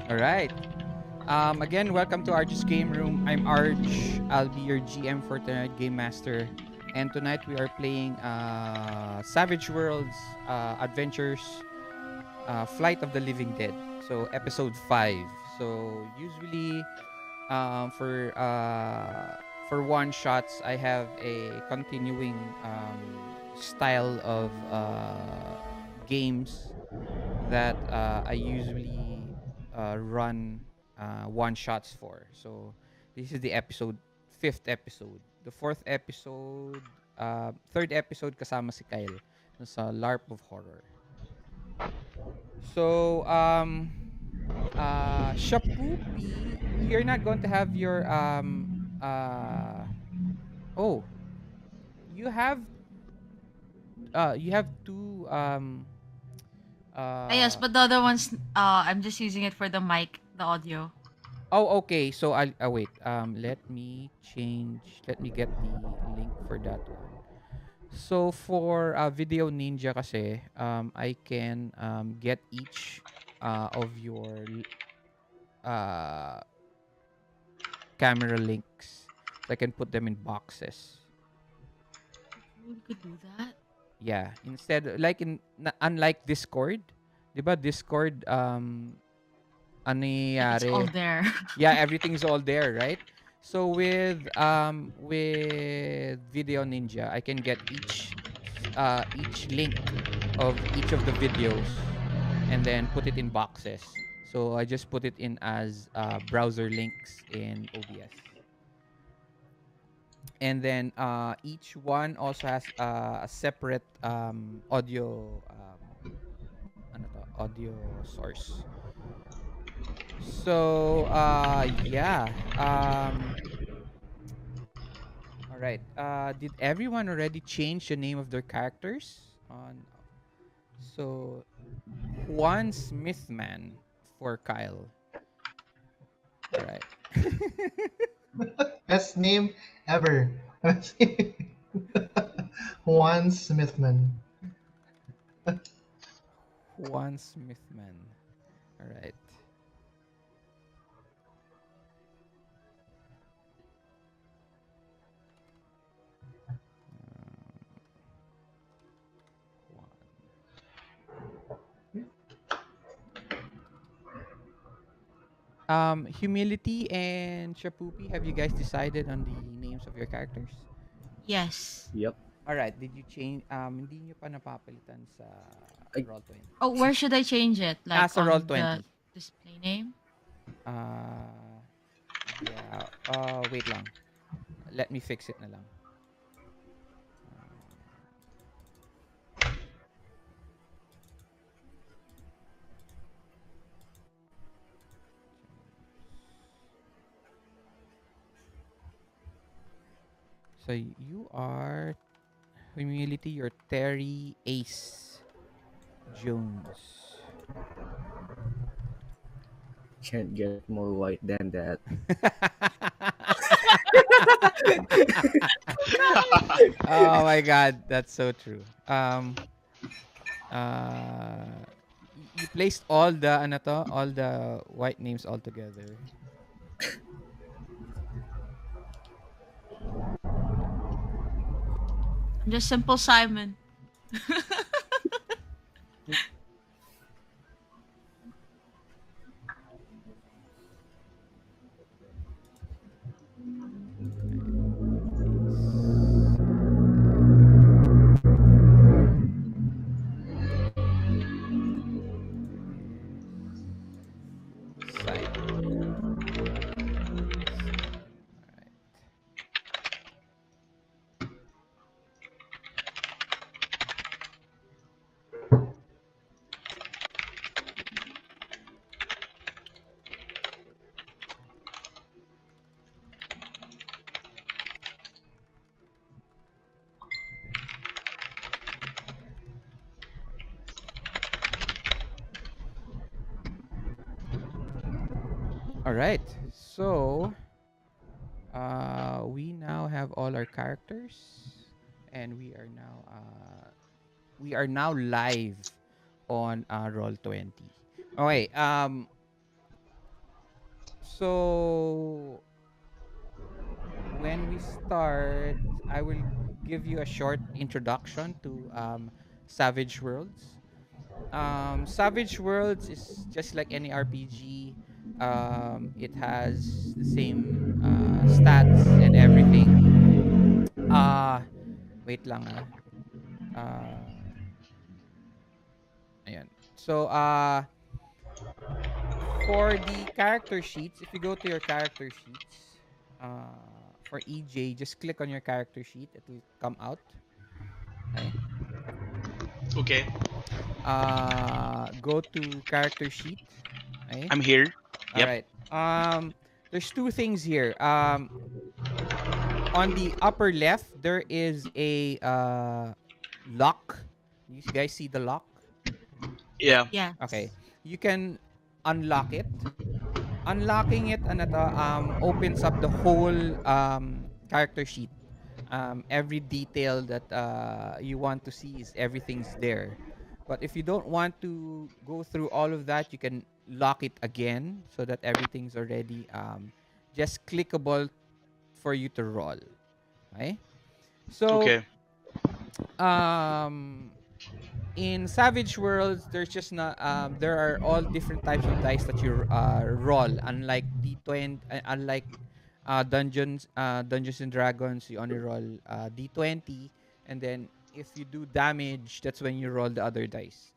All right. Again, welcome to Arch's Game Room. I'm Arch. I'll be your GM for tonight, Game Master. And tonight we are playing Savage Worlds Adventures Flight of the Living Dead. So, episode 5. So, usually for one shots, I have a continuing style of games that I usually run one shots for. So this is the fifth episode. The fourth episode, third episode kasama si Kyle sa LARP of Horror. So, Shapoopy, you're not going to have your, oh, you have, you have two, Yes, uh, but the other ones, I'm just using it for the mic, the audio. oh, okay. So I'll wait. Let me change. Let me get the link for that one. So for Video Ninja kasi, I can get each of your uh, camera links. So I can put them in boxes. We could do that. Yeah. Instead, like unlike Discord, 'di ba Discord ano Like it's all nangyayari? there. Yeah, everything's all there, right? So with Video Ninja, I can get each link of each of the videos and then put it in boxes. So I just put it in as browser links in OBS. And then each one also has a separate audio source. So yeah. All right. Did everyone already change the name of their characters? On so Juan Smithman for Kyle. All right. Best name ever. Juan Smithman. Juan Smithman. All right. Juan. Humility and Shapoopy, have you guys decided on the names of your characters? Yes. Yep. All right. Did you change? Hindi nyo pa napapalitan sa I, Roll20. Oh, where should I change it? Like Sa on the Roll20. display name? Uh, yeah. Wait lang. Let me fix it na lang. So you are humility. You're Terry Ace Jones. can't get more white than that. Oh my God, that's so true. Uh, you placed all the all the white names all together. I'm just simple Simon. Simon. All right. So, we now have all our characters, and we are now live on Roll20. Okay. So when we start, I will give you a short introduction to Savage Worlds. Savage Worlds is just like any RPG. It has the same stats and everything. Uh, Wait lang ah. Uh, Ayan. So, for the character sheets, if you go to your character sheets, for EJ, just click on your character sheet. It will come out. Okay. Okay, Go to character sheet. Okay. I'm here. All Yep. right. There's two things here. On the upper left, there is a lock. You guys see the lock? Yeah. Yes. Okay. You can unlock it. Unlocking it opens up the whole character sheet. Every detail that you want to see is everything's there. But if you don't want to go through all of that, you can lock it again so that everything's already just clickable for you to roll. Okay? So Okay. um in Savage Worlds, there's just not there are all different types of dice that you roll. Unlike D20, unlike Dungeons and Dragons, you only roll D20, and then if you do damage, that's when you roll the other dice.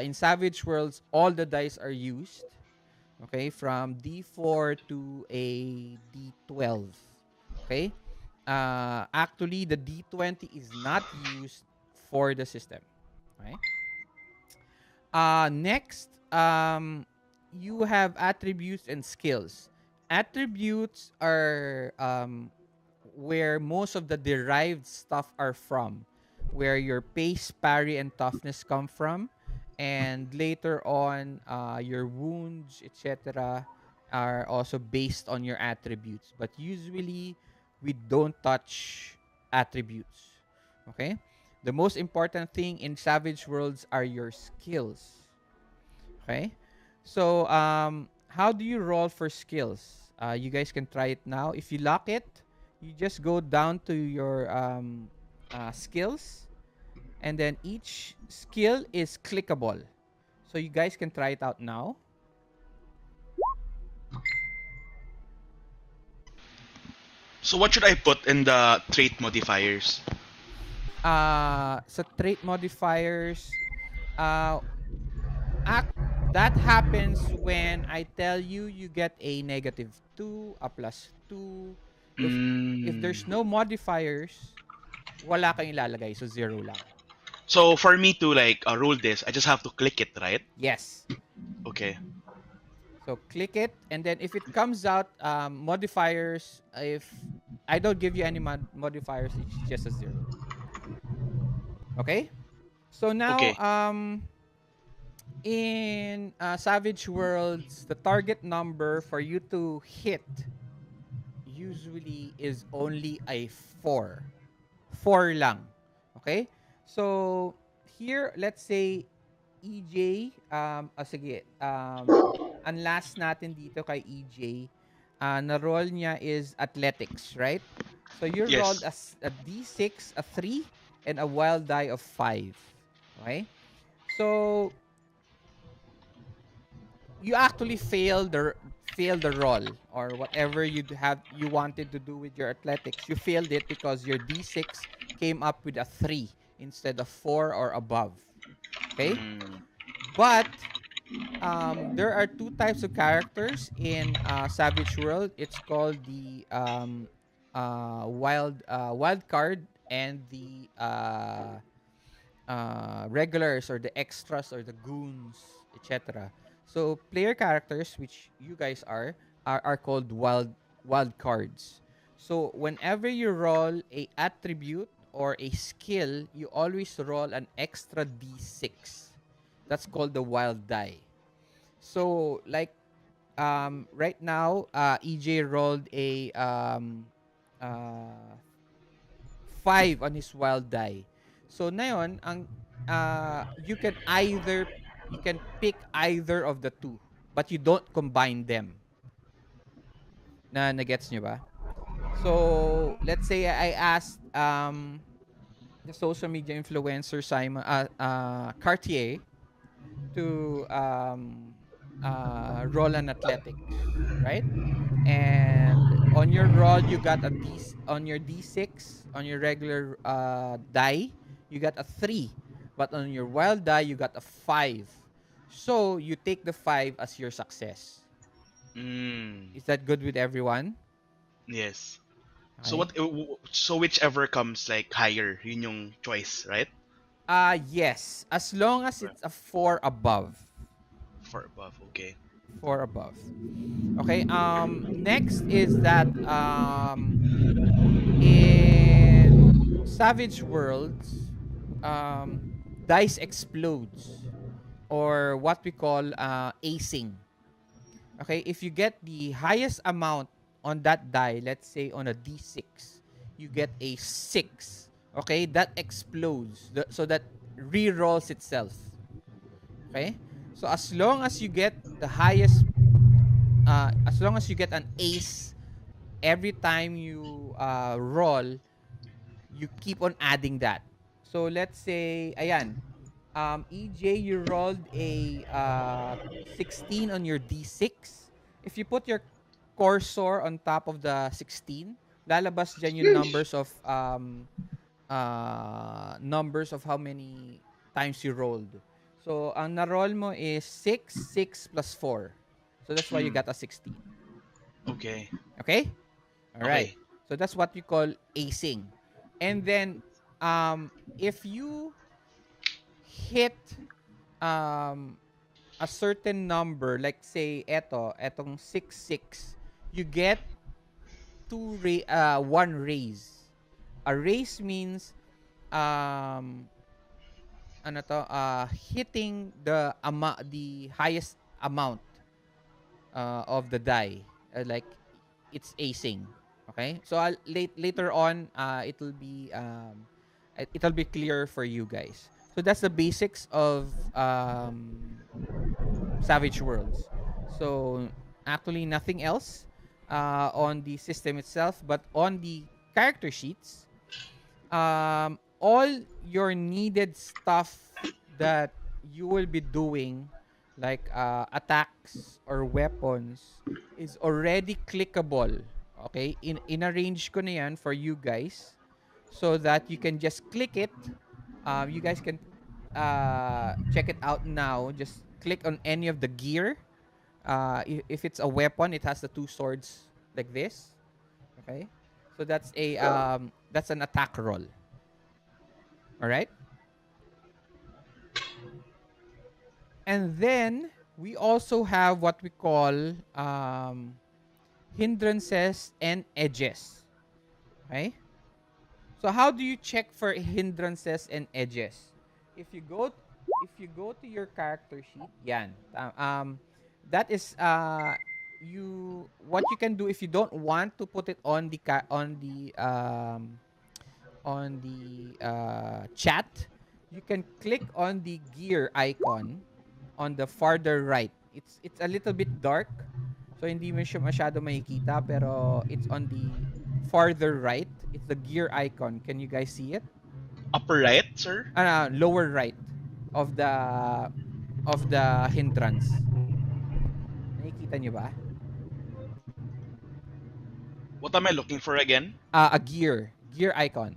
In Savage Worlds, all the dice are used. Okay, from D4 to a D12. Okay, actually the D20 is not used for the system. Okay. Next, you have attributes and skills. Attributes are where most of the derived stuff are from, where your pace, parry, and toughness come from, and later on, your wounds, etc., are also based on your attributes. But usually, we don't touch attributes. Okay. The most important thing in Savage Worlds are your skills. Okay? So, how do you roll for skills? You guys can try it now. If you lock it, you just go down to your skills, and then each skill is clickable. So, you guys can try it out now. So what should I put in the trait modifiers? Sa trait modifiers, uh, that happens when I tell you you get a -2, a +2. If there's Mm. no modifiers, wala kang ilalagay, so 0 lang. So for me to like rule this, I just have to click it, right? Yes. Okay. So click it, and then if it comes out modifiers, if I don't give you any modifiers, it's just a 0. Okay? So now Okay. in Savage Worlds, the target number for you to hit usually is only a 4. 4 lang. Okay? So, here, let's say, EJ, sige, ang last natin dito kay EJ, na-roll niya is athletics, right? So, you rolled Yes. a D6, a 3, and a wild die of 5. Okay? So, you actually failed the roll, or whatever you wanted to do with your athletics. You failed it because your D6 came up with a 3 instead of 4 or above. Okay? Mm. But there are two types of characters in Savage World. It's called the wild card and the regulars, or the extras, or the goons, etc. So player characters, which you guys are called wild cards. So whenever you roll a attribute or a skill, you always roll an extra d6. That's called the wild die. So like right now, EJ rolled a 5 on his wild die. So na yun, you can pick either of the two, but you don't combine them. Na-gets nyo ba? So, let's say I asked the social media influencer Simon Cartier to roll an athletics, right? And on your roll, you got on your D6, on your regular die, you got a 3. But on your wild die, you got a 5. So, you take the 5 as your success. Mm. Is that good with everyone? Yes. So Okay. so whichever comes like higher, yun yung choice, right? Yes. As long as Right. it's a 4 above. For above, okay. 4 above. Okay. Next is that in Savage Worlds, dice explodes, or what we call acing. Okay, if you get the highest amount on that die, let's say on a d6, you get a 6. Okay, that explodes, so that re-rolls itself. Okay, so as long as you get the highest, as long as you get an ace every time you roll, you keep on adding that. So let's say, ayan, EJ, you rolled a 16 on your D6. If you put your cursor on top of the 16, lalabas dyan yung Sheesh. numbers of how many times you rolled. So, ang na-roll mo is 6, 6 plus 4. So, that's why you Hmm. got a 16. Okay. Okay? All right. Okay. So that's what we call acing. And then if you hit um a certain number, like say etong 6 6, you get one raise. A raise means um hitting the highest amount of the die, like it's acing. Okay, so later on it'll be clear for you guys. So that's the basics of Savage Worlds. So actually nothing else on the system itself, but on the character sheets, all your needed stuff that you will be doing, like attacks or weapons, is already clickable. Okay, in arrange ko na yan for you guys, so that you can just click it. You guys can check it out now. Just click on any of the gear. If it's a weapon, it has the two swords like this. Okay, so that's an attack roll. All right. And then we also have what we call hindrances and edges. Okay. So how do you check for hindrances and edges? If you go to your character sheet, yan. That is you what you can do if you don't want to put it on the chat, you can click on the gear icon on the farther right. It's a little bit dark, so hindi mo siya masyado makikita, pero it's on the farther right. It's the gear icon. Can you guys see it? Upper right, sir? Lower right of the hindrance. Nakikita niyo ba? What am I looking for again? A gear icon.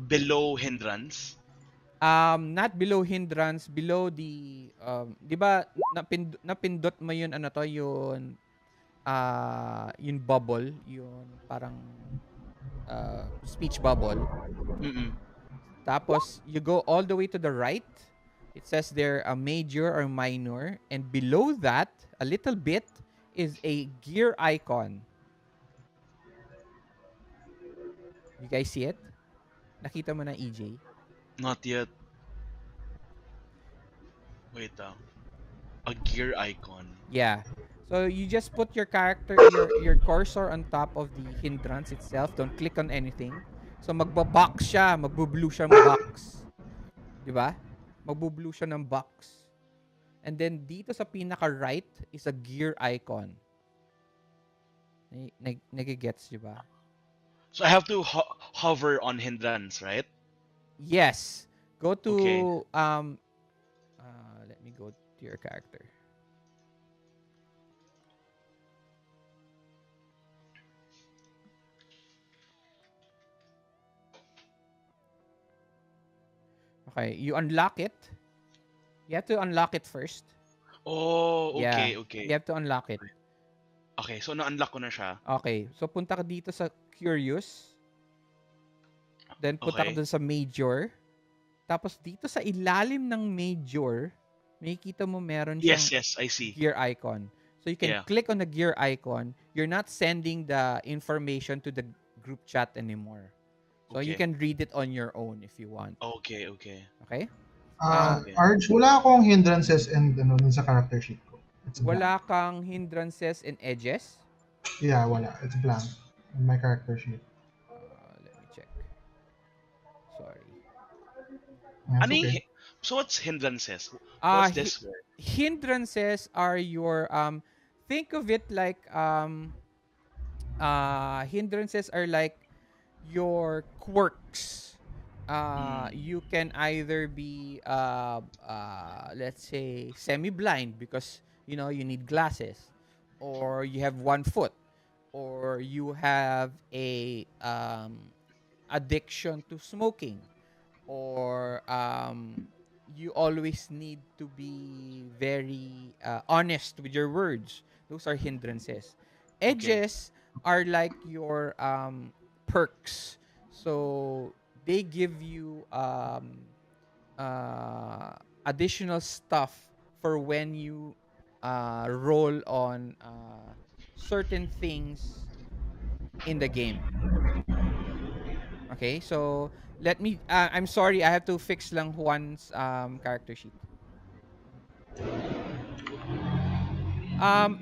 Below hindrance? Not below hindrance, below the 'di ba napindot mo yun, ano to, yung bubble, yung parang speech bubble. Mm-mm. Tapos you go all the way to the right. It says there a major or minor, and below that a little bit is a gear icon. You guys see it? Nakita mo na, EJ? Not yet. Wait a gear icon. Yeah. So you just put your your cursor on top of the hindrance itself. Don't click on anything. So magba-box siya, magbo-blue siya ng box. 'Di ba? Magbo-blue siya ng box. And then dito sa pinaka right is a gear icon. Nagigets nyo ba? So I have to hover on hindrance, right? Yes. Go Okay. to let me go to your character. Okay, you unlock it. You have to unlock it first. Oh, Yeah, okay, you okay. have to unlock it. Okay, so na-unlock ko na siya. Okay, so punta ka dito sa Curious. Then punta ka Okay. dun sa Major. Tapos dito sa ilalim ng Major, makikita mo meron siyang Yes, yes, I see. gear icon. So you can Yeah. click on the gear icon. You're not sending the information to the group chat anymore. So you Okay. can read it on your own if you want. Okay, okay. Okay? Okay. Arj, wala akong hindrances and ano dun sa character sheet ko. It's blank. Wala kang hindrances and edges. Yeah, wala. It's blank on my character sheet. Let me check. Sorry. Yeah, Ano it's yung okay. so what's hindrances? Uh, What's this word? Hindrances are your think of it like hindrances are like your quirks. You can either be let's say semi-blind because you know you need glasses, or you have one foot, or you have a addiction to smoking, or you always need to be very honest with your words. Those are hindrances. Okay. Edges are like your perks. So they give you additional stuff for when you roll on certain things in the game. Okay, so let me. I'm sorry, I have to fix lang Juan's character sheet. Um,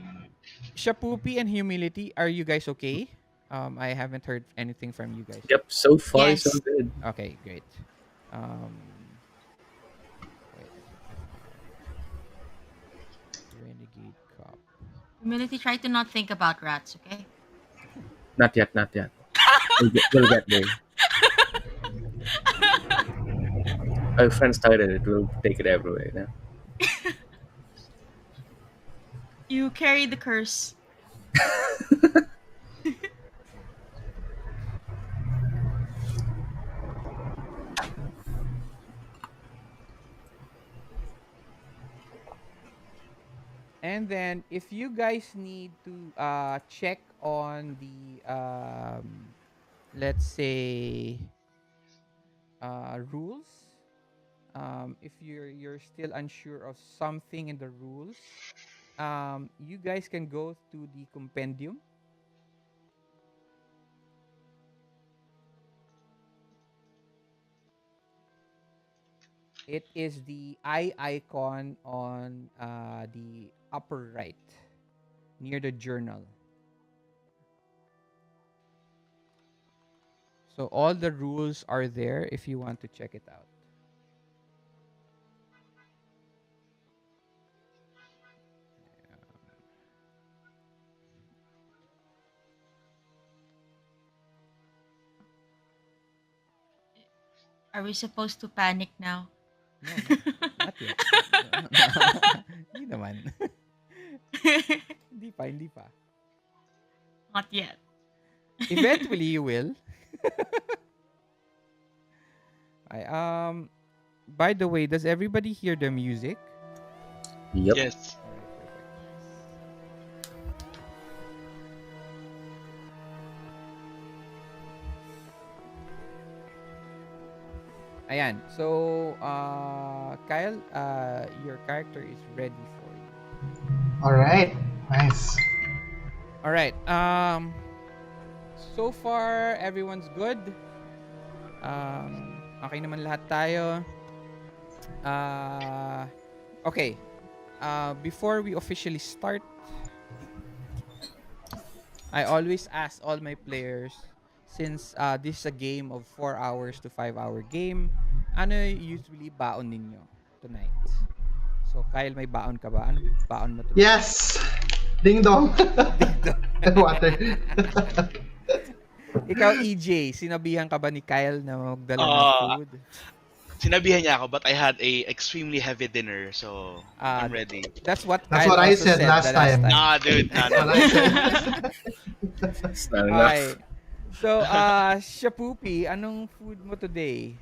Shapupi and Humility, are you guys okay? I haven't heard anything from you guys. Yep, so far so Yes. good. Okay, great. Um, wait. Renegade Cop. Humility, try to not think about rats, okay? Not yet, not yet. We'll get there. My friend started it. We'll take it everywhere now. You carry the curse. And then, if you guys need to check on the, let's say, rules, if you're still unsure of something in the rules, you guys can go to the compendium. It is the eye icon on the upper right near the journal. So all the rules are there if you want to check it out. Are we supposed to panic now? No, not yet. Hindi naman. Hindi pa. Not yet. Eventually you will. By the way, does everybody hear the music? Yep. Yes. All right, perfect. Ayan. So, Kyle, your character is ready for you. Alright. Nice. All right. So far everyone's good. Okay naman lahat tayo. Okay. Before we officially start, I always ask all my players, since this is a game of 4 hours to 5 hour game, ano usually baon ninyo tonight? So, Kyle, may baon ka ba? Ano baon mo tonight? Yes! Ding dong! Water. Ikaw, EJ, sinabihan ka ba ni Kyle na magdala ng Uh, food? Sinabihan niya ako, but I had a extremely heavy dinner, so Uh, I'm ready. that's what That's Kyle what I also said said the last last time. time. Nah, dude, nah, That's what nah. I said. It's not Okay. enough. So, Shapupi, anong food mo today?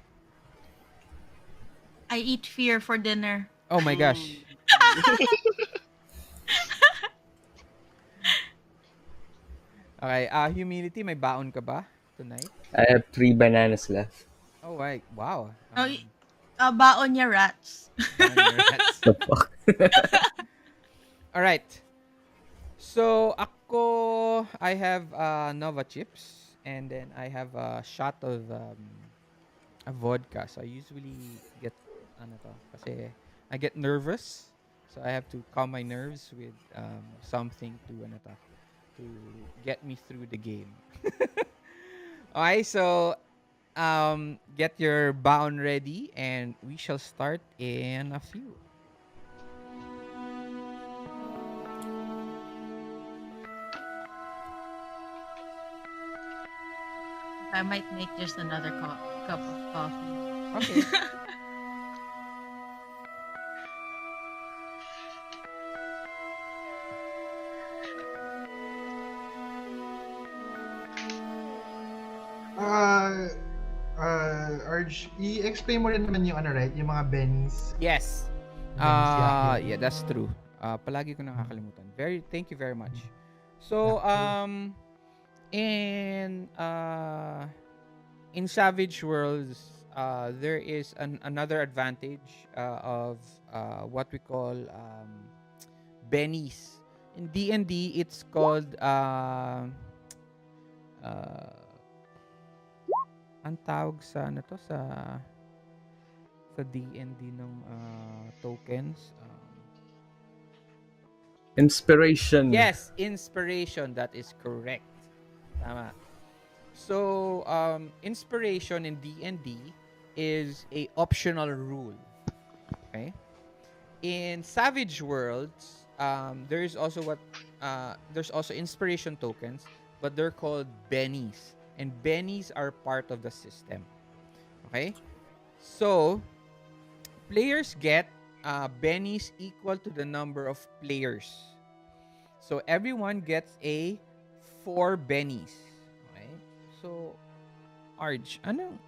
I eat fear for dinner. Oh my gosh. Okay, Humility, may baon ka ba tonight? I have 3 bananas left. Oh, right. Wow. Oh, baon niya rats. Baon your rats. The fuck? All right. So, ako, I have Nova chips and then I have a shot of a vodka. So, I usually get, ano to, kasi I get nervous. So, I have to calm my nerves with something to, ano to, to get me through the game. Okay, so, get your baon ready and we shall start in a few. I might make just another cup of coffee. Okay. Arj, i-explain mo rin naman yung ano, right? Yung mga Bennies. Yes. Bennies, Yeah, that's true. Palagi ko nakakalimutan. Thank you very much. So, in Savage Worlds, there is another advantage of what we call Bennies. In D&D, it's called ang tawag sa ano to sa D&D ng tokens. Inspiration. Yes, inspiration. That is correct. Tama. So, inspiration in D&D is a optional rule. Okay? In Savage Worlds, there's also inspiration tokens, but they're called Bennies. And Bennies are part of the system. Okay? So, players get Bennies equal to the number of players. So, everyone gets 4 Bennies. Okay? So, Arj, anong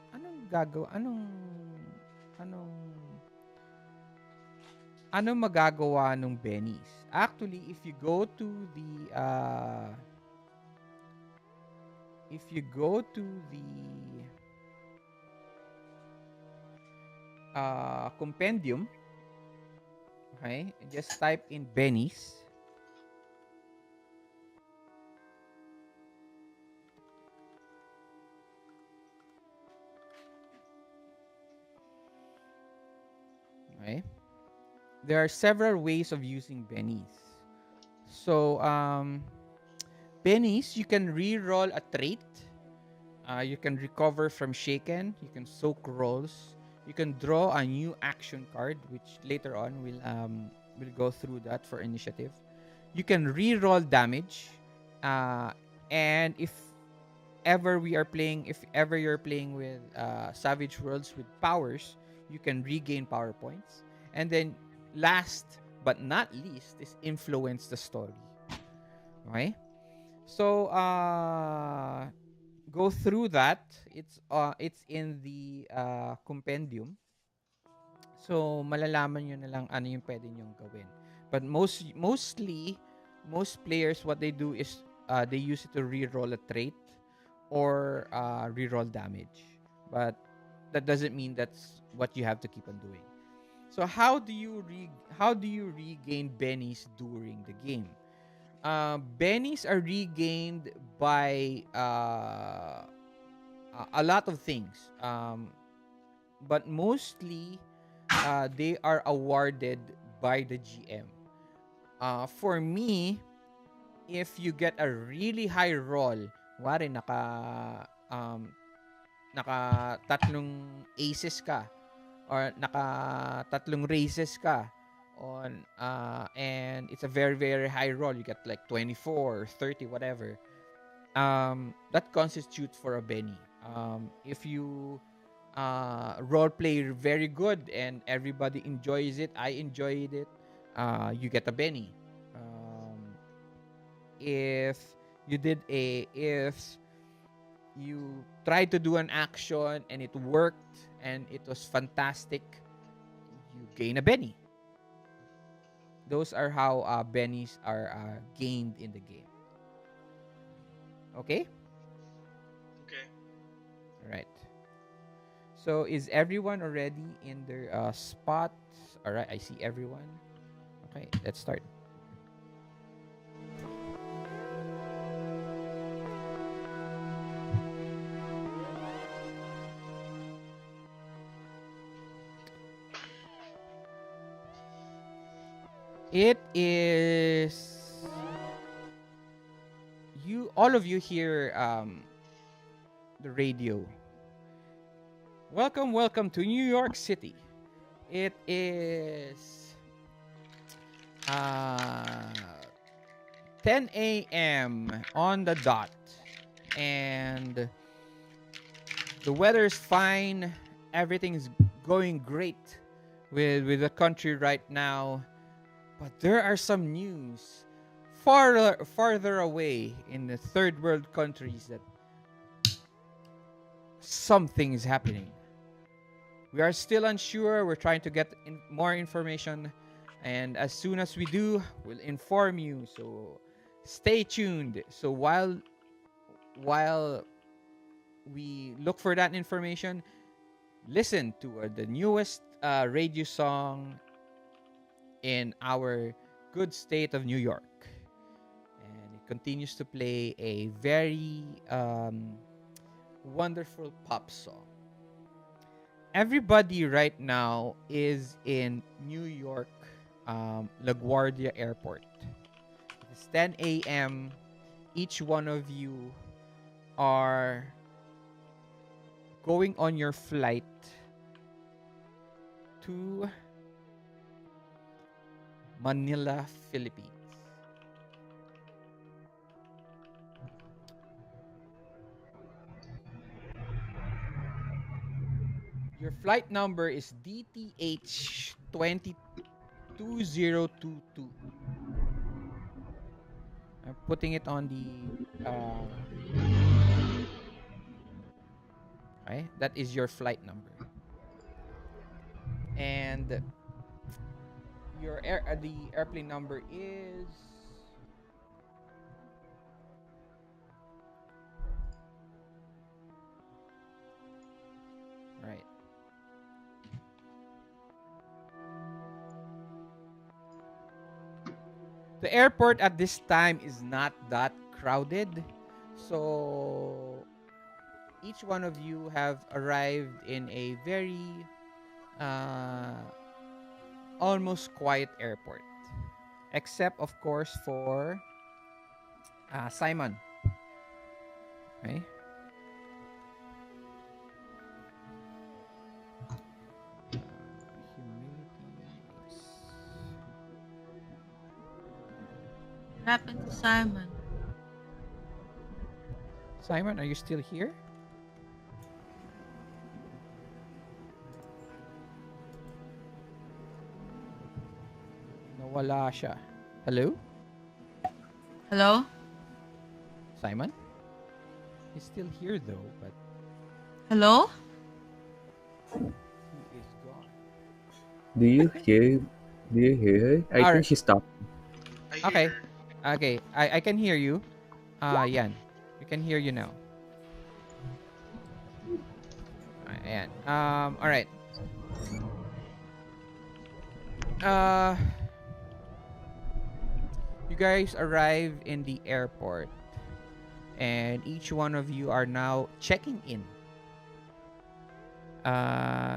magagawa ng Bennies? Actually, if you go to the compendium, okay, just type in Bennies. Okay. There are several ways of using Bennies. So, Bennies, you can re-roll a trait. You can recover from shaken. You can soak rolls. You can draw a new action card, which later on we'll go through that for initiative. You can re-roll damage, and if ever you're playing with Savage Worlds with powers, you can regain power points. And then last but not least is influence the story. Okay? So go through that. It's in the compendium. So malalaman nyo na lang ano yung pwede nyong gawin. But mostly most players, what they do is they use it to re-roll a trait or re-roll damage. But that doesn't mean that's what you have to keep on doing. So how do you regain Bennies during the game? Bennies are regained by a lot of things. But mostly they are awarded by the GM. For me, if you get a really high roll, wari naka tatlong aces ka or naka tatlong raises ka on and it's a very very high roll, you get like 24 or 30 whatever, that constitutes for a Benny. If you role play very good and everybody enjoys it, I enjoyed it, you get a Benny. If if you tried to do an action and it worked and it was fantastic, you gain a Benny. Those are how bennies are gained in the game. Okay? Okay. All right. So is everyone already in their spots? All right, I see everyone. Okay, let's start. It is you. All of you hear the radio. Welcome, welcome to New York City. It is uh 10 a.m. on the dot, and the weather's fine. Everything's going great with the country right now. But there are some news farther away in the third world countries that something is happening. We are still unsure. We're trying to get more information, and as soon as we do, we'll inform you. So stay tuned. So while we look for that information, listen to the newest radio song in our good state of New York. And it continues to play a very wonderful pop song. Everybody right now is in New York LaGuardia Airport. It's 10 a.m. Each one of you are going on your flight to Manila, Philippines. Your flight number is DTH 2022. I'm putting it on the okay, that is your flight number. And your the airplane number is right. The airport at this time is not that crowded. So each one of you have arrived in a very uh, almost quiet airport. Except, of course, for Simon. Okay? What happened to Simon? Simon, are you still here? Nawala siya. Hello? Hello? Simon? He's still here though, but Hello? he is gone. Do you hear? Do you hear her? I Alright. think she stopped. I hear Okay. her. Okay, I can hear you. Yan. We can hear you now. Ayan. Alright. You guys arrive in the airport, and each one of you are now checking in.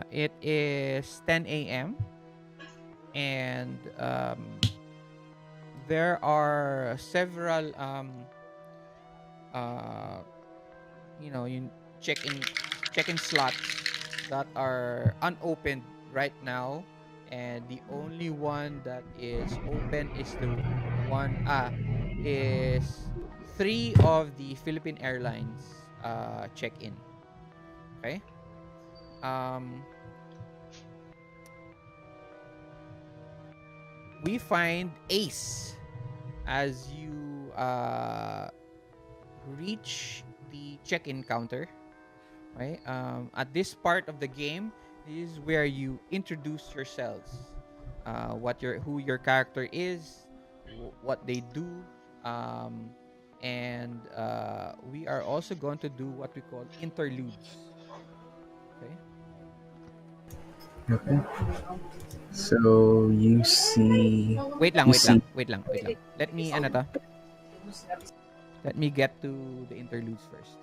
It is 10 a.m. and there are several you check-in slots that are unopened right now, and the only one that is open is the one is three of the Philippine Airlines check-in. Okay. Um, we find Ace as you reach the check-in counter. Right. At this part of the game, this is where you introduce yourselves, who your character is, what they do, um, and we are also going to do what we call interludes. Okay. Okay. So you see, Wait lang, you wait lang, see. wait lang, wait lang. Let me ano to? Let me get to the interludes first.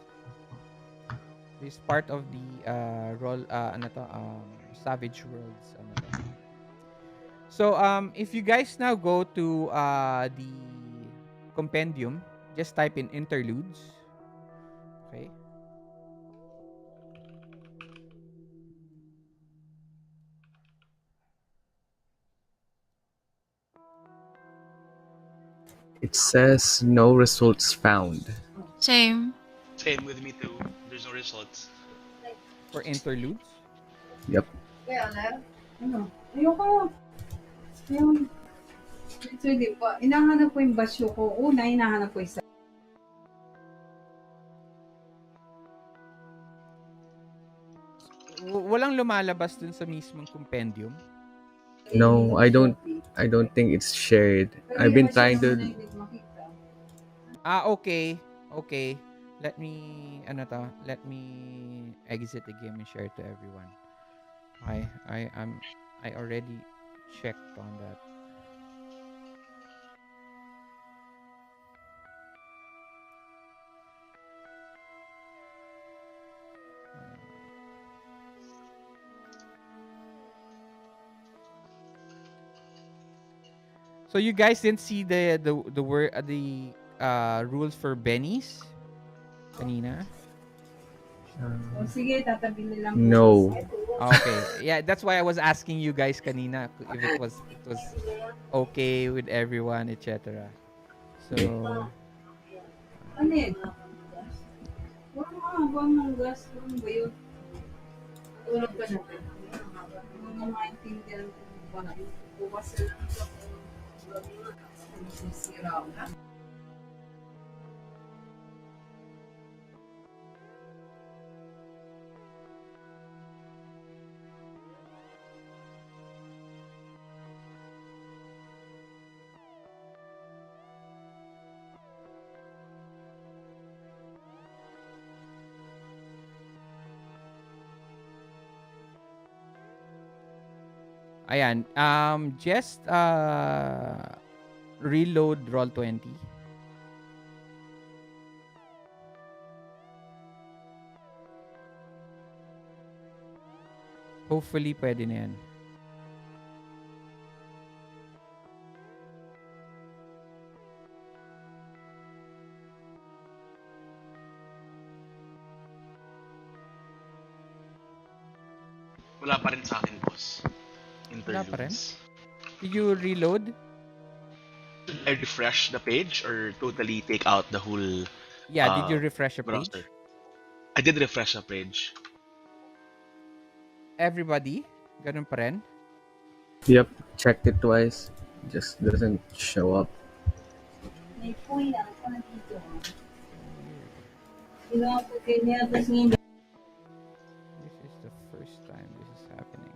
This is part of the Savage Worlds ano to. So if you guys now go to the compendium, just type in interludes. Okay. It says no results found. Same. Same with me too. There's no results. For interludes. Yep. Ano? Ayoko. Ayun. So, di ba? Hinahanap ko yung basyo ko. Una, hinahanap ko isa. Walang lumalabas dun sa mismong compendium. No, I don't. I don't think it's shared. I've been trying to. Okay. Okay. Let me let me exit the game and share it to everyone. I already checked on that. So you guys didn't see the word the rules for Bennies kanina? O sige, tatabi na lang. No. Okay. Yeah, that's why I was asking you guys kanina if it was okay with everyone, etc. So Ano yun? Wala ka, habang ng gas. Ano ba yun? Tulog ka na. Mga maintindihan ko ba? Bukas na lang ito. Sisira ako. ayan, just reload Roll20. Hopefully pwede na yan. Wala pa rin sa akin, boss. Wala pa rin? Interludes. Did you reload? I refresh the page or totally take out the whole Yeah, did you refresh the page? browser? I did refresh the page. Everybody? Ganun pa rin? Yep. Checked it twice. Just doesn't show up. May point lang pa dito. Ginawa ko kay niya, tapos hindi. This is the first time this is happening.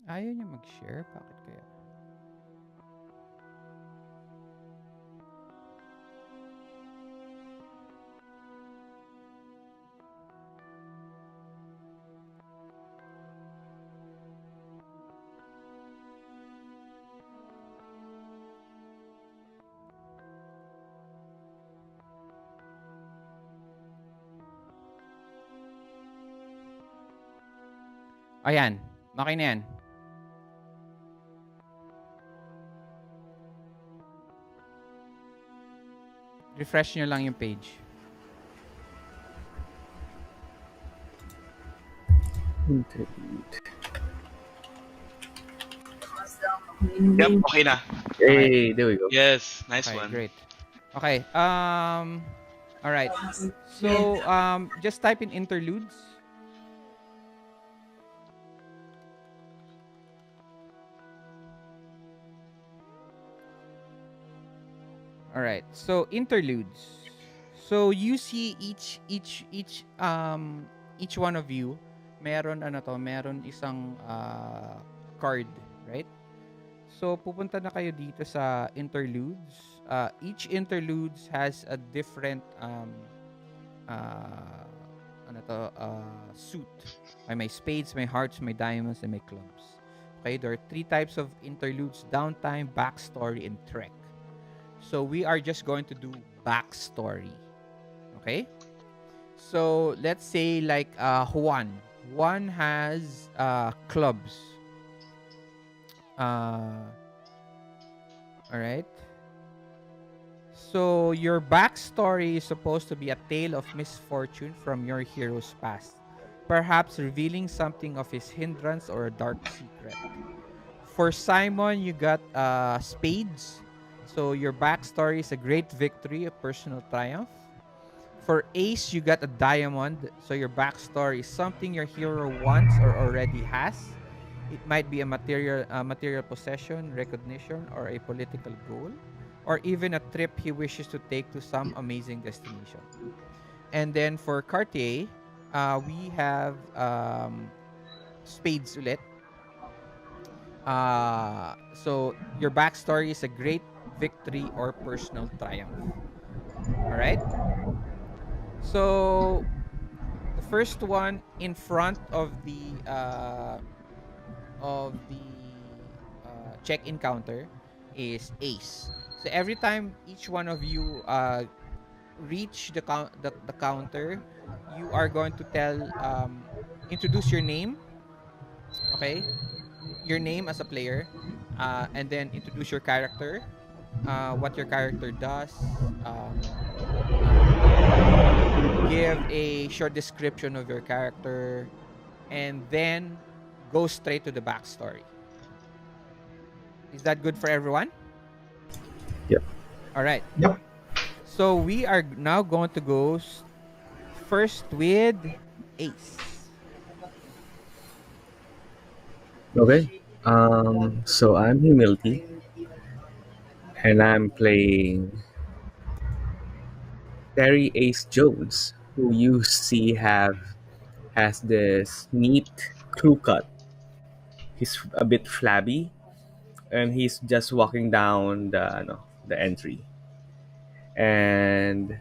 Ayaw niya mag-share? Bakit kaya? Ayan. Okay na yan. Refresh nyo lang yung page. Interlude. Yep, okay na. Hey, there we go. Yes, nice Okay, one. great. Okay. All right. So, just type in interludes. All right. So, interludes. So, you see each one of you meron isang card, right? So, pupunta na kayo dito sa interludes. Each interludes has a different suit. May spades, may hearts, may diamonds, and may clubs. Okay, there are three types of interludes: downtime, backstory, and trek. So we are just going to do backstory. Okay? So let's say like Juan. Juan has clubs. All right. So your backstory is supposed to be a tale of misfortune from your hero's past, perhaps revealing something of his hindrance or a dark secret. For Simon, you got spades. So your backstory is a great victory, a personal triumph. For Ace, you got a diamond. So your backstory is something your hero wants or already has. It might be a material possession, recognition, or a political goal, or even a trip he wishes to take to some amazing destination. And then for Cartier, we have spades ulit. So your backstory is a great victory or personal triumph. All right. So the first one in front of the check-in counter is Ace. So every time each one of you reach the counter, you are going to introduce your name. Okay, your name as a player, and then introduce your character, what your character does, give a short description of your character, and then go straight to the backstory. Is that good for everyone? Yep. All right. Yep. So we are now going to go first with Ace. Okay. So I'm Humility, and I'm playing Terry Ace Jones, who you see has this neat crew cut. He's a bit flabby, and he's just walking down the entry. And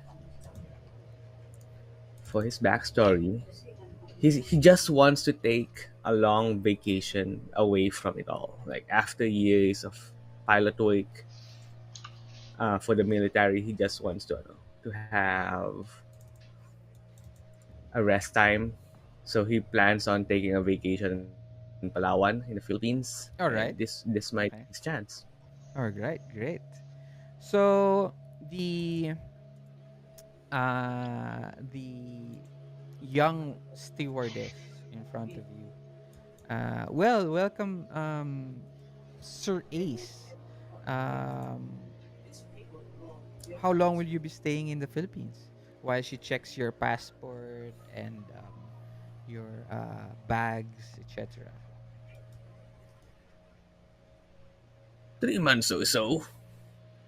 for his backstory, he just wants to take a long vacation away from it all. Like after years of pilot work for the military, he just wants to have a rest time. So he plans on taking a vacation in Palawan in the Philippines, All and right. this might Okay. be his chance. All right. Great. So the young stewardess in front of you. Well, welcome, Sir Ace. Um, how long will you be staying in the Philippines? While she checks your passport and your bags, etc. 3 months or so,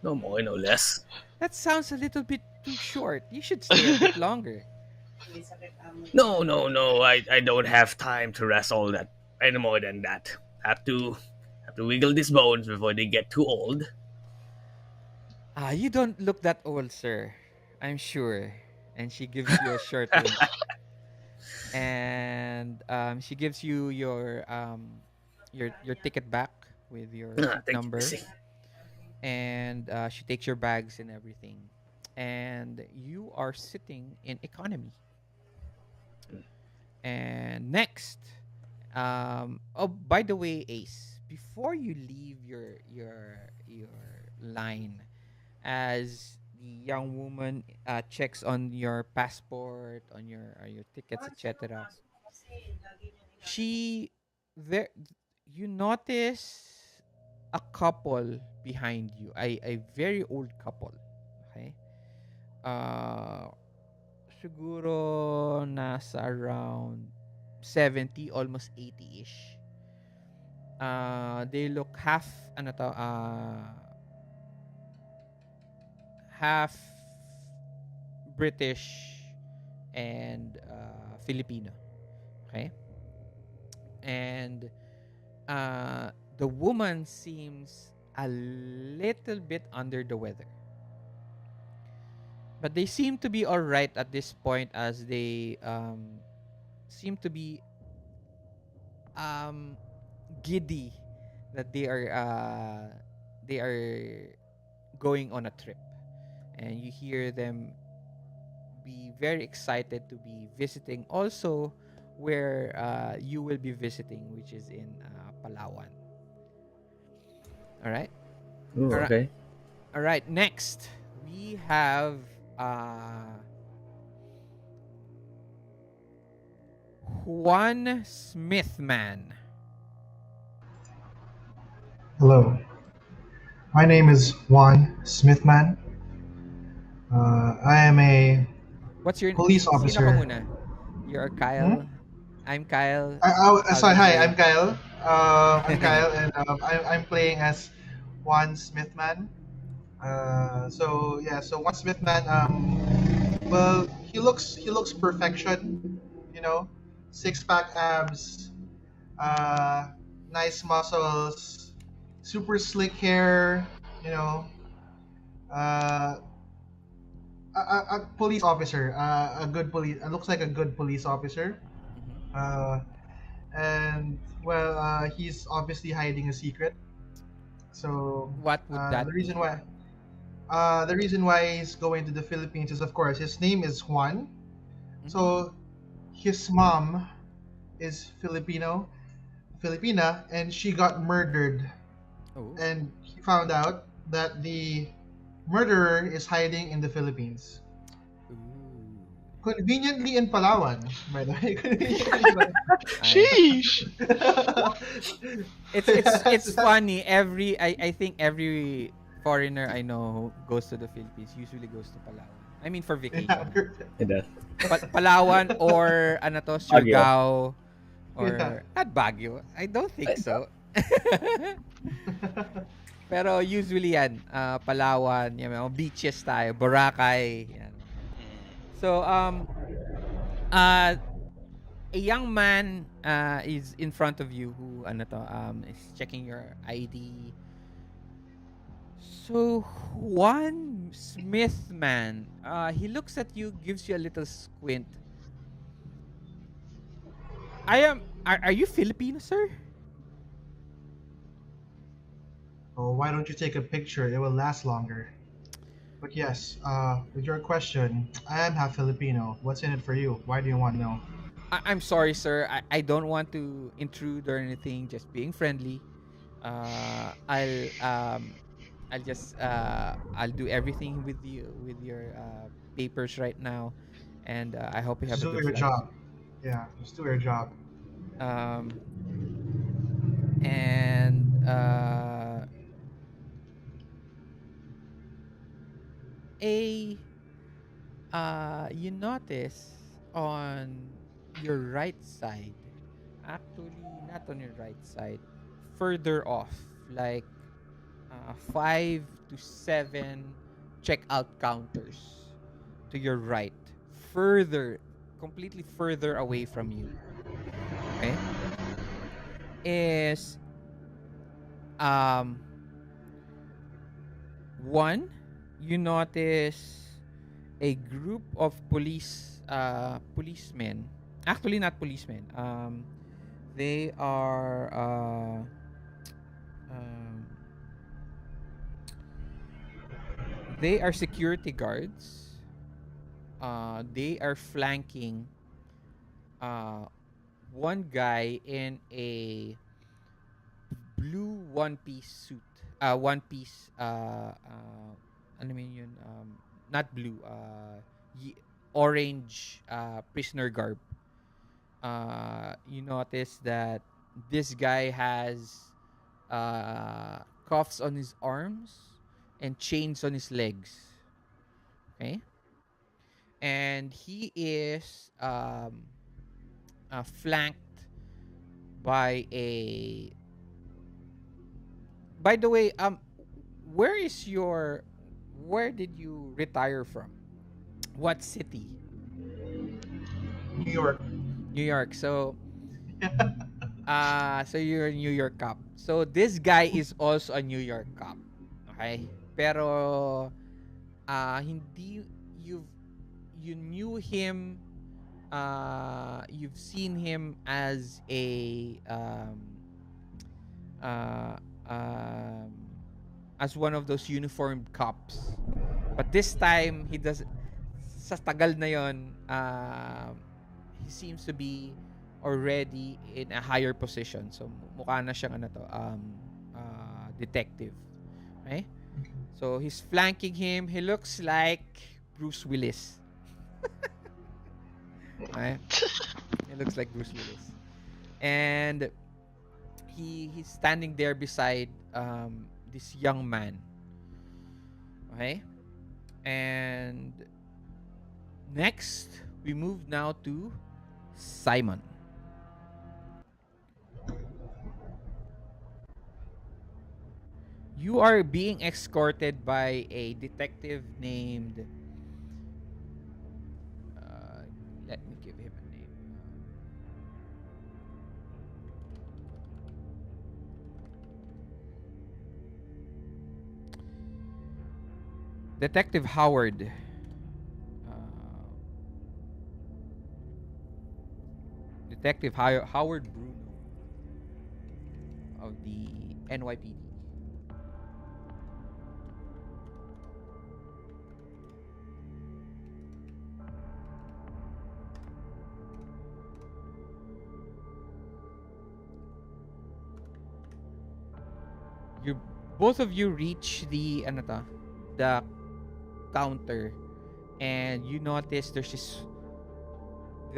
no more, no less. That sounds a little bit too short. You should stay a bit longer. No, no, no. I don't have time to rest all that any more than that. Have to wiggle these bones before they get too old. You don't look that old, sir. I'm sure. And she gives you a short wink. And she gives you your ticket back with your seat Thank you, number, Missy. and she takes your bags and everything, and you are sitting in economy. And next, Oh, by the way, Ace, before you leave your line, as the young woman checks on your passport, on your tickets, etc., she there you notice a couple behind you, a very old couple. Okay. Uh, siguro nasa around 70, almost 80-ish. They look half British and Filipino. Okay? And the woman seems a little bit under the weather. But they seem to be all right at this point, as they seem to be um giddy that they are going on a trip, and you hear them be very excited to be visiting also where you will be visiting, which is in Palawan. All right. Ooh, All right. okay. All right. Next, we have Juan Smithman. Hello, my name is Juan Smithman. I am a What's your police sino ka officer. muna? You're Hmm? Kyle. I'm Kyle. I'll Sorry, be hi, playing. I'm Kyle. I'm Kyle, and I'm playing as Juan Smithman. So Juan Smithman. Well, he looks perfection. You know, six pack abs, uh, nice muscles, super slick hair. You know, uh, a police officer, a good police. Looks like a good police officer. Mhm. Uh, and well, he's obviously hiding a secret. So What would the that reason be? why the reason why he's going to the Philippines is, of course, his name is Juan. Mhm. So his mom is Filipina, and she got murdered. Oh. And he found out that the murderer is hiding in the Philippines. Ooh. Conveniently in Palawan, by the way. Conveniently, but I Sheesh. it's funny. I think every foreigner I know who goes to the Philippines usually goes to Palawan. I mean for yeah, vacation. It does. Palawan or ano to, Baguio. Surigao, yeah. or at Baguio. I don't think so. Pero usually yan, Palawan, yan, mga beaches tayo, Boracay, yan. So uh a young man is in front of you who is checking your ID. So Juan Smith man, he looks at you, gives you a little squint. Are you Filipino, sir? Oh, why don't you take a picture? It will last longer. But yes, with your question, I am half Filipino. What's in it for you? Why do you want to know? I'm sorry, sir. I don't want to intrude or anything. Just being friendly. Uh, I'll um, I'll do everything with you with your papers right now, and I hope you have Just a do good your flight. job. Yeah, just do your job. Um, and a you notice on your right side, actually not on your right side, further off, like 5 to 7 checkout counters to your right, further, completely further away from you, okay, is um one, you notice a group of policemen, actually not policemen, they are um, they are security guards. They are flanking uh one guy in a blue one-piece suit. One-piece, ano man yun, not blue, orange prisoner garb. You notice that this guy has cuffs on his arms and chains on his legs. Okay? And he is flanked by a. By the way, where is your? Where did you retire from? What city? New York. New York. So you're a New York cop. So this guy is also a New York cop. Okay? Pero hindi you knew him, you've seen him uh, um, as one of those uniformed cops. But this time he does sa tagal na yon, he seems to be already in a higher position. So mukha na siyang detective. Okay? So he's flanking him. He looks like Bruce Willis. Okay? He looks like Bruce Willis. And he's standing there beside this young man. Okay? And next, we move now to Simon. You are being escorted by a detective named. Let me give him a name. Detective Howard. Detective Howard Bruno of the NYPD. You both of you reach the the counter, and you notice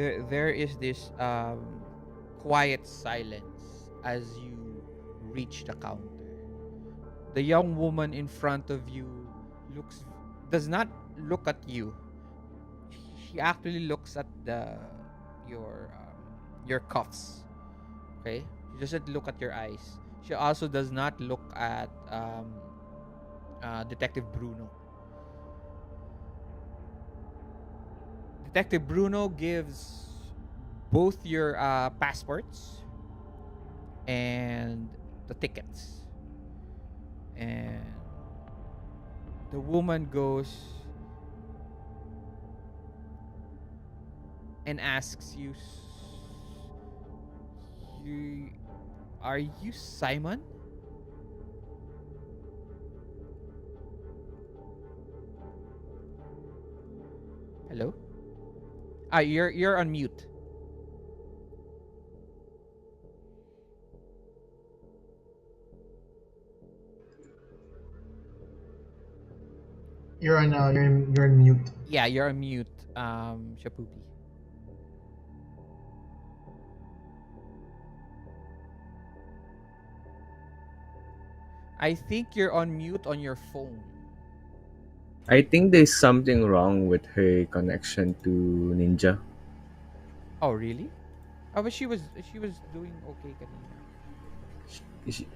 there is this quiet silence as you reach the counter. The young woman in front of you does not look at you. She actually looks at your cuffs. Okay, she doesn't look at your eyes. She also does not look at Detective Bruno. Detective Bruno gives both your passports and the tickets. And the woman goes and asks you, are you Simon? Hello? You're on mute. You're in mute. Yeah, you're on mute, Shapupi. I think you're on mute on your phone. I think there's something wrong with her connection to Ninja. Oh, really? Oh, but she was doing okay kanina.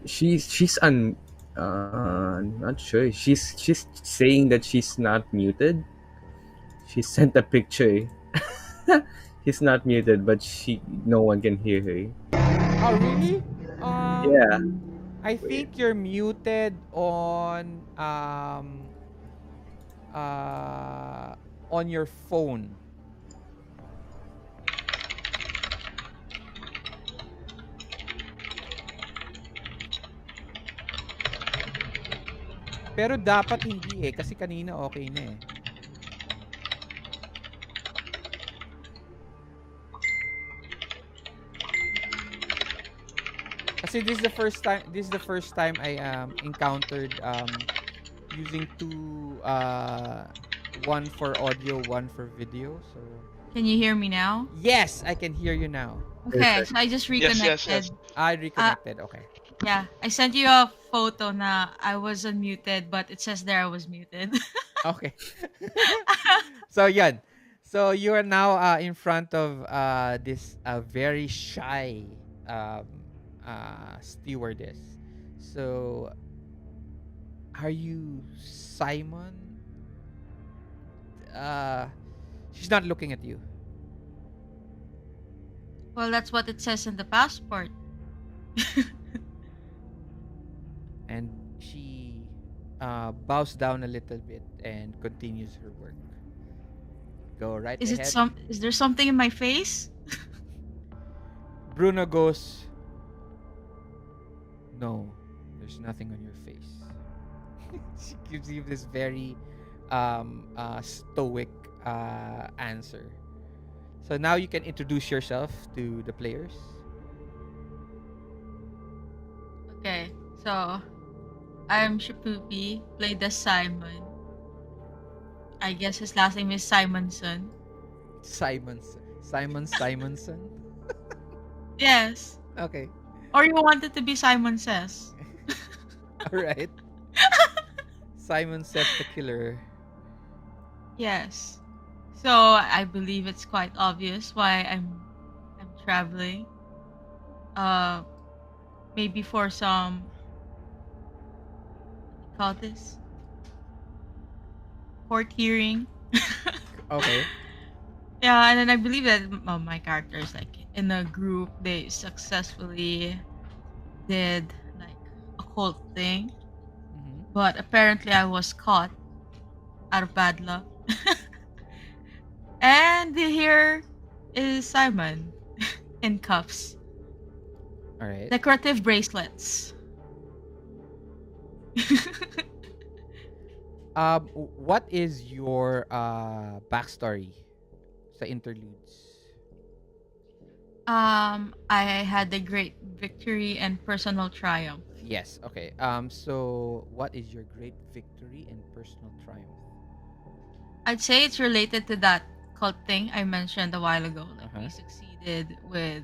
She's not sure. She's saying that she's not muted. She sent a picture. She's not muted, but no one can hear her. Oh, really? Yeah. I think you're muted on your phone. Pero dapat hindi kasi kanina okay na eh. Kasi this is the first time. This is the first time I encountered using two one for audio, one for video. So Can you hear me now? yes, I can hear you now. Okay, Perfect. so I just Yes, reconnected. yes, yes. I reconnected. Okay. Yeah, I sent you a photo na I was unmuted, but it says there I was muted. Okay. So yan. So you are now in front of this very shy um, stewardess. So are you Simon? Uh, she's not looking at you. Well, that's what it says in the passport. And she bows down a little bit and continues her work. Go right Is it ahead. is there something in my face? Bruno goes, no, there's nothing on your face. She gives you this very stoic answer. So now you can introduce yourself to the players. Okay, so I'm Shapupi, played as Simon. I guess his last name is Simonson. Simonson. Yes. Okay. Or you want it to be Simon Says. All right. Simon Says the Killer. Yes. So I believe it's quite obvious why I'm traveling. Maybe for some, what do you call this? Court hearing. Okay. Yeah, and then I believe that my characters, like in a group, they successfully did like a cult thing, Mm-hmm. but apparently I was caught out of bad luck. And here is Simon in cuffs, All right. decorative bracelets. What is your backstory sa interludes? I had a great victory and personal triumph. Yes. Okay. So what is your great victory and personal triumph? I'd say it's related to that cult thing I mentioned a while ago. Like Uh-huh. we succeeded with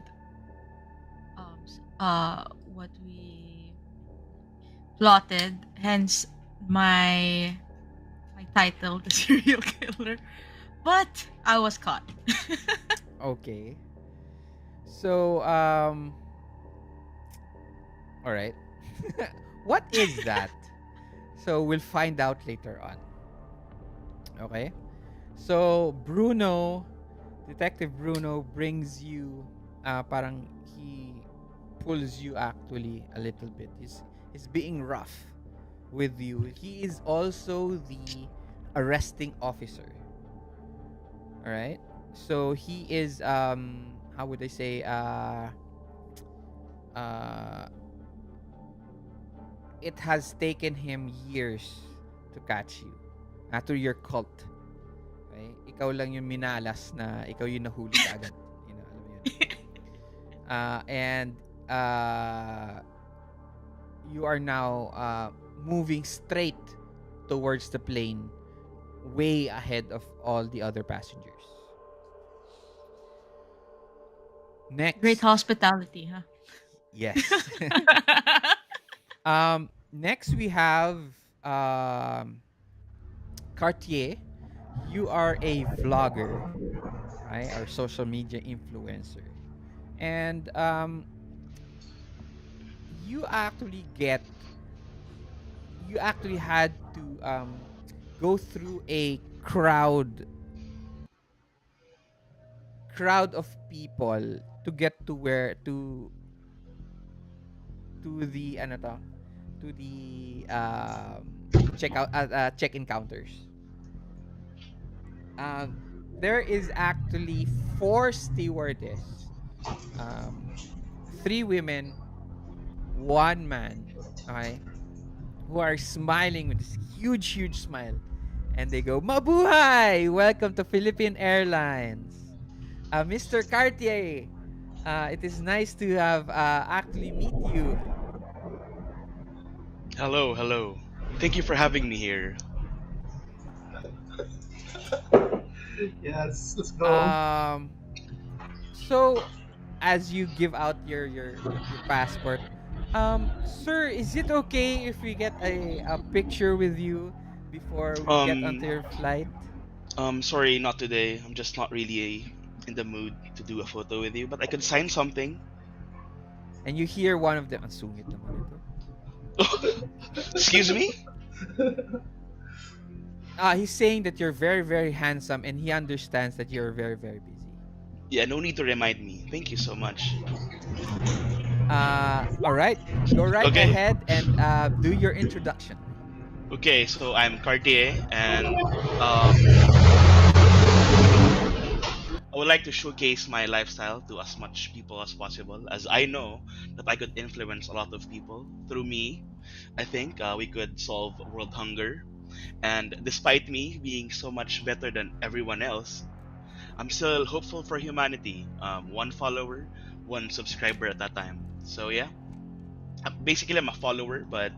what we plotted. Hence my title, the serial killer. But I was caught. Okay. So all right. What is that? So we'll find out later on. Okay. So Bruno, Detective Bruno brings you parang he pulls you actually a little bit. He's being rough with you. He is also the arresting officer. All right? So he is how would I say uh it has taken him years to catch you. To your cult. Okay? Ikaw lang yung minalas na ikaw yung nahuli agad. You know, alam mo yun. And you are now moving straight towards the plane, way ahead of all the other passengers. Next. Great hospitality, huh? Yes. Next we have Cartier. You are a vlogger, right? Or social media influencer. And you actually had to go through a crowd of people to get to where to the ano to to the check-in counters. There is actually 4 stewardess, um, 3 women, 1 man, okay, who are smiling with this huge smile, and they go, "Mabuhay! Welcome to Philippine Airlines, Mr. Cartier. It is nice to have actually meet you. Hello, hello. Thank you for having me here. Yes, let's go. Um, so as you give out your passport, sir, is it okay if we get a picture with you before we get onto Um, your flight? sorry, not today. I'm just not really in the mood to do a photo with you, but I could sign something. And you hear one of them, ang sungit naman ito. Excuse me? He's saying that you're very, very handsome and he understands that you're very, very busy. Yeah, no need to remind me. Thank you so much. All right. Go right Okay, ahead and do your introduction. okay. So I'm Cartier, and um, I would like to showcase my lifestyle to as much people as possible, as I know that I could influence a lot of people through me. I think we could solve world hunger. And despite me being so much better than everyone else, I'm still hopeful for humanity. One follower, one subscriber at a time. So yeah, basically I'm a follower, but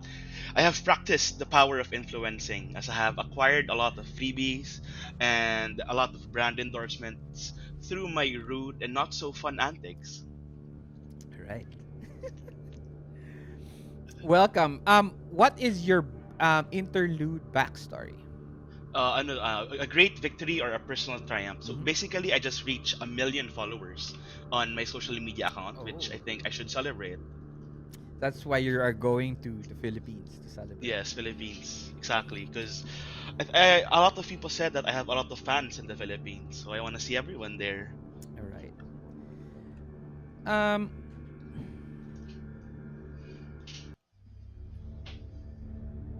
I have practiced the power of influencing as I have acquired a lot of freebies and a lot of brand endorsements through my rude and not so fun antics. All right. Welcome. What is your interlude backstory? A great victory or a personal triumph. So Mm-hmm. basically, I just reached 1 million followers on my social media account, which I Oh, think I should celebrate. that's why you are going to the Philippines to celebrate. Yes, Philippines, exactly. Because a lot of people said that I have a lot of fans in the Philippines, so I want to see everyone there. All right. Um,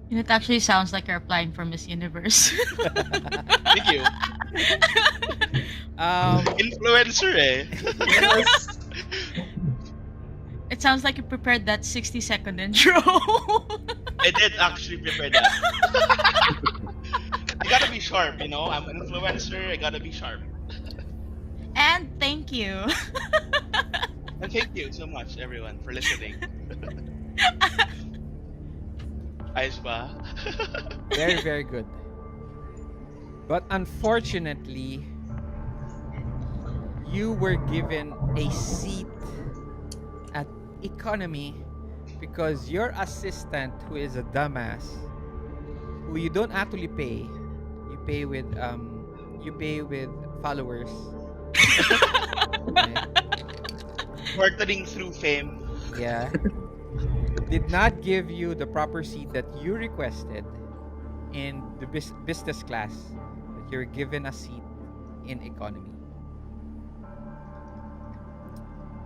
And it actually sounds like you're applying for Miss Universe. Thank you, um, influencer. Eh? Yes. It sounds like you prepared that 60-second intro. I did actually prepare that. I gotta be sharp, you know. I'm an influencer. I gotta be sharp. And thank you. And thank you so much, everyone, for listening. Ayos ba? very, very good. But unfortunately, you were given a seat at economy because your assistant, who is a dumbass, who you don't actually pay, you pay with followers. Okay? Bartering through fame. Yeah. Did not give you the proper seat that you requested in the business class, but you're given a seat in economy.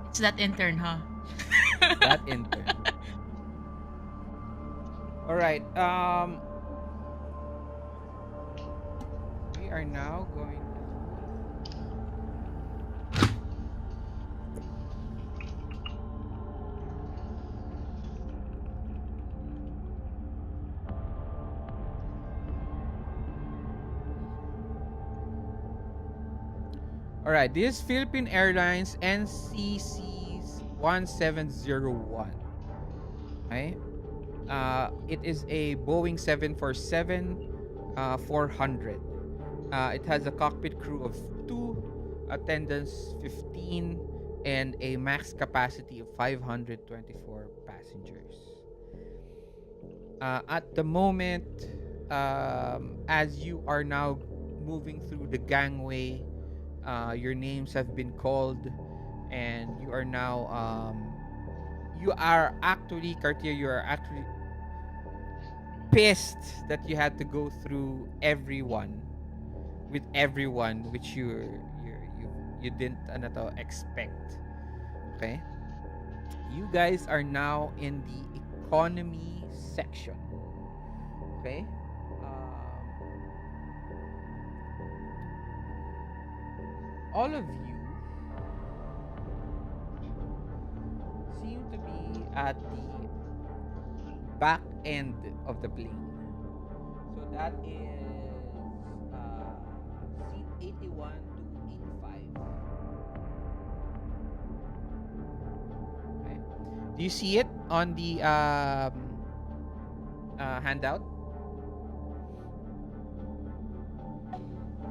It's that intern, huh? That intern. All right. We are now going to. All right. This is Philippine Airlines NCC's 1701. Okay. It is a Boeing 747 400. It has a cockpit crew of 2, attendants 15, and a max capacity of 524 passengers. At the moment, as you are now moving through the gangway, your names have been called, and you are now you are actually Cartier. You are actually pissed that you had to go through everyone with everyone which you didn't expect. Okay, you guys are now in the economy section. Okay, all of you seem to be at the back end of the plane. So that is seat 81 to 85. Do you see it on the handout?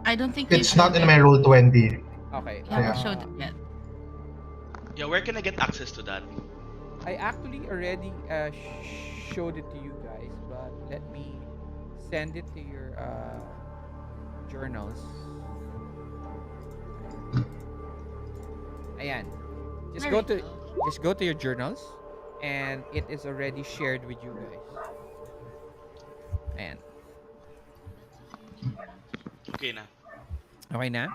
I don't think you It's showed not in it. my roll 20. Okay. You haven't showed it yet. Yeah, where can I get access to that? I actually already showed it to you guys, but let me send it to your journals. Ayan. Just There go we to go. just go to your journals, and it is already shared with you guys. Ayan. Okay na. Okay na?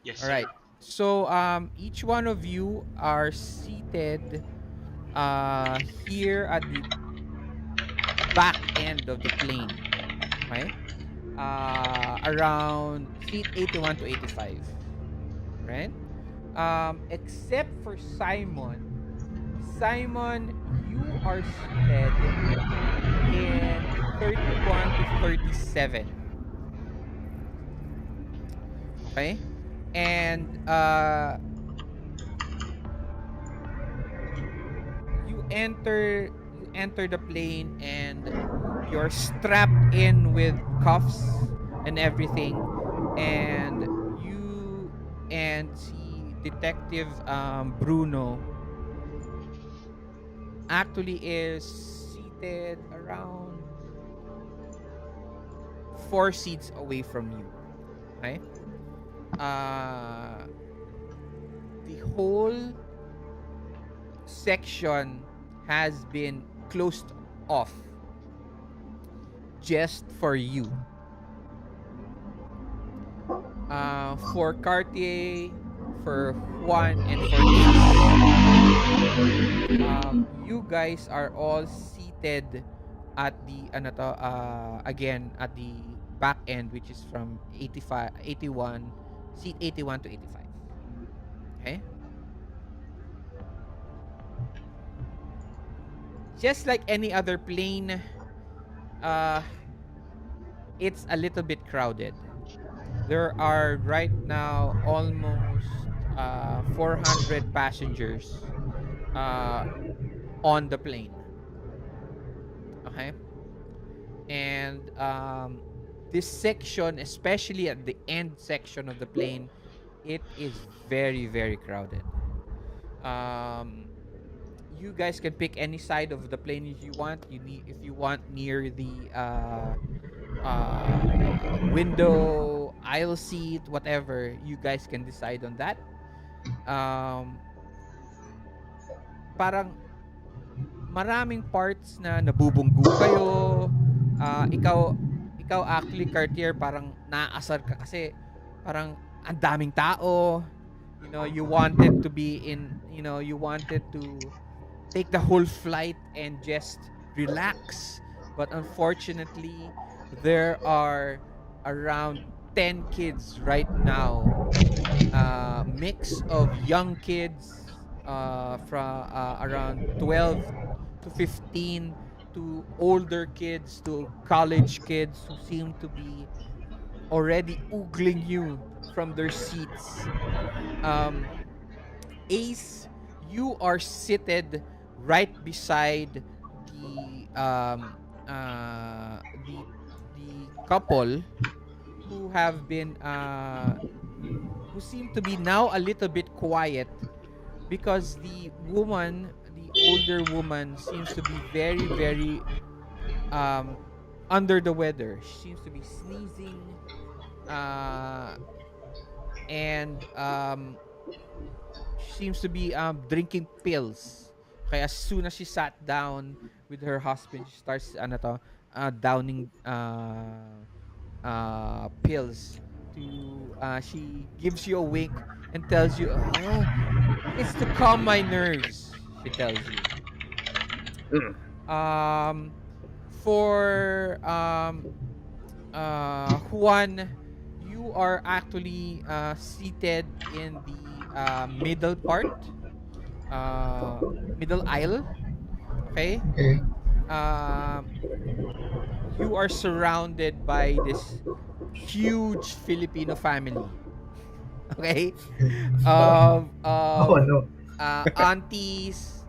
Yes, All sir. right. So each one of you are seated here at the back end of the plane. Okay? Around seat 81 to 85. Right? Except for Simon. Simon, you are seated in 31 to 37. Okay? And you enter the plane, and you're strapped in with cuffs and everything, and you and si detective Bruno actually is seated around 4 seats away from you. Okay? uh the whole section has been closed off just for you. For Cartier, for Juan, and for Ace, you guys are all seated at the ano to, again at the back end, which is from 85, 81, seat 81 to 85. Okay? Just like any other plane, uh it's a little bit crowded. There are right now almost 400 passengers uh, on the plane. Okay? And this section, especially at the end section of the plane, it is very, very crowded. Um, you guys can pick any side of the plane if you want. If you want near the window, aisle seat, whatever, you guys can decide on that. Um, Parang maraming parts na nabubunggu kayo. Ikaw actually, Cartier, parang naaasar ka kasi parang ang daming tao. You wanted to be you wanted to take the whole flight and just relax. But unfortunately, there are around 10 kids right now, mix of young kids from around 12 to 15, to older kids, to college kids who seem to be already oogling you from their seats. um, Ace, you are seated right beside the couple who have been who seem to be now a little bit quiet, because the older woman, seems to be very, very um under the weather. She seems to be sneezing, uh and she seems to be drinking pills. Kaya as soon as she sat down with her husband, she starts downing pills. To She gives you a wink and tells you, it's to calm my nerves, she tells you. Mm. um for Juan, you are actually seated in the middle part, middle aisle. Okay. Okay. um you are surrounded by this huge Filipino family. Okay. Oh, Of oh no. aunties,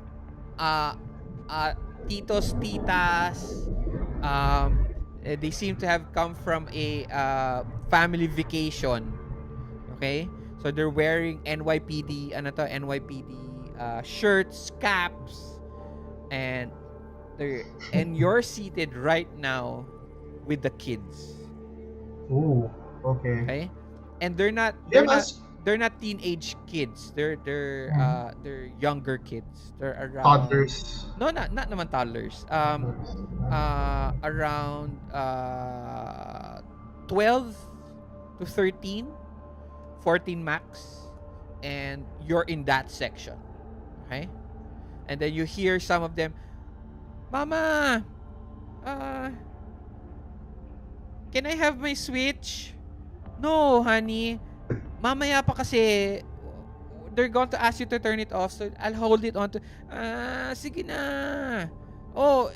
uh, uh, titos, titas, um, they seem to have come from a family vacation. Okay? So they're wearing NYPD, ano to, NYPD shirts, caps, and they're and you're seated right now with the kids. Ooh, okay. Okay? And they're not Jim they're not has they're not teenage kids. They're younger kids. They're around toddlers. no, not naman toddlers. Around 12 to 13, 14 max, and you're in that section. Okay? And then you hear some of them, "Mama, uh can I have my Switch?" "No, honey. Mamaya pa kasi they're going to ask you to turn it off, so I'll hold it on to." "Ah, sige na." "Oh,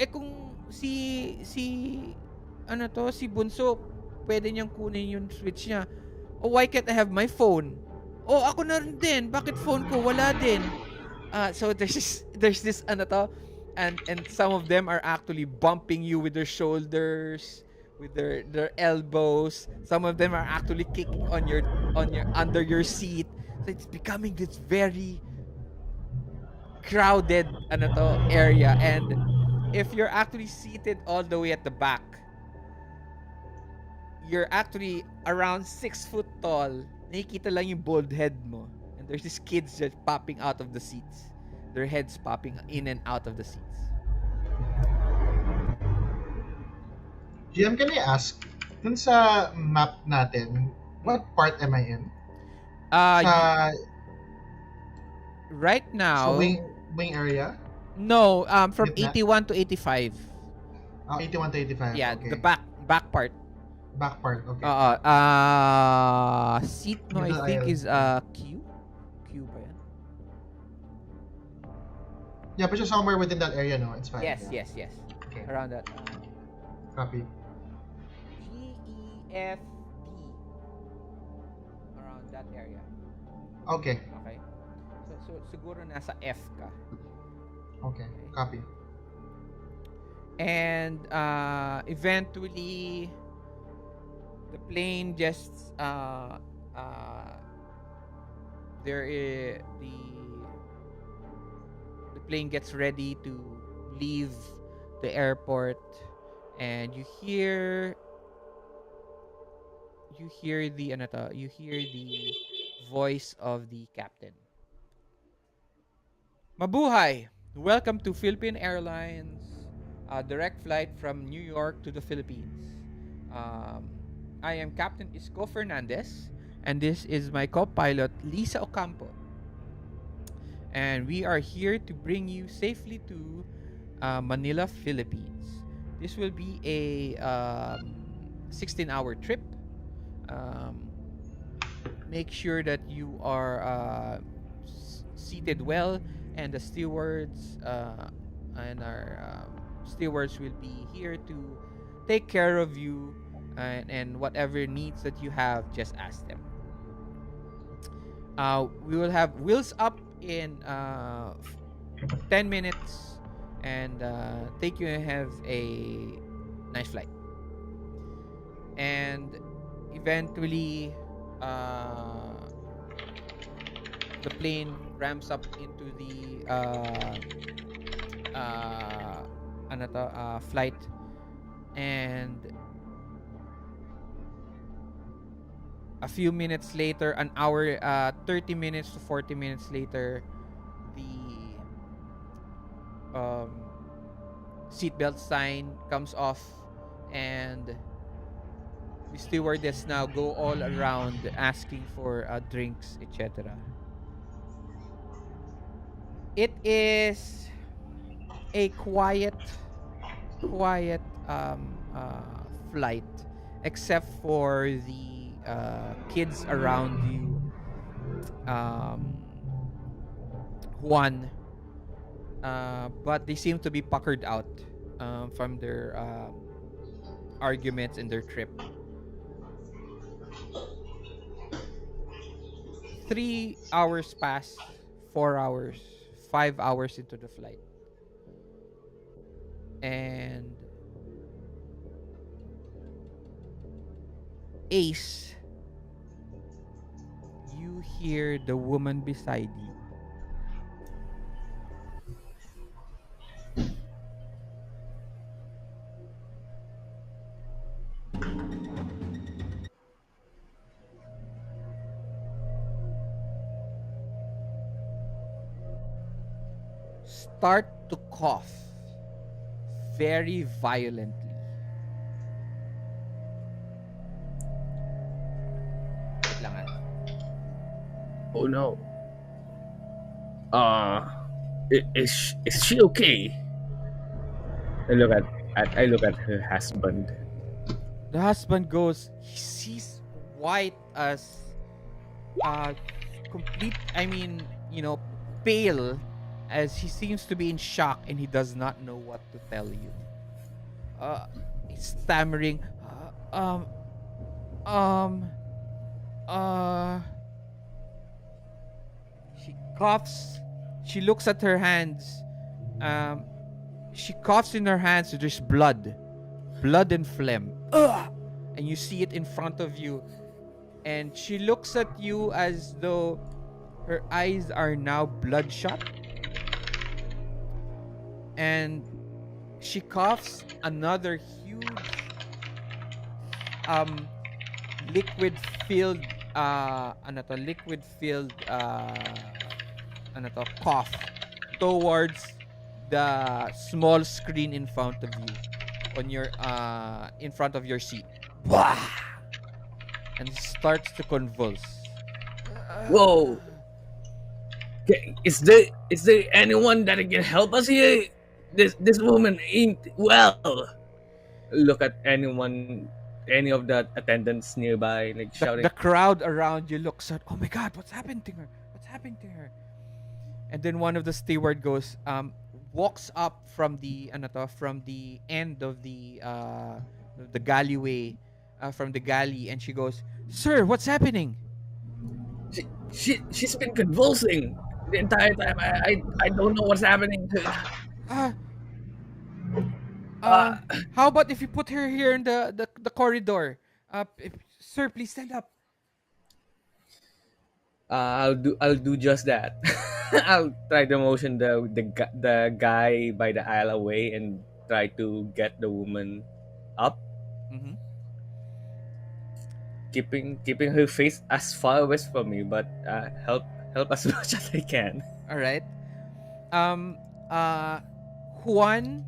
kung si ano 'to, si Bunso, pwede niyang kunin yung Switch niya. Oh, why can't I have my phone?" "Oh, ako na rin din. Bakit phone ko wala din?" So there's this ano to, and some of them are actually bumping you with their shoulders, with their elbows. Some of them are actually kicking on your under your seat. So it's becoming this very crowded ano to area, and if you're actually seated all the way at the back, you're actually around 6 foot tall. Nakikita lang yung bald head mo. And there's these kids just popping out of the seats. Their heads popping in and out of the seats. GM, can I ask, dun sa map natin, what part am I in? Uh, Sa, right sa now, wing area? no, from Gitna? 81 to 85. 81 to 85. Yeah, Okay. the back part. Back part, okay. Seat no, I Middle think aisle. is Q. Q ba yan? Yeah, but you're somewhere within that area, no? It's fine. Yes, Yeah. yes. Okay. Around that. Copy. GEFD. Around that area. Okay. Okay? So siguro nasa F ka. Okay. Copy. And eventually the plane just there is the plane gets ready to leave the airport, and you hear the ano to, you hear the voice of the captain. "Mabuhay! Welcome to Philippine Airlines, direct flight from New York to the Philippines. Um, I am Captain Isco Fernandez, and this is my co-pilot Lisa Ocampo. And we are here to bring you safely to Manila, Philippines. This will be a 16-hour trip. Make sure that you are seated well, and the stewards and our stewards will be here to take care of you, and whatever needs that you have, just ask them. We will have wheels up in 10 minutes, and take you and have a nice flight." And eventually, the plane ramps up into the ano to, flight, and a few minutes later, an hour, 30 minutes to 40 minutes later, the seatbelt sign comes off, and the stewardess now go all around asking for drinks, etc. It is a quiet flight, except for the kids around you. One, but they seem to be puckered out from their arguments and their trip. 3 hours pass, 4 hours, 5 hours into the flight. And Ace, you hear the woman beside you start to cough very violently. Wait lang ah. Oh no. Uh, is she okay? I look I look at her husband. The husband goes, he sees white as uh complete, I mean, pale, as he seems to be in shock and he does not know what to tell you. Uh he's stammering, um uh she coughs. She looks at her hands. Um she coughs in her hands, so there's blood and phlegm. Ugh! And you see it in front of you. And she looks at you as though her eyes are now bloodshot. And she coughs another huge um liquid filled liquid filled cough towards the small screen in front of you, on your in front of your seat. Wah! And starts to convulse. Whoa. Is there anyone that can help us here? This woman ain't well. Look at any of the attendants nearby, like The shouting. crowd around you looks at, oh my god, what's happened to her? What's happened to her? And then one of the steward goes, walks up from from the end of the galleyway, from the galley, and she goes, "Sir, what's happening?" She's been convulsing the entire time. I don't know what's happening to her. Uh, Uh, how about if you put her here in the corridor? Sir, please stand up. I'll do just that. I'll try to motion the guy by the aisle away and try to get the woman up, Mm-hmm. keeping her face as far away from me, but help as much as I can. All right. Um. Juan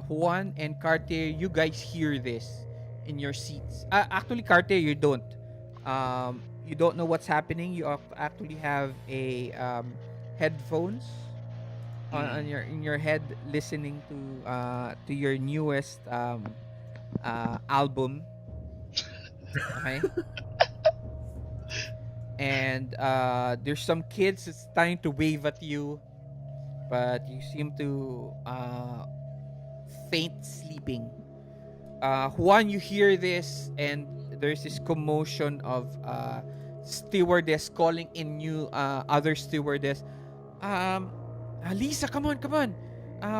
Juan and Cartier, you guys hear this in your seats. Actually, Cartier, you don't. You don't know what's happening. You actually have a headphones on your in your head, listening to your newest album. Okay. And there's some kids that's trying to wave at you, but you seem to faint sleeping. Juan, you hear this, and there's this commotion of stewardess calling in new other stewardess. Lisa, come on, come on.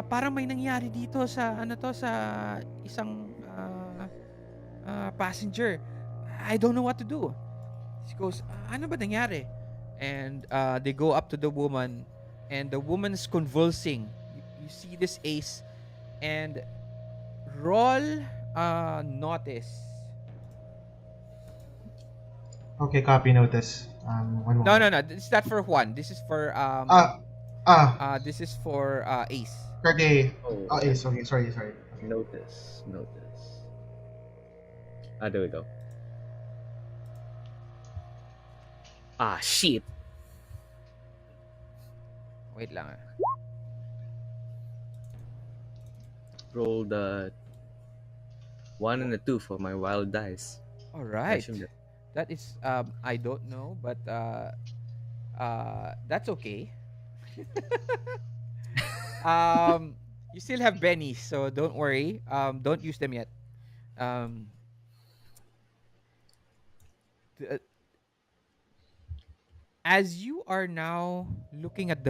Parang may nangyari dito sa sa isang passenger. I don't know what to do. She goes, ano ba nangyari? And they go up to the woman, and the woman's convulsing. You see this, Ace, and roll notice. Okay, copy notice. One No, moment. no, no. This is not for Juan. This is for this is for Ace. Okay. Oh, Oh, yes, okay, sorry. Okay. notice. Ah, there we go. Ah, shit. Wait lang. Roll the 1 and a 2 for my wild dice. All I right. assume that. That is I don't know, but that's okay. You still have Bennies, so don't worry. Don't use them yet. Um, th- As you are now looking at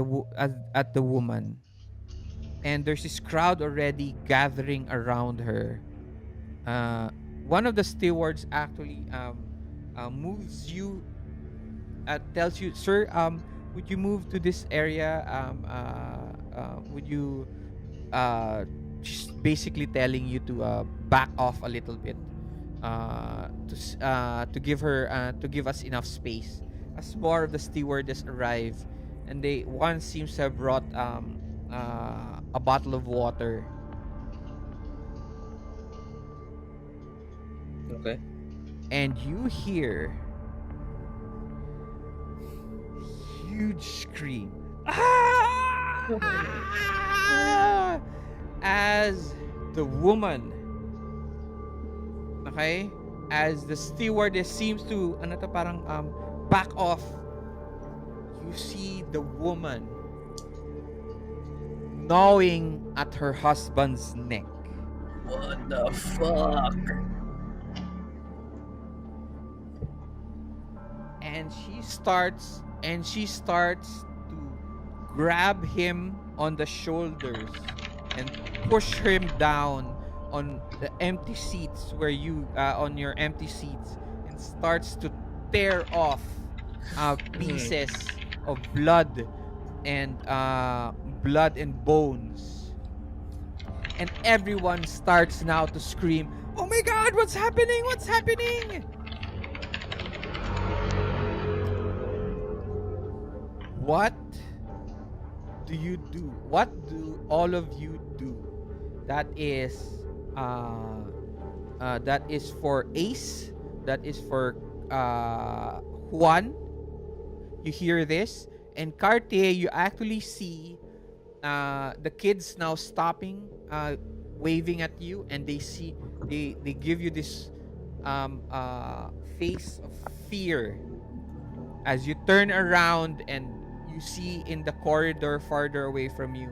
at the woman, and there's this crowd already gathering around her, uh, one of the stewards actually moves you, tells you, "Sir, would you move to this area? Would you just basically telling you to back off a little bit, to give her to give us enough space." As more of the stewardess arrive, and they one seems to have brought a bottle of water, Okay. and you hear huge scream, "Ah!" as the woman, okay, as the stewardess seems to ano to, parang back off, you see the woman gnawing at her husband's neck. What the fuck? And she starts to grab him on the shoulders and push him down on the empty seats where you on your empty seats, and starts to tear off pieces of and blood and bones, and everyone starts now to scream, "Oh my god, what's happening, what's happening?" What do you do? What do all of you do? That is for Ace. That is for Juan. You hear this, and Cartier, you actually see the kids now stopping, waving at you, and they give you this face of fear as you turn around, and you see in the corridor farther away from you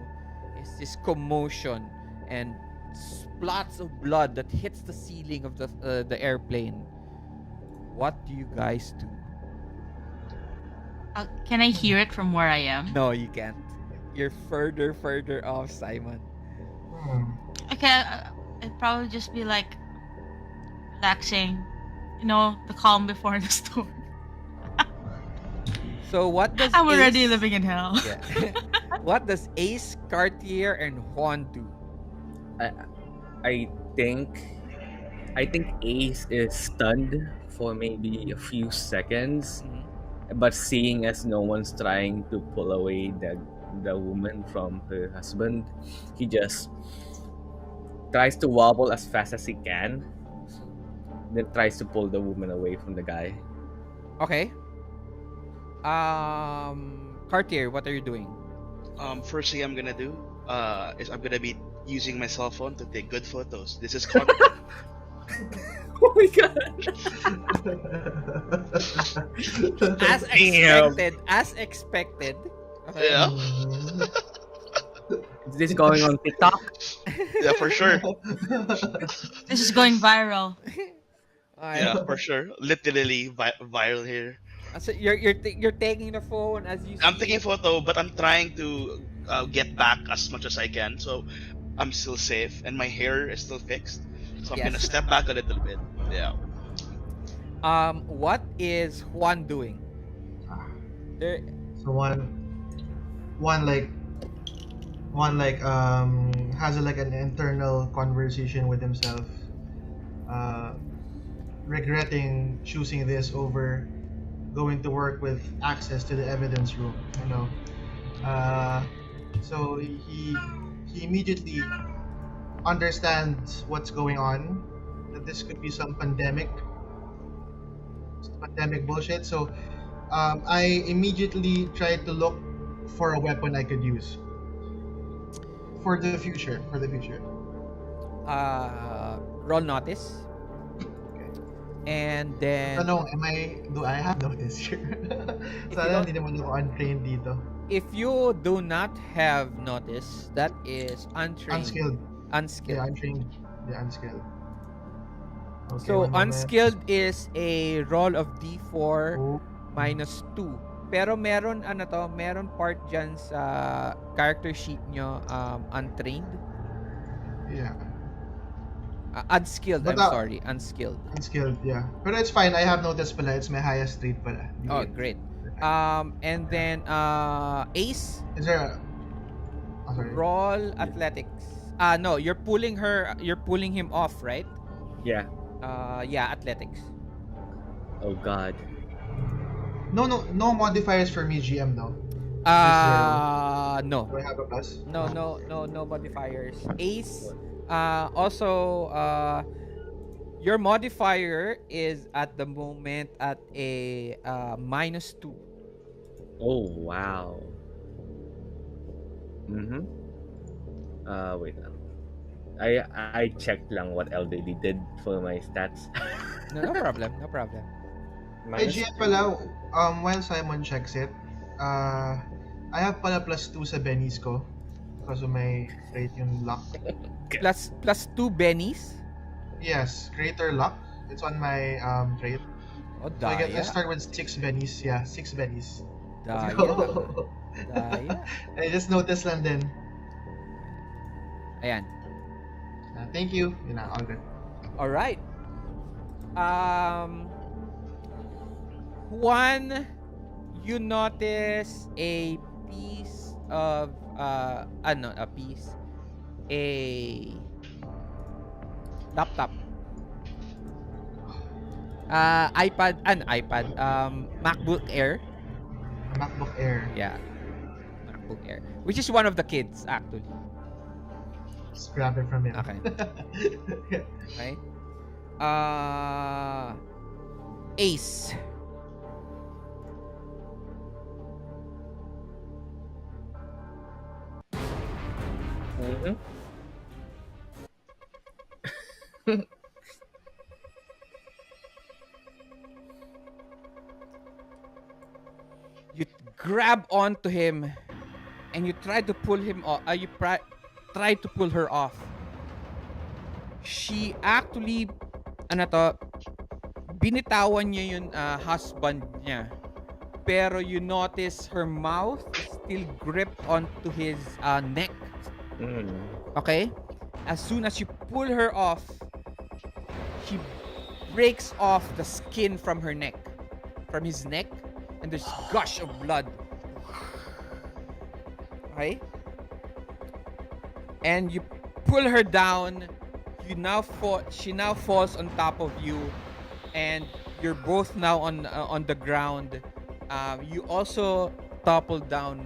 is this commotion and splots of blood that hits the ceiling of the airplane. What do you guys do? Can I hear it from where I am? No, you can't. You're further off, Simon. Okay, it'd probably just be like relaxing, the calm before the storm. So what does I'm already Ace- living in hell. Yeah. What does Ace, Cartier, and Juan do? I I think I think Ace is stunned for maybe a few seconds, but seeing as no one's trying to pull away the woman from her husband, he just tries to wobble as fast as he can, then tries to pull the woman away from the guy. Okay. Cartier, what are you doing? First thing I'm gonna do is I'm gonna be using my cell phone to take good photos. This is content. Oh my god! As Damn. expected. As expected. Okay. Yeah, Is this going on TikTok? yeah, for sure. This is going viral. Alright. Yeah, for sure. Literally viral here. So you're taking the phone as you see. I'm taking a photo, but I'm trying to get back as much as I can, so I'm still safe, and my hair is still fixed. So I'm Yes. gonna step back a little bit. Yeah. What is Juan doing? There. So one like has like an internal conversation with himself, regretting choosing this over going to work with access to the evidence room. So he immediately understands what's going on, that this could be some pandemic bullshit. So I immediately tried to look for a weapon I could use for the future. Roll notice. And then Tanong, do I have notice here? If you Sana don't- hindi naman ako untrained dito. if you do not have notice, that is untrained. Unskilled. Unskilled. Yeah, untrained. Yeah, unskilled. Okay, So one moment. unskilled is a roll of D4 Oh, minus 2. Pero meron part dyan sa character sheet nyo, untrained. Yeah. Unskilled, But I'm sorry. Unskilled. unskilled, yeah. But it's fine. I have noticed pala. It's my highest rate pala. Oh, D8. great. Perfect. And Yeah. then, Ace, Is there a... Oh, sorry. roll Yeah. athletics. No, you're pulling him off, right? Yeah. Yeah, athletics. Oh God. No modifiers for me, GM, though. Just zero. No. Do I have a plus? No modifiers. Ace, also, your modifier is at the moment at a -2. Oh wow. Mm-hmm. Wait lang. I checked lang what LDD did for my stats. No problem, no problem. Hey, Minus GM 3. pala, while Simon checks it, I have pala +2 sa Bennies ko. Because of my rate yung luck. Plus 2 bennies. Yes, greater luck. It's on my trait. Oh, So I daya. start with 6 bennies. Yeah, 6 bennies. Let's Daya. go. Daya. I just noticed lang din. Ayan. Thank you. Yun na, all good. Alright. One, you notice a piece of a piece, a laptop, iPad, MacBook Air. MacBook Air. Yeah, MacBook Air, which is one of the kids actually. Just grab it from him. Okay. Okay. Ace. Mm-hmm. You grab onto him and you try to pull him off. Try to pull her off. She actually, binitawan niya yung husband niya. Pero you notice her mouth is still gripped onto his neck. Mm. Okay? As soon as you pull her off, she breaks off the skin from her neck. From his neck. And there's gush of blood. Okay? And you pull her down. She now falls on top of you. And you're both now on the ground. You also topple down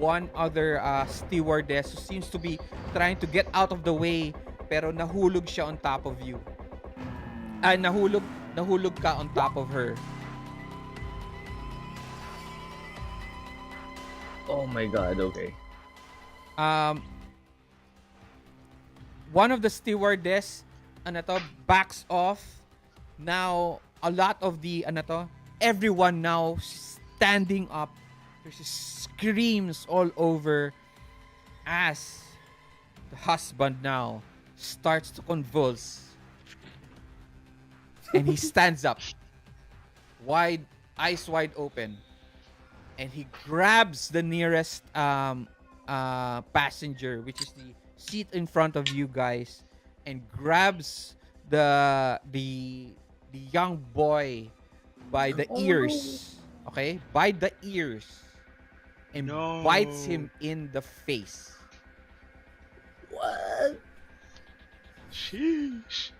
one other stewardess who seems to be trying to get out of the way, pero nahulog siya on top of you. Nahulog ka on top of her. Oh my God. Okay. One of the stewardess backs off. Now a lot of the everyone now standing up. There's screams all over as the husband now starts to convulse. And he stands up, eyes wide open. And he grabs the nearest passenger, which is the seat in front of you guys, and grabs the young boy by the ears. Okay? By the ears. And No. bites him in the face. What? Sheesh.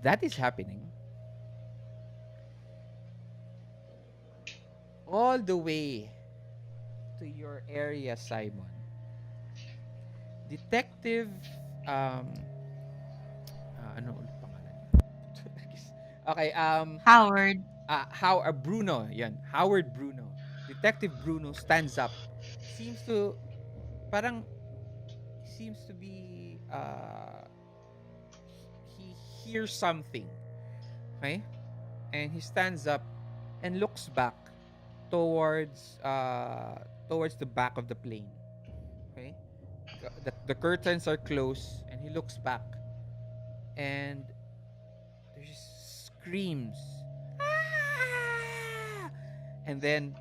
That is happening. All the way to your area, Simon. Detective, ano ulit pangalan niya? Okay, Howard. Bruno, yan. Howard Bruno. Detective Bruno stands up. Seems to be he hears something. Okay? And he stands up and looks back towards the back of the plane. Okay? the curtains are closed, and he looks back, and there's screams, "Ah!" And then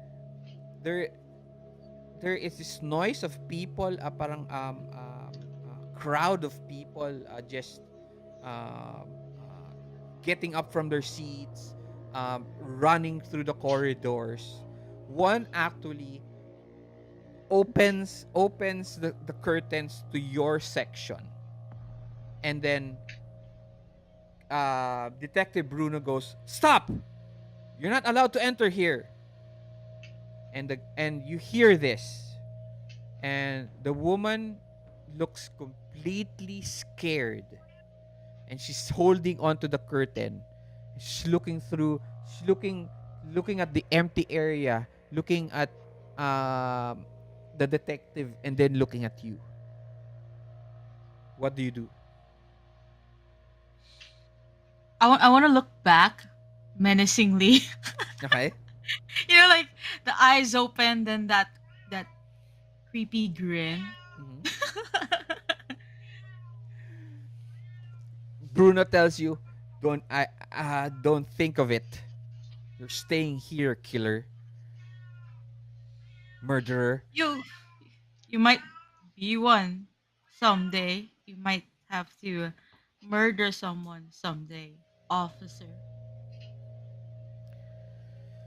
there there is this noise of people, parang crowd of people, just um, uh, getting up from their seats, running through the corridors. One actually opens the curtains to your section, and then Detective Bruno goes, "Stop! You're not allowed to enter here." And you hear this, and the woman looks completely scared, and she's holding onto the curtain. She's looking through. She's looking at the empty area, looking at um, the detective, and then looking at you. What do you do? I want to look back menacingly. Okay. Like the eyes open, then that creepy grin. Mhm. Bruno tells you, don't think of it. You're staying here, killer, murderer." you you might be one someday. You might have to murder someone someday, officer.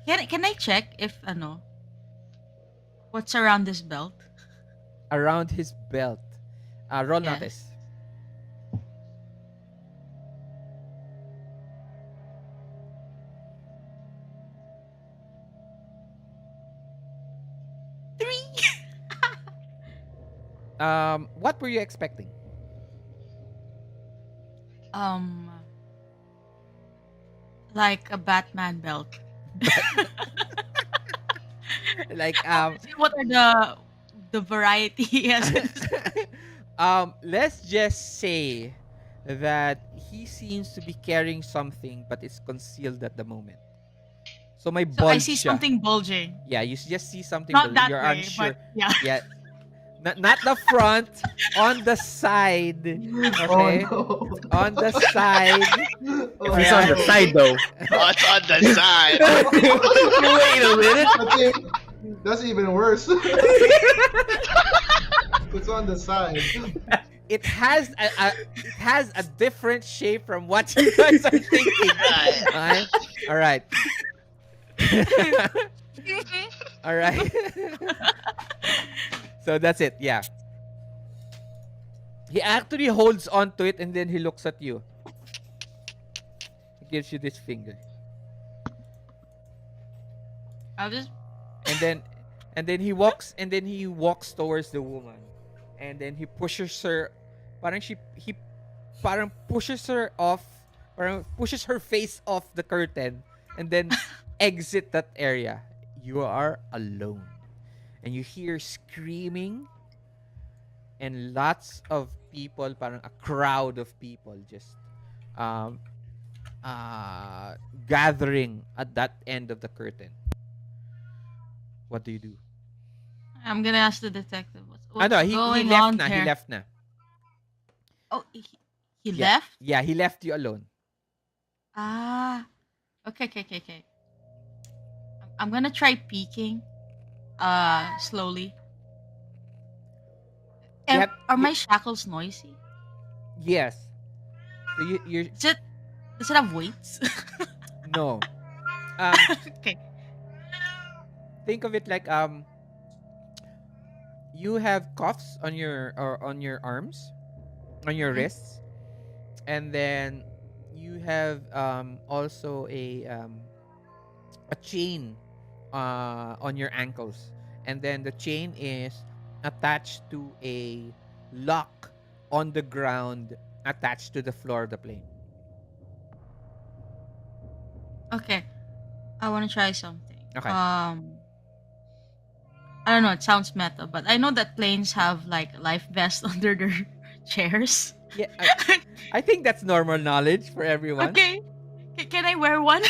Can I check if what's around this belt? Around his belt. Roll Yes. notice. 3. What were you expecting? um like a Batman belt. Like See what are the variety he has. let's just say that he seems to be carrying something, but it's concealed at the moment. So may So I bulge see siya. something bulging. Yeah, you just see something, Not but that you're way, unsure. but yeah. Yeah, not the front, on the side. Oh Okay, no. on the side. Oh, If he's on the Alright. side though, Oh, it's on the side. wait a minute. That's even worse. It's on the side. It has a different shape from what you guys are thinking. Alright? All right. All right. So that's it. Yeah. He actually holds on to it, and then he looks at you. He gives you this finger. I'll just And then he walks towards the woman. And then he pushes her, he parang pushes her off, parang pushes her face off the curtain, and then exit that area. You are alone. And you hear screaming, and lots of people, parang a crowd of people, just um gathering at that end of the curtain. What do you do? I'm gonna ask the detective Ah, what's no, he going left on na. He here. left na. Oh, he Yeah. left. Yeah, he left you alone. Ah, okay. I'm gonna try peeking, slowly. You have, Are you, my shackles noisy? yes. So you're Does it have weights? no. Um, Okay. think of it like you have cuffs on your arms, on your Mhm. wrists, and then you have also a chain on your ankles, and then the chain is attached to a lock on the ground, attached to the floor of the plane. Okay. I want to try something. Okay. I don't know. It sounds meta, but I know that planes have like life vests under their chairs. Yeah, I think that's normal knowledge for everyone. Okay. Can I wear one?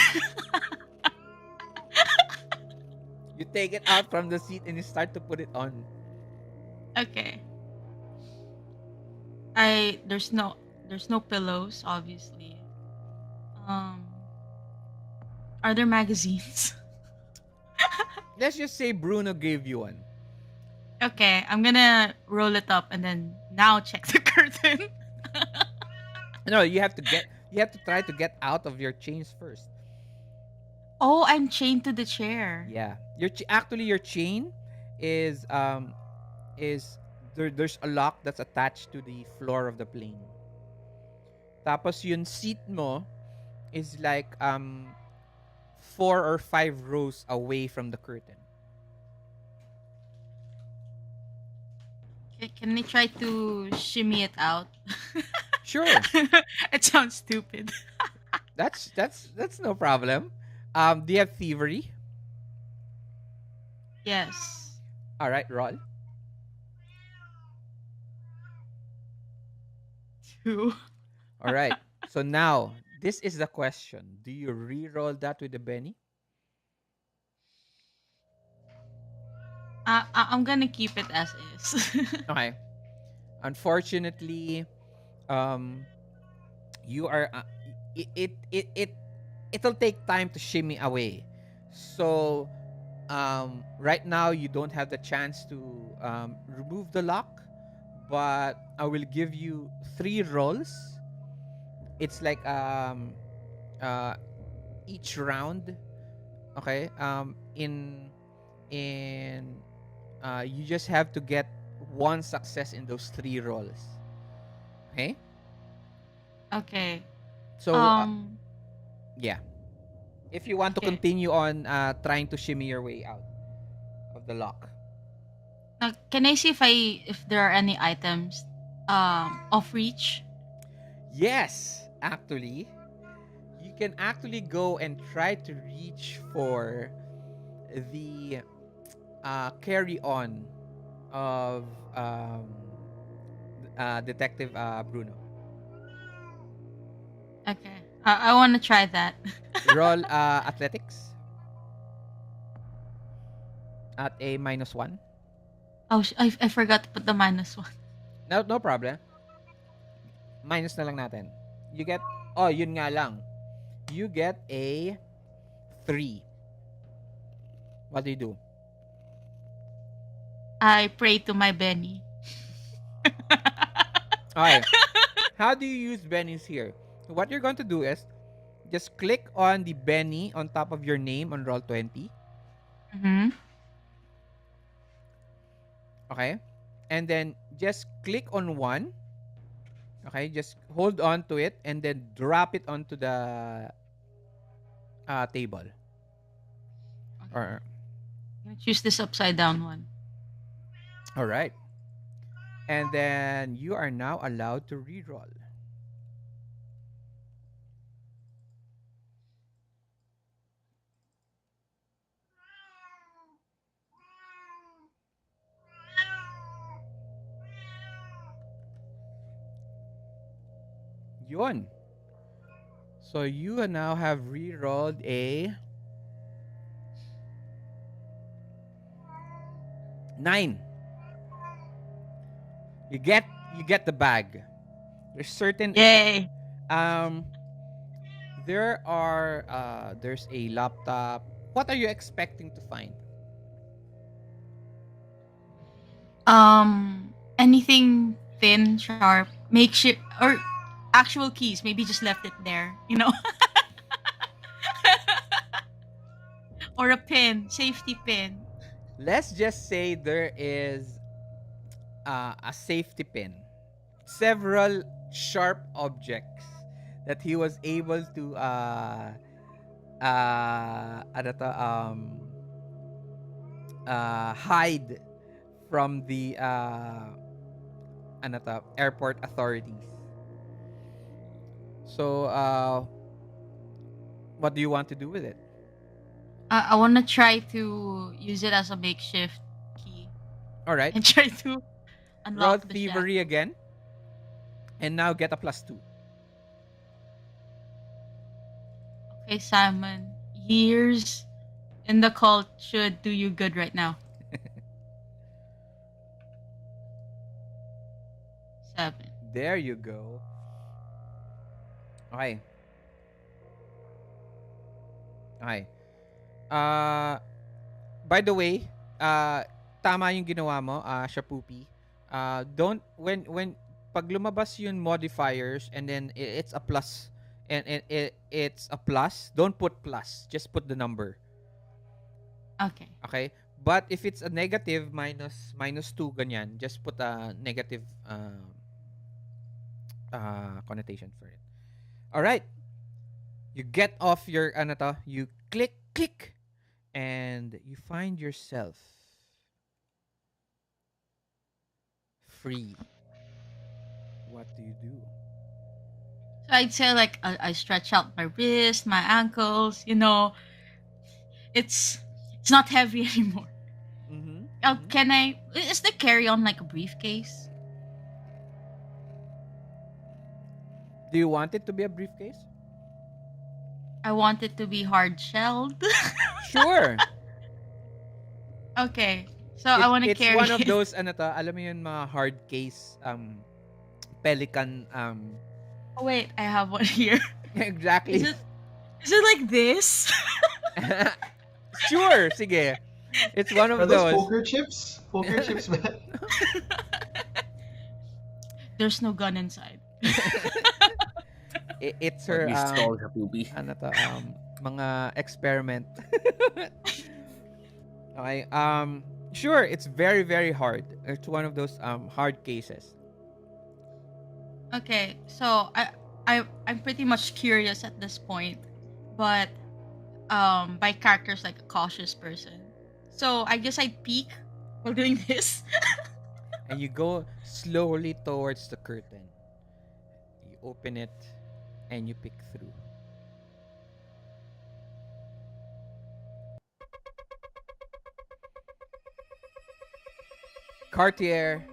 You take it out from the seat and you start to put it on. Okay. I there's no pillows, obviously. Um, are there magazines? Let's just say Bruno gave you one. Okay, I'm gonna roll it up and then now check the curtain. No, you have to try to get out of your chains first. Oh, I'm chained to the chair. Yeah. Actually your chain is there's a lock that's attached to the floor of the plane. Tapos yung seat mo is like 4 or 5 rows away from the curtain. Can we try to shimmy it out? Sure. It sounds stupid. That's no problem. Do you have thievery? Yes. All right, roll. 2. All right. So now, this is the question. Do you re-roll that with the Benny? I'm gonna keep it as is. Okay. Unfortunately, um, you are it it it, it it'll take time to shimmy away. So, right now you don't have the chance to remove the lock, but I will give you 3 rolls. It's like uh each round. Okay. In you just have to get one success in those 3 rolls. Okay. Okay. So Um. yeah, if you want to Okay. continue on trying to shimmy your way out of the lock. Now, can I see if there are any items off reach? Yes, actually, you can actually go and try to reach for the carry on of Detective Bruno. Okay. I want to try that. Roll athletics at a -1. Oh, I forgot to put the -1. No problem. Minus na lang natin. You get, oh, yun nga lang. You get a 3. What do you do? I pray to my Benny. Okay. How do you use Bennies here? What you're going to do is just click on the Benny on top of your name on Roll20. Mm-hmm. Okay. And then just click on one. Okay. Just hold on to it and then drop it onto the table. Or, I'm gonna choose this upside down one. all right. And then you are now allowed to reroll. Yun. So you now have rerolled a 9. You get the bag. There's certain Yay! um there's a laptop. What are you expecting to find? Anything thin, sharp, makeshift, or actual keys. Maybe just left it there, you know, or a pin, safety pin. Let's just say there is a safety pin. Several sharp objects that he was able to ano to, hide from the ano to, airport authorities. So what do you want to do with it? I want to try to use it as a makeshift key All right. and try to Roll unlock the shack. thievery again. And now get a +2. Okay, Simon. Years in the cult should do you good right now. 7. There you go. Okay. Okay. Uh, by the way, tama yung ginawa mo, Shapupi. Don't when pag lumabas yung modifiers and then it's a plus and it's a plus, don't put plus, just put the number. Okay. Okay? But if it's a negative minus 2 ganyan, just put a negative connotation for it. All right. You get off your ano to, you click and you find yourself free. What do you do? So I'd say like I stretch out my wrist, my ankles. You know, it's not heavy anymore. Mm-hmm. Can I? Is the carry on like a briefcase? Do you want it to be a briefcase? I want it to be hard shelled. Sure. Okay. So I want to It's carry one of it. those ano to, alam mo yun mga hard case pelican Oh wait, I have one here. exactly. Is it like this? Sure, sige. It's one Are of those those. poker chips? Poker chips, man. There's no gun inside. It's her You stole Shapupi. ano to, mga experiment. Okay, sure, it's very very hard. It's one of those hard cases. Okay, so I'm pretty much curious at this point, but my character's like a cautious person. So I guess I'd peek while doing this. And you go slowly towards the curtain. You open it and you peek through. Cartier,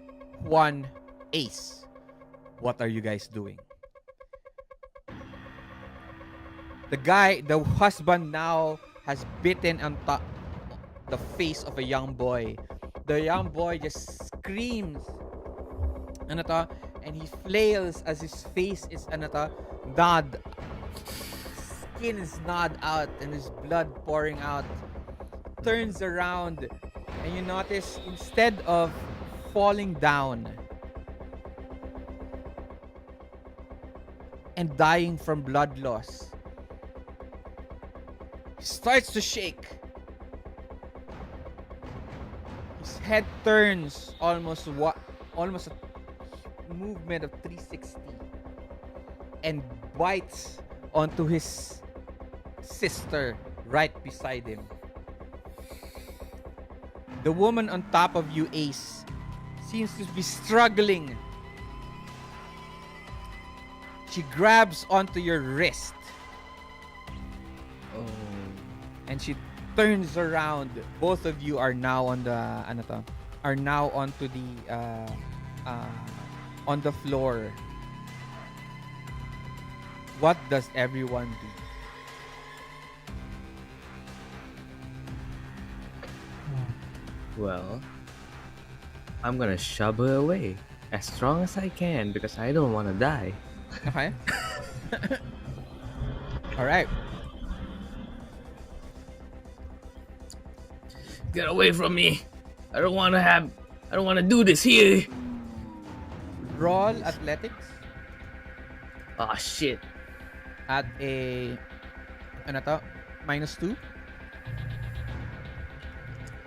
Juan, Ace. What are you guys doing? The husband now has bitten on the face of a young boy. The young boy just screams. Ano to? And he flails as his face is ano to? Nod. Skin is gnawed out and there's blood pouring out. Turns around and you notice instead of falling down and dying from blood loss, he starts to shake. His head turns almost a movement of 360 and bites onto his sister right beside him. The woman on top of you, Ace, seems to be struggling. She grabs onto your wrist. Oh. And she turns around. Both of you are now on the are now onto the on the floor. What does everyone do? Well, I'm gonna shove her away as strong as I can because I don't want to die. Okay. All right. Get away from me! I don't want to do this here. Roll athletics Oh shit! at a ano to? -2.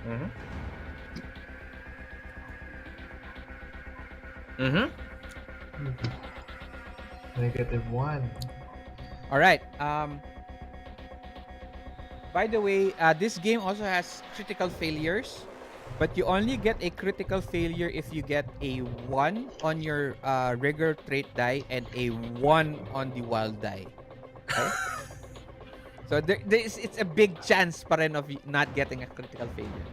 Mhm. Mhm. -1. All right. By the way, this game also has critical failures, but you only get a critical failure if you get a 1 on your regular trait die and a 1 on the wild die. Okay? So it's a big chance pa rin of not getting a critical failure.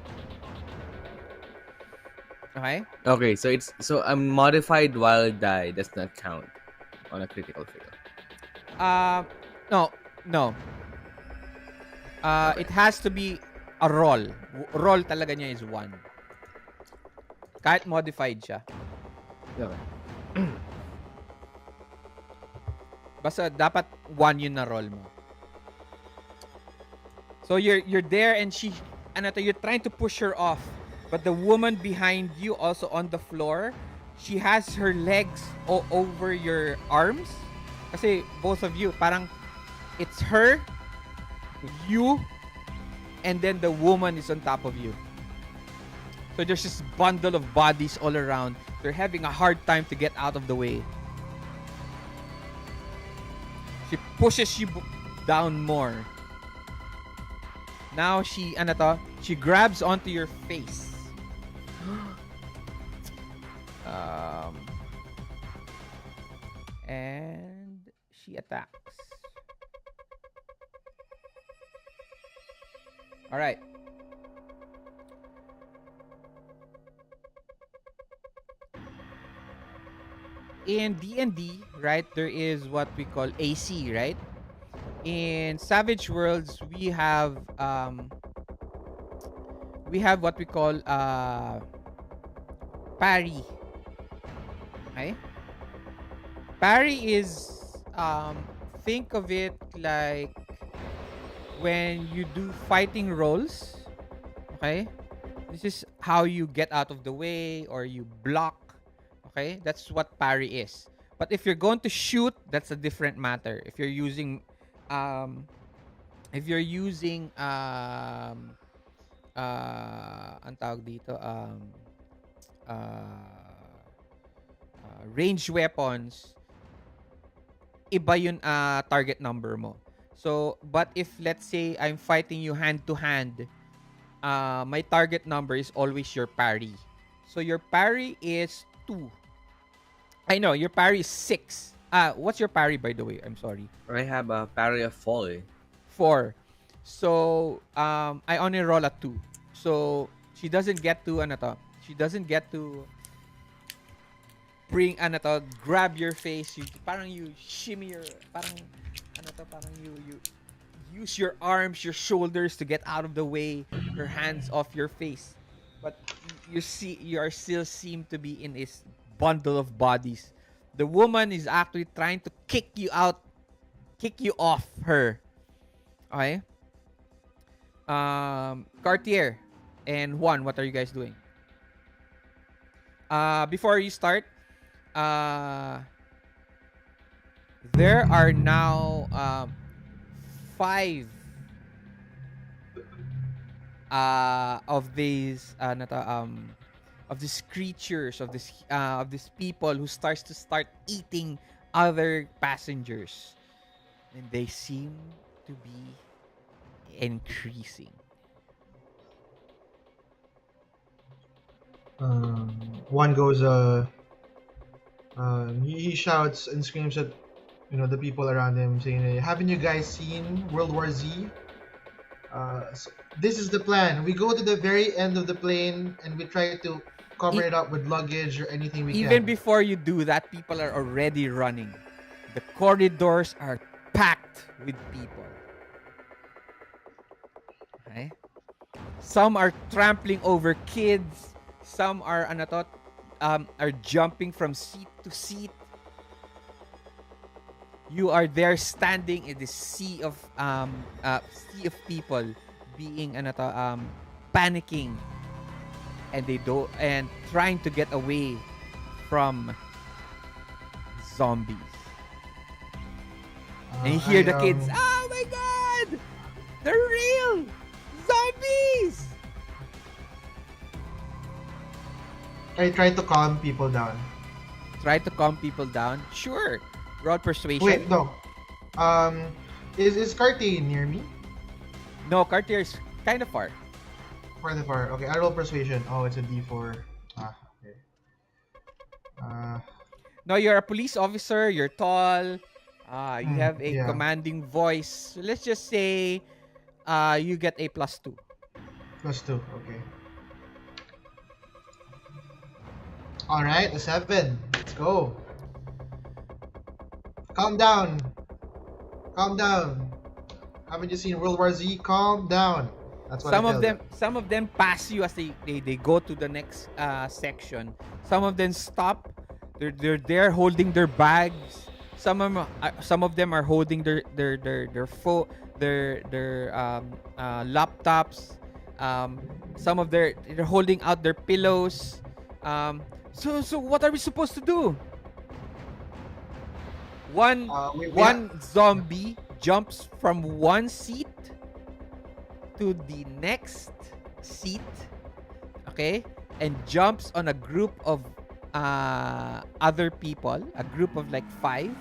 Okay? Okay, so a modified wild die does not count on a critical fail. No. It has to be a roll. Roll talaga niya is 1. Kahit modified siya. Okay. Basta dapat one yun na roll mo. So you're there and you're trying to push her off. But the woman behind you also on the floor, she has her legs over your arms. Kasi both of you, parang it's her, you, and then the woman is on top of you. So there's this bundle of bodies all around. They're having a hard time to get out of the way. She pushes you down more. Now she grabs onto your face. And she attacks. All right. In D&D, right, there is what we call AC, right? In Savage Worlds, we have what we call parry. Okay? Parry is think of it like when you do fighting rolls. Okay? This is how you get out of the way or you block. Okay? That's what parry is. But if you're going to shoot, that's a different matter. If you're using ang tawag dito ranged weapons, iba yun target number mo. So, but if let's say I'm fighting you hand to hand, my target number is always your parry. So your parry is 2. I know, your parry is 6. What's your parry, by the way? I'm sorry. I have a parry of 4. 4. So, I only roll a 2. So, she doesn't get to, she doesn't get to bring, grab your face. Parang you shimmy your, parang you use your arms, your shoulders to get out of the way, your hands off your face. But you are still seem to be in this bundle of bodies. The woman is actually trying to kick you off her. Okay? Cartier and Juan, what are you guys doing? Before you start, there are now 5 of these of these creatures, of these people who start eating other passengers, and they seem to be increasing. One goes he shouts and screams at the people around him, saying, "Haven't you guys seen World War Z? So this is the plan. We go to the very end of the plane and we try to cover it up with luggage or anything we can." Even before you do that, people are already running. The corridors are packed with people. Okay? Some are trampling over kids. Some are jumping from seat to seat. You are there standing in this sea of people being panicking, and trying to get away from zombies. And you hear the kids, "Oh my god! They're real! Zombies!" I try to calm people down. Try to calm people down? Sure. Roll persuasion. Wait, no. Is Cartier near me? No, Cartier is kind of far. Further far. Okay, I roll persuasion. Oh, it's a D4. Okay. No, you're a police officer. You're tall. You have a commanding voice. So let's just say you get a +2. +2, okay. Alright, a 7. Let's go. Calm down. Calm down. Haven't you seen World War Z? Calm down. That's what Some of them pass you as they go to the next section. Some of them stop. They're there holding their bags. Some of them are holding their laptops. Um, some of they're holding out their pillows. So what are we supposed to do? One We have. one zombie jumps from one seat to the next seat, okay, and jumps on a group of other people, a group of like 5,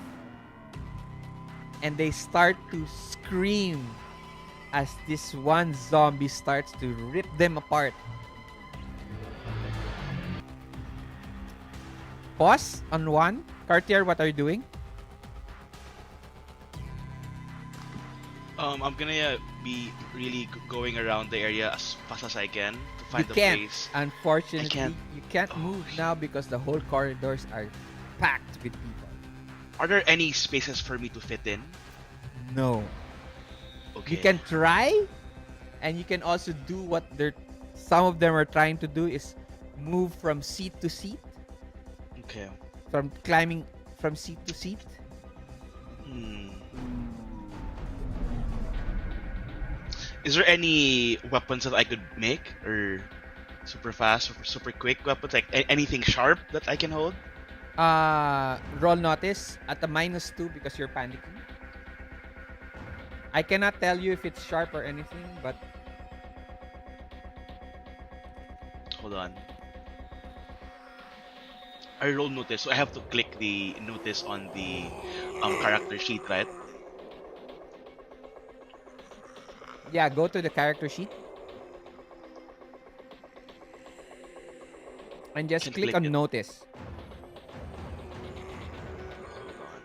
and they start to scream as this one zombie starts to rip them apart. Pause on one. Cartier, what are you doing? I'm gonna be really going around the area as fast as I can to You find the can't. place. Unfortunately, I can't. you can't Oh, move now because the whole corridors are packed with people. Are there any spaces for me to fit in? No. Okay. You can try, and you can also do what some of them are trying to do is move from seat to seat, Okay. from climbing from seat to seat. Hmm. Is there any weapons that I could make, or super fast or super quick weapons, like anything sharp that I can hold? Roll notice at a -2 because you're panicking. I cannot tell you if it's sharp or anything, but Hold on. I roll notice, so I have to click the notice on the character sheet, right? yeah, go to the character sheet and just Can click click on it. notice. Hold on.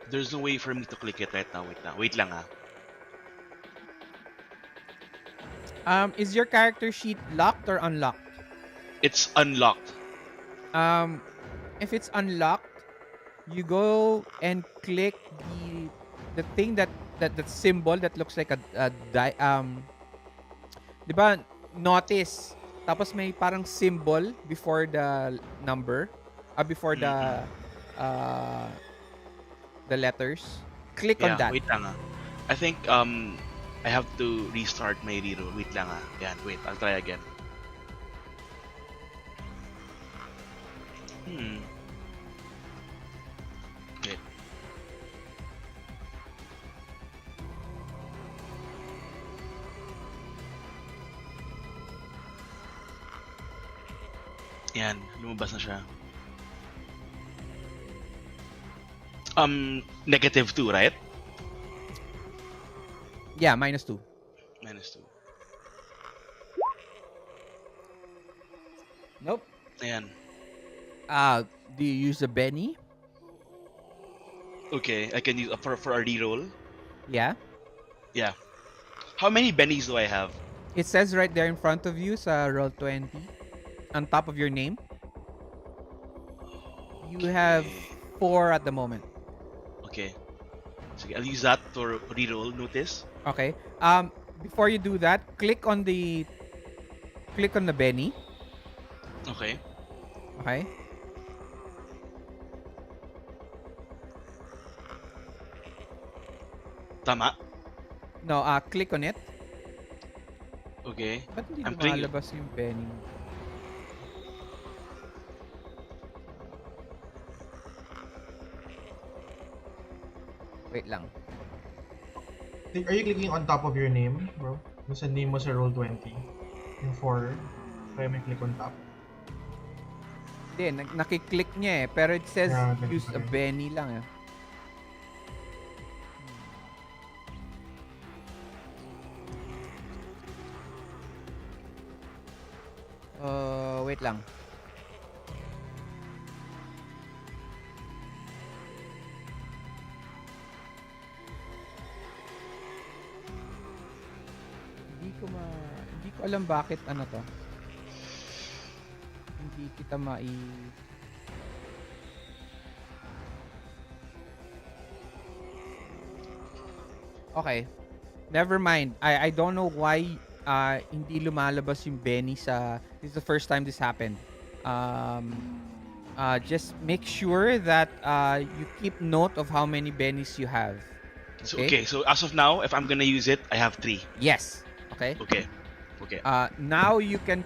There's no way for me to click it right now. Wait lang ah. Is your character sheet locked or unlocked? It's unlocked. Um, if it's unlocked, you go and click the thing that symbol that looks like di ba, notice. Tapos may parang symbol before the number, before Mm-mm. uh the letters. Click on Yeah, that. wait lang ah. I think I have to restart my reroll. Wait lang ah. Yan, wait. I'll try again. Hmm. Wait. Yan, lumabas na siya. -2, right? Yeah, -2. -2. Nope. Ayan. Do you use a Benny? Okay, I can use for a reroll. Yeah. Yeah. How many bennies do I have? It says right there in front of you sa roll 20 on top of your name. You have Okay. 4 at the moment. Okay. Sige, I'll use that to reroll notice. Okay. Before you do that, click on the Benny. Okay. Okay. Tama. No, click on it. Okay. Ba't hindi I'm clicking. lumalabas yung Benny mo? Wait lang. Are you clicking on top of your name, bro? Yung sa name mo sa Roll20. Yung 4. Kaya may click on top. Hindi, nakiklick niya eh. Pero it says Yeah, use a okay. Benny lang eh. Wait lang. Hindi ko alam bakit ano to. Hindi kita Okay. Never mind. I don't know why hindi lumalabas yung Benny sa this is the first time this happened. just make sure that you keep note of how many bennies you have. So Okay? okay, so as of now, if I'm gonna use it, I have three. Yes. Okay. Okay. Okay. Now you can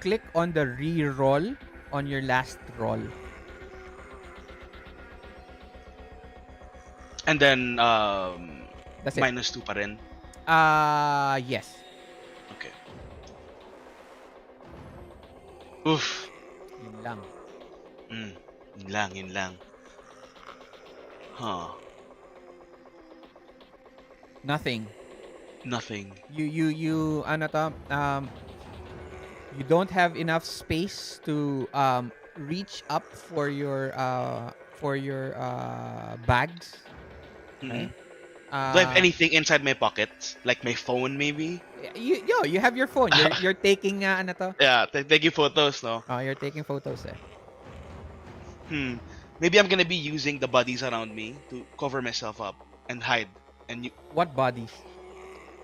click on the re-roll on your last roll. And then That's it. minus two pa rin. Yes. Okay. Oof. Yun lang. Yun lang. Huh. Nothing. Nothing. Ano to, you don't have enough space to reach up for your bags. Mm-mm. Okay? Do I have anything inside my pockets? Like my phone, maybe? You have your phone. You're taking ano to? Yeah, taking photos, no? You're taking photos eh. Maybe I'm gonna be using the bodies around me to cover myself up and hide. And you, What bodies?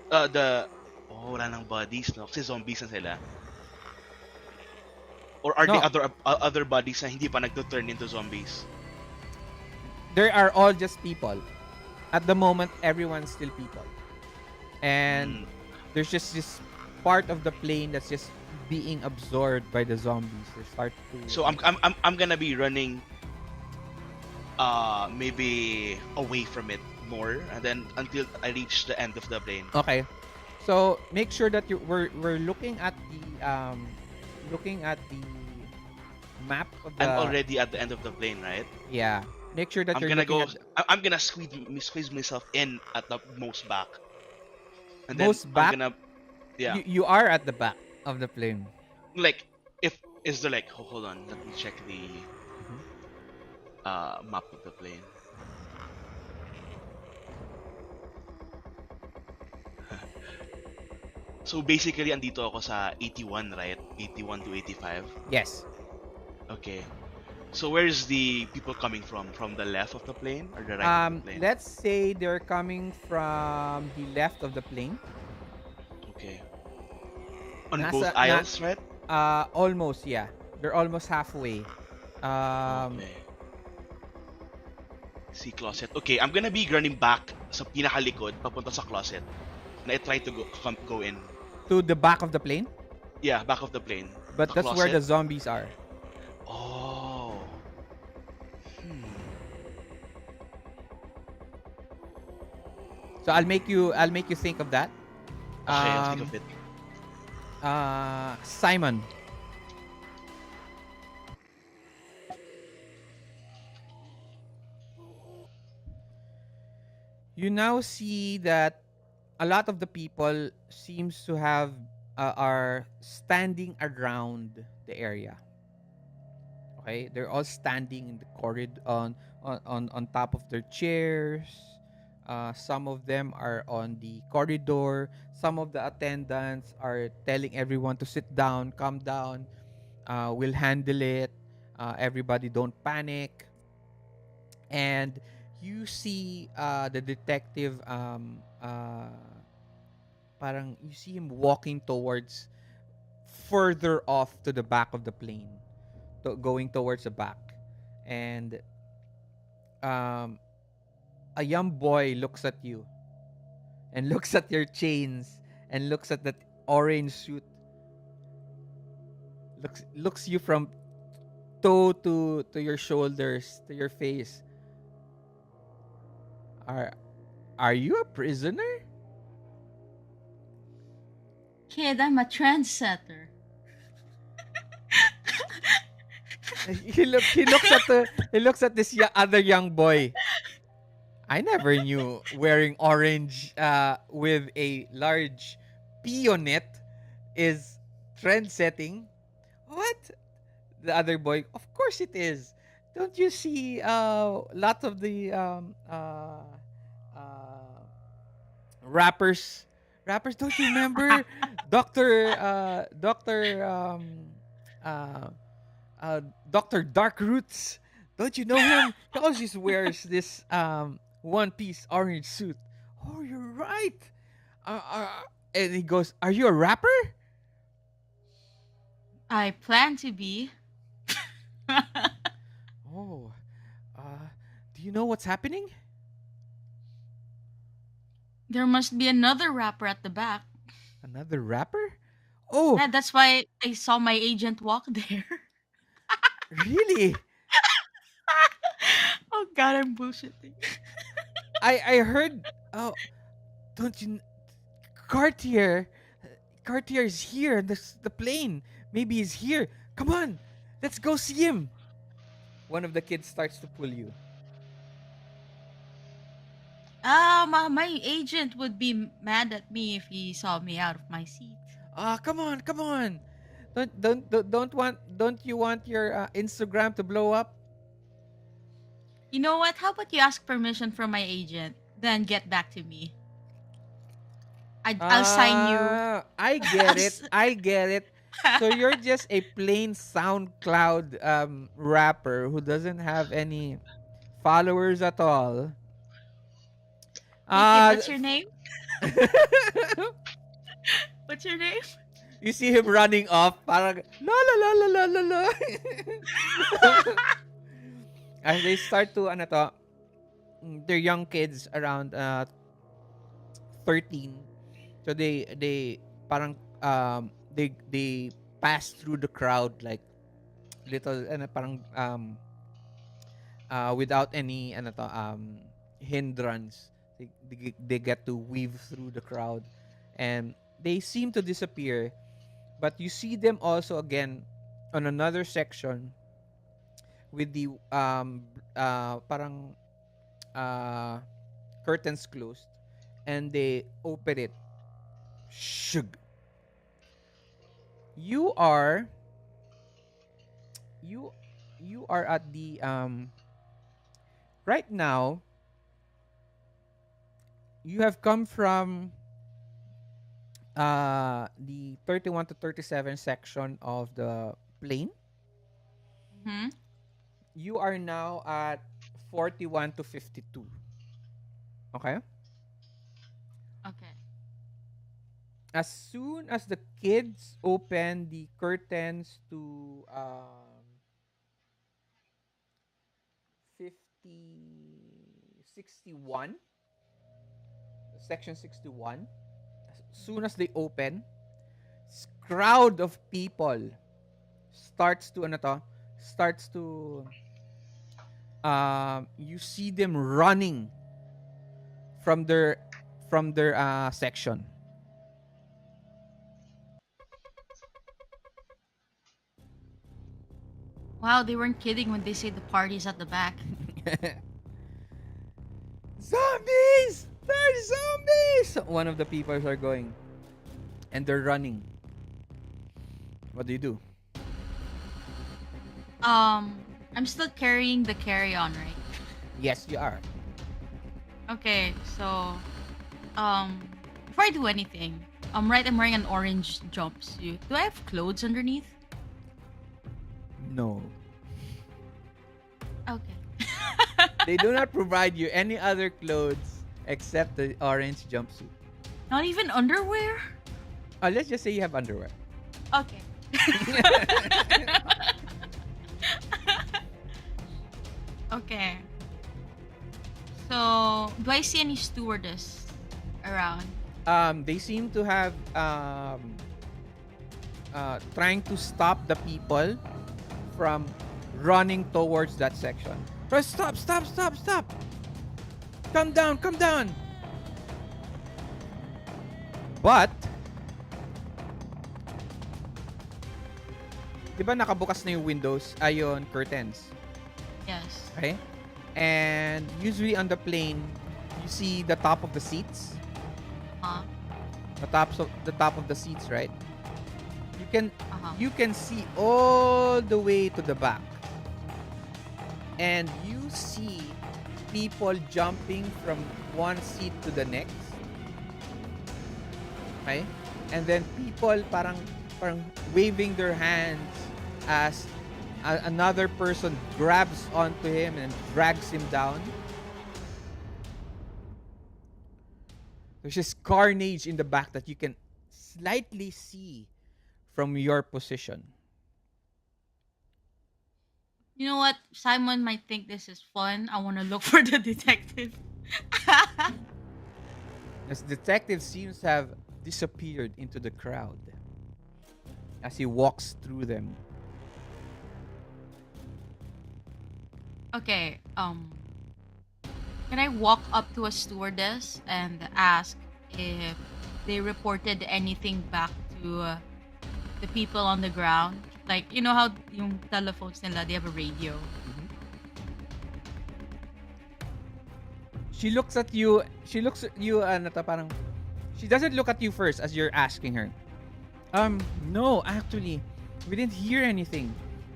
wala nang bodies, no? Kasi zombies na sila. Or are No. there other bodies na hindi pa nagto-turn into zombies? There are all just people. At the moment, everyone's still people. And there's just this part of the plane that's just being absorbed by the zombies. They start to. So I'm gonna be running maybe away from it more, and then until I reach the end of the plane. Okay. So make sure that we're looking at the map of the. I'm already at the end of the plane, right? Yeah. Make sure that I'm you're gonna looking go. at I'm gonna squeeze myself in at the most back, and most then back. I'm gonna, yeah, You are at the back of the plane. like if is there like hold on, let me check the map of the plane. So basically, andito ako sa 81, right? 81 to 85. Yes. Okay. So where's the people coming from? From the left of the plane or the right of the plane? Let's say they're coming from the left of the plane. Okay. On both aisles, right? Almost, yeah. They're almost halfway. Okay. See closet. Okay, I'm gonna be running back sa pinakalikod papunta sa closet. And I try to go in. To the back of the plane? Yeah, back of the plane. But The that's where the closet. zombies are. Oh. So I'll make you think of that. Okay, I'll think of it. Simon. You now see that a lot of the people seems to have are standing around the area. Okay, they're all standing in the corridor on top of their chairs. Some of them are on the corridor. Some of the attendants are telling everyone to sit down, calm down. We'll handle it. Everybody don't panic. And you see the detective parang you see him walking towards further off to the back of the plane, going towards the back. And a young boy looks at you and looks at your chains and looks at that orange suit, looks you from toe to your shoulders, to your face. Are you a prisoner? Kid, I'm a trendsetter. He looks at this other young boy. I never knew wearing orange with a large P on it is trend setting. What? The other boy, of course it is. Don't you see lots of the rappers? Rappers, don't you remember Dr. Dark Roots? Don't you know him? He always wears this one piece orange suit. Oh, you're right. And he goes, "Are you a rapper?" I plan to be. you know what's happening? There must be another rapper at the back. Another rapper? Oh, Yeah, that's why I saw my agent walk there. really? Oh god, I'm bullshitting. I heard. Oh, don't you? Cartier, Cartier is here. The plane. Maybe he's here. Come on, let's go see him. One of the kids starts to pull you. My agent would be mad at me if he saw me out of my seat. Ah, come on, come on. Don't you want your Instagram to blow up? You know what? How about you ask permission from my agent, then get back to me. I'll sign you. I get it. I get it. So you're just a plain SoundCloud rapper who doesn't have any followers at all. Hey kid, Uh what's your name? What's your name? you see him running off, parang la la la la la la la. As they start to ano to, they're young kids around 13. So they parang they pass through the crowd like little ano parang without any ano to, hindrance. They get to weave through the crowd and they seem to disappear, but you see them also again on another section with the parang uh curtains closed and they open it. Shug. You are you you are at the right now you have come from the 31 to 37 section of the plane. Hmm. You are now at 41 to 52. Okay? Okay. As soon as the kids open the curtains to 50 61, section 61, as soon as they open, crowd of people starts to ano to, starts to you see them running from their section. Wow, they weren't kidding when they say the party's at the back. Zombies! There's zombies! One of the people are going and they're running. What do you do? I'm still carrying the carry-on, right? Yes, you are. Okay, so before I do anything, right, I'm wearing an orange jumpsuit. Do I have clothes underneath? No. Okay. They do not provide you any other clothes except the orange jumpsuit. Not even underwear? Let's just say you have underwear. Okay. Okay. So, do I see any stewardess around? They seem to have trying to stop the people from running towards that section. But stop! Come down! But, di ba nakabukas na yung windows, ayon, curtains, Yes. okay? And usually on the plane, you see the top of the seats, Uh-huh. the top of the seats, right? Uh-huh. You can see all the way to the back. And you see people jumping from one seat to the next. Okay? And then people parang waving their hands as another person grabs onto him and drags him down. There's just carnage in the back that you can slightly see from your position. You know what? Simon might think this is fun. I want to look for the detective. This detective seems to have disappeared into the crowd as he walks through them. Okay, can I walk up to a stewardess and ask if they reported anything back to the people on the ground? Like, you know how yung telephones nila, they have a radio. She looks at you. She looks at you, parang, she doesn't look at you first as you're asking her. No, actually, we didn't hear anything.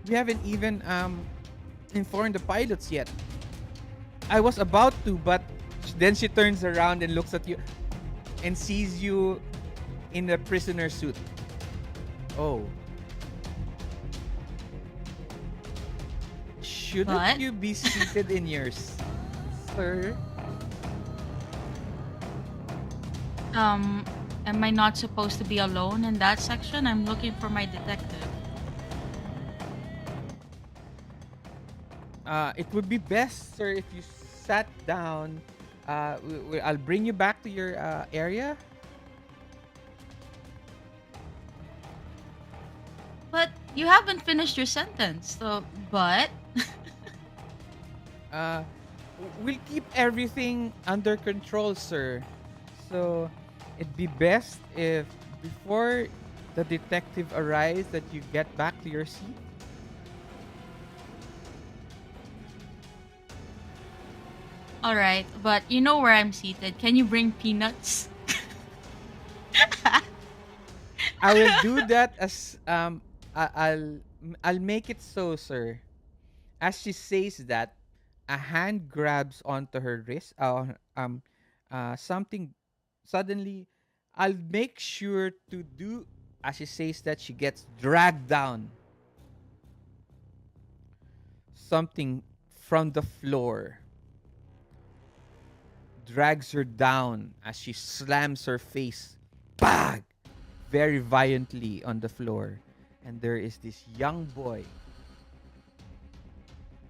We haven't even informed the pilots yet. I was about to, but then she turns around and looks at you and sees you in the prisoner suit. Oh. Shouldn't But you be seated in your sir? am I not supposed to be alone in that section? I'm looking for my detective. It would be best, sir, if you sat down. I'll bring you back to your area. But you haven't finished your sentence. So, but Uh, we'll keep everything under control, sir. So, it'd be best if before the detective arrives that you get back to your seat. all right, but you know where I'm seated. Can you bring peanuts? I will do that as I'll make it so, sir. As she says that, a hand grabs onto her wrist. Something suddenly. I'll make sure to do. As she says that, she gets dragged down. Something from the floor drags her down as she slams her face, bang, very violently on the floor. And there is this young boy.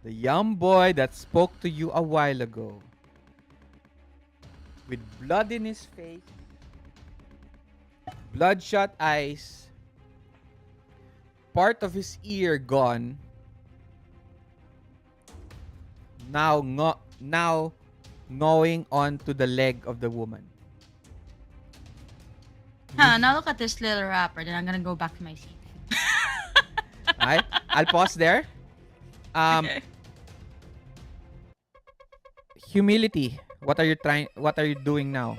The young boy that spoke to you a while ago. With blood in his face, bloodshot eyes, part of his ear gone. Now gnawing onto the leg of the woman. Huh, now look at this little rapper. Then I'm gonna go back to my seat. Alright? I'll pause there. Okay. Humility. What are you doing now?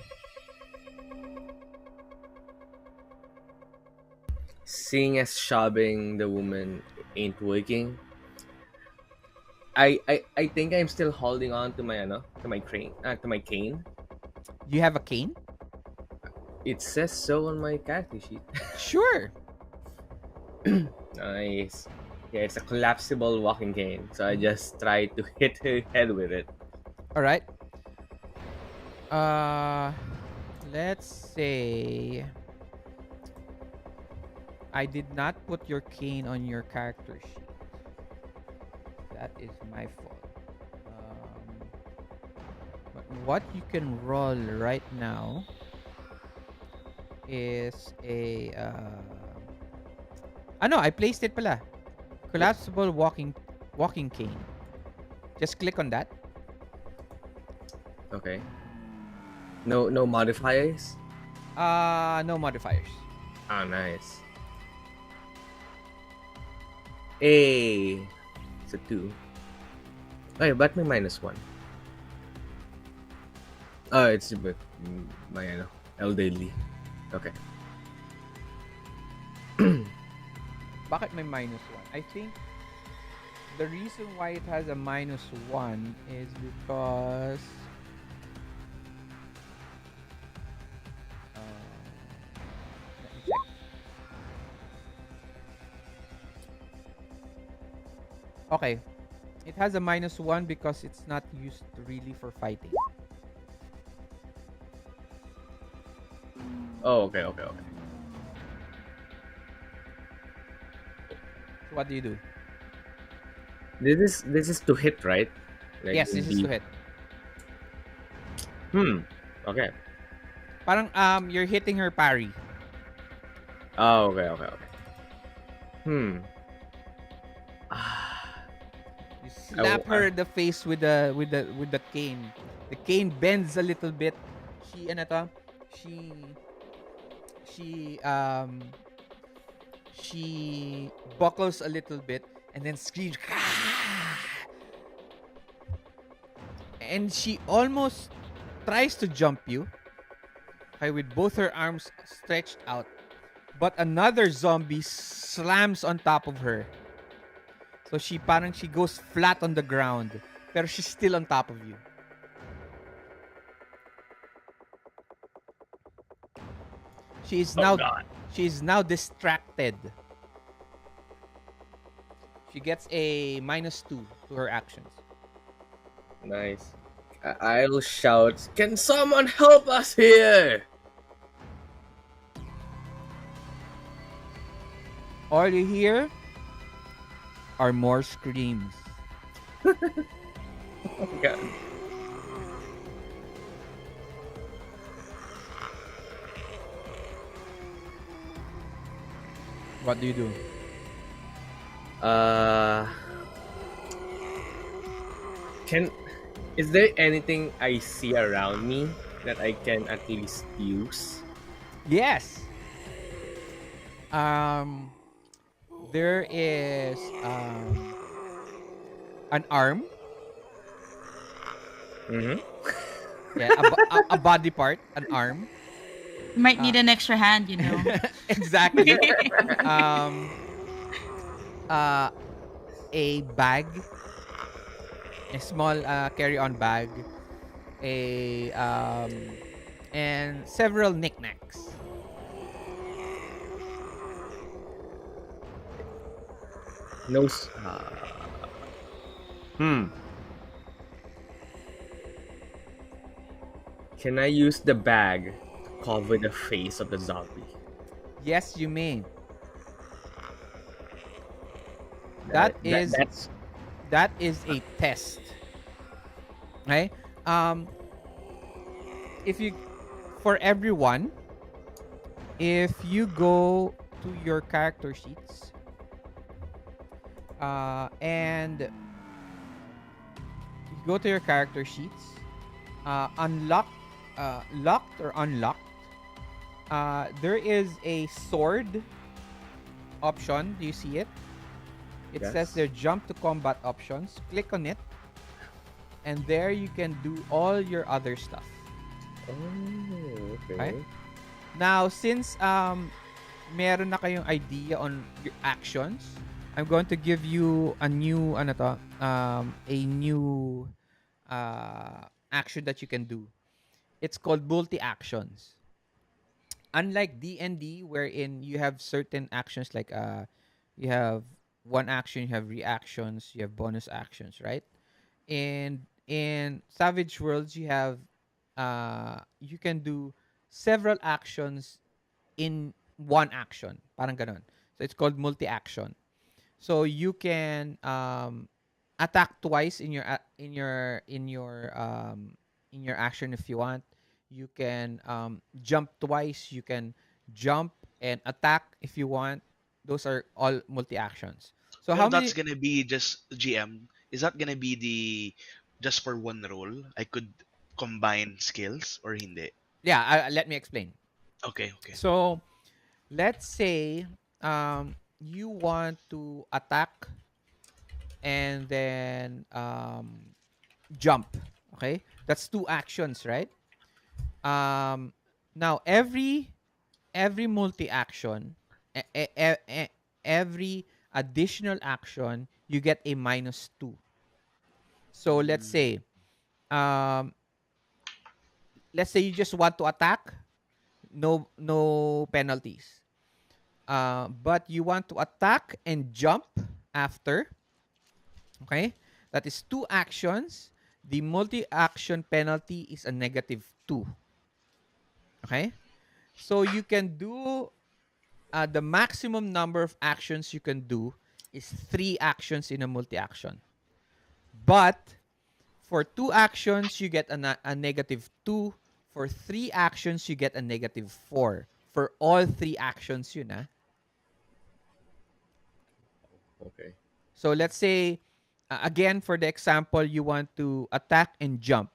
Seeing as shoving the woman ain't working, I think I'm still holding on to my cane. You have a cane? It says so on my character sheet. Sure. Nice. Yeah, it's a collapsible walking cane, so I just try to hit her head with it. Alright. Let's say I did not put your cane on your character sheet. That is my fault. But what you can roll right now is a no, I placed it pala. Collapsible walking cane. Just click on that. Okay. No modifiers. No modifiers. Ah, nice. Hey, it's a 2. Okay, but may -1. Oh, it's with my elderly. Okay. Bakit may -1? I think the reason why it has a -1 is because let me check. Okay. It has a -1 because it's not used really for fighting. Oh, okay. So what do you do? This is to hit, right? Like Yes, this is to the hit. Okay. Parang you're hitting her parry. Oh, okay. Hmm. Ah, You I, w- slap her in the face with the cane. The cane bends a little bit. She ano to? She she she buckles a little bit and then screams. And she almost tries to jump you, okay, with both her arms stretched out. But another zombie slams on top of her. So she goes flat on the ground. Pero she's still on top of you. She is oh now god. she is now distracted. She gets a -2 to her actions. Nice. I'll shout, "Can someone help us here?" All you hear are more screams. Oh god. What do you do? Uh, can is there anything I see around me that I can at least use? Yes. Um there is an arm. Mm-hmm. Yeah, a body part, an arm. You might Uh, need an extra hand, you know. exactly. Um, uh, a bag, a small carry-on bag, a and several knickknacks. No. Hmm. Can I use the bag to cover the face of the zombie? Yes, you may. That, That that is that's that is a test. Okay. Um, if you for everyone, if you go to your character sheets, and you go to your character sheets, locked or unlocked, there is a sword option. Do you see it? It says yes. there jump to combat options. Click on it, and there you can do all your other stuff. Oh, Okay? okay. Now, since meron na kayong idea on your actions, I'm going to give you a new a new action that you can do. It's called multi actions. Unlike D&D wherein you have certain actions like you have one action, you have reactions, you have bonus actions, right? And in Savage Worlds you have you can do several actions in one action. Parang ganon. So it's called multi-action. So you can attack twice in your in your action if you want. You can jump twice. You can jump and attack if you want. Those are all multi actions. So Well, how that's many? gonna be just GM. Is that gonna be the just for one role? I could combine skills or hindi? Yeah, let me explain. Okay, okay. So let's say you want to attack and then jump. Okay, that's two actions, right? Um, Now every multi action, every additional action, you get a -2. So Mm, um, let's say you just want to attack, no penalties. But you want to attack and jump after, okay? That is two actions. The multi action penalty is a -2. Okay? So you can do the maximum number of actions you can do is 3 actions in a multi action. But for 2 actions, you get a negative 2. For 3 actions, you get a negative 4. For all 3 actions yun, ah. Okay. So let's say, again, for the example, you want to attack and jump.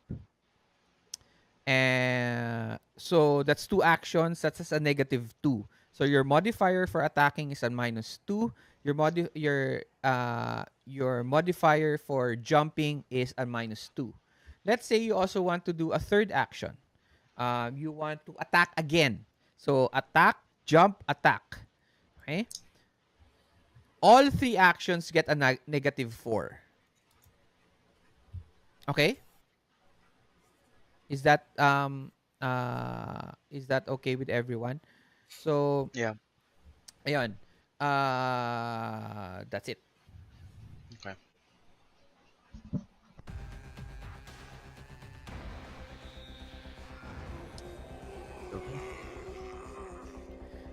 And so that's 2 actions. That's just a negative 2. So your modifier for attacking is a minus 2. Your modifier for jumping is a minus 2. Let's say you also want to do a third action. You want to attack again. So attack, jump, attack. Okay? All 3 actions get a negative 4. Okay? Is that okay with everyone? So, Yeah. ayun. That's it. Okay. Okay.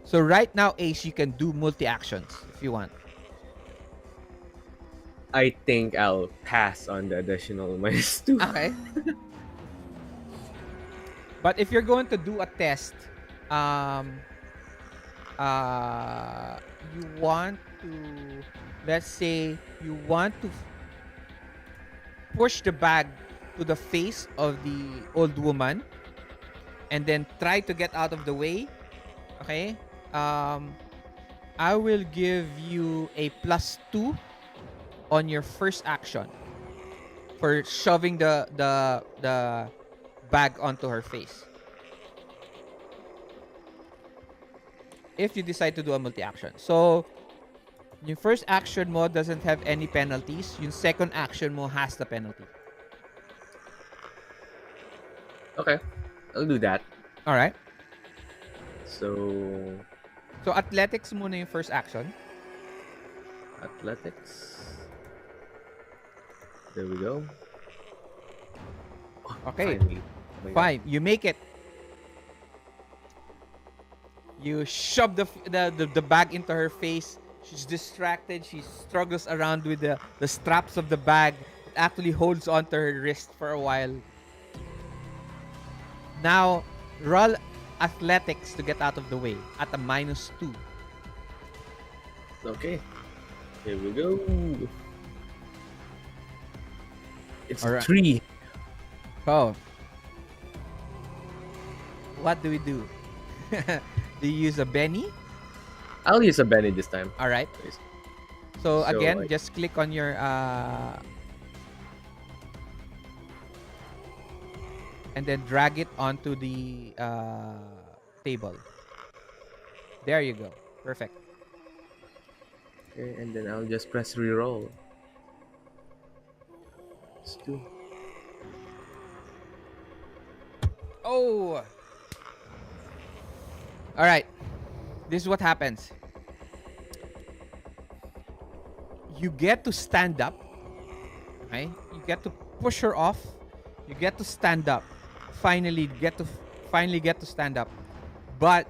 So right now, Ace, you can do multi-actions if you want. I think I'll pass on the additional -2. Okay. But if you're going to do a test, um, you want to, let's say, you want to push the bag to the face of the old woman and then try to get out of the way. Okay? I will give you a +2 on your first action for shoving the bag onto her face. If you decide to do a multi-action. So, yung first action mo doesn't have any penalties. Yung second action mo has the penalty. Okay. I'll do that. Alright? So, So, athletics muna yung first action. athletics. There we go. Okay. Finally. Oh my God. Fine. You make it. You shove the bag into her face. She's distracted. She struggles around with the straps of the bag. It actually holds onto her wrist for a while. Now, roll athletics to get out of the way at a -2. Okay. Here we go. It's Alright. 3. Oh. What do we do? Do you use a Benny? I'll use a Benny this time. Alright. Please. So, So, again, just click on your and then drag it onto the table. There you go. Perfect. Okay, and then I'll just press reroll. Let's do. Oh! Alright. This is what happens. You get to stand up. Okay? You get to push her off. You get to stand up. Finally get to stand up. But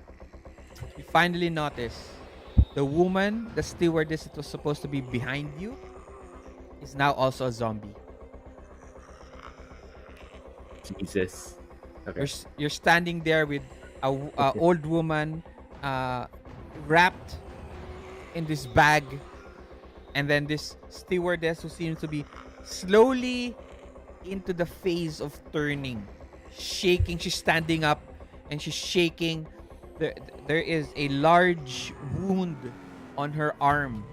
you finally notice the woman, the stewardess that was supposed to be behind you, is now also a zombie. Jesus. Okay. You're standing there with a old woman wrapped in this bag, and then this stewardess who seems to be slowly into the phase of turning, shaking. She's standing up and she's shaking. There is a large wound on her arm,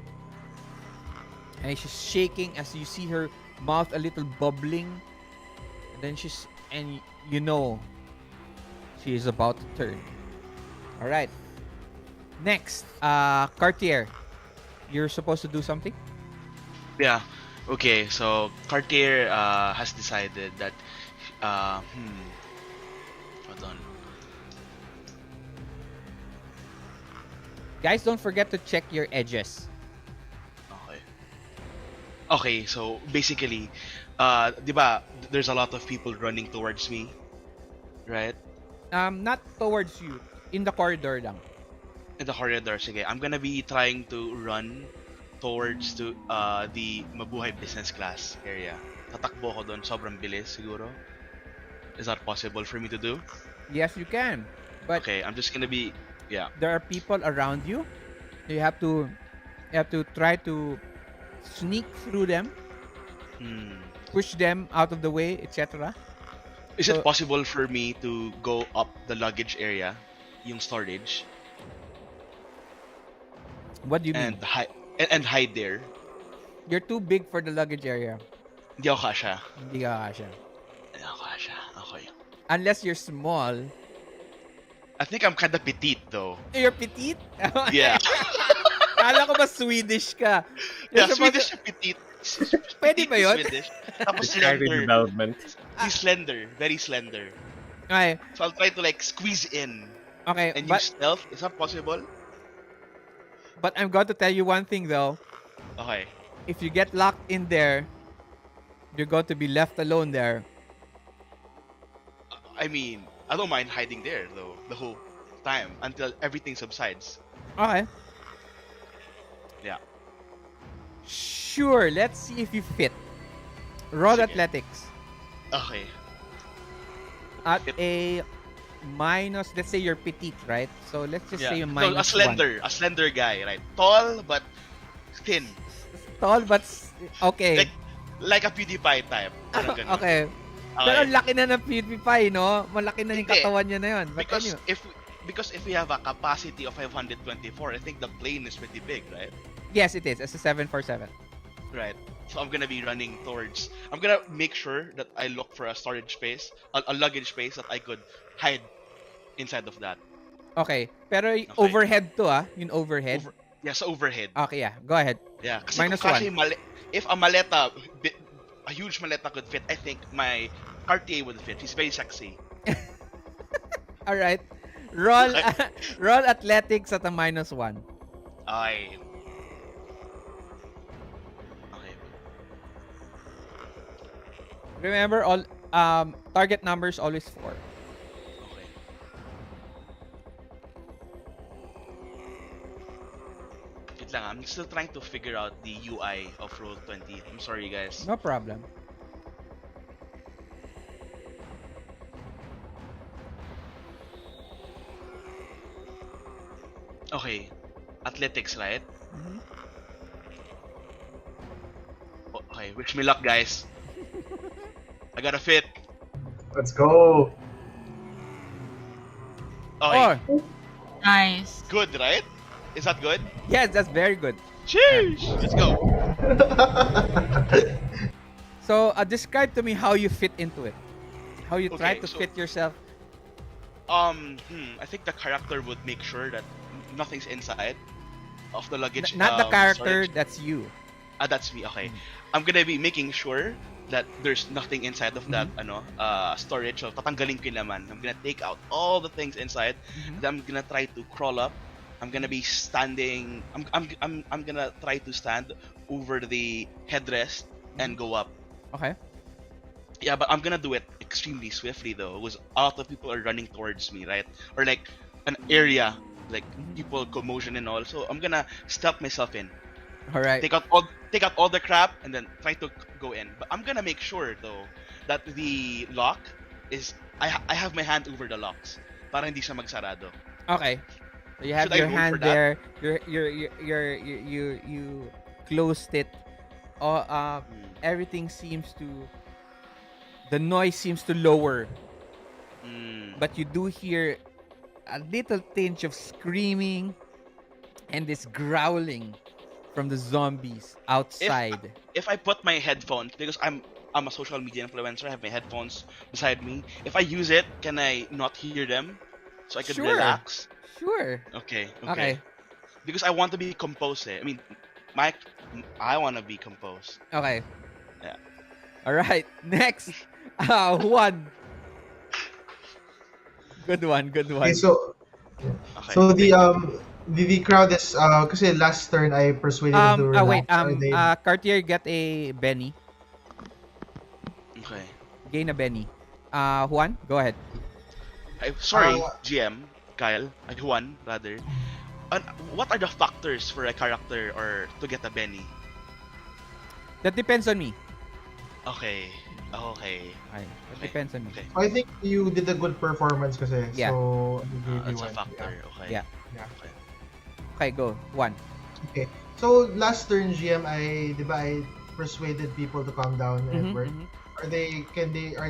and she's shaking as you see her mouth a little bubbling. And then you know she is about to turn. All right. Next, Cartier, you're supposed to do something. Yeah. Okay. So Cartier has decided that. Hold on. Guys, don't forget to check your edges. Okay. Okay. So basically, di ba, there's a lot of people running towards me, right? Not towards you, in the corridor lang. In the corridor, sige. I'm gonna be trying to run towards to the Mabuhay business class area. tatakbo ko doon sobrang bilis siguro. Is that possible for me to do? Yes, you can. But Okay, I'm just gonna be yeah. there are people around you. You have to try to sneak through them, Hmm. push them out of the way, etc. Is So it possible for me to go up the luggage area, yung storage, what do you mean? and hide there? You're too big for the luggage area. Hindi ako kasha. Hindi ka kasya. Hindi ako kasha. Okay. Unless you're small. I think I'm kinda petite though. You're petite? Yeah. Kala ko ba Swedish ka? Yeah, You're supposed Swedish to- petite. Pwede ba yun? Swedish. Tapos Character slender. development. He's slender. Very slender. Okay, So I'll try to like squeeze in okay, and but use stealth. Is that possible? I'm going to tell you one thing though. Okay. If you get locked in there, you're going to be left alone there. I mean, I don't mind hiding there though the whole time until everything subsides. Okay. Yeah. Sure, let's see if you fit. Roll Sige. athletics Okay. at Fit. a minus, let's say you're petite, right? So let's just say Yeah. a So, minus a slender guy, right? Tall but thin, 1. Tall but okay. like a PewDiePie type. Ganun, ganun. Okay. Okay. Pero ang laki na ng PewDiePie, no? Malaki na yung Hindi. katawan niya na yun. But Because anyway. if we have a capacity of 524, I think the plane is pretty big, right? Yes, it is. It's a 747. Right. So I'm gonna be running towards. I'm gonna make sure that I look for a storage space, a luggage space that I could hide inside of that. Okay. Pero overhead to, Yung overhead. Yeah, sa overhead. Okay, yeah. Go ahead. Yeah. Kasi Minus kung kasi one. if a maleta, a huge maleta could fit, I think my Cartier would fit. He's very sexy. All right. Roll Okay. roll athletics at a -1. Okay. Okay. Remember, all target numbers always 4. Okay. Wait lang, I'm still trying to figure out the UI of Roll20. I'm sorry, guys. No problem. Okay. Athletics, right? Mhm. Okay, wish me luck, guys. I gotta fit. Let's go. Okay, Oh, Nice. good, right? Is that good? yes, that's very good. Cheers! Let's go. So, describe to me how you fit into it. How you try Okay, to so- fit yourself. I think the character would make sure that nothing's inside of the luggage. Not the character, storage. that's you. That's me. Okay, I'm gonna be making sure that there's nothing inside of that storage. So tatanggalin ko yung laman. I'm gonna take out all the things inside. Then I'm gonna try to crawl up. I'm gonna be standing. I'm gonna try to stand over the headrest and go up. Okay. Yeah, but I'm gonna do it extremely swiftly though, because a lot of people are running towards me, right? Or like an area, like people commotion and all. So I'm gonna step myself in, All right. take out all the crap, and then try to go in. But I'm gonna make sure though that the lock is I have my hand over the locks para hindi siya magsarado. Okay. So you have Should I your roll hand for that? there. You closed it. Everything seems to. The noise seems to lower, but you do hear a little tinge of screaming and this growling from the zombies outside. If I put my headphones, because I'm a social media influencer, I have my headphones beside me. If I use it, can I not hear them so I can Sure. relax? Sure. Okay. Okay. Because I want to be composed. I mean, I want to be composed. Okay. Yeah. All right. Next. One. Good one. Good one. Okay, so Okay. so the crowd is kasi last turn I persuaded them to Wait. relax, and they- Cartier get a Benny. Okay. Gain a Benny. Juan, go ahead. Sorry, Uh, GM, Kyle, Juan, rather. What are the factors for a character or to get a Benny? That depends on me. Okay. Okay. Okay. It Okay. depends on you. Okay. I think you did a good performance kasi. Yeah. So, I gave you That's a one. Yeah. factor. Okay. Yeah. Yeah. Okay. Okay, go. 1. Okay. So, last turn, GM, di ba, I persuaded people to calm down and it Mhm, worked. mhm. Are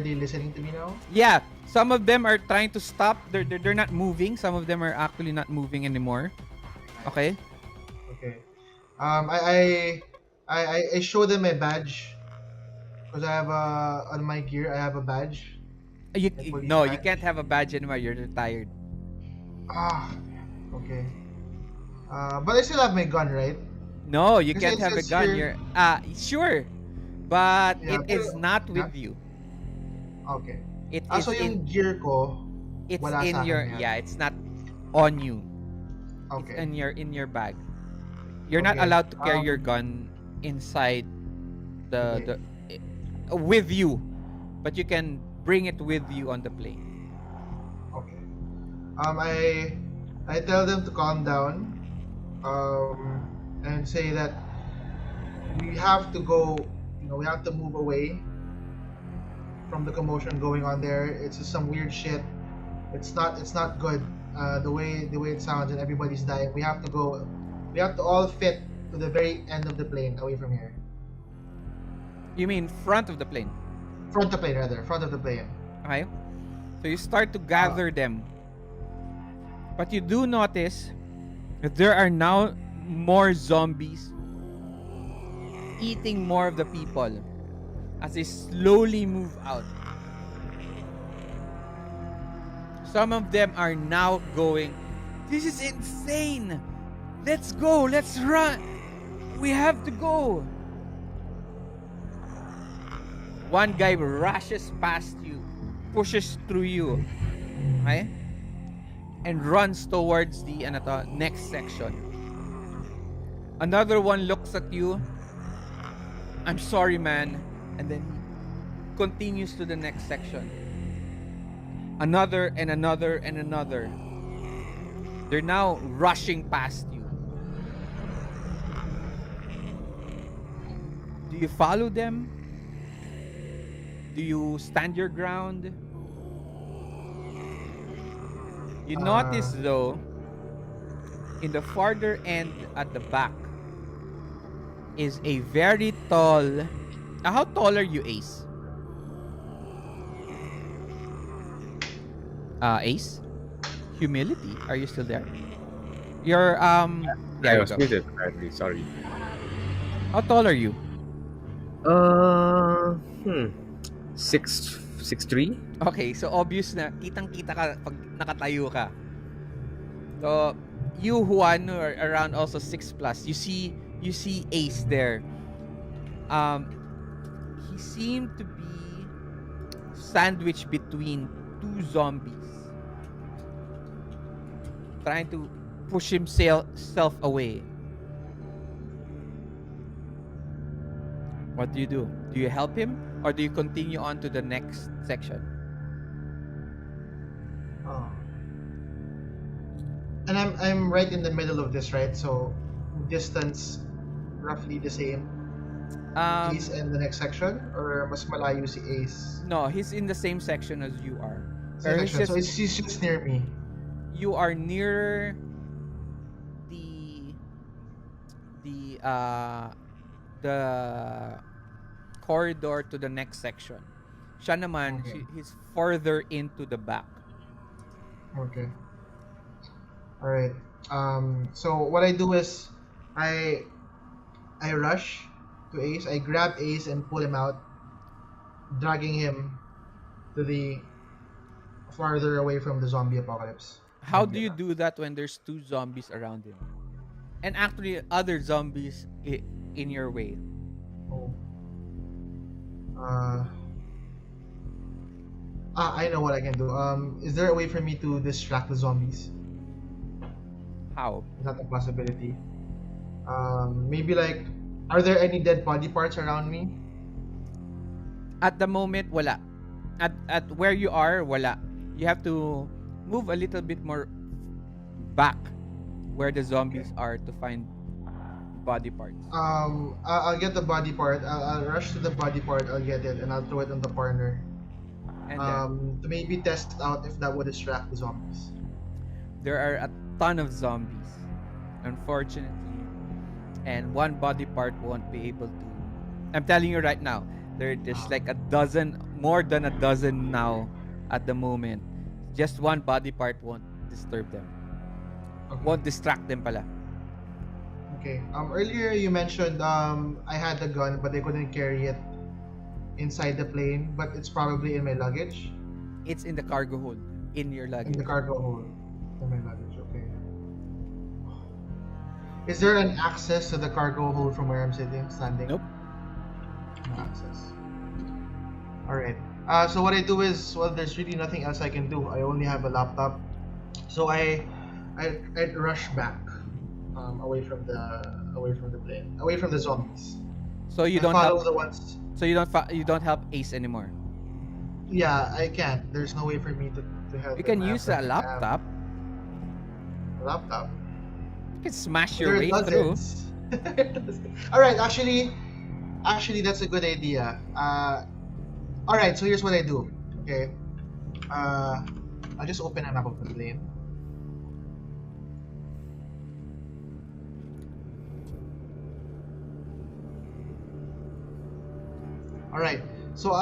they listening to me now? Yeah, some of them are trying to stop. They're not moving. Some of them are actually not moving anymore. Okay. Okay. I show them my badge because I have on my gear I have a badge, my police No, you badge. can't have a badge anymore. You're retired. Ah, okay. But I still have my gun, right? No, you Kasi can't it have a says gun. here, You're sure, but yeah, it is not yeah, with you. okay. It So is yung gear ko, it's wala in sa your, akin yan. yeah, it's not on you. It's Okay. in your bag. You're not Okay. allowed to carry your gun inside Okay. the with you, but you can bring it with you on the plane. Okay. I tell them to calm down, and say that we have to go. We have to move away from the commotion going on there. It's just some weird shit. It's not good. The way it sounds and everybody's dying. We have to go. We have to all fit to the very end of the plane away from here. You mean front of the plane? Front of the plane rather. Front of the plane. Okay. So you start to gather them, but you do notice that there are now more zombies eating more of the people as they slowly move out. Some of them are now going, "This is insane! Let's go! Let's run! We have to go!" One guy rushes past you, pushes through you, okay? And runs towards the next section. Another one looks at you. "I'm sorry, man." And then he continues to the next section. Another and another and another. They're now rushing past you. Do you follow them? Do you stand your ground? You notice though, in the farther end at the back is a very tall. How tall are you, Ace? Ace? Humility. Are you still there? You're there I you was go. muted apparently. Sorry. How tall are you? Uh, hmm. 6'3". Okay, so obvious na kitang-kita ka pag nakatayo ka. So you Juan are around also 6 plus. You see Ace there. He seemed to be sandwiched between two zombies, trying to push himself away. What do you do? Do you help him or do you continue on to the next section? Oh. And I'm right in the middle of this, right? So distance roughly the same. Ace and the next section, or mas malayo si Ace? No, he's in the same section as you are. Same Or he's section. So just- he's just near me. You are near the the corridor to the next section. Siya naman, Okay. he's further into the back. Okay. All right. So what I do is, I rush to Ace. I grab Ace and pull him out, dragging him to the farther away from the zombie apocalypse. How do you do that when there's two zombies around him? And actually other zombies in your way. Oh. I know what I can do. Is there a way for me to distract the zombies? How? Is that a possibility? Maybe like, are there any dead body parts around me? At the moment, wala. At where you are, wala. You have to move a little bit more back where the zombies are to find body parts. I'll get the body part. I'll rush to the body part. I'll get it, and I'll throw it on the corner. And then To maybe test out if that would distract the zombies. there are a ton of zombies, unfortunately, and one body part won't be able to. I'm telling you right now, there's like a dozen, more than a dozen now at the moment. Just one body part won't disturb them. Okay. Won't distract them pala. Okay. Earlier you mentioned I had the gun, but I couldn't carry it inside the plane. But it's probably in my luggage, It's in the cargo hold, in your in luggage. the cargo hold, in my luggage. Okay. Is there an access to the cargo hold from where I'm standing? Nope. No access. All right. So what I do is, well, there's really nothing else I can do. I only have a laptop, so I'd rush back, away from the plane, away from the zombies. So you And don't follow help. the ones. So you don't help Ace anymore. Yeah, I can't. There's no way for me to help. You him. can I have use a nothing. I have laptop. a laptop. You can smash There your are way through. dozens. All right, actually, that's a good idea. All right, so here's what I do. Okay, I'll just open a map of the plane. All right. So,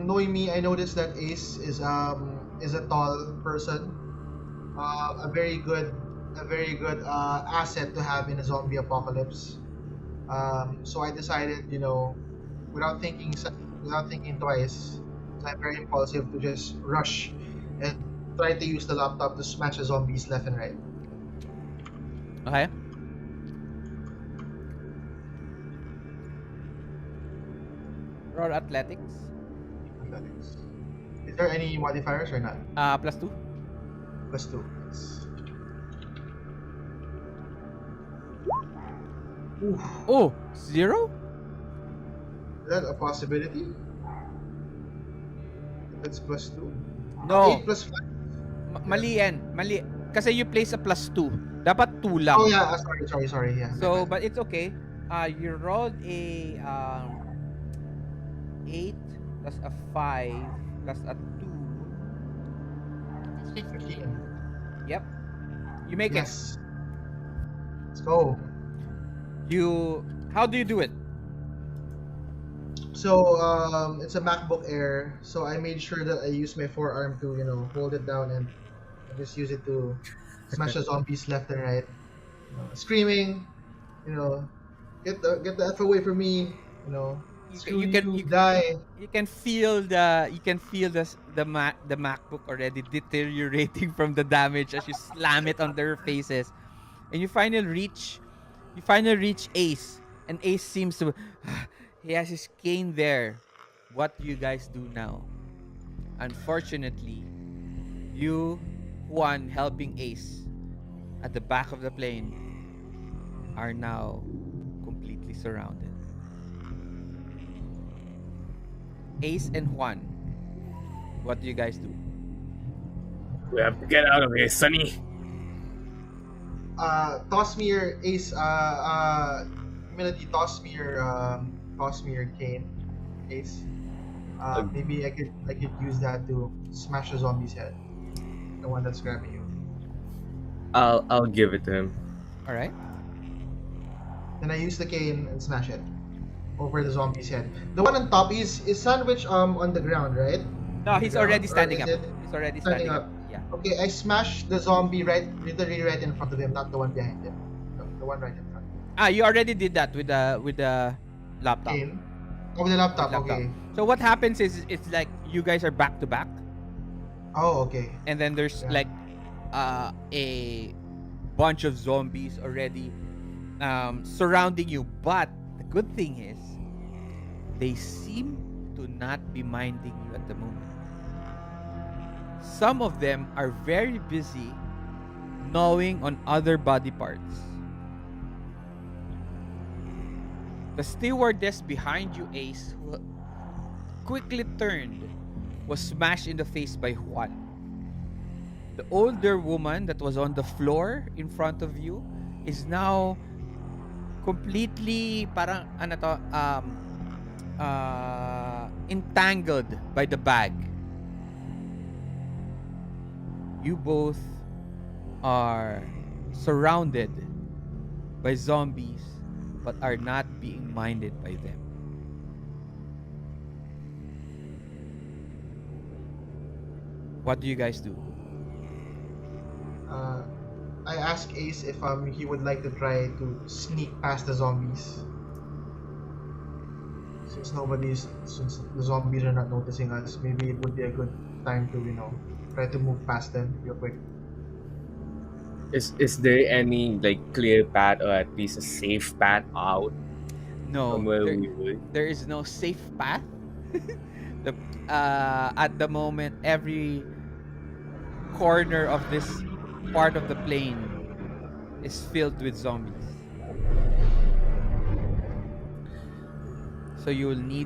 knowing me, I noticed that Ace is a tall person. A very good asset to have in a zombie apocalypse. So I decided, without thinking without thinking twice, I'm very impulsive to just rush and try to use the laptop to smash the zombies left and right. Okay. Roll athletics. Athletics. Is there any modifiers or not? +2. Plus two. Yes. Oof. Oh, 0? Is that a possibility? That's plus two. No. 8 plus 5. Mali yan. Mali. Kasi you place a +2. Dapat 2 lang. Oh yeah, sorry. Yeah. So, my bad. but it's okay. You rolled a 8 plus a 5 plus a 2. It's 15. 15. Yep. You make it. Yes. Let's go. How do you do it? So it's a MacBook Air. So I made sure that I use my forearm to hold it down and just use it to smash the zombies left and right. Screaming, get the F away from me. Screw you, die. You can feel the MacBook already deteriorating from the damage as you slam it on their faces, and you finally reach Ace, and Ace seems to he has his cane there. What do you guys do now? Unfortunately, you, Juan, helping Ace at the back of the plane, are now completely surrounded. Ace and Juan, what do you guys do? We have to get out of here, Sonny. Toss me your Ace. Melody, toss me your cane, Ace. Maybe I could use that to smash the zombie's head, the one that's grabbing you. I'll give it to him. All right. Then I use the cane and smash it over the zombie's head. The one on top is sandwiched on the ground, right? No, he's already Or standing is up. it He's already standing standing up. up? Yeah. Okay, I smash the zombie literally right in front of him, not the one behind him. The one right in front. You already did that with the laptop. Cane. Oh, with the laptop. Laptop. Okay. So what happens is it's like you guys are back to back, Oh, okay. and then there's Yeah. like a bunch of zombies already surrounding you. But the good thing is they seem to not be minding you at the moment. Some of them are very busy gnawing on other body parts. The stewardess behind you, Ace, who quickly turned, was smashed in the face by Juan. The older woman that was on the floor in front of you is now completely parang ano to entangled by the bag. You both are surrounded by zombies but are not being minded by them. What do you guys do? I ask Ace if he would like to try to sneak past the zombies. Since the zombies are not noticing us, maybe it would be a good time to try to move past them real quick. Is there any like clear path or at least a safe path out from No, where we were? there is no safe path. the At the moment, every corner of this part of the plane is filled with zombies. So you will need.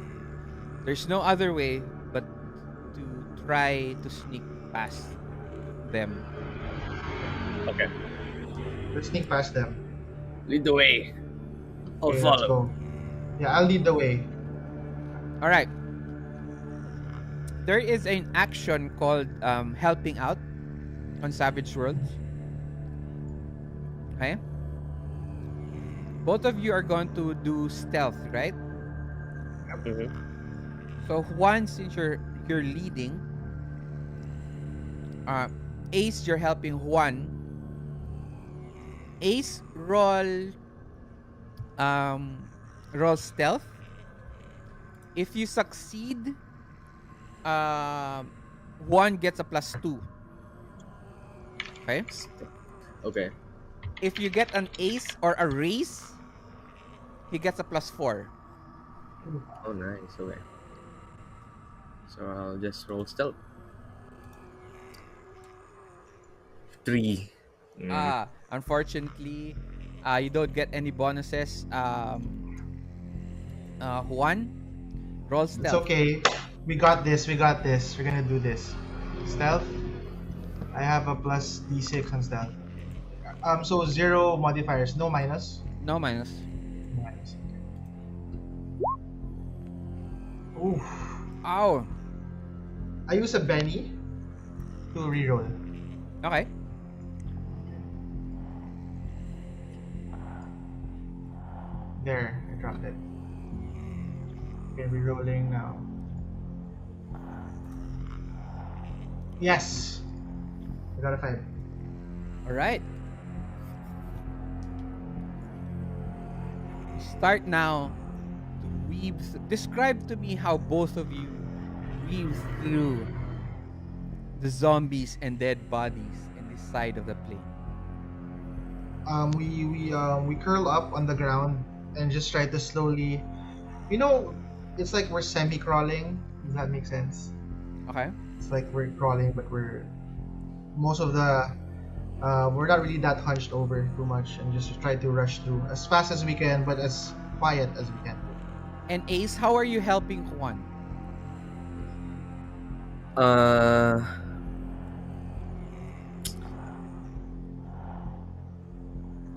There's no other way but to try to sneak past them. Okay, Let's sneak past them. lead the way. I'll Okay, let's follow. go. Yeah, I'll lead the way. All right. There is an action called helping out on Savage Worlds. Okay. Both of you are going to do stealth, right? Mhm. So Juan, since you're leading, Ace, you're helping Juan. Ace, roll stealth. If you succeed, Juan gets a +2. Okay. Okay. If you get an ace or a raise, he gets a +4. Oh, nice. Okay. So I'll just roll stealth. 3. Unfortunately, you don't get any bonuses. Juan, roll It's stealth. okay. We got this. We got this. We're gonna do this. Stealth. I have a plus D6 on stealth. So 0 modifiers, no minus. No minus. No minus. Oof. Ow. I use a Benny to reroll. Okay. There, I dropped it. Okay, rerolling now. Yes! I got a 5. All right. Start now to weave. Describe to me how both of you weave through the zombies and dead bodies in this side of the plane. We curl up on the ground and just try to slowly, it's like we're semi-crawling. Does that make sense? Okay. It's like we're crawling, but we're not really that hunched over too much, and just try to rush through as fast as we can, but as quiet as we can. And Ace, how are you helping Juan?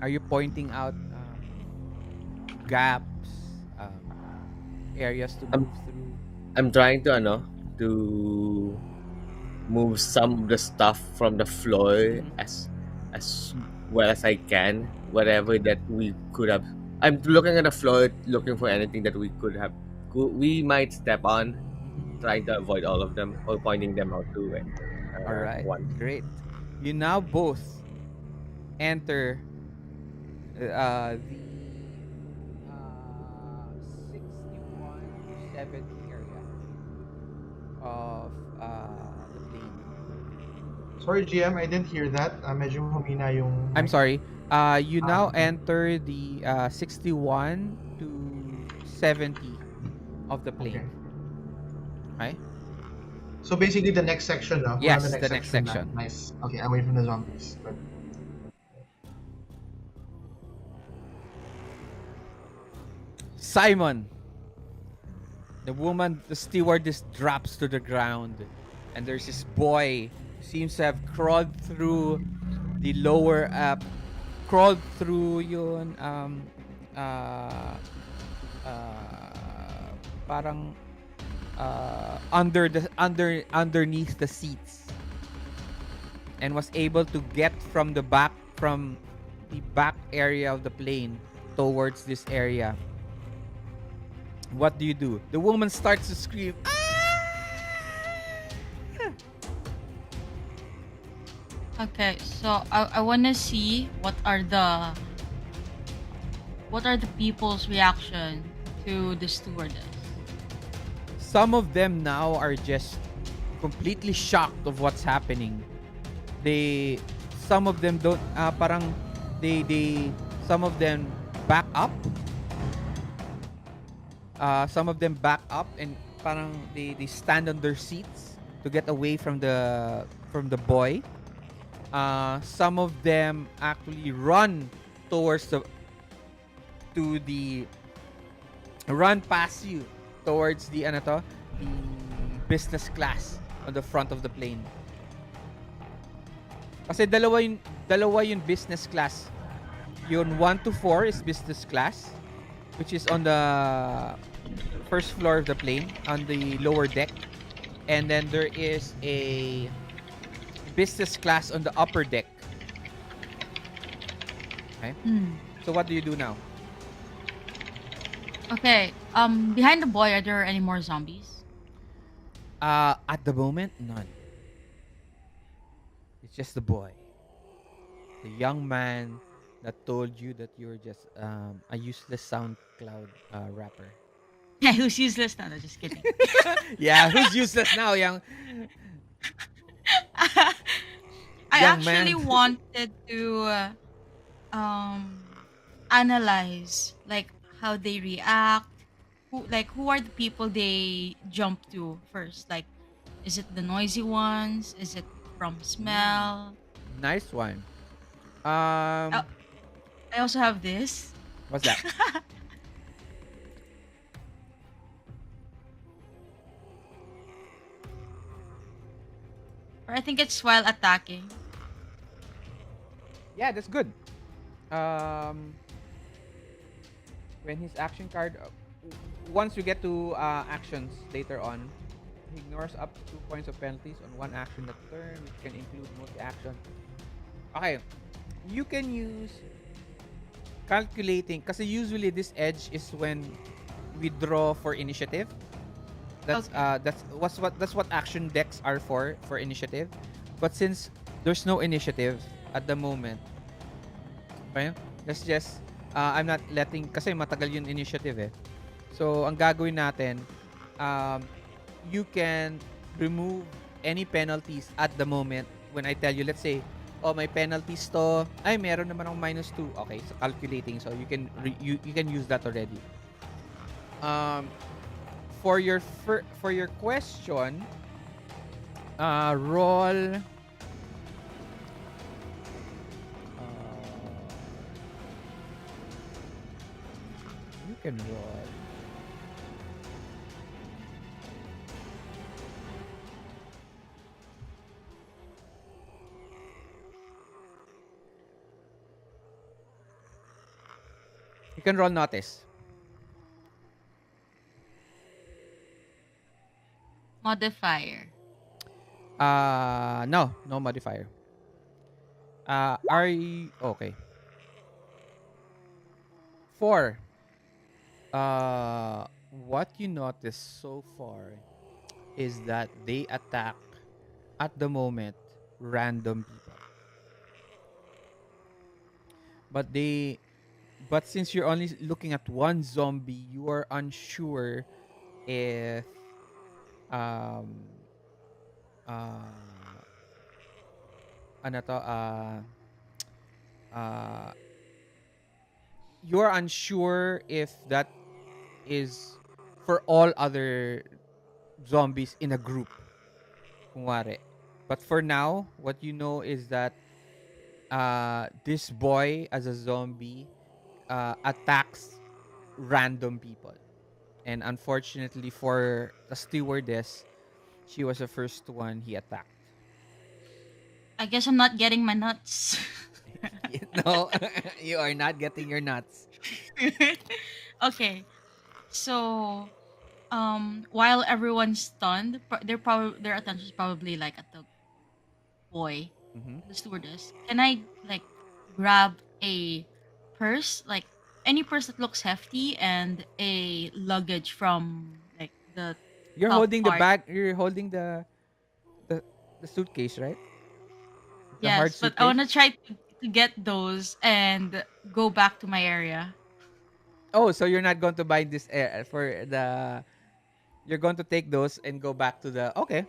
Are you pointing out gaps, areas to move through? I'm trying to move some of the stuff from the floor as well as I can. Whatever that we could have. I'm looking at the floor, looking for anything that we might step on, trying to avoid all of them or pointing them out to it. All right, One. great. You now both enter the 61 to 70 area of the plane. Sorry, GM, I didn't hear that. Medyo humina yung... I'm sorry. You now enter the 61 to 70 of the plane. Okay. So basically the next section, no? We're on Yes, the next section. na. Nice. Okay, away from the zombies. Good. Simon. The stewardess drops to the ground, and there's this boy who seems to have crawled through the lower, crawled through uh, parang underneath the seats, and was able to get from the back area of the plane towards this area. What do you do? The woman starts to scream. Okay, so I wanna see what are the people's reaction to the stewardess. Some of them now are just completely shocked of what's happening. They Some of them don't parang they some of them back up. Some of them back up and parang they stand on their seats to get away from the boy. Some of them actually towards the to the run past you towards the ano to, the business class on the front of the plane. Kasi dalawa yung business class. Yung 1 to 4 is business class, which is on the first floor of the plane on the lower deck, and then there is a business class on the upper deck. Okay? So what do you do now? Okay, behind the boy, are there any more zombies? At the moment, none. It's just the boy. The young man that told you that you're just a useless SoundCloud rapper. Yeah, who's useless now? No, just kidding. Yeah, who's useless now, young I young actually man? wanted to analyze like how they react. Who are the people they jump to first? Like, is it the noisy ones? Is it from smell? Nice one. Oh, I also have this. What's that? Or I think it's while attacking. Yeah, that's good. Um, when his action card, once you get to actions later on, he ignores up to 2 points of penalties on one action that turn, which can include multi-action. Okay, you can use calculating, kasi usually this edge is when we draw for initiative. Okay. That's what action decks are for initiative. But since there's no initiative at the moment, okay, let's just I'm not letting, kasi matagal yung initiative eh. So ang gagawin natin, um, you can remove any penalties at the moment when I tell you. Let's say, oh, may penalties to, ay meron naman akong -2. Okay, so calculating, so you can use that already. Um, for your question, roll. You can roll. You can roll notice. Modifier. No modifier. Are you okay? 4. What you notice so far is that they attack at the moment random people. But since you're only looking at one zombie, you are unsure if um uh ano to uh you're unsure if that is for all other zombies in a group, kunwari. But for now, what you know is that this boy as a zombie attacks random people. And unfortunately for the stewardess, she was the first one he attacked. I guess I'm not getting my nuts. No, you are not getting your nuts. Okay. So, while everyone's stunned, their attention's probably like at the boy, Mm-hmm. the stewardess. Can I like grab a purse, like any purse that looks hefty, and a luggage from like the You're top holding the part? bag. You're holding the the suitcase, right? The hard Yes, but I suitcase. want to try to get those and go back to my area. Oh, so you're not going to buy this for the. You're going to take those and go back to the. Okay,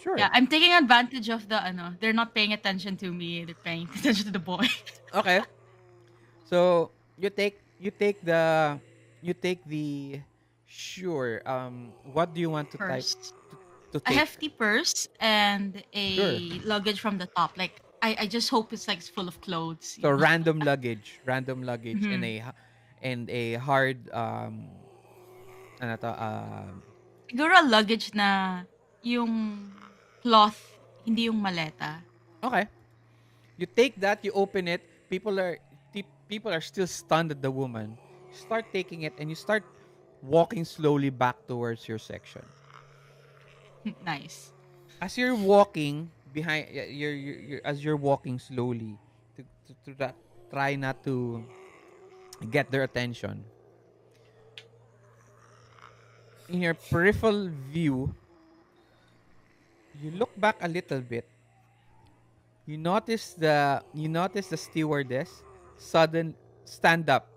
sure. Yeah, I'm taking advantage of the they're not paying attention to me, they're paying attention to the boy. Okay. So you take the sure. What do you want to type Purse. to, to A take? hefty purse and Sure. a luggage from the top. Like I just hope it's like full of clothes, So you know. random luggage, and Mhm. a hard ano to, Siguro a luggage na yung cloth, hindi yung maleta. okay. You take that, you open it. People are still stunned at the woman. You start taking it and you start walking slowly back towards your section. Nice. As you're walking behind, as you're walking slowly to try not to get their attention. In your peripheral view, you look back a little bit. You notice the stewardess sudden stand up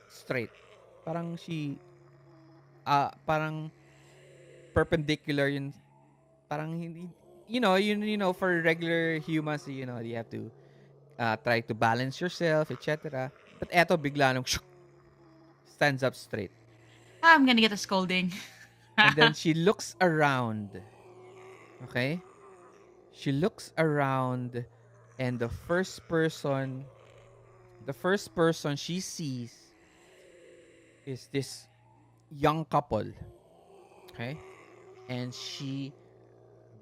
straight. Parang parang perpendicular yun. Parang hindi, for regular humans, you have to try to balance yourself, etc. But eto bigla nung stands up straight. I'm gonna get a scolding. And then she looks around. Okay? She looks around, and the first person she sees is this young couple. Okay? And she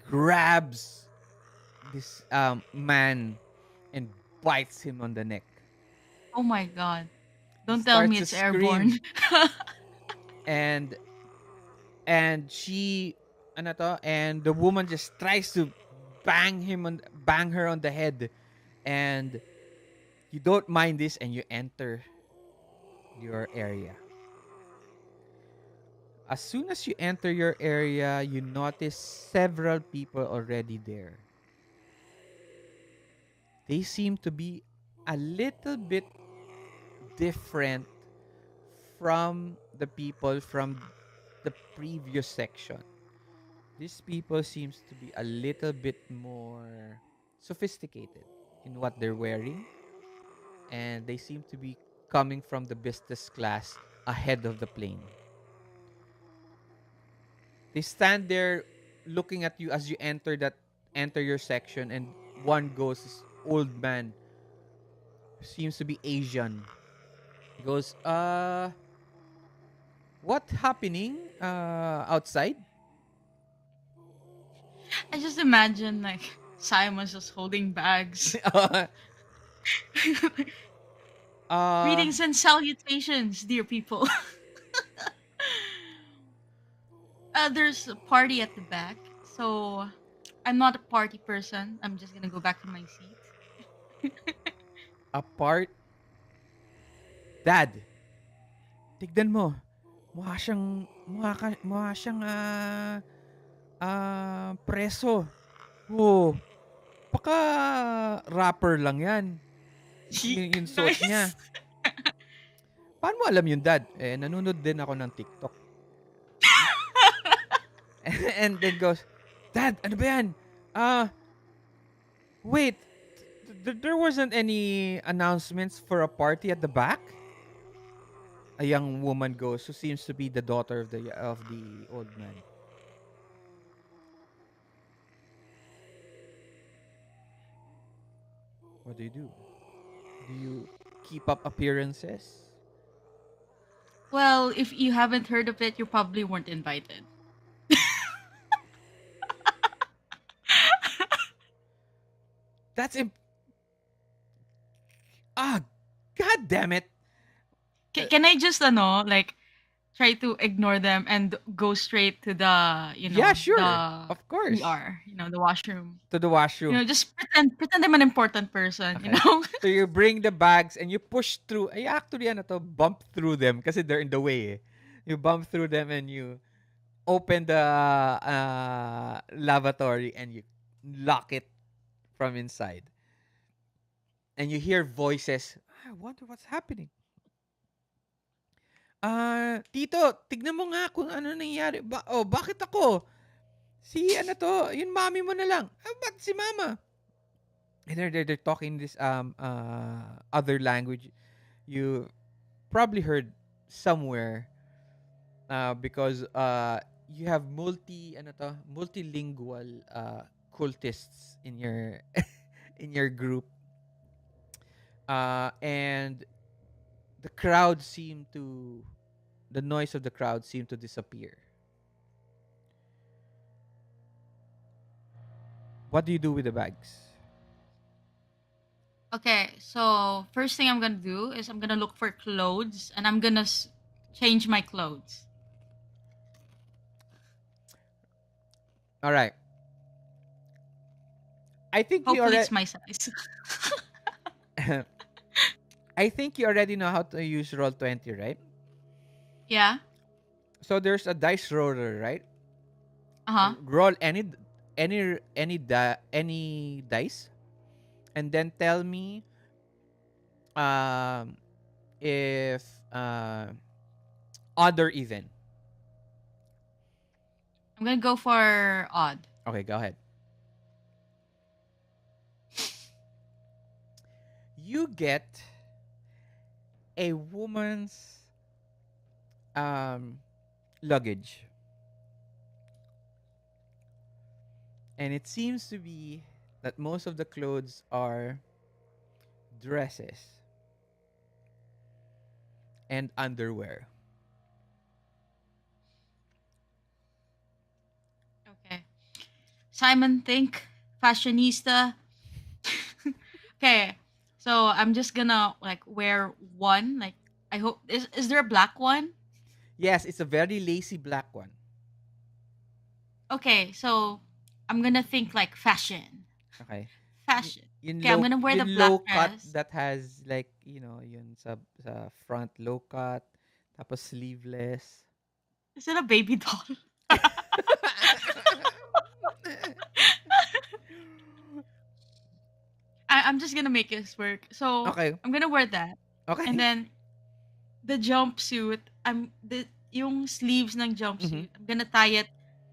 grabs this man and bites him on the neck. Oh my god. He Don't tell starts me to it's scream, airborne. and and the woman just tries to bang her on the head, and you don't mind this, and you enter your area. As soon as you enter your area, you notice several people already there. They seem to be a little bit different from the people from the previous section. These people seems to be a little bit more sophisticated in what they're wearing, and they seem to be coming from the business class ahead of the plane. They stand there looking at you as you enter your section, and one goes, this old man, seems to be Asian. He goes, what happening outside? I just imagine like Simon's just holding bags. uh Greetings and salutations, dear people. There's a party at the back, so I'm not a party person. I'm just gonna go back to my seat. apart. Dad, tignan mo. Mukha siyang preso. Oh, baka rapper lang yan. Yung suot niya. Nice. Paano mo alam yun, Dad? Nanonood din ako ng TikTok. And then goes, Dad, ano ba yan? Wait, there wasn't any announcements for a party at the back? A young woman goes, who seems to be the daughter of the old man. What do you do? Do you keep up appearances? Well, if you haven't heard of it, you probably weren't invited. That's imp- ah God damn it. Can I just like try to ignore them and go straight to the Yeah, sure. the Of course. ER, the washroom. To the washroom. Just pretend I'm an important person, Okay. So you bring the bags and you push through. Ay, actually, bump through them kasi they're in the way. Eh. You bump through them and you open the lavatory and you lock it from inside. And you hear voices. I wonder what's happening. Tito, tignan mo nga kung ano nangyayari. Bakit ako? Si ano to, yung mami mo na lang. Ba't si mama? And they're talking this other language you probably heard somewhere because you have multilingual cultists in your in your group and the noise of the crowd seemed to disappear. What do you do with the bags? Okay, so first thing I'm gonna do is I'm gonna look for clothes and I'm gonna change my clothes. All right. I think Hopefully it's my size. I think you already know how to use Roll20, right? Yeah. So there's a dice roller, right? Roll any dice, and then tell me if odd or even. I'm gonna go for odd. Okay, go ahead. You get a woman's luggage. And it seems to be that most of the clothes are dresses and underwear. Okay. Simon, think fashionista. Okay. So I'm just gonna wear one. I hope is there a black one? Yes, it's a very lacy black one. Okay, so I'm gonna think fashion. Okay. Fashion. Yung Okay, I'm gonna wear the low black cut dress. that has yun sa front low cut, tapos sleeveless. Is it a baby doll? I'm just gonna make this work. So Okay. I'm gonna wear that. Okay. And then the jumpsuit, yung sleeves ng jumpsuit, I'm gonna tie it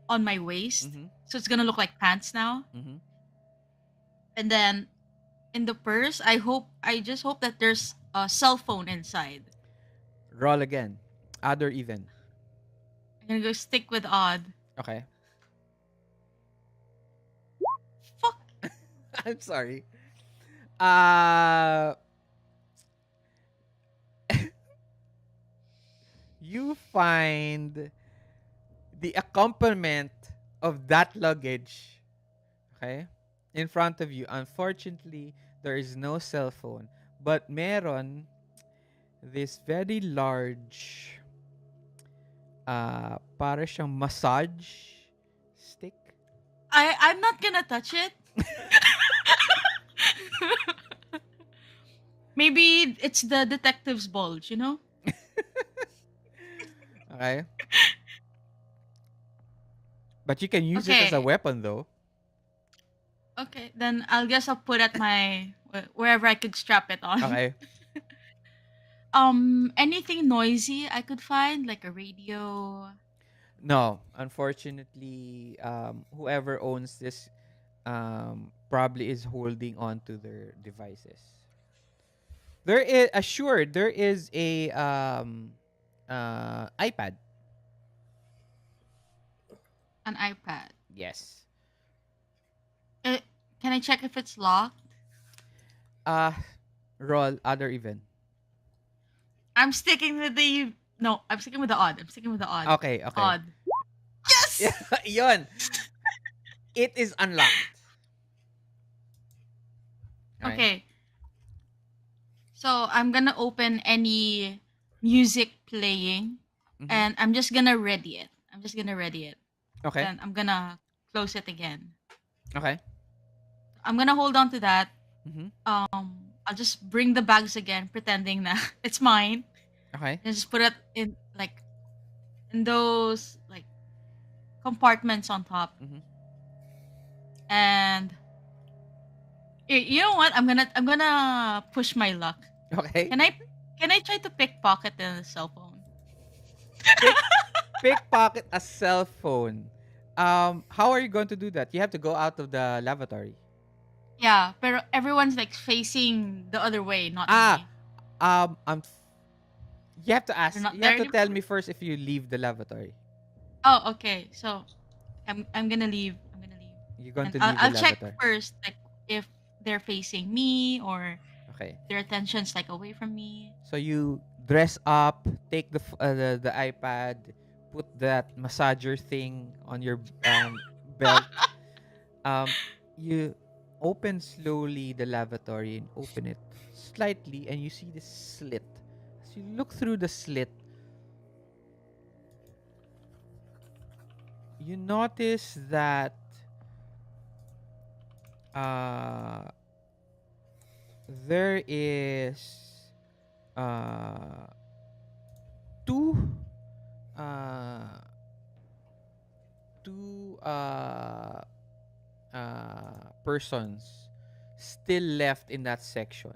on my waist. So it's gonna look like pants now. And then in the purse, I just hope that there's a cell phone inside. Roll again. Odd or even. I'm gonna go stick with odd. Okay. Fuck. I'm sorry. You find the accompaniment of that luggage, okay, in front of you. Unfortunately, there is no cell phone, but meron this very large para siyang massage stick. I'm not gonna touch it. Maybe it's the detective's bulge, Okay. But you can use it as a weapon, though. Okay, then I'll put at my wherever I could strap it on. Okay. Anything noisy I could find, like a radio. No, unfortunately, whoever owns this probably is holding on to their devices. There is assured there is a iPad. An iPad. Yes. Can I check if it's locked? Roll other even. I'm sticking with the odd. Okay. Odd. Yes. Yon. It is unlocked. Okay. So I'm gonna open any music playing, Mhm. and I'm just gonna ready it. Okay. Then I'm gonna close it again. Okay. I'm gonna hold on to that. Mhm. I'll just bring the bags again, pretending that it's mine, Okay. and just put it in like in those like compartments on top. Mhm. And you know what? I'm gonna push my luck. Okay. Can I try to pickpocket the cell phone? Pick Pickpocket a cell phone. How are you going to do that? You have to go out of the lavatory. Yeah, but everyone's like facing the other way, not Ah, me. um, um, you have to They're ask. not You there have to anymore. tell me first if you leave the lavatory. Oh, okay. So I'm gonna leave. You're going And to I'll leave the I'll check lavatory. first, like if they're facing me or Okay. their attention's like away from me. So you dress up, take the iPad, put that massager thing on your belt. Um, you open slowly the lavatory and open it slightly, and you see this slit. As you look through the slit, you notice that uh, there is uh, two uh, persons still left in that section,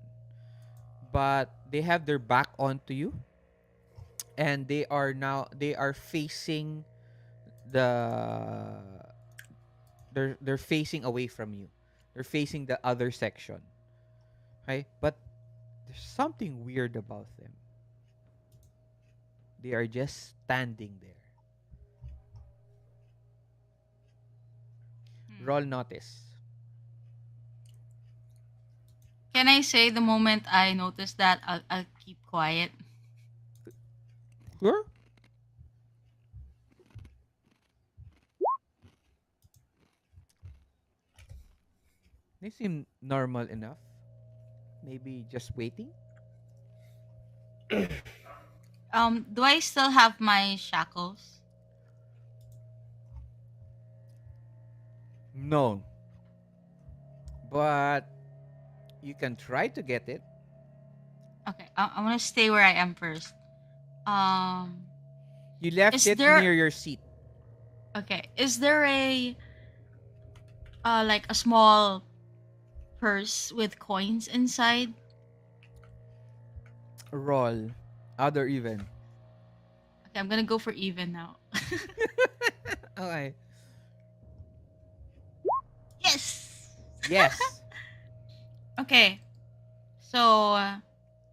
but they have their back onto you, and they are facing the they're facing away from you. They're facing the other section. Okay? But there's something weird about them. They are just standing there. Hmm. Roll notice. Can I say the moment I notice that I'll keep quiet? Sure. They seem normal enough. Maybe just waiting. Do I still have my shackles? No. But you can try to get it. Okay, I'm gonna stay where I am first. Um, You left is it there near your seat. okay? Is there a like a small purse with coins inside? Roll. Odd or even. Okay, I'm gonna go for even now. Okay. Yes. Yes. Okay, so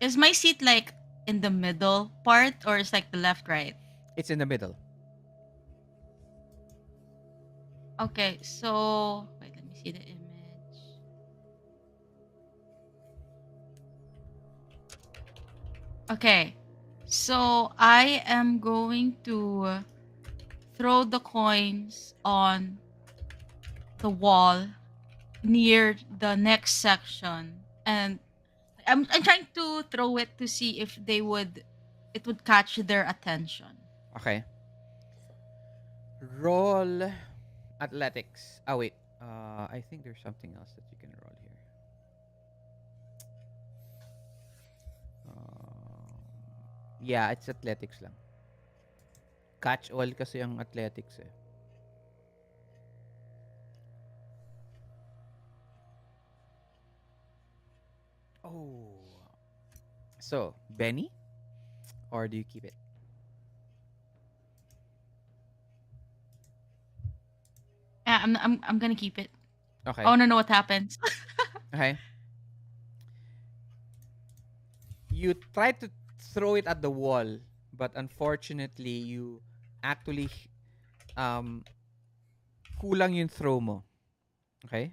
is my seat like in the middle part or is like the left right? It's in the middle. Okay, so wait, let me see the image. Okay, so I am going to throw the coins on the wall near the next section, and I'm trying to throw it to see if it would catch their attention. Okay. Roll athletics. Oh wait. I think there's something else that you can roll here. Yeah, it's athletics lang. Catch all kasi ang athletics eh. Oh. So, Benny? Or do you keep it? Yeah, I'm gonna keep it. Okay. I wanna know what happens. Okay. You try to throw it at the wall, but unfortunately, you actually um kulang yung throw mo. Okay?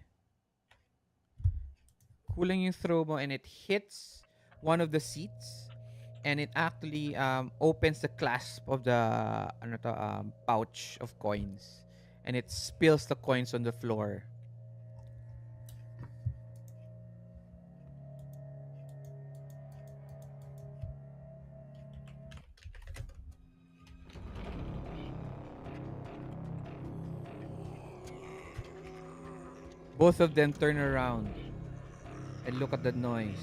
Kulang yung throw mo, and it hits one of the seats, and it actually opens the clasp of the pouch of coins, and it spills the coins on the floor. Both of them turn around and look at the noise.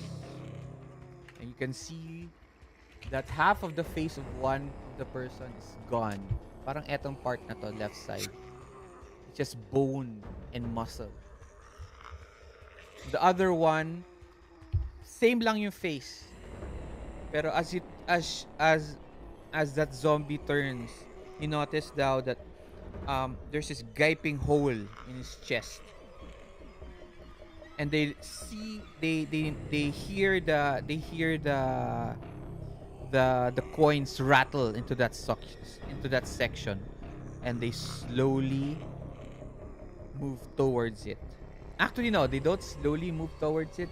And you can see that half of the face of one of the person is gone. Parang etong part na to, left side. It's just bone and muscle. The other one, same lang yung face. Pero as that zombie turns, you notice now that there's this gaping hole in his chest. And they hear the coins rattle into that section, and they slowly move towards it. Actually, no, they don't slowly move towards it.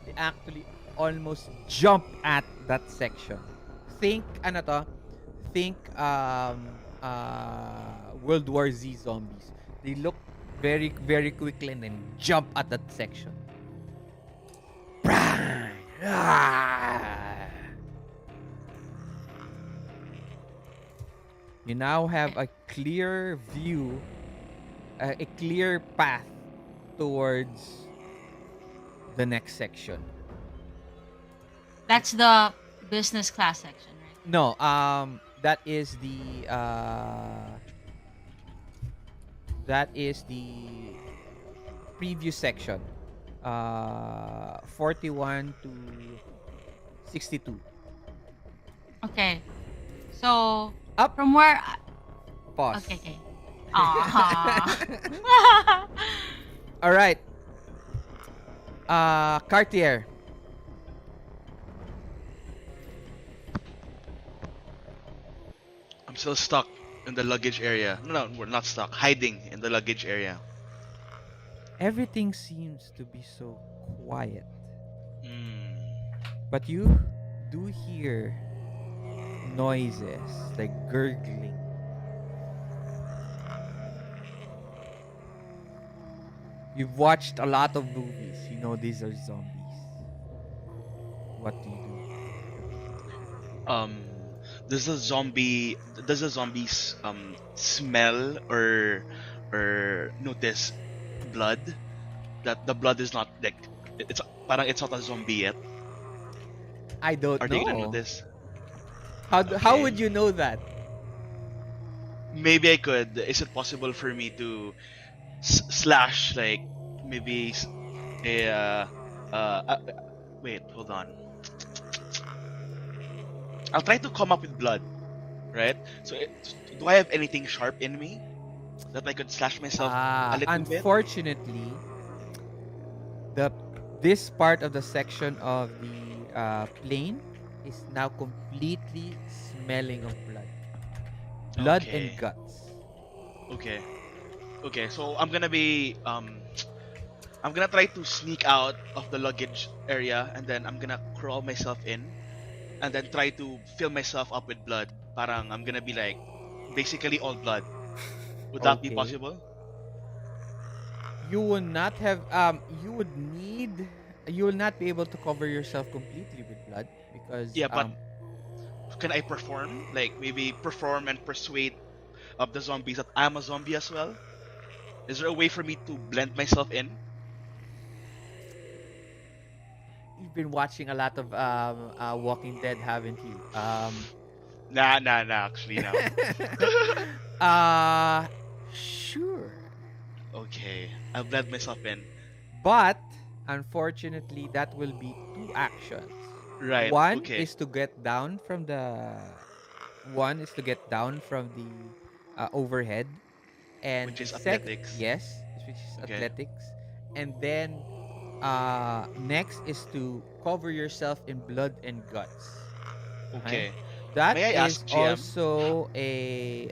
They actually almost jump at that section. Think ano to? Think World War Z zombies. They look very quickly and then jump at that section. You now have a clear view, a clear path towards the next section. That's the business class section, right? No, that is the preview section. 41 to 62. Okay. So Up. from where? Pause. Okay. Okay. Aww. All right. Cartier. I'm still stuck in the luggage area. No, we're not stuck. Hiding in the luggage area. Everything seems to be so quiet, Hmm. but you do hear noises like gurgling. You've watched a lot of movies. You know these are zombies. What do you do? Um, does the zombies smell or notice blood? That the blood is not like it's parang it's not a zombie yet. I don't Are they gonna know. notice? How Okay. would you know that? Maybe I could. Is it possible for me to slash like maybe a wait, hold on. I'll try to come up with blood, right? So do I have anything sharp in me that I could slash myself a little bit? Unfortunately, the this part of the section of the plane is now completely smelling of blood and Okay, guts. okay, okay. So I'm gonna try to sneak out of the luggage area, and then I'm gonna crawl myself in, and then try to fill myself up with blood. Parang I'm gonna be like basically all blood. Would that be Okay. possible? You will not have you will not be able to cover yourself completely with blood because Yeah, but can I perform? Like maybe perform and persuade of the zombies that I'm a zombie as well? Is there a way for me to blend myself in? you've been watching a lot of Walking Dead, haven't you? Nah, actually no. uh sure. Okay, I'll blend myself in. But unfortunately, that will be two actions. Right, One okay. is to get down from the overhead, and Which the is sec athletics. yes, which is Okay. athletics, and then next is to cover yourself in blood and guts. Okay, Okay. that May I is ask GM? also a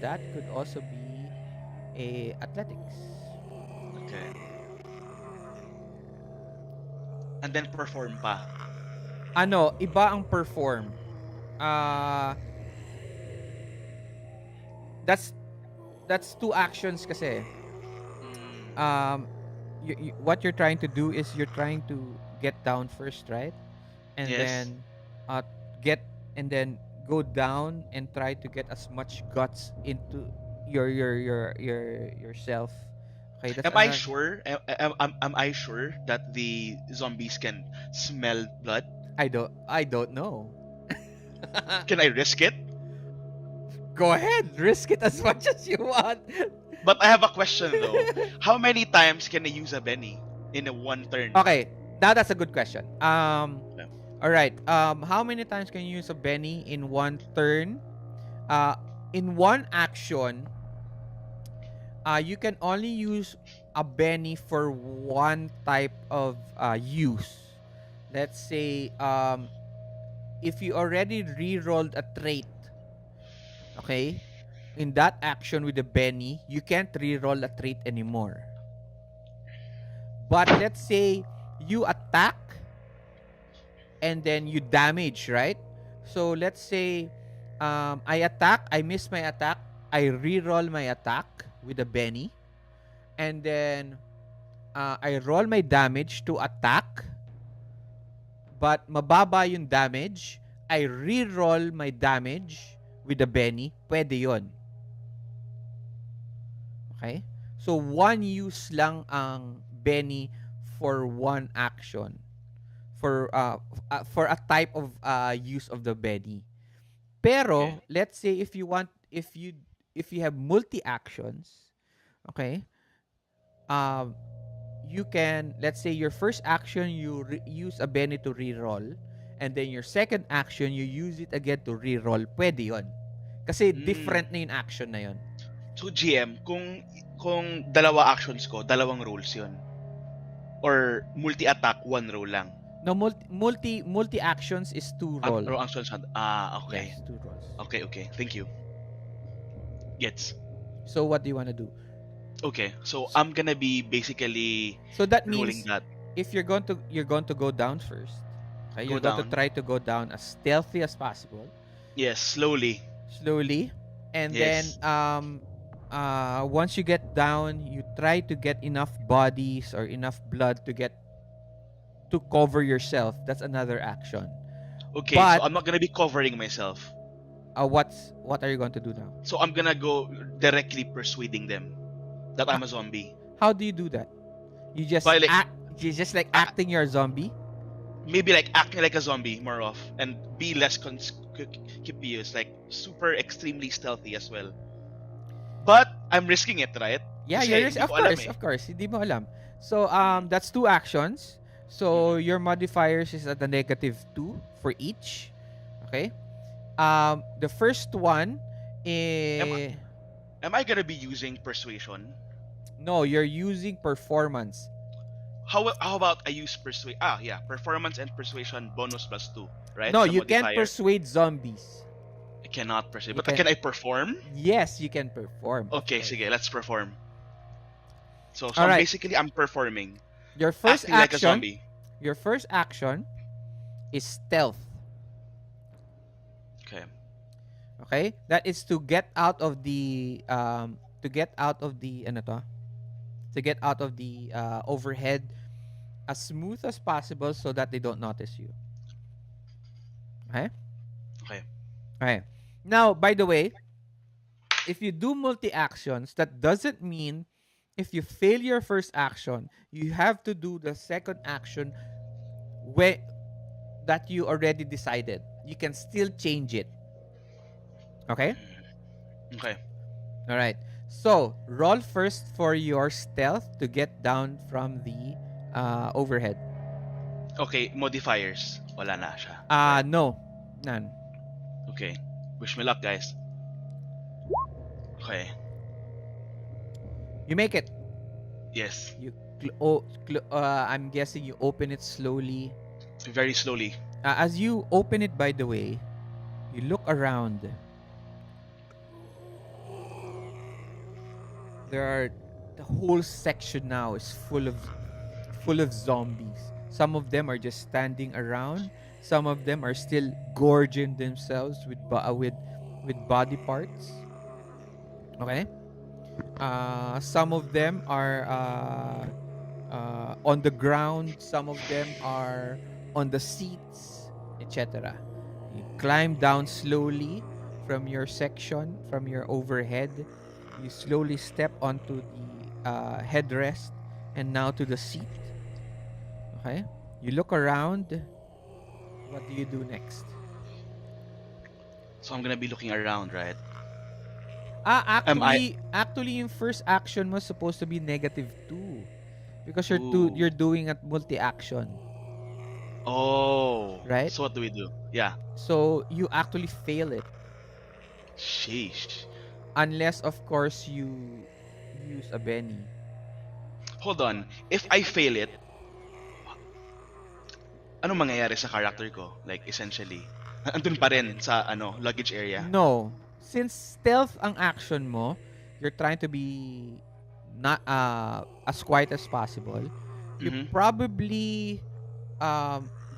that could also be a athletics. Okay. And then perform pa. Ano, iba ang perform. Ah, that's two actions kasi. Mm, Um, what you're trying to do is you're trying to get down first, right? And yes. then uh get and then go down and try to get as much guts into yourself. Okay, that's Am I another. sure? Am I sure that the zombies can smell blood? I don't know. Can I risk it? Go ahead, risk it as much as you want. But I have a question though. How many times can I use a Benny in a one turn? Okay, now that's a good question. Yeah. All right. How many times can you use a Benny in one turn? Uh, in one action, you can only use a Benny for one type of use. Let's say, if you already re-rolled a trait, okay, in that action with the Benny, you can't re-roll a trait anymore. But let's say you attack and then you damage, right? So let's say, I attack, I miss my attack, I re-roll my attack with a Benny, and then I roll my damage to attack, but mababa yung damage, I re-roll my damage with a Benny, pwede yon. Okay? So, one use lang ang Benny for one action. For a type of use of the Benny. Okay. Pero, let's say if you have multi actions, okay? Um you can, let's say your first action you use a Benny to reroll, and then your second action you use it again to reroll. Pwede 'yon. Kasi Mm. different na yung action na 'yon. So GM, kung dalawa actions ko, dalawang rolls 'yon. Or multi-attack, one roll lang. No, multi actions is two roll. Or actions. Okay. Yes, two rolls. Okay. Thank you. Gets. So what do you want to do? Okay. So I'm gonna be basically So that rolling means that. if you're going to go down first. Okay, Go you're going to down. try to go down as stealthy as possible, Yes, slowly. slowly, and then Yes. once you get down, you try to get enough bodies or enough blood to cover yourself. That's another action. Okay, so But I'm not gonna be covering myself. what are you going to do now? So I'm gonna go directly persuading them that I'm a zombie. How do you do that? You just By like act. You just like uh, acting you're a zombie. maybe like acting like a zombie more of, and be less conspicuous, like super extremely stealthy as well. But I'm risking it, right? Yeah, Kasi hindi of ko alam course, eh. of course. Hindi mo alam. So that's two actions. So Mhm. your modifiers is at a -2 for each. Okay. The first one Am, is am I gonna be using persuasion? no, you're using performance. How about I use persuade? Yeah, performance and persuasion bonus +2, right? No, Sa you can't modifier. persuade zombies. I cannot persuade, You but can. can I perform? Yes, you can perform. Of Okay, course. sige, let's perform. So All right. I'm performing, Your first acting like a action. zombie. Your first action is stealth. Okay. Okay? That is to get out of the ano to? To get out of the overhead as smooth as possible so that they don't notice you. Okay? Okay. Okay. Now, by the way, if you do multi actions, that doesn't mean if you fail your first action, you have to do the second action where that you already decided. You can still change it. Okay? Okay. All right. So, roll first for your stealth to get down from the overhead. Okay, modifiers. Wala na siya. Right. No. None. Okay. Wish me luck, guys. Okay. You make it. Yes. You I'm guessing you open it slowly. Very slowly. As you open it, by the way, you look around. The whole section now is full of zombies. Some of them are just standing around. Some of them are still gorging themselves with body parts. Okay. Some of them are on the ground. Some of them are on the seats, etc. You climb down slowly from your section, from your overhead. You slowly step onto the headrest and now to the seat. Okay, you look around. What do you do next? So I'm gonna be looking around, right? Ah, Am I? actually, yung first action was supposed to be -2 because Ooh. you're doing at multi-action, Oh. right? So what do we do? Yeah. So you actually fail it Sheesh. unless, of course, you use a Benny. Hold on. If I fail it, anong mangyayari sa character ko? Like, essentially. Andun pa rin sa, luggage area. No, since stealth ang action mo, you're trying to be not as quiet as possible. You Mm-hmm. probably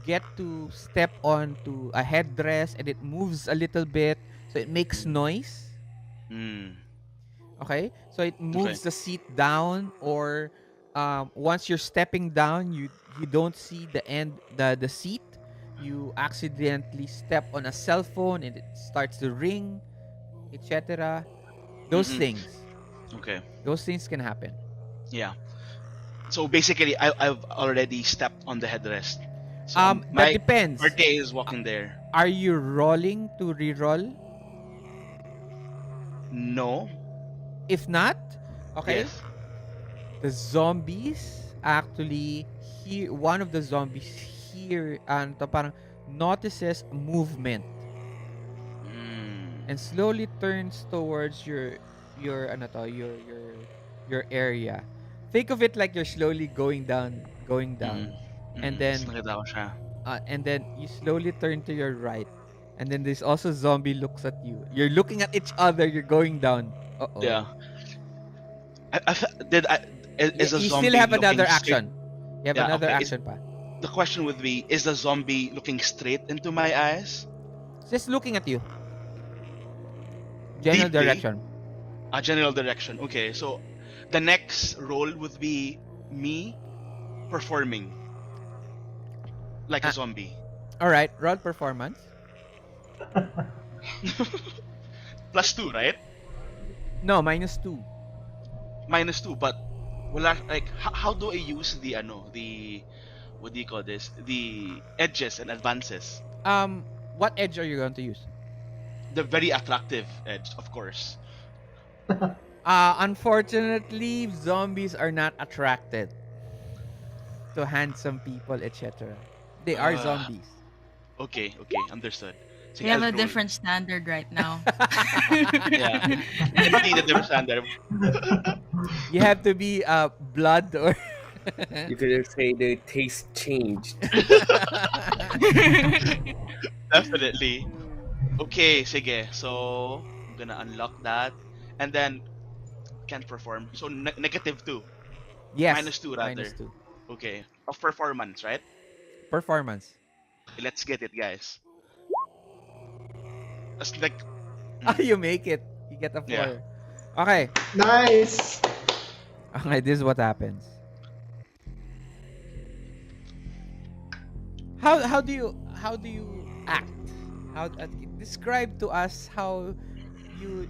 get to step onto a headdress and it moves a little bit, so it makes noise. Mm. Okay, so it Okay. moves the seat down, or once you're stepping down, you don't see the end the seat. You accidentally step on a cell phone and it starts to ring, etc. Those Mm-mm. things, Okay. those things can happen. Yeah. So basically, I've already stepped on the headrest. So That my depends. birthday is walking there. Are you rolling to reroll? No. If not, okay, Yes. the zombies actually here, one of the zombies here and parang notices movement Mm. and slowly turns towards your ano to, your area. Think of it like you're slowly going down, Mm-mm. and Mm-mm. Tapos then nakita ko siya. you slowly turn to your right, and then there's also zombie looks at you. You're looking at each other. You're going down. Uh oh. Yeah. Did I? Is a You still zombie have looking another straight? action. You have Yeah. another Okay. action pa. The question would be: is the zombie looking straight into my eyes? Just looking at you. General Deeply? direction. A general direction. Okay. So the next role would be me performing like a Ah, zombie. all right. Roll performance. +2, right? No, -2. -2, but wala, like how do I use the what do you call this? The edges and advances. What edge are you going to use? The very attractive edge, of course. Unfortunately, zombies are not attracted to handsome people, etc. They are Uh, zombies. okay, okay, understood. We Sige, have I'll a roll. different standard right now. Yeah. Indeed, a different standard. You have to be blood or You could say the taste changed. Definitely. Okay, sige. So, I'm gonna unlock that. And then, can't perform. So, -2. yes, -2 rather. -2 Okay. Of performance, right? performance. Let's get it, guys. As like, You make it. You get a 4. Yeah. Okay. Nice. Okay, this is what happens. How do you act? How describe to us how you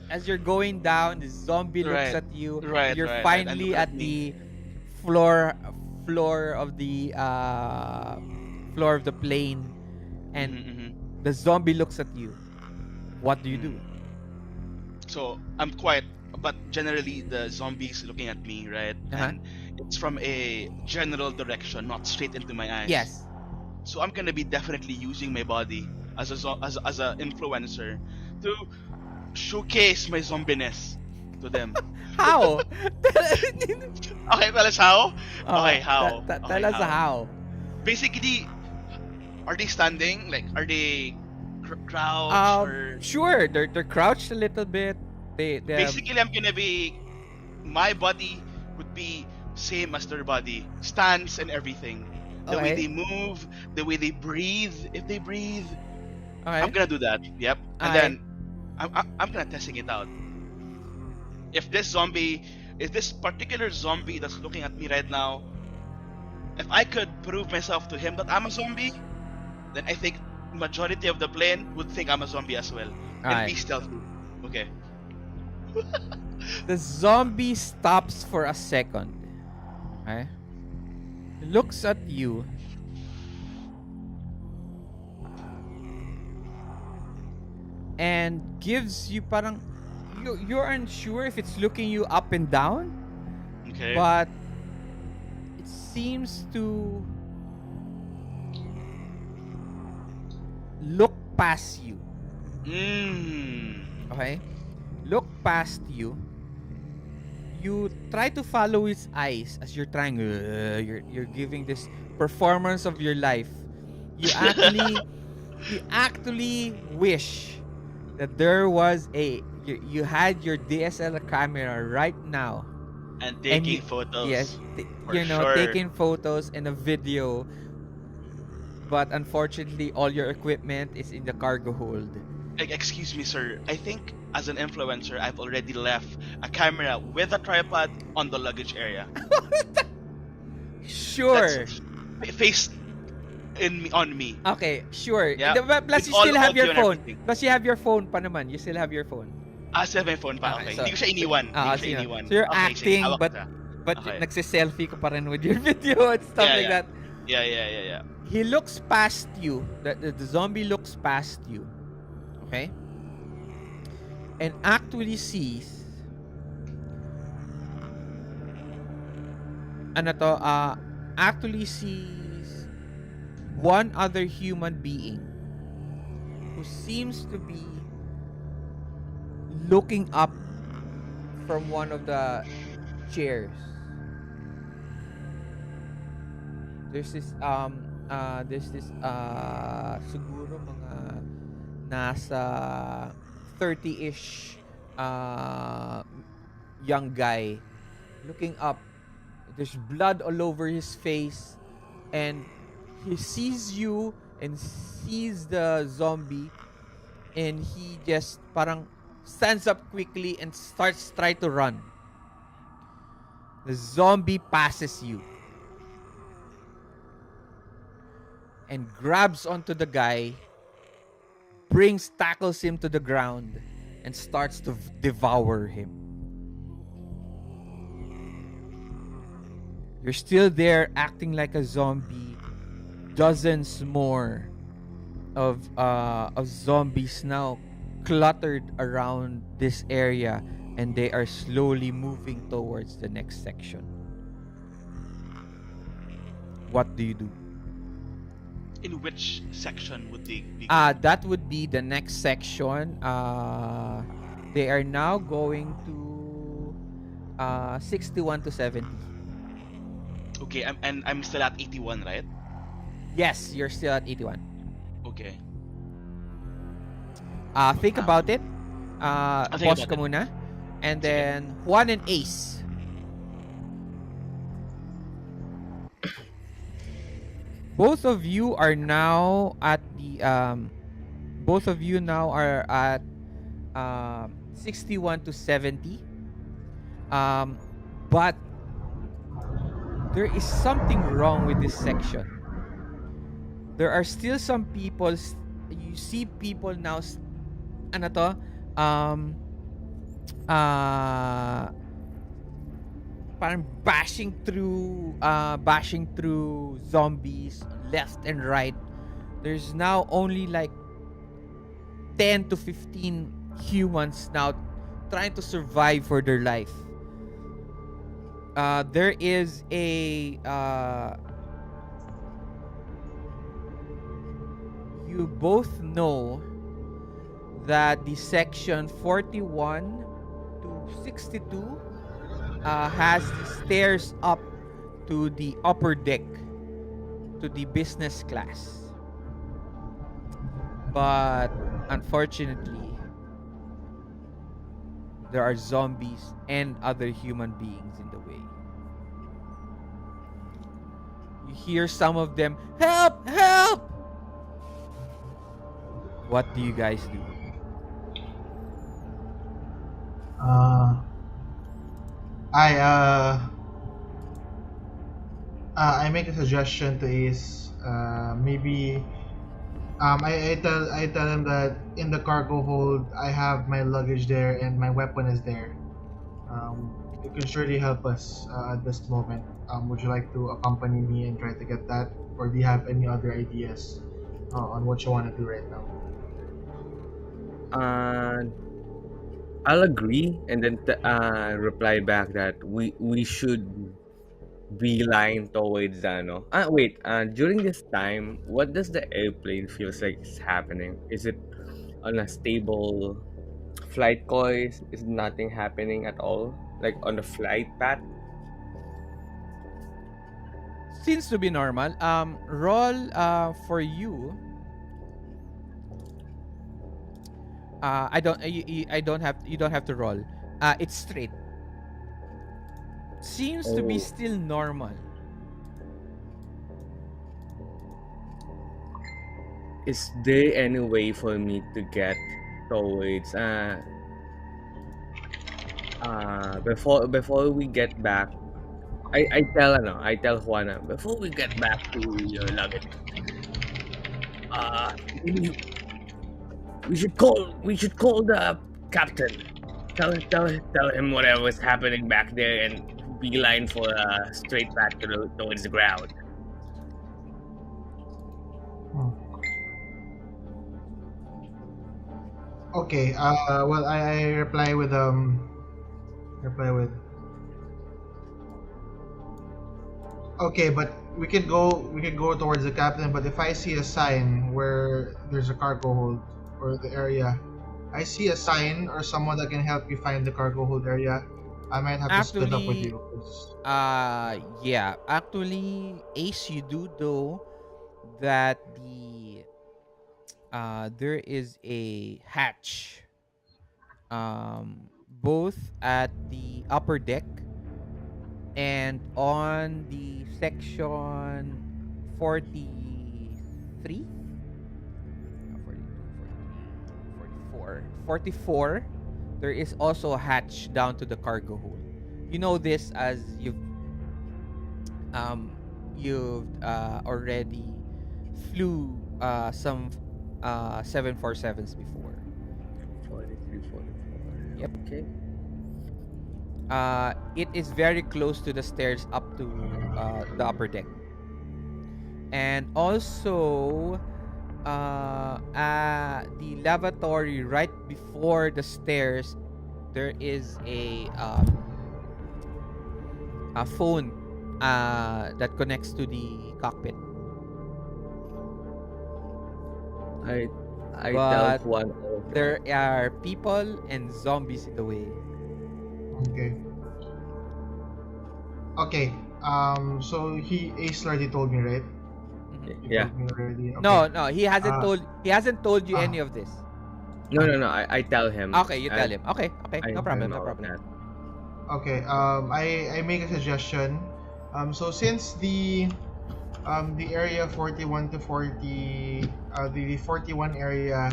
as you're going down, the zombie looks Right. at you. Right, You're right, right. And finally look at at me. the floor of the floor of the plane, and Mhm. the zombie looks at you. What do you do? So I'm quiet, but generally the zombies looking at me, right? Uh-huh. And it's from a general direction, not straight into my eyes. Yes. So I'm gonna be definitely using my body as as a influencer to showcase my zombiness to them. How? Okay, tell us how. Okay, how? Tell us how. Basically, are they standing? Like, are they crouched or? Sure, they're crouched a little bit. They Basically, I'm gonna be. My body would be same as their body, stance and everything. The way Okay. they move, the way they breathe. If they breathe, Okay. I'm gonna do that. Yep. And Okay. then I'm gonna testing it out. If this particular zombie that's looking at me right now, if I could prove myself to him that I'm a zombie, then I think majority of the plane would think I'm a zombie as well and be Alright. stealthy. Okay. The zombie stops for a second. Okay? Looks at you. And gives you parang you're unsure if it's looking you up and down, Okay. but it seems to look past you. Okay? Look past you. You try to follow his eyes as you're trying. You're giving this performance of your life. You actually wish that there was you had your DSLR camera right now. And And taking photos. Yes, for sure. taking photos and a video. But unfortunately, all your equipment is in the cargo hold. Excuse me, sir. I think as an influencer, I've already left a camera with a tripod on the luggage area. Sure. That's face on me. Okay, sure. Yeah. Plus With you still all have your audio and phone. everything. Plus you have your phone pa naman. You still have your phone. Sa my phone pa. Okay. So- Hindi ko siya iniwan. Hindi ko siya sige. iniwan. So you're Okay, sige, acting, hawak but siya. but Okay. nagsiselfie ka pa rin with your video and stuff Yeah, like yeah. that. Yeah. He looks past you. The zombie looks past you. Okay? And actually sees actually sees one other human being who seems to be looking up from one of the chairs. There's this siguro mga nasa 30-ish young guy looking up. There's blood all over his face, and he sees you and sees the zombie, and he just parang stands up quickly and starts try to run. The zombie passes you and grabs onto the guy, tackles him to the ground, and starts to devour him. You're still there acting like a zombie. Dozens more of zombies now cluttered around this area, and they are slowly moving towards the next section. What do you do? In which section would they be? That would be the next section. They are now going to 61 to 70. Okay, I'm still at 81, right? Yes, you're still at 81. Okay. Think about it. think Pause about ka it. muna. And then Juan and Ace. Both of you are now at the both of you now are at 61 to 70. But there is something wrong with this section. There are still some people, you see people now, ano to, parang bashing through zombies left and right. There's now only like 10 to 15 humans now trying to survive for their life. There is a you both know that the section 41 to 62 has the stairs up to the upper deck, to the business class. But unfortunately, there are zombies and other human beings in the way. You hear some of them, "Help! Help!" What do you guys do? I make a suggestion to Ace. Maybe I tell him that in the cargo hold I have my luggage there and my weapon is there. It can surely help us at this moment. Would you like to accompany me and try to get that, or do you have any other ideas on what you want to do right now? Uh, I'll agree, and then reply back that we should beeline towards the ano. Wait. During this time, what does the airplane feels like is happening? Is it on a stable flight course? Is nothing happening at all? Like on the flight path? Seems to be normal. Roll for you. I don't. I don't have. You don't have to roll. It's straight. Seems to be Oh, still normal. is there any way for me to get towards before we get back? I tell Juana before we get back to your luggage. Uh, maybe we should call the captain. Tell him whatever's happening back there and beeline for a straight path towards the ground. Hmm. Okay. Well, I reply with reply with. Okay, but we could go towards the captain. But if I see a sign where there's a cargo hold or the area, I see a sign or someone that can help you find the cargo hold area, I might have to split up with Actually, you. 'Cause- yeah. Actually, Ace, you do know that there is a hatch both at the upper deck and on the section 43, 44. There is also a hatch down to the cargo hold. You know this as um already flew some 747s before. 43, 44. Yep. Okay. It is very close to the stairs up to the upper deck. And also the lavatory right before the stairs, there is a phone that connects to the cockpit. I I tell But Juan. there are people and zombies in the way. Okay. Okay. So Ace already told me, right? Mhm. He Yeah. told me already. No, Okay. no, he hasn't told you Ah, any of this. No. I tell him. Okay, you tell him. Okay, okay, I no tell problem, him no all of problem. that. okay. I make a suggestion. So since the area 41 to 40, the 41 area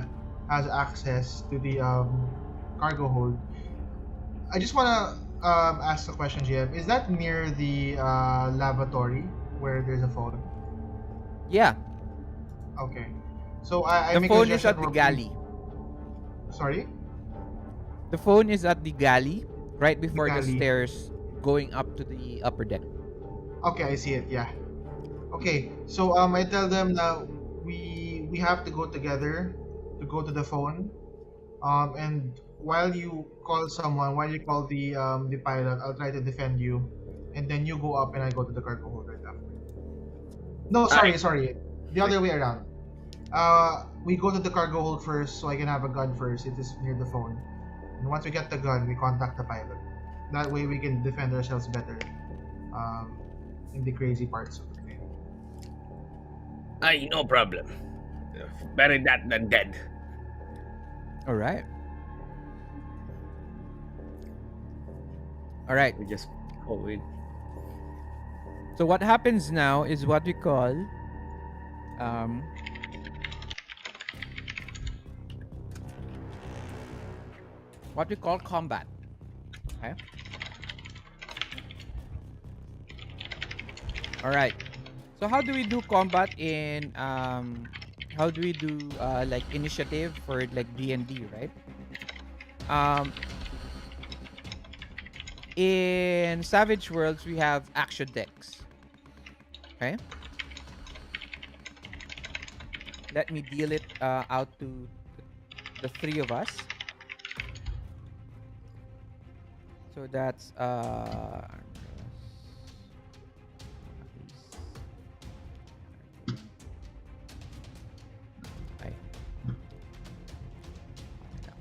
has access to the cargo hold. I just wanna ask a question, GM. Is that near the lavatory where there's a phone? Yeah, Okay. So I the make a phone is suggestion at the where we. galley. Sorry, The phone is at the galley, right the before the galley. stairs going up to the upper deck. Okay, I see it. Yeah. Okay. So I tell them that we have to go together to go to the phone. And while you call someone, while you call the pilot, I'll try to defend you, and then you go up and I go to the cargo hold right after. No, I sorry. The like other way around. We go to the cargo hold first, so I can have a gun first. It is near the phone. And once we get the gun, we contact the pilot. That way, we can defend ourselves better. Um, in the crazy parts of the plane. no problem. Better that than dead. All right. All right. We just go in. So what happens now is what we call um combat. Okay. All right. So how do we do combat in how do we do like initiative for like D&D, right? Um, in Savage Worlds, we have action decks. Okay, let me deal it out to the three of us. So that's ay, okay lang.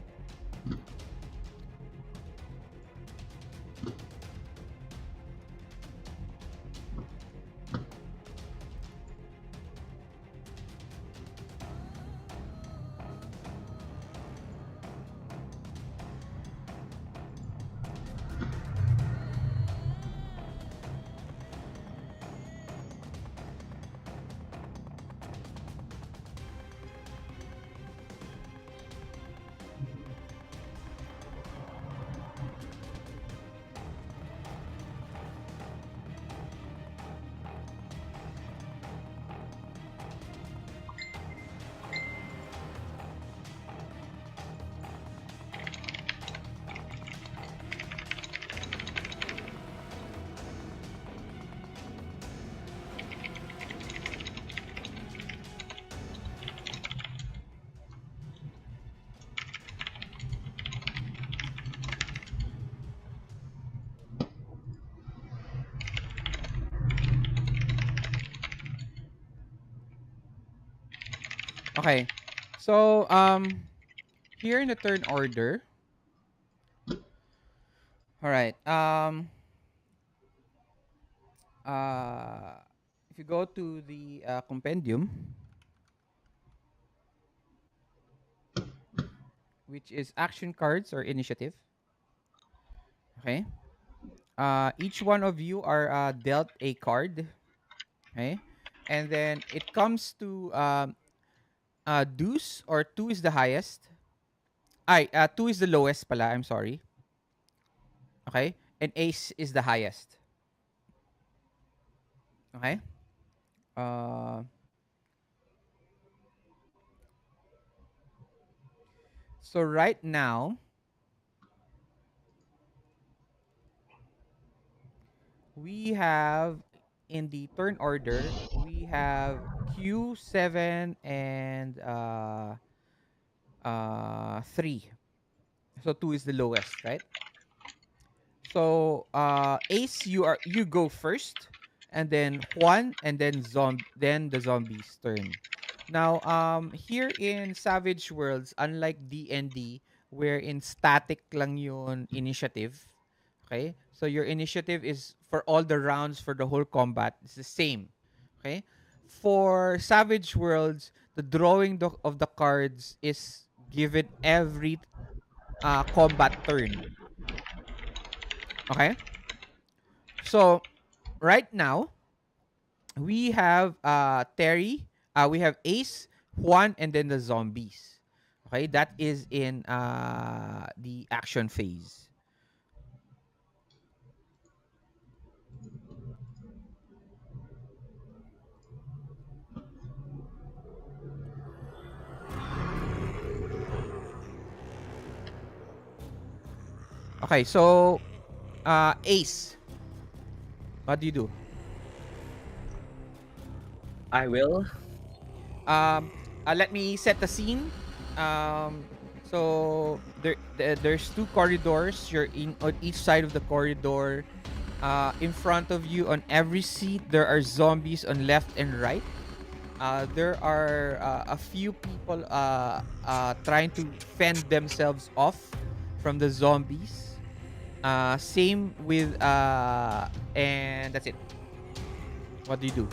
Okay. So here in the turn order. All right. Uh if you go to the compendium, which is action cards or initiative, okay? Each one of you are dealt a card, okay? And then it comes to deuce, or two is the highest. Two is the lowest pala, I'm sorry. Okay? And ace is the highest. Okay? Uh, so right now, we have in the turn order, we have Q7 and 3. So 2 is the lowest, right? So Ace, you go first, and then Juan, and then the zombies turn. Now here in Savage Worlds, unlike D&D, wherein static lang yun initiative, okay? So your initiative is for all the rounds for the whole combat. It's the same, okay? For Savage Worlds, the drawing of the cards is given every combat turn. Okay? So right now we have Terry, we have Ace, Juan, and then the zombies. Okay, that is in the action phase. Okay, so Ace, what do you do? I will. Um, Let me set the scene. So there's two corridors. You're in on each side of the corridor. In front of you, on every seat, there are zombies on left and right. There are a few people trying to fend themselves off from the zombies. Same with and that's it. What do you do?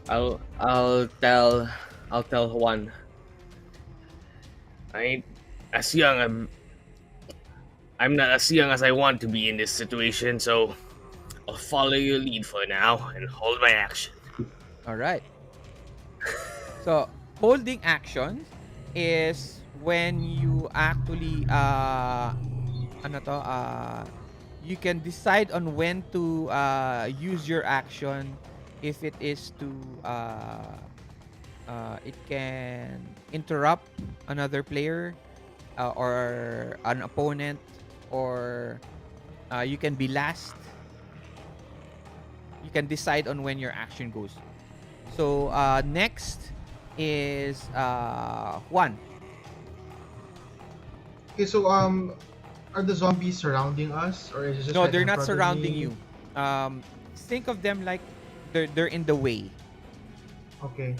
I'll tell Juan. I ain't as young. I'm not as young as I want to be in this situation, so I'll follow your lead for now and hold my action. All right. So holding action is when you actually ano to you can decide on when to use your action, if it is to It can interrupt another player or an opponent, or you can be last. You can decide on when your action goes. So next is Juan. Okay, so are the zombies surrounding us, or is it just No, right they're in not front of surrounding me? you. Think of them like they're in the way. Okay.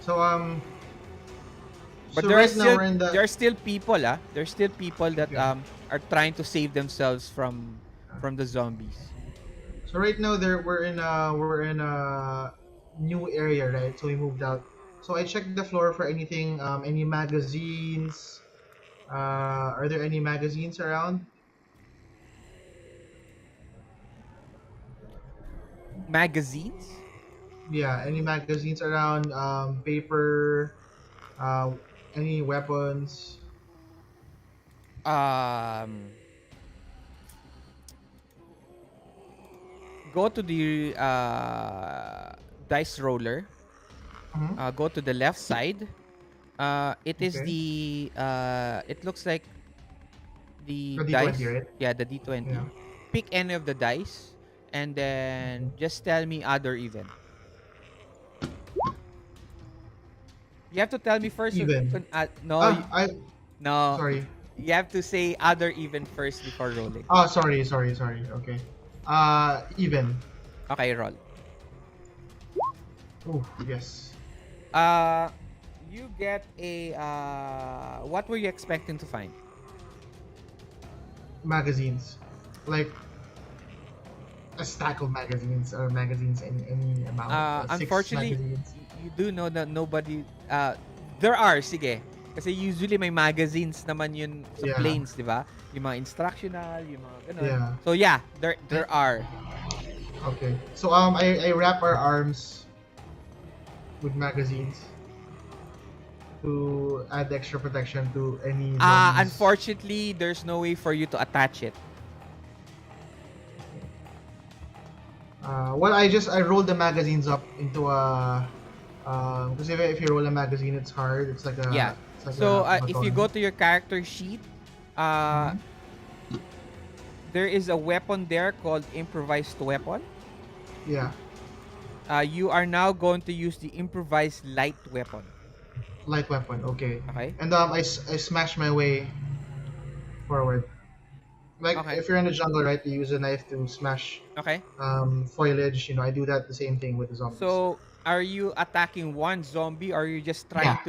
So But so right now we're in there the. are still people, There's still people that Okay. are trying to save themselves from the zombies. So right now there we're in a new area, right? So we moved out. So I checked the floor for anything, any magazines. Are there any magazines around? Magazines? Yeah, any magazines around? Paper. Uh, any weapons? Um Go to the dice roller. Mm-hmm. Go to the left side. It is Okay. it looks like the A D20, dice. right? Yeah, the D20. Yeah. Pick any of the dice and then Okay. just tell me other even. You have to tell me first. Even. No, I no. sorry. You have to say other even first before rolling. Oh, sorry. Okay. Even. Okay, roll. Oh, yes. Uh, you get a what were you expecting to find? Magazines. Like a stack of magazines or magazines in any amount. Six Unfortunately, magazines. you do know that nobody there are, sige. Kasi usually may magazines naman yun sa Yeah. planes, di ba? Yung mga instructional, yung mga ganun. Yeah. So yeah, there are. Okay. So I wrap our arms with magazines to add extra protection to any zombies. Unfortunately, there's no way for you to attach it. Well, I rolled the magazines up into a. Because if you roll a magazine, it's hard. It's like a. Yeah. It's like So a if you button. go to your character sheet, uh, Mhm. there is a weapon there called improvised weapon. Yeah. You are now going to use the improvised light weapon. Light weapon. Okay. Okay? And I smash my way forward. Like Okay. if you're in the jungle, right? You use a knife to smash Okay. foliage. I do that the same thing with the zombies. So are you attacking one zombie, or Yeah.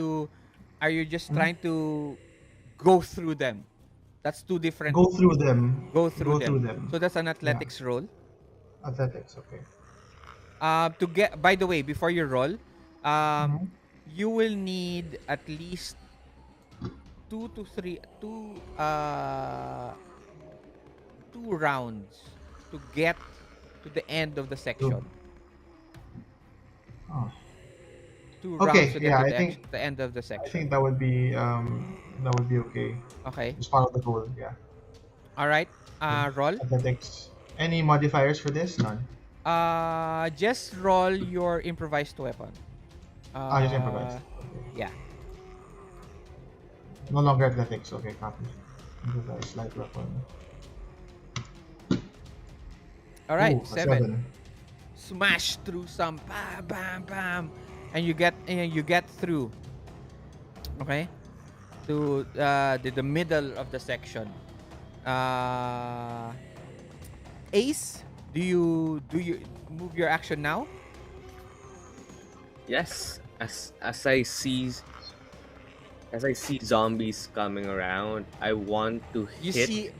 are you just Mhm. trying to go through them? That's two different. Go through them. Go through Go them. through them. So that's an Yeah. athletics roll. Athletics. Okay. To get, by the way, before you roll, um Mhm. you will need at least two rounds to get to the end of the Two. section. Oh. Two rounds Okay. to get Yeah. to I think the end of the I section. think that would be okay. Okay. Just follow the goal. Yeah. All right. Okay. Roll. Athletics. Any modifiers for this? None. Just roll your improvised weapon. Just improvise. Okay. Yeah. No longer athletics. Okay. Copy. Improvise light weapon. All right. Ooh, a 7. Smash through some, bam, bam, bam, and you get through. Okay. To the middle of the section. Ace, do you move your action now? Yes, as I see zombies coming around, I want to You hit.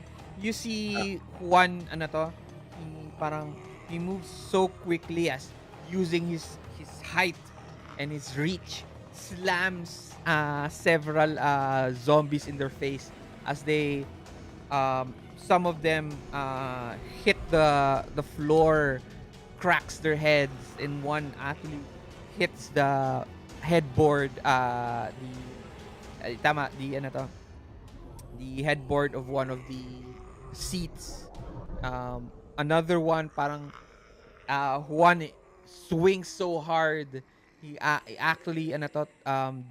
see Juan, ano to? Parang he moves so quickly, as using his height and his reach, slams several zombies in their face as they some of them hit the floor, cracks their heads, and one actually hits the headboard, the ano to, the headboard of one of the seats. Another one, parang one swings so hard He actually ano to,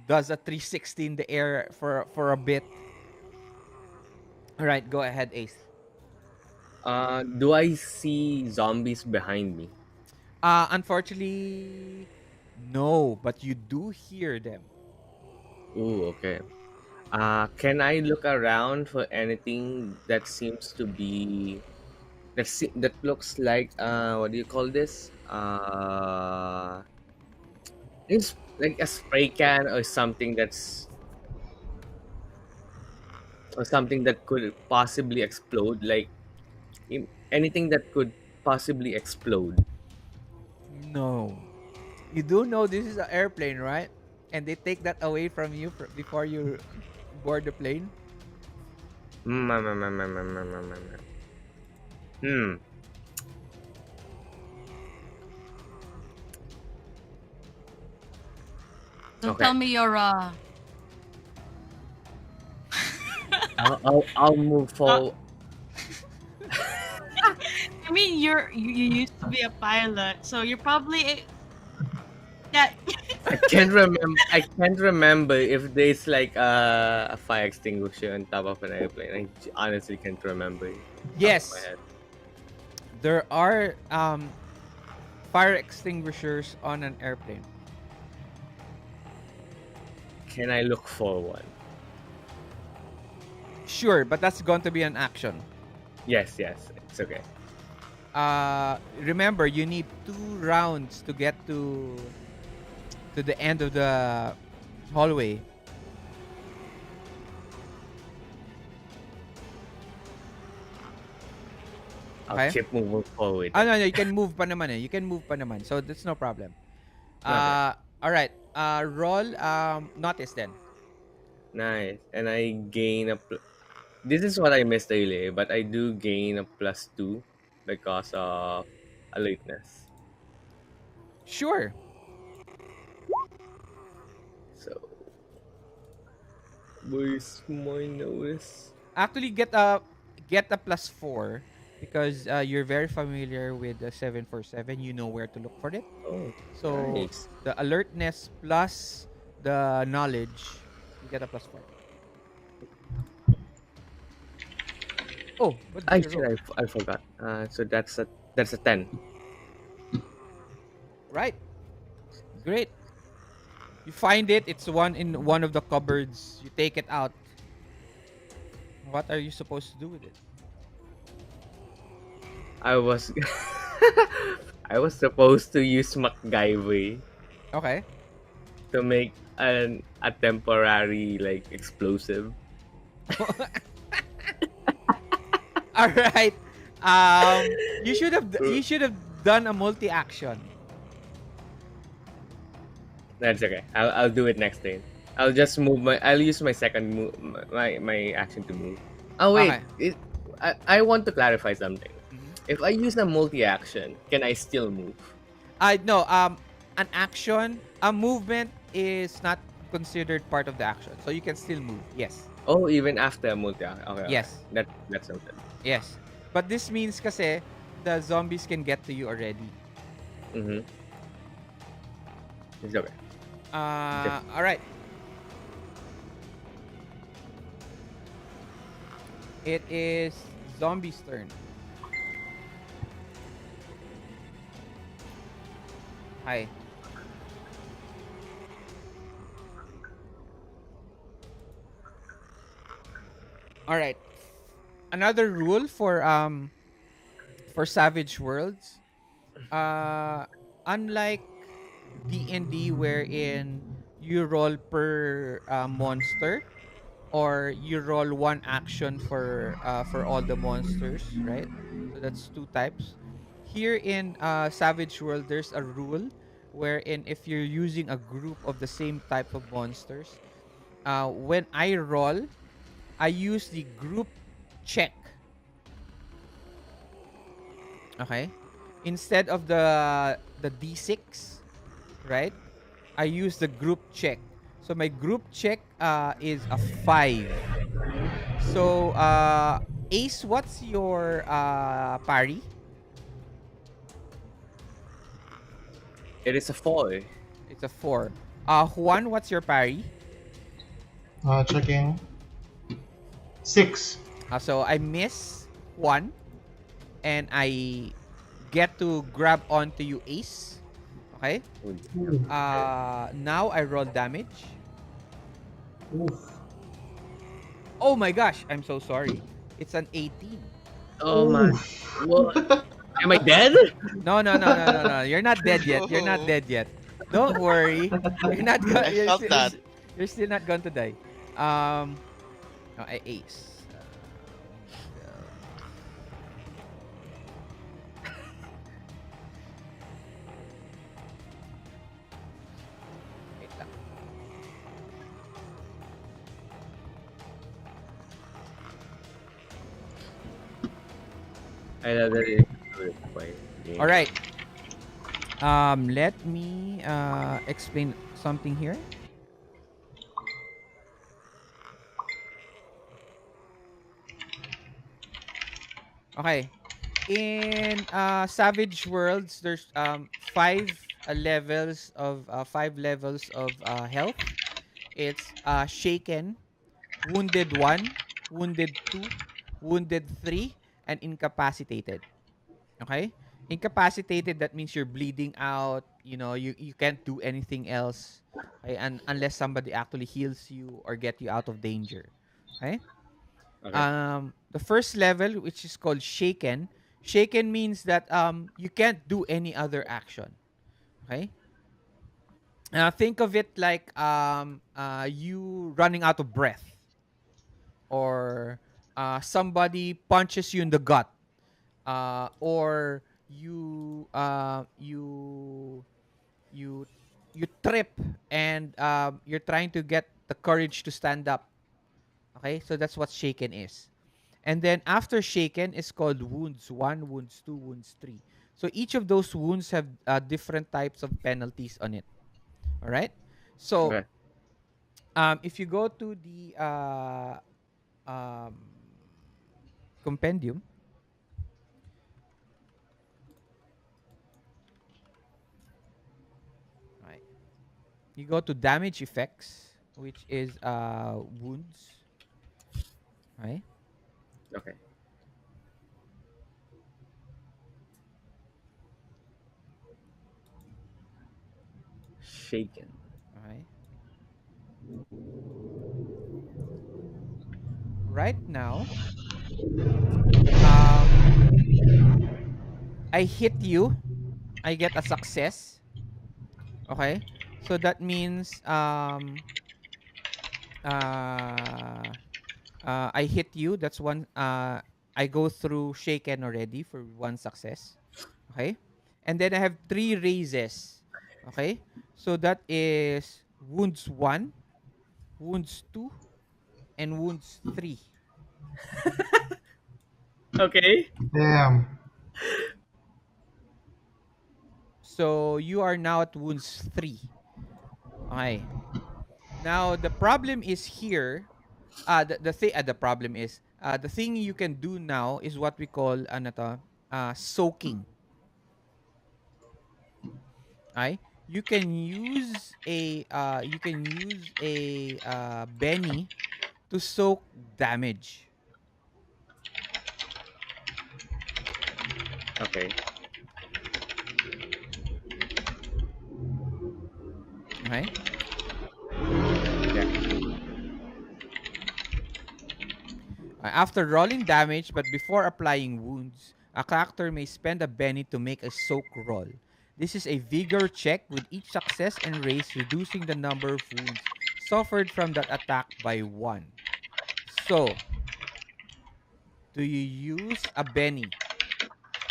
does a 360 in the air for a bit. All right, go ahead, Ace. Do I see zombies behind me? Unfortunately, no, but you do hear them. Ooh, okay. Can I look around for anything that seems to be that looks like what do you call this? It's like a spray can or something that could possibly explode. Like anything that could possibly explode. No, you do know this is an airplane, right? And they take that away from you before you board the plane. Mm, mm, mm, mm, mm, mm, mm, mm, mm. Hmm. Don't Okay. tell me you're I'll move not. forward. I mean, you used to be a pilot, so you're probably yeah. I can't remember if there's like a fire extinguisher on top of an airplane. Honestly can't remember top of my Yes, head. there are fire extinguishers on an airplane. Can I look for one? Sure, but that's going to be an action. Yes, it's okay. Remember, you need 2 rounds to get to the end of the hallway. I'll Okay? keep moving forward. No, you can move pa naman eh. You can move pa naman. So that's no problem. Okay, All right. Roll notice then. nice. And I gain this is what I missed earlier, but I do gain a +2 because of alertness. Sure. So where's my notice? Actually get a +4 because you're very familiar with the 747. You know where to look for it. Oh, So nice. the alertness plus the knowledge, you get a +4. Oh, what did you Actually, roll? I forgot. So that's a 10. Right. Great. You find it. It's one in one of the cupboards. You take it out. What are you supposed to do with it? I was I was supposed to use MacGyver Okay. to make a temporary like explosive. All right. You should have done a multi-action. That's okay. I'll do it next turn. I'll use my second move, my action to move. Oh wait, Okay. I want to clarify something. Mhm. If I use a multi-action, can I still move? I no. An action, a movement is not considered part of the action, so you can still move. Yes. Oh, even after a multi-action. Okay, okay. Yes. That's something. Yes. But this means kasi the zombies can get to you already. Mm-hmm. It's okay. All right. It is zombie's turn. Hi. All right. Another rule for Savage Worlds. Unlike D&D wherein you roll per monster or you roll one action for all the monsters, right? So that's 2 types. Here in Savage World, there's a rule wherein if you're using a group of the same type of monsters, when I roll, I use the group check. Okay, instead of the d6, right? I use the group check. So my group check is a 5. So Ace, what's your parry? It is a 4. It's a 4. Juan, what's your parry? Checking. 6. So I miss Juan and I get to grab onto you, Ace. Okay? Ooh. Now I roll damage. Oof. Oh my gosh, I'm so sorry. It's an 18. Oh my. Oof. What? Am I dead? No. You're not dead yet. You're not No. dead yet. Don't worry. You're not I felt that. you're still not going to die. Um I ace. Wait lang. I know that it's good point. All right. Let me explain something here. Okay. In Savage Worlds, there's five levels of health. It's shaken, wounded 1, wounded 2, wounded 3, and incapacitated. Okay? Incapacitated, that means you're bleeding out, you can't do anything else. Okay? And unless somebody actually heals you or get you out of danger. Okay? Okay. The first level, which is called shaken. Shaken means that you can't do any other action. Okay? Think of it like you running out of breath, or somebody punches you in the gut, or you you trip and you're trying to get the courage to stand up. Okay, so that's what shaken is. And then after shaken is called wounds 1, wounds 2, wounds 3. So each of those wounds have different types of penalties on it. All right. So Okay. if you go to the um, compendium, right, you go to damage effects, which is wounds. Right. Okay. Shaken. Right. Right now, um, I hit you. I get a success. Okay. So that means uh, I hit you. That's one. I go through shaken already for one success. Okay. And then I have 3 raises. Okay. So that is wounds 1, wounds 2, and wounds 3. Okay. Damn. So you are now at wounds 3. Okay. Now the problem is here. The problem is the thing you can do now is what we call ano to, soaking. Ay, you can use a Benny to soak damage. Okay. Okay? Yeah. After rolling damage but before applying wounds, a character may spend a Benny to make a soak roll. This is a vigor check with each success and raise reducing the number of wounds suffered from that attack by 1. So, do you use a Benny?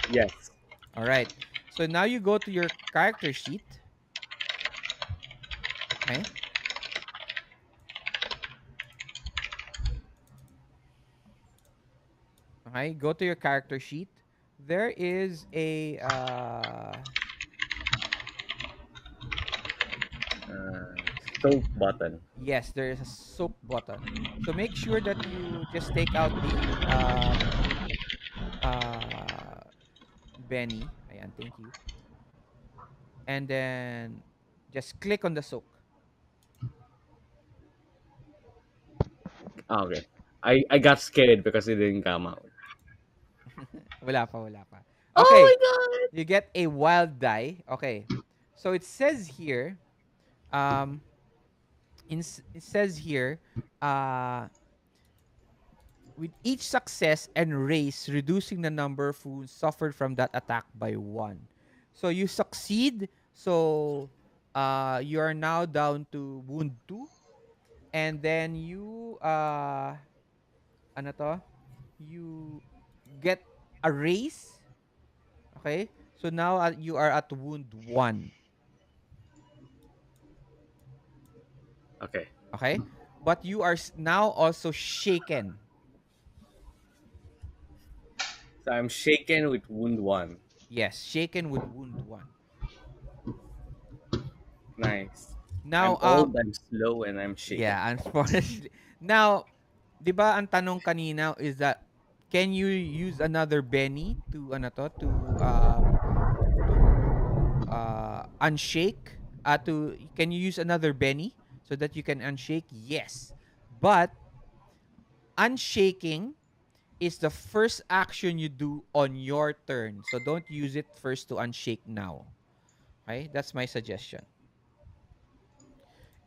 Yes. All right. So now you go to your character sheet. Okay. Okay. Go to your character sheet. There is a Uh, Soap button. yes, there is a soap button. So make sure that you just take out the Benny. Ayan, thank you. And then Just click on the soak. Okay. I got scared because it didn't come out. Wala pa, wala pa. Oh Okay, my god! you get a wild die. Okay. So it says here, um, it says here, uh, with each success and raise, reducing the number of wounds suffered from that attack by one. So you succeed. So you are now down to wound two, and then you ano to? You get a raise. Okay. So now you are at wound one. Okay. Okay. But you are now also shaken. So I'm shaken with wound one. Yes, shaken with wound one. Nice. I'm Now, old, I'm slow, and I'm shaken. yeah, unfortunately. Now, 'di ba ang tanong kanina is that can you use another Benny to ano to unshake? To Can you use another Benny so that you can unshake? Yes. But unshaking is the first action you do on your turn. So don't use it first to unshake now. Okay? That's my suggestion.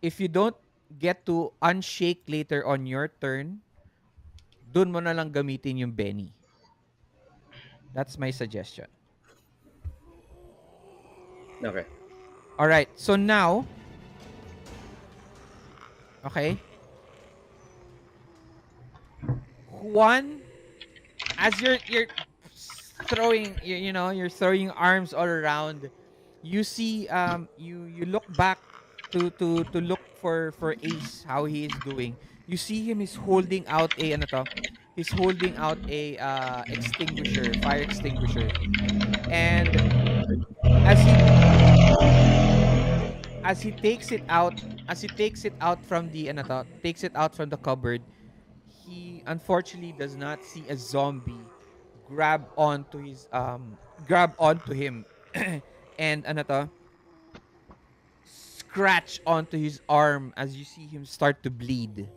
If you don't get to unshake later on your turn, dun mo na lang gamitin yung Benny. That's my suggestion. Okay. All right. So now, okay, Juan, as you're throwing, you're throwing arms all around. You see, you look back to look for Ace, how he is doing. You see him is holding out a ano to. He's holding out a extinguisher, fire extinguisher, and as he as he takes it out from the ano to, takes it out from the cupboard, he unfortunately does not see a zombie grab onto him and ano to, scratch onto his arm as you see him start to bleed.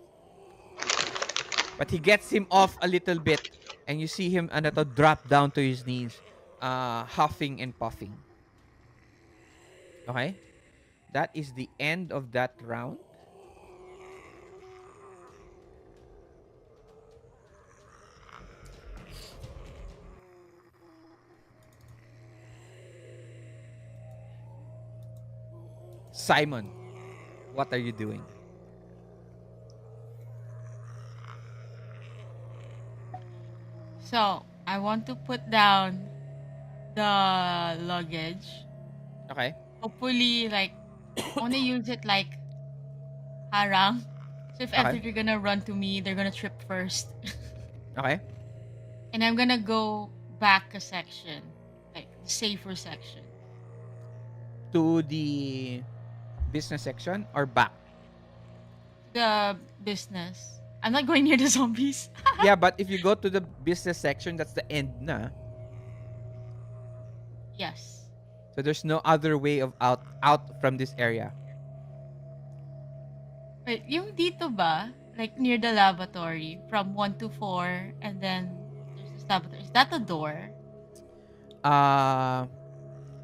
But he gets him off a little bit and you see him ano to, drop down to his knees, huffing and puffing. Okay? That is the end of that round. Simon, what are you doing? So I want to put down the luggage. Okay. Hopefully, like, I want to use it like harang. So if ever Okay. they're gonna run to me, they're gonna trip first. Okay. And I'm gonna go back a section, like the safer section. To the business section or back? The business. I'm not going near the zombies. Yeah, but if you go to the business section, that's the end na. Yes. So there's no other way of out from this area. Wait, yung dito ba? Like near the lavatory from 1 to 4 and then there's this lavatory. Is that a door?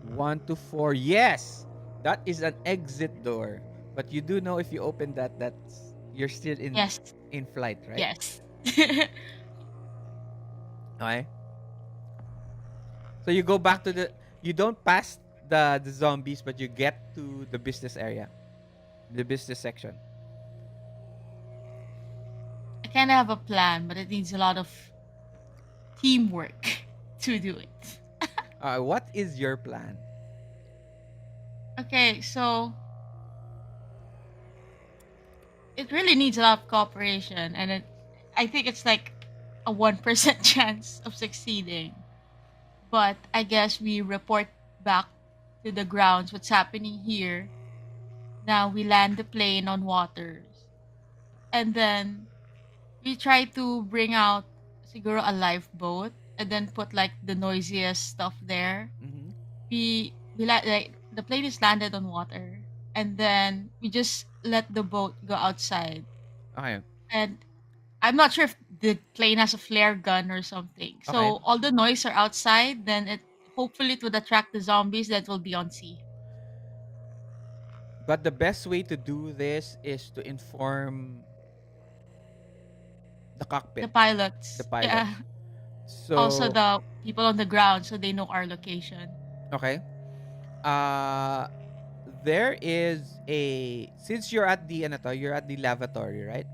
1 to 4. Yes. That is an exit door. But you do know if you open that, that's you're still Yes. in flight, right? Yes. Okay. So you go back to you don't pass the zombies, but you get to the business area, the business section. I kind of have a plan, but it needs a lot of teamwork to do it. What is your plan? Okay, so it really needs a lot of cooperation, and I think it's like a 1% chance of succeeding. But I guess we report back to the grounds what's happening here. Now we land the plane on waters. And then we try to bring out siguro a lifeboat and then put like the noisiest stuff there. Mm-hmm. Like the plane is landed on water. and then we just let the boat go outside. Okay. And I'm not sure if the plane has a flare gun or something. Okay. So all the noise are outside, then it hopefully it would attract the zombies that will be on sea. But the best way to do this is to inform the The cockpit, the pilots, pilot. yeah, also So, the people on the ground, so they know our location. okay. Uh there is a, since you're at the ano to, you're at the lavatory, right?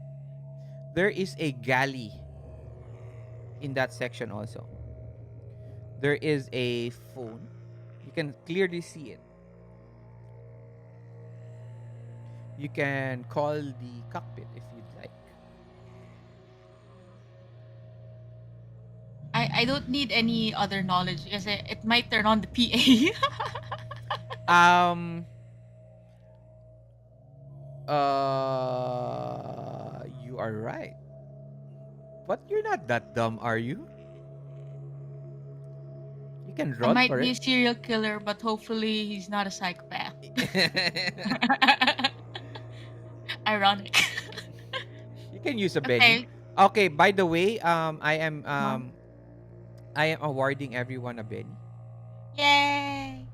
There is a galley in that section also. There is a phone. You can clearly see it. You can call the cockpit if you'd like. I don't need any other knowledge because it might turn on the PA. Um you are right. But you're not that dumb, are you? You can I roll might for be it. a serial killer, but hopefully he's not a psychopath. Ironic. You can use a Benny. Okay. Okay, by the way, Uh-huh. I am awarding everyone a Benny. Yay!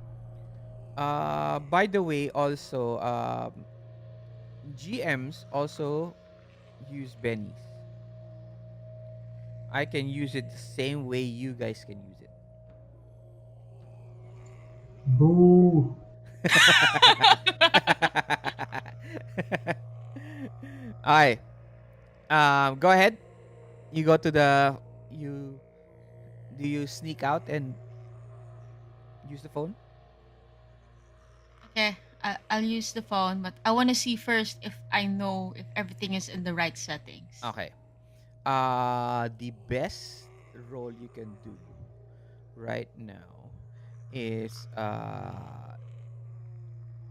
By the way, also GMs also use Bennies. I can use it the same way you guys can use it. Boo. Alright. Go ahead. You go to the, you, do you sneak out and use the phone? Okay, I'll use the phone, but I want to see first if I know if everything is in the right settings. Okay. The best role you can do right now is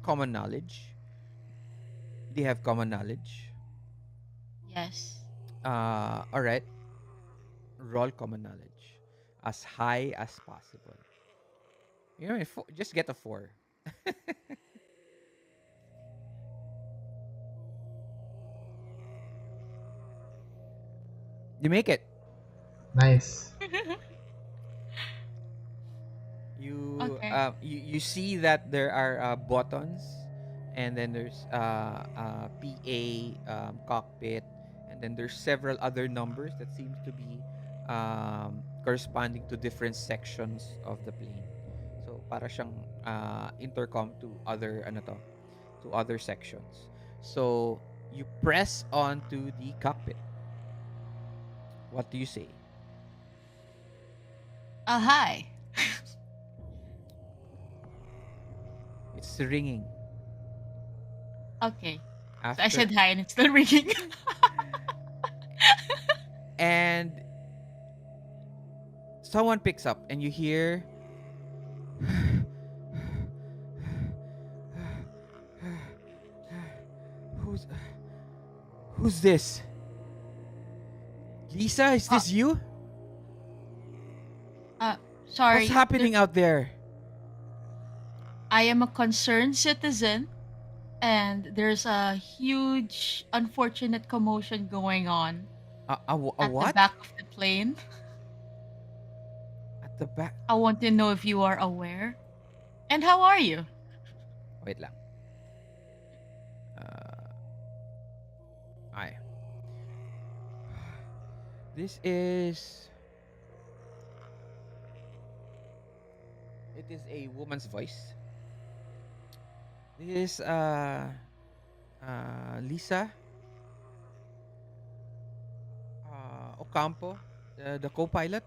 common knowledge. They have common knowledge. Yes. All right. Roll common knowledge as high as possible. You know, if, just get a 4. You make it. Nice. Okay. You see that there are buttons, and then there's PA, cockpit, and then there's several other numbers that seems to be corresponding to different sections of the plane. So para siyang intercom to other ano to, to other sections. So you press onto the cockpit. What do you say? Hi. It's ringing. Okay. So I After, said hi and it's still ringing. and someone picks up and you hear who's who's this? Lisa, is uh, this you? uh, What's sorry. happening out there? I am a concerned citizen, and there's a huge, unfortunate commotion going on A at the what? back of the plane. At the back. I want to know if you are aware. And how are you? Wait lang. Uh, ay. This is. It is a woman's voice. This is Lisa Ocampo, the co-pilot.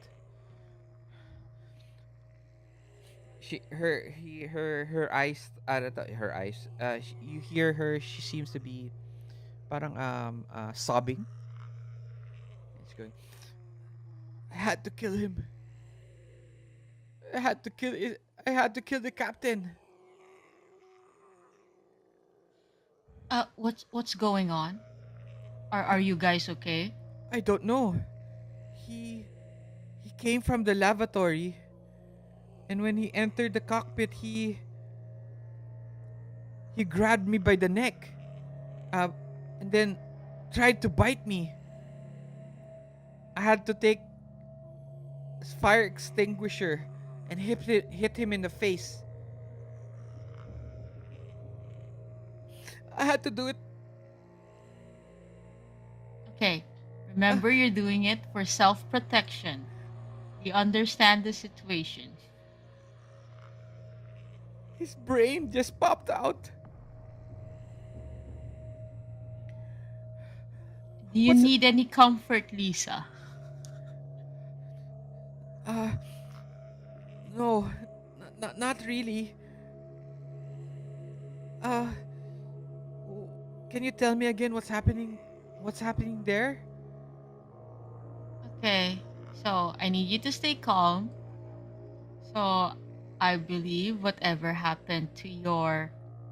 Her eyes, her eyes. You hear her. She seems to be parang sobbing. She's going. I had to kill him. I had to kill it. I had to kill the captain. What's going on? Are you guys okay? I don't know. He came from the lavatory, and when he entered the cockpit, He grabbed me by the neck, uh, and then tried to bite me. I had to take his fire extinguisher and hit him in the face. I had to do it. Okay. Remember, you're doing it for self-protection. You understand the situation. His brain just popped out. Do you What's need any comfort, Lisa? uh no, not really. Uh w- can you tell me again what's happening? What's happening there? Okay. So, I need you to stay calm. So, I believe whatever happened to your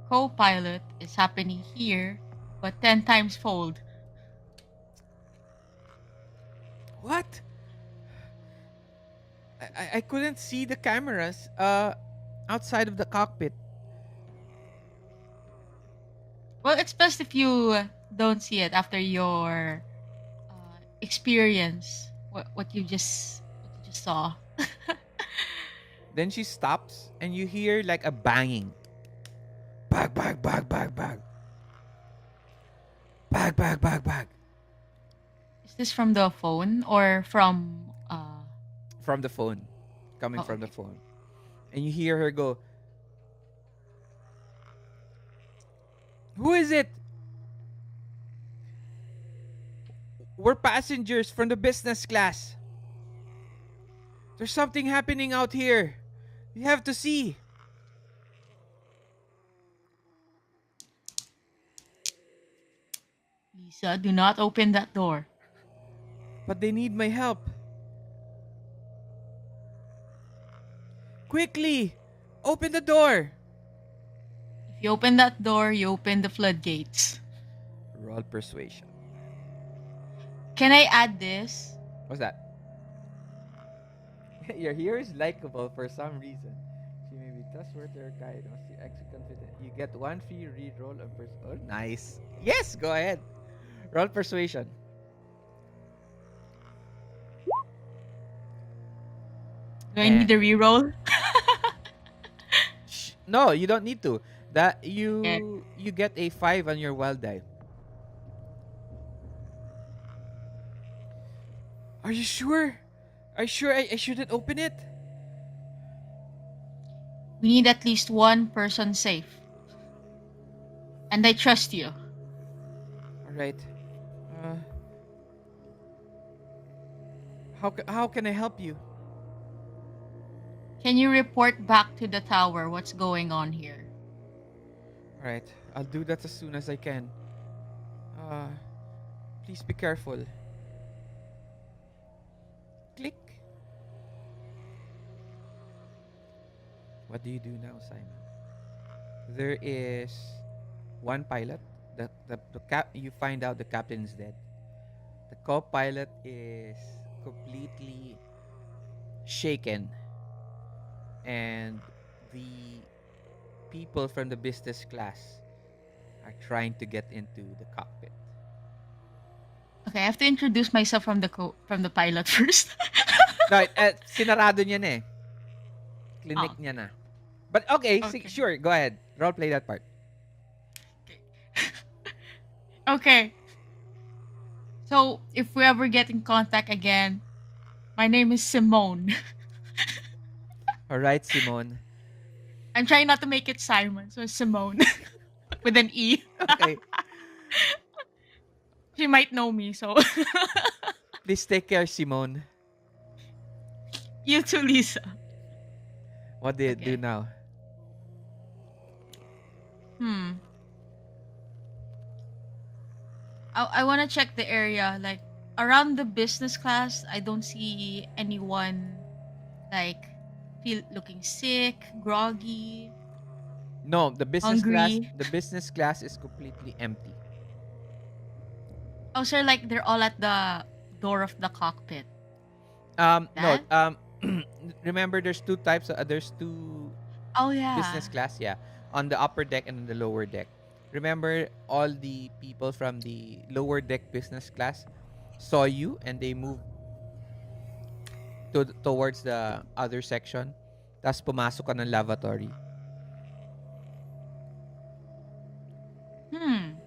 co-pilot is happening here, but 10 times fold. What? I couldn't see the cameras outside of the cockpit. Well, it's best if you don't see it after your experience what you just saw. Then she stops and you hear like a banging. Bag, bag, bag, bag, bag. Bag, bag, bag, bag. Is this from the phone or from From the phone. Coming oh, from the okay. phone. And you hear her go, "Who is it? We're passengers from the business class. There's something happening out here. You have to see." Lisa, do not open that door. But they need my help. Quickly! Open the door! If you open that door, you open the floodgates. Roll persuasion. Can I add this? What's that? Your hero is likable for some reason. She may be trustworthy or kind. Must be extra confident. You get one free re-roll on Oh, nice. Yes, go ahead. Roll persuasion. Do I Eh. need a reroll? No, you don't need to. That Okay. you get a 5 on your wild die. Are you sure? Are you sure I shouldn't open it? We need at least one person safe. And I trust you. Alright. Uh, how can I help you? Can you report back to the tower what's going on here? Alright. I'll do that as soon as I can. Uh, please be careful. Click. What do you do now, Simon? There is one pilot. The cap. You find out the captain is dead. The co-pilot is completely shaken, and the people from the business class are trying to get into the cockpit. Okay, I have to introduce myself from the pilot first. No, sinarado niya na eh. Clinic Oh. niya na. But okay, Okay. sure, go ahead. Role play that part. Okay. So, if we ever get in contact again, my name is Simone. All right, Simone. I'm trying not to make it Simon, so Simone with an E. Okay, She might know me, so please take care, Simone. you too, Lisa. What do you do Okay. now? I want to check the area. Like, around the business class, I don't see anyone, like, looking sick, groggy, No, the business class. hungry. The business class is completely empty. Oh, sir, like, they're all at the door of the cockpit. No. That? Remember, there's two types. There's two Oh, yeah. business class. Yeah. on the upper deck and on the lower deck. Remember, all the people from the lower deck business class saw you and they moved towards the other section. Tapos pumasok ka ng lavatory. Hmm.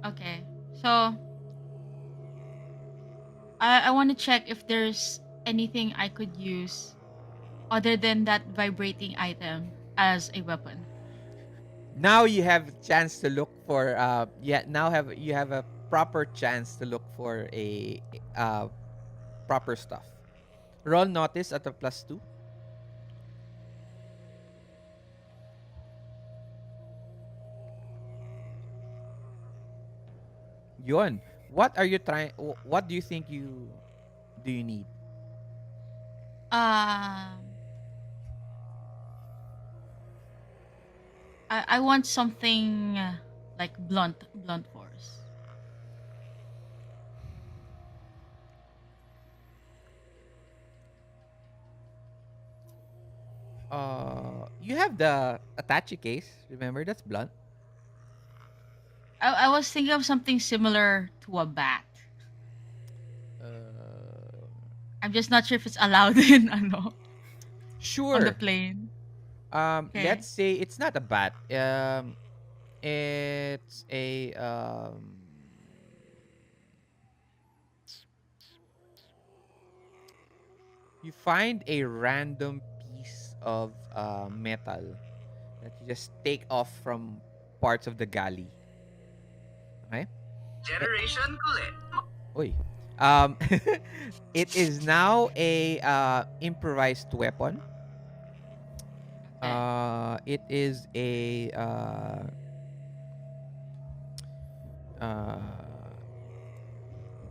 Okay. So I want to check if there's anything I could use other than that vibrating item as a weapon. Now you have a chance to look for now have you have a proper chance to look for a proper stuff. Roll notice at a +2. Yun. What are you trying? What do you think you need? Um, I want something like blunt force. You have the attache case. Remember, that's blunt. I was thinking of something similar to a bat. Uh, I'm just not sure if it's allowed in ano, on the sure. plane. Let's Okay. say it's not a bat. It's a you find a random piece of metal that you just take off from parts of the galley. Okay? Generation kulit. Oy. It is now a improvised weapon. Okay. It is a uh,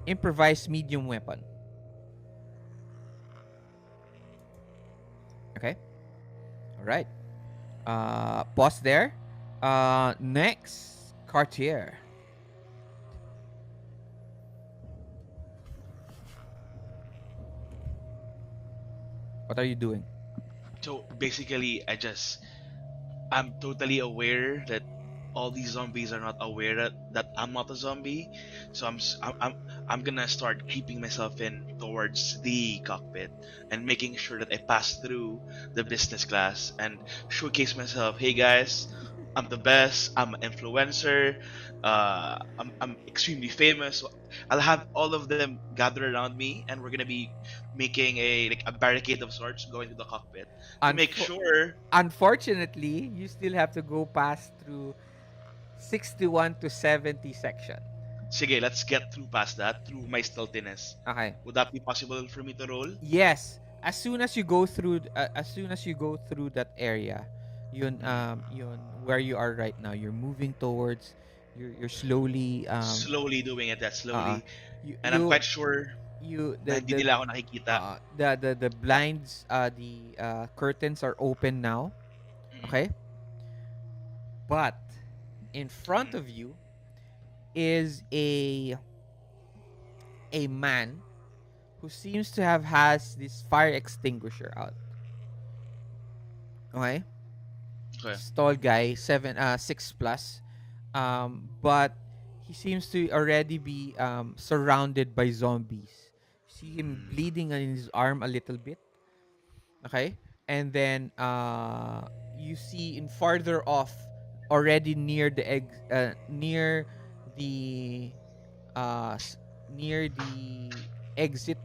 improvised medium weapon. Okay. All right. Pause there. Next, Cartier. What are you doing? So basically, I'm totally aware that all these zombies are not aware that I'm not a zombie. So I'm gonna start creeping myself in towards the cockpit and making sure that I pass through the business class and showcase myself. Hey guys, I'm the best. I'm an influencer. I'm extremely famous. So I'll have all of them gather around me, and we're gonna be making a barricade of sorts going to the cockpit to make Unfo- sure. Unfortunately, you still have to go past through 61 to 70 section. Sige, let's get through past that through my stealthiness. Okay. Would that be possible for me to roll? Yes, as soon as you go through that area, Mhm. yun where you are right now, you're moving towards you're slowly Slowly doing it, that uh slowly. you And I'm you quite sure you na hindi nila ako nakikita. the blinds the curtains are open now, Mhm. okay? But in front Mhm. of you is a man who seems to have has this fire extinguisher out. Okay? Okay. This tall guy, 6 plus. But he seems to already be surrounded by zombies. See him Mm. bleeding on his arm a little bit. Okay? And then you see in farther off, already near near the uh s- near the exit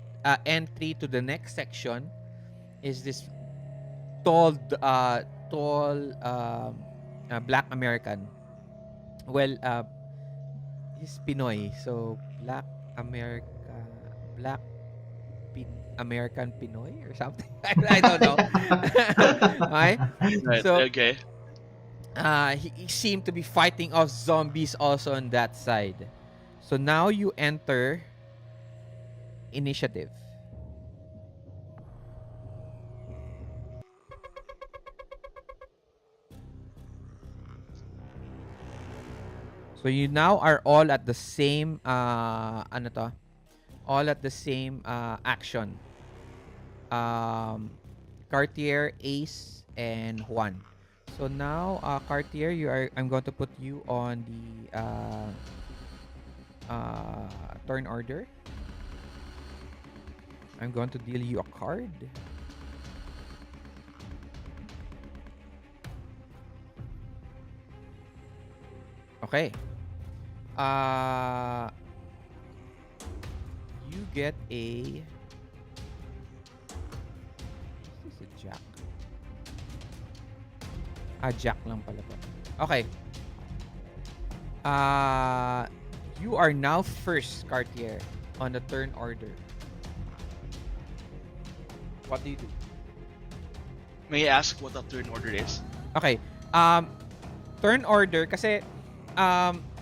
entry to the next section is this tall tall black American. Well, he's Pinoy, so America black American Pinoy or something. I don't know. Okay, Right. so Okay. he seemed to be fighting off zombies also on that side. So now you enter initiative. So you now are all at the same ano to? All at the same action. Um Cartier, Ace, and Juan. So now, Cartier, I'm going to put you on the turn order. I'm going to deal you a card. Okay. Uh, you get a. Is this a jack? Jack lang pala to. Okay. Uh, you are now first, Cartier, on the turn order. What do you do? May I ask what a turn order is? Okay. Um, turn order kasi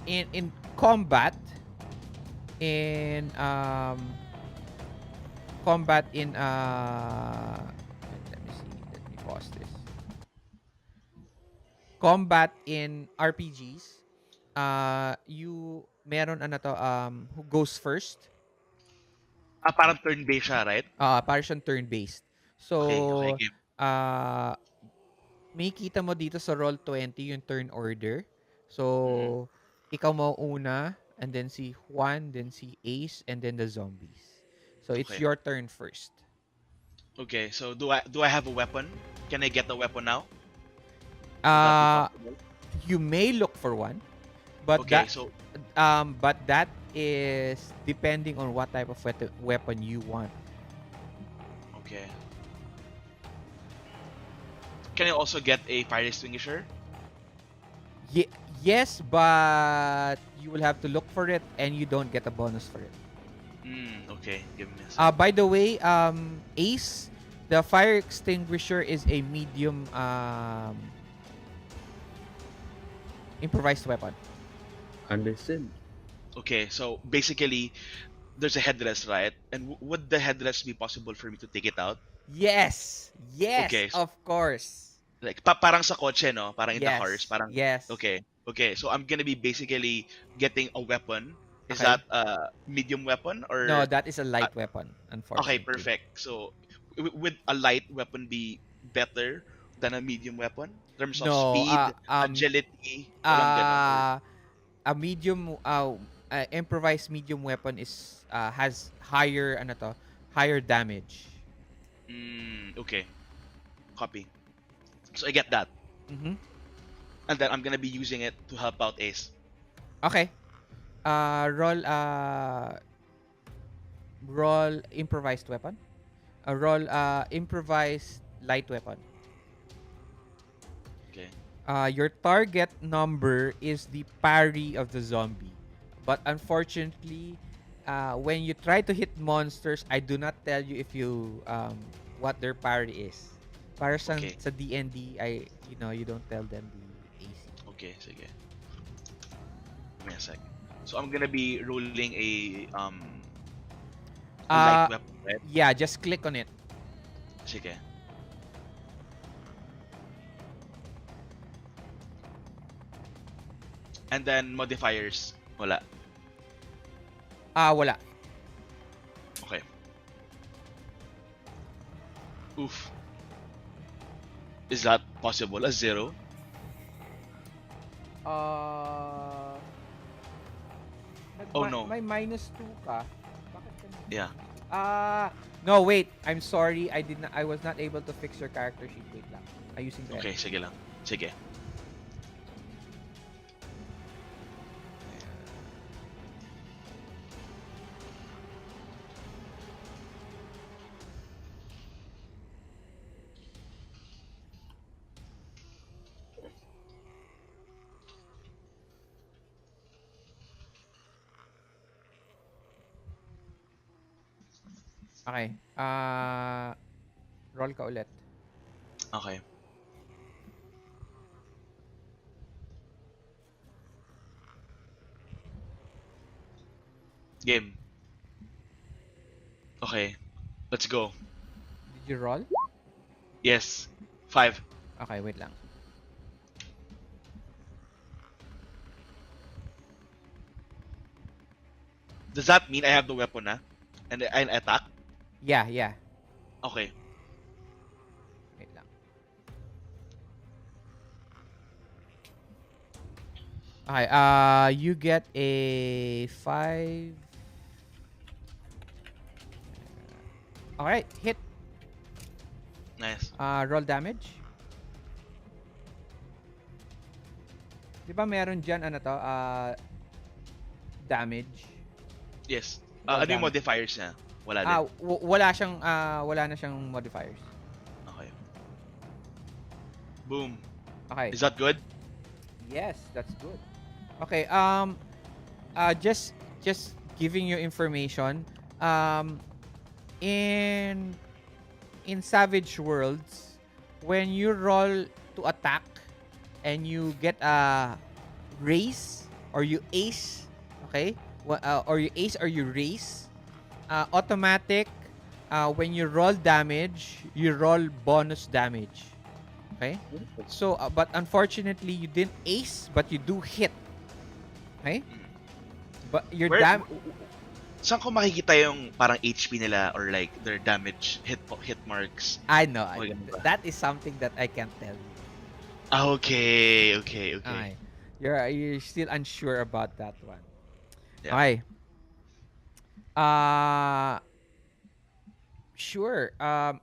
in combat in combat in let me see. Let me pause this. Combat in RPGs, you meron ano to who goes first. Parang turn-based siya, right? Para siyang turn-based. Okay, okay, So, game. uh, may kita mo dito sa Roll20 yung turn order. Mm-hmm. So, ikaw mo una, and then si Juan, then si Ace, and then the zombies. So, it's Okay. your turn first. Okay, so do I have a weapon? Can I get a weapon now? Would that be Uh, possible? you may look for one, but Okay, so that is depending on what type of weapon you want. okay. Can I also get a fire extinguisher? Ye- yes, but you will have to look for it, and you don't get a bonus for it. Okay. Give me a sec. By the way, Ace, the fire extinguisher is a medium improvised weapon. Understood. Okay, so basically, there's a headrest, right? And would the headrest be possible for me to take it out? Yes, yes, Okay, of course. like parang sa kotse, no? Parang in the cars, Yes, parang yes. okay. Okay, so I'm gonna be basically getting a weapon. Is Okay. that a medium weapon No, or that is a uh, light weapon, okay, unfortunately. perfect. So would a light weapon be better than a medium weapon in terms of No, speed, agility, walang ganon or uh, a medium improvised medium weapon is has higher ano to, higher damage. okay, copy. So I get that. Mhm. And then I'm gonna be using it to help out Ace. Okay. Roll roll improvised weapon. Roll improvised light weapon. Okay. Your target number is the parry of the zombie. But unfortunately, when you try to hit monsters, I do not tell you if you what their parry is. Para Okay. sa D&D, you don't tell them the AC. Okay, sige. Give me a sec. So I'm gonna be rolling a light Uh weapon, right? yeah, just click on it. Sige. And then modifiers. Wala. Wala. Okay. Oof. Is that possible? A zero? Uh Oh no. may -2 ka. Bakit ka Yeah. no, wait. I'm sorry. I was not able to fix your character sheet. Wait lang. Ayusin ko yan. Okay, sige lang. Sige. Okay. Roll ka ulit. Okay. Game. Okay. Let's go. Did you roll? Yes. 5. Okay, wait lang. Does that mean I have the weapon na? And I attack? Yeah, yeah. Okay. Wait lang. Okay, you get a 5. Alright, hit. Nice. Roll damage. Di ba meron dyan, ano to, damage? Yes. Roll Ano yung damage. modifiers niya? Wala din. Wala na siyang modifiers. Okay. Boom. Okay. Is that good? Yes, that's good. Okay, just giving you information. In Savage Worlds, when you roll to attack and you get a raise or you ace, okay? Or you ace or you raise, automatic, when you roll damage, you roll bonus damage. Okay? So, but unfortunately, you didn't ace, but you do hit. Okay? But your Where- dam... Saan ko makikita yung parang HP nila or like their damage hit marks? I know. Okay, ganun ba? That is something that I can't tell you. Okay. Okay. You're still unsure about that one. Yeah. Okay. Sure. How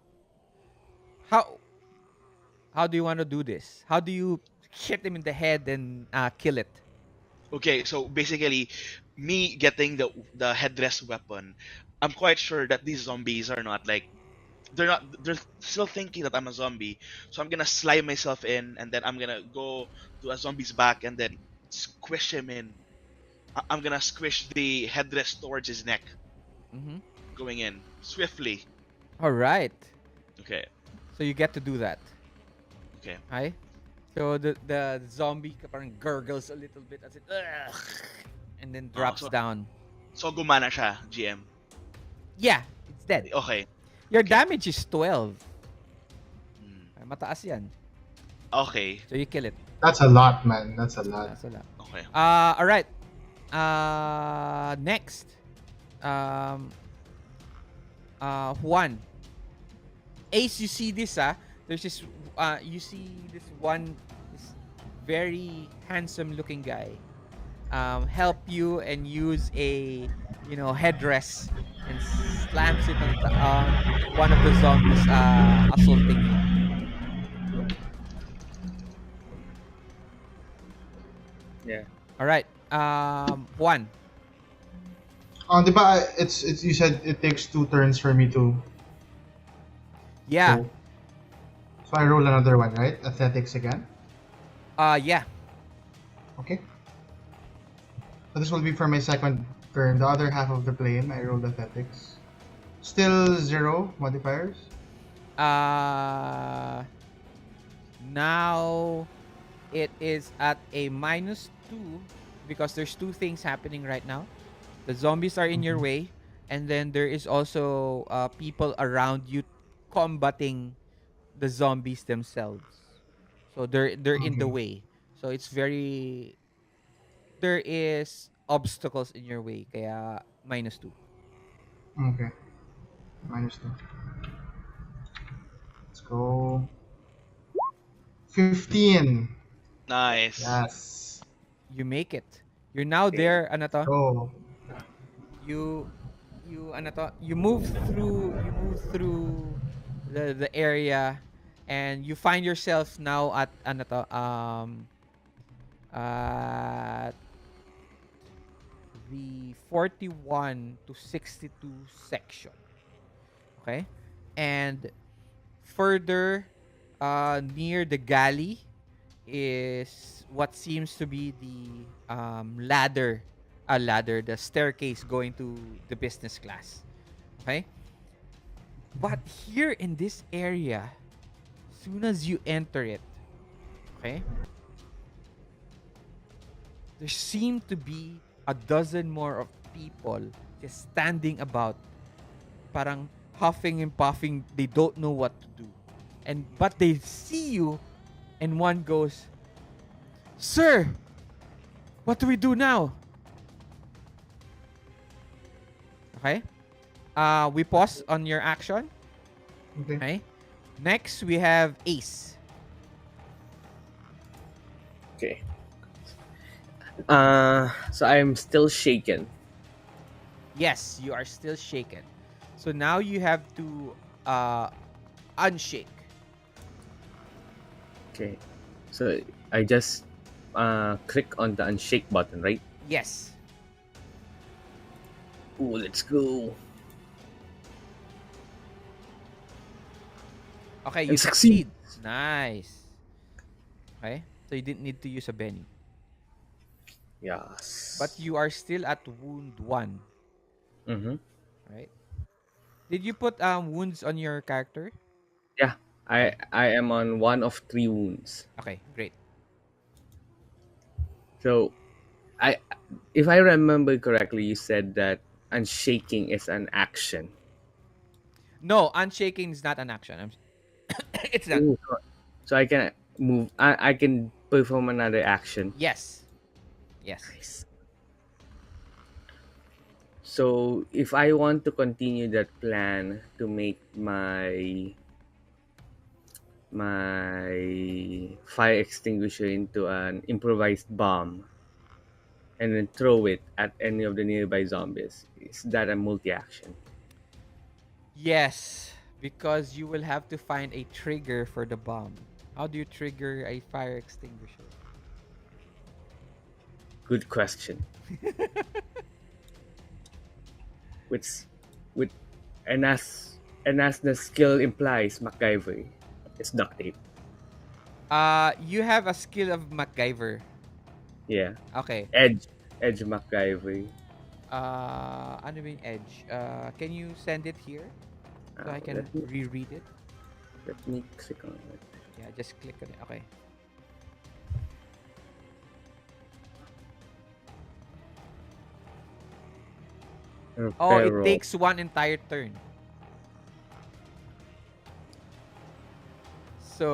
do you want to do this? How do you hit him in the head and kill it? Okay, so basically, me getting the headrest weapon, I'm quite sure that these zombies are not like they're still thinking that I'm a zombie. So I'm gonna slide myself in, and then I'm gonna go to a zombie's back and then squish him in. I'm gonna squish the headrest towards his neck, Mm-hmm. going in swiftly. All right. Okay, So you get to do that. okay. Okay. So the zombie parang gurgles a little bit as it and then drops so- down. So gumana siya, GM. Yeah, it's dead. Okay. Your damage is 12. Hmm. Ay, mataas yan. Okay. So you kill it. That's a lot, man. That's a lot. That's a lot. Okay. All right. Next. Juan. Ace, you see this, there's this, you see this very handsome looking guy help you and use a, headdress and slams it on one of the zombies assaulting you. Yeah. All right. Juan. Di ba, it's you said it takes 2 turns for me to. Yeah. So I roll another one, right? Athletics again. Yeah. Okay. So this will be for my second turn. The other half of the plane, I rolled athletics. Still 0 modifiers. Now it is at a -2 because there's 2 things happening right now. The zombies are in your way, and then there is also people around you combating the zombies themselves. So they're in the way. So it's very, there is obstacles in your way, kaya -2. Okay. -2. Let's go. 15. Nice. Yes. You make it. You're now there, ano to? Go. You move through the area, and you find yourself now at at the 41 to 62 section. Okay? And further near the galley is what seems to be the the staircase going to the business class. Okay? But here in this area, soon as you enter it, okay, there seem to be a dozen more of people just standing about, parang huffing and puffing. They don't know what to do, but they see you, and one goes, "Sir, what do we do now?" Okay. We pause on your action. Okay. Okay. Next, we have Ace. Okay. So I'm still shaken. Yes, you are still shaken. So now you have to uh unshake. Okay. So I just click on the unshake button, right? Yes. Ooh, let's go. Okay, you And succeed. succeed. Nice. Okay. So you didn't need to use a Benny. But Yes. you are still at wound 1, Mm-hmm. right? Did you put wounds on your character? Yeah. I Okay. I am on one of three wounds. Okay, great. So I if I remember correctly, you said that unshaking is an action. No, unshaking is not an action. It's not. Ooh. So I can move. I can perform another action. Yes. Yes. Nice. So if I want to continue that plan to make my fire extinguisher into an improvised bomb and then throw it at any of the nearby zombies, is that a multi-action? Yes, because you will have to find a trigger for the bomb. How do you trigger a fire extinguisher? Good question. Which, with and as the skill implies, MacGyver, it's duct tape. You have a skill of MacGyver. Yeah, Okay. edge, edge MacGyver. Ano ba yung edge? Can you send it here so I can Let me reread it? click on it. Yeah, just click on it. Okay. Oh, Repair it roll. takes one entire turn.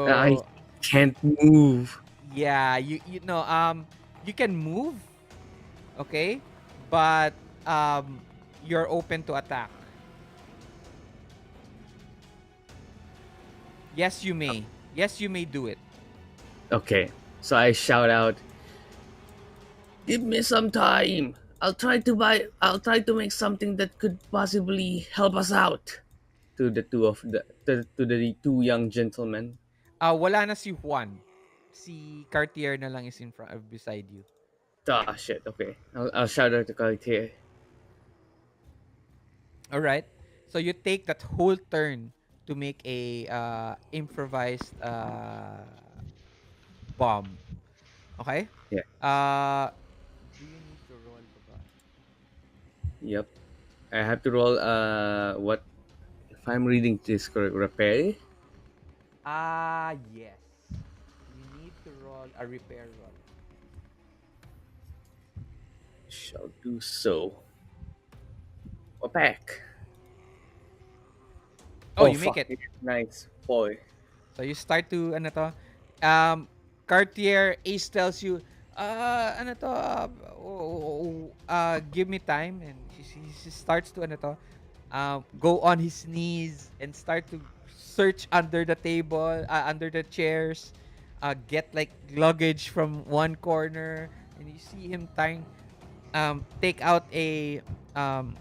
I So can't move. yeah, you know you can move, okay, but you're open to attack. Yes, you may. Yes, you may do it. Okay, so I shout out, "Give me some time. I'll try to make something that could possibly help us out." To the two young gentlemen. Wala na si Juan. Si Cartier na lang is in front of beside you. Ah, shit. Okay, I'll shout out to Cartier. All right. So you take that whole turn to make a improvised bomb. Okay? Yeah. Uh do you need to roll the ba? Yep. I have to roll. What if I'm reading this correct? Repair. Yes. You need to roll a repair roll. Shall do so. Back. Oh, Oh you make fuck! it. Nice boy. So you start to ano to, Cartier Ace tells you, ano to, give me time, and she starts to ano to, go on his knees and start to search under the table, under the chairs, get like luggage from one corner, and you see him trying, take out a, um,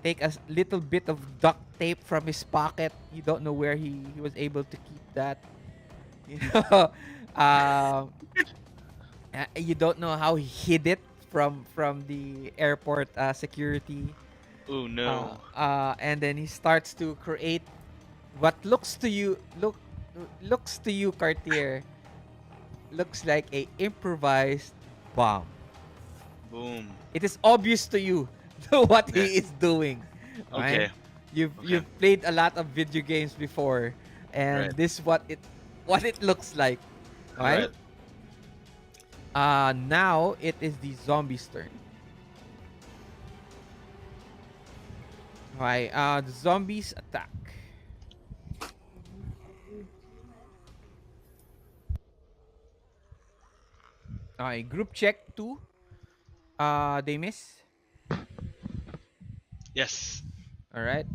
take a little bit of duct tape from his pocket. You don't know where he was able to keep that. You know, um, you don't know how he hid it from the airport security. Oh no. And then he starts to create what looks to you, Cartier, looks like a improvised bomb. Boom. It is obvious to you what Yeah. he is doing. Right? Okay. Okay. You've played a lot of video games before, and Right. this is what it looks like. Right? Right. Now it is the zombies' turn. Okay, the zombies attack. Okay, group check 2. They miss. Yes. All right.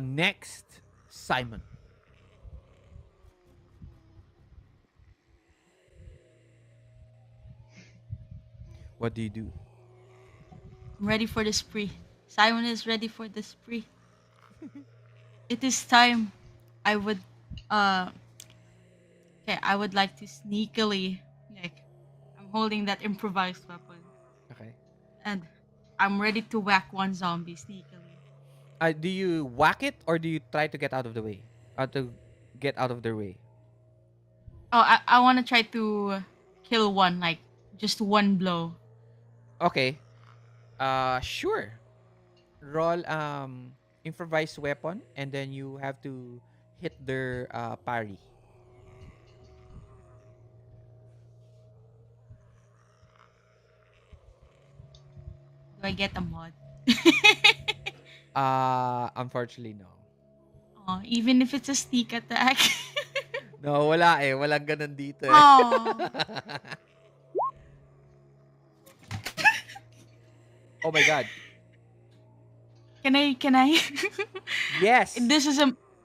Next, Simon. What do you do? I'm ready for the spree. Simon is ready for the spree. It is time. I would uh okay, I would like to sneakily, like, I'm holding that improvised weapon Okay. and I'm ready to whack one zombie sneakily. Do you whack it or do you try to get out of the way? To get out of their way. Oh, I want to try to kill one, like just one blow. Okay. Sure. Roll improvised weapon, and then you have to hit their parry. Do I get a mod? Unfortunately, no. Oh, even if it's a sneak attack. No, wala eh. Walang ganun dito eh. Oh, Oh my God. can I? Can I? Yes.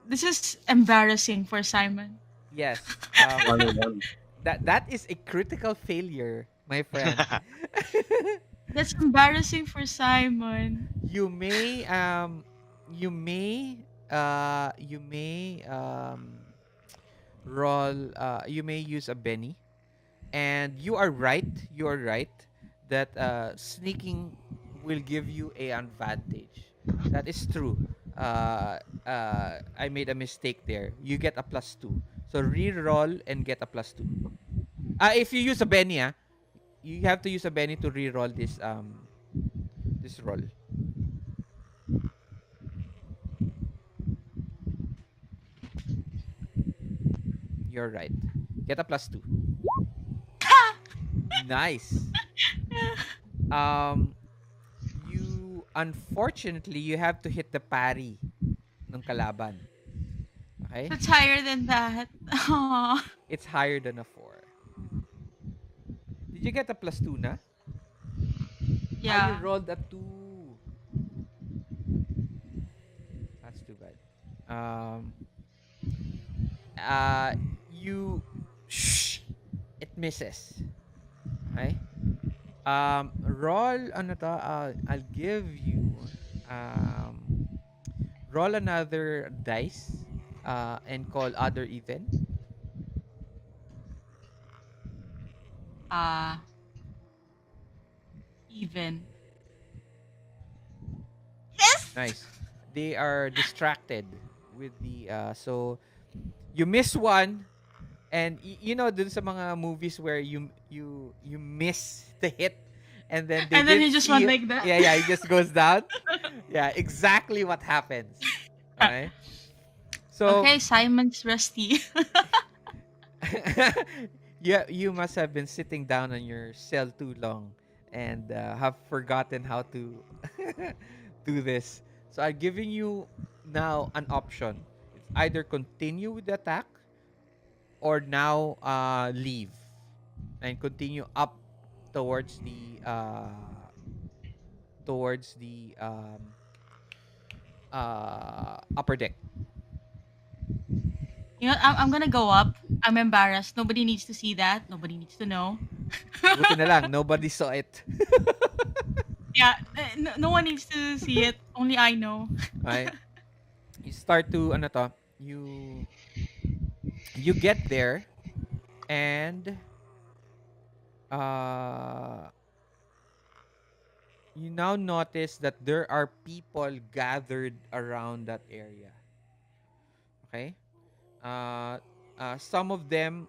This is embarrassing for Simon. Yes. One on one. That is a critical failure, my friend. That's embarrassing for Simon. you may um you may roll you may use a Benny, and you are right that sneaking will give you a advantage. That is true. I made a mistake there. You get a +2, so re-roll and get a +2. If you use a Benny, you have to use a Benny to re-roll this roll. You're right. Get a +2. Nice. Um, you unfortunately you have to hit the parry ng kalaban. Okay? It's higher than that. Aw. It's higher than a 4. Did you get a +2 na? You Yeah. rolled a 2. That's too bad. Um, uh, you, shh, it misses. Okay? Roll, ano to, I'll give you, um, roll another dice, and call other even. Uh, even. Yes. Nice. They are distracted with the so you miss one, and you know dun sa mga movies where you miss the hit, and then they And then didn't he just went see. like that. Yeah, it just goes down. Yeah, exactly what happens. Okay. So Okay, Simon's rusty. yeah, you must have been sitting down on your cell too long and have forgotten how to do this. So I'm giving you now an option. It's either continue with the attack or now leave and continue up towards the upper deck. You know, I'm gonna go up. I'm embarrassed. Nobody needs to see that. Nobody needs to know. Buti na lang, nobody saw it. Yeah, no one needs to see it. Only I know. Right? You start to ano to, you get there, and uh you now notice that there are people gathered around that area. Okay? Uh some of them,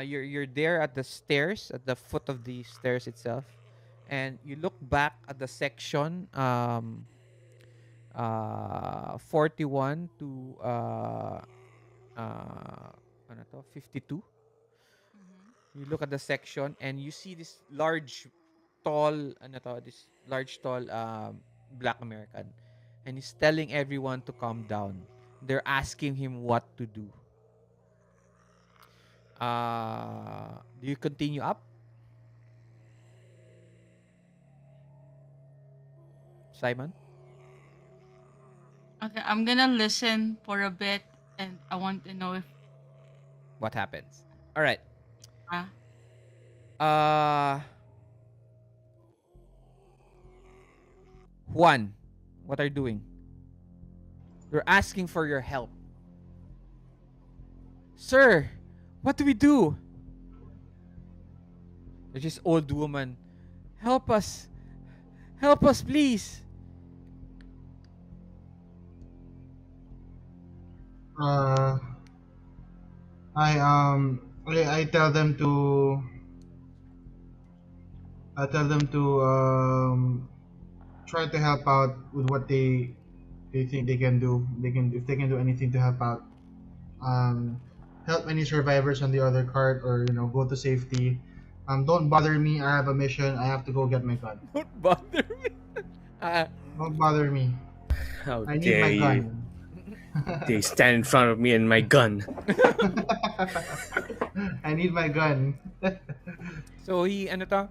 you're there at the stairs, at the foot of the stairs itself, and you look back at the section 41 to ano to, 52. You look at the section and you see this large tall ano to, this large tall black American, and he's telling everyone to calm down. They're asking him what to do. Do you continue up, Simon? Okay, I'm gonna listen for a bit, and I want to know if What happens? All right. uh, Uh Juan, what are you doing? You're asking for your help. Sir, what do we do? There's this old woman. Help us. Help us, please. Uh, I tell them to try to help out with what they think they can do. They can if they can do anything to help out. Um, Help any survivors on the other cart, or go to safety. Don't bother me. I have a mission. I have to go get my gun. Don't bother me. Uh, Don't bother me. How I need dare my you? gun. They stand in front of me and my gun. I need my gun. so ano to?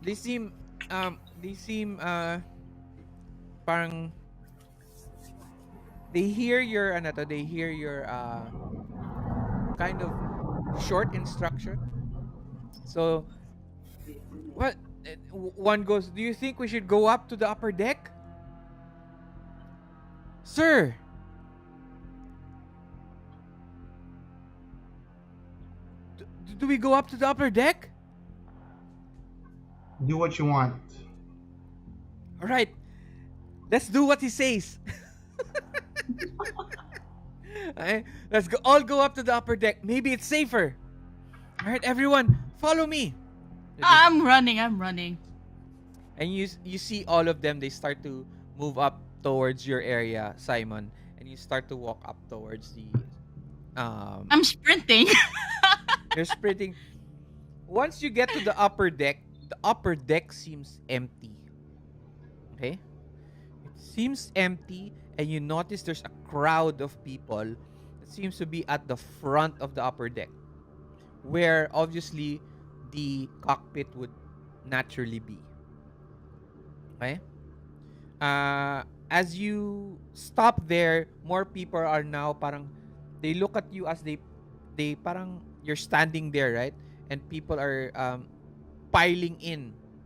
They seem, parang, they hear your, kind of short instruction. So, what? One goes, do you think we should go up to the upper deck? Sir! Do we go up to the upper deck? Do what you want. Alright, let's do what he says. Alright, let's all go up to the upper deck. Maybe it's safer. Alright, everyone, follow me. I'm running. And you see all of them, they start to move up towards your area, Simon. And you start to walk up towards the... I'm sprinting. You're sprinting. Once you get to the upper deck seems empty. Okay? It seems empty, and you notice there's a crowd of people that seems to be at the front of the upper deck, where obviously the cockpit would naturally be. Okay? As you stop there, more people are now parang, they look at you as they parang, you're standing there, right? And people are piling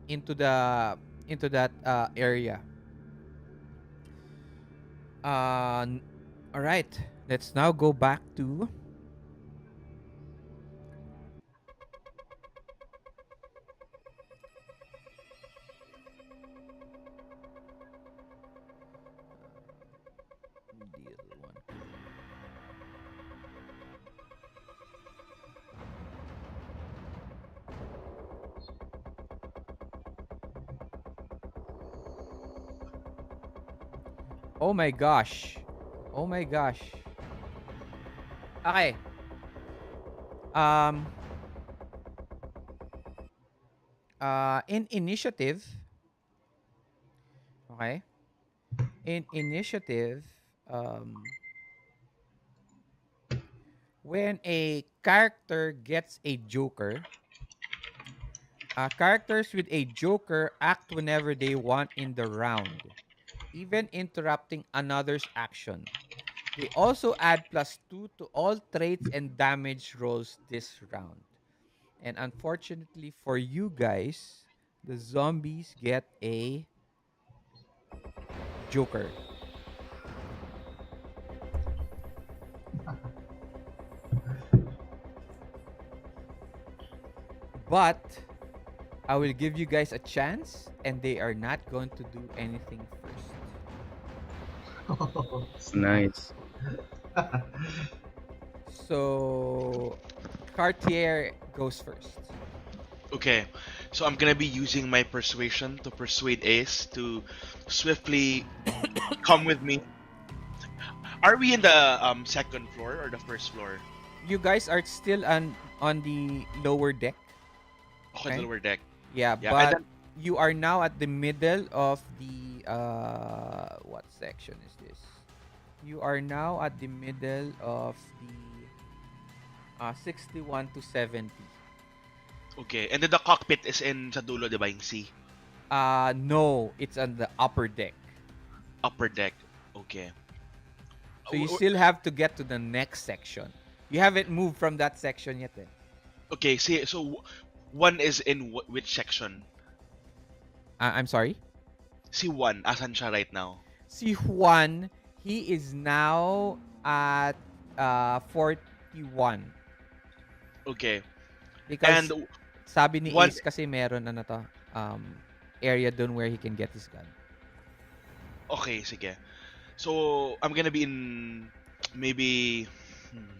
into that area. All right, let's now go back to deal one. Oh my gosh. Oh my gosh. Okay. In initiative, okay? In initiative, when a character gets a joker, characters with a joker act whenever they want in the round, even interrupting another's action. They also add +2 to all traits and damage rolls this round. And unfortunately for you guys, the zombies get a joker. But I will give you guys a chance, and they are not going to do anything first. Nice. So Cartier goes first. Okay, so I'm gonna be using my persuasion to persuade Ace to swiftly come with me. Are we in the second floor or the first floor? You guys are still on the lower deck. Okay, Okay. the lower deck. Yeah, Yeah, but and then you are now at the middle of the what section is this? You are now at the middle of the 61 to 70. okay, and then the cockpit is in sa dulo, diba, yung C? No, it's on the upper deck. Upper deck. Okay. So you still have to get to the next section. You haven't moved from that section yet. Okay, see, so one is in which section? I'm sorry. Si Juan, asan siya right now? Si Juan, he is now at 41. Okay. And Because sabi ni one, Ace kasi meron ano to, area dun where he can get his gun. okay, sige. So, I'm gonna be in maybe. hmm.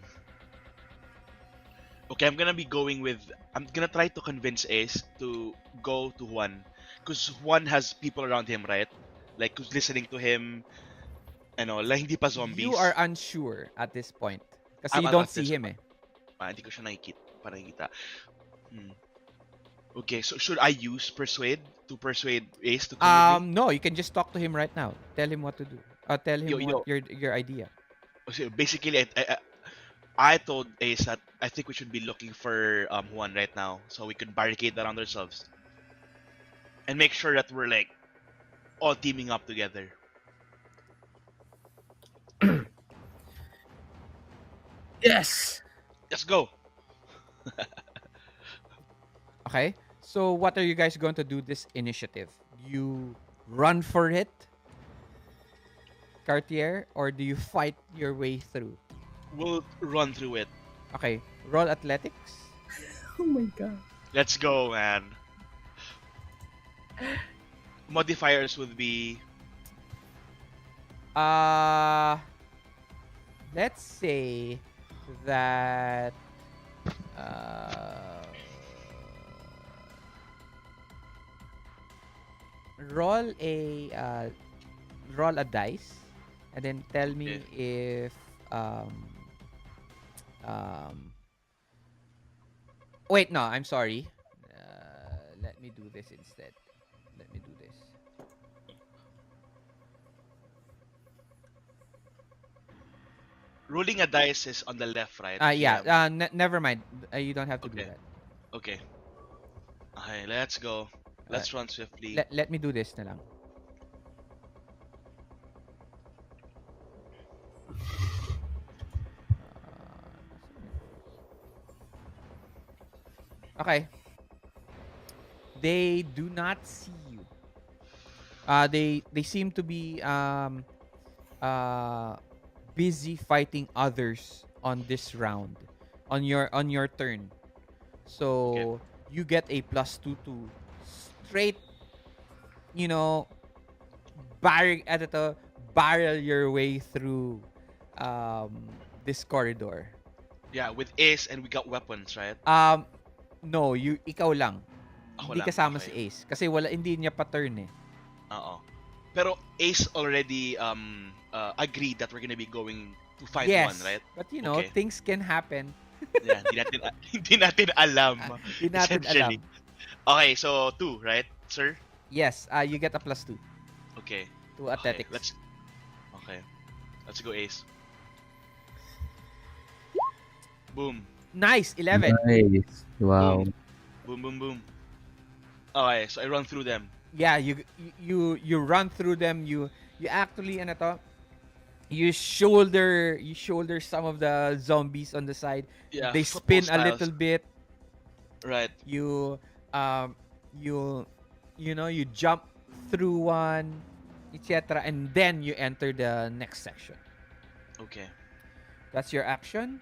Okay, I'm gonna try to convince Ace to go to Juan, because Juan has people around him, right? Like who's listening to him, like hindi pa You are zombies. unsure at this point. Kasi I'm you at, don't at see this him point. eh. Hindi ko siya nakikita. Hmm. Okay, so should I use persuade to persuade Ace to come with me? No, you can just talk to him right now. Tell him what to do. Tell Yo, him what yo. your idea. So basically, I told Ace that I think we should be looking for Juan right now, so we could barricade around ourselves and make sure that we're like all teaming up together. Yes. Let's go. Okay? So what are you guys going to do this initiative? You run for it, Cartier, or do you fight your way through? We'll run through it. Okay, roll athletics. Oh my god. Let's go, man. Modifiers would be Uh let's say that uh roll a roll a dice and then tell okay. me if um wait, no, I'm sorry. Let me do this instead. Let me do this. Rolling a dice is on the left, right? Yeah, Kaya, never mind. You don't have to do okay, that. okay. Okay, let's go. Uh, Let's run swiftly. let me do this na lang. Okay. They do not see you. They seem to be uh busy fighting others on this round, on your turn. Okay. So you get a +2 to straight, you know, barrel your way through this corridor. Yeah, with Ace and we got weapons, right? No, ikaw lang. Ako Hindi lang. kasama Okay. si Ace kasi hindi niya pa turn eh. Oo. Pero Ace already agreed that we're gonna be going to find one, Yes. right? But you know, Okay. things can happen. Yeah, hindi natin alam. Hindi natin alam. Essentially. Okay, so 2, right, sir? Yes, you get a +2 Okay. to Okay, athletics. Let's go, Ace. Boom. Nice, 11. Nice. Wow. Boom, boom, boom. Okay, so I run through them. Yeah, you run through them. You actually ano to? You shoulder some of the zombies on the side. Yeah, They football spin a styles. little bit. Right. You you you jump through one, etc. And then you enter the next section. Okay. That's your action.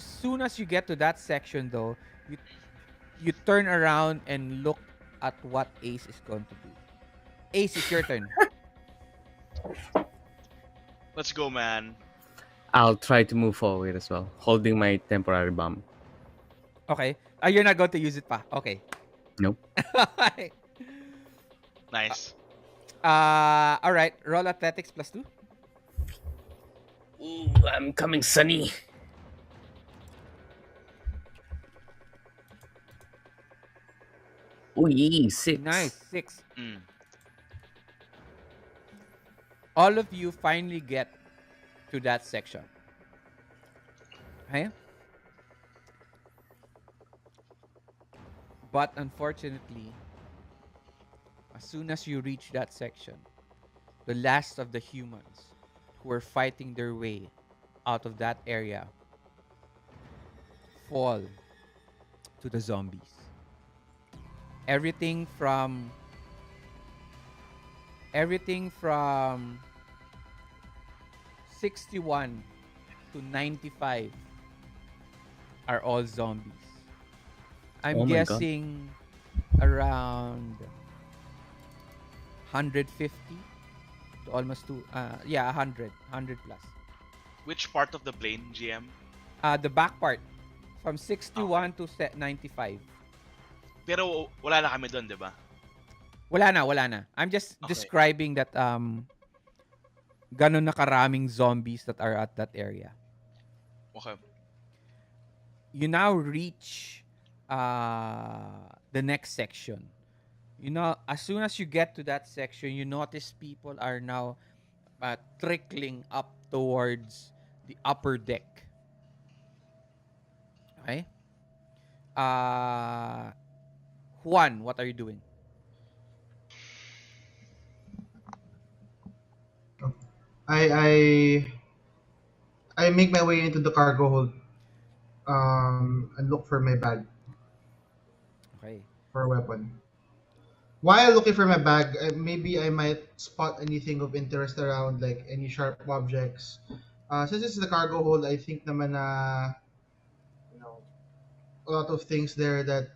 Soon as you get to that section though, you turn around and look at what Ace is going to do. Ace, it's your turn. Let's go, man. I'll try to move forward as well, holding my temporary bomb. Okay. You're not going to use it pa. Okay. Nope. Nice. All right. Roll athletics +2. Ooh, I'm coming, Sunny. Oh, yeah, 6. Nice. 6. Mm. All of you finally get to that section. Okay? But unfortunately, as soon as you reach that section, the last of the humans who are fighting their way out of that area fall to the zombies. everything from everything from 61 to 95 are all zombies. I'm Oh my god. guessing around 150 to almost two yeah 100 plus. Which part of the plane, GM? The back part from Okay. 61 to 95. Pero wala na kami doon, di ba? Wala na. I'm just Okay. describing that ganon na karaming zombies that are at that area. Okay. You now reach the next section. You know, as soon as you get to that section, you notice people are now trickling up towards the upper deck. Okay? Uh, Juan, what are you doing? I I I make my way into the cargo hold and look for my bag Okay. for a weapon. While looking for my bag, maybe I might spot anything of interest around, like any sharp objects. Since it's the cargo hold, I think naman na you know a lot of things there that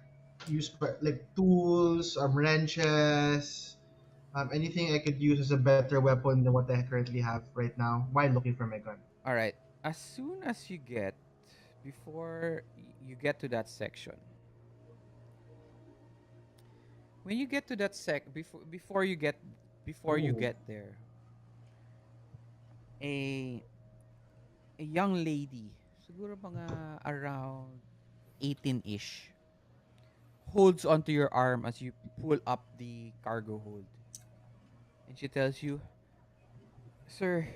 like tools, wrenches, anything I could use as a better weapon than what I currently have right now while looking for my gun. All right. As soon as you get before you get to that section, when you get to that before you Ooh. get there, a a young lady, siguro mga around 18-ish, holds onto your arm as you pull up the cargo hold. And she tells you, "Sir,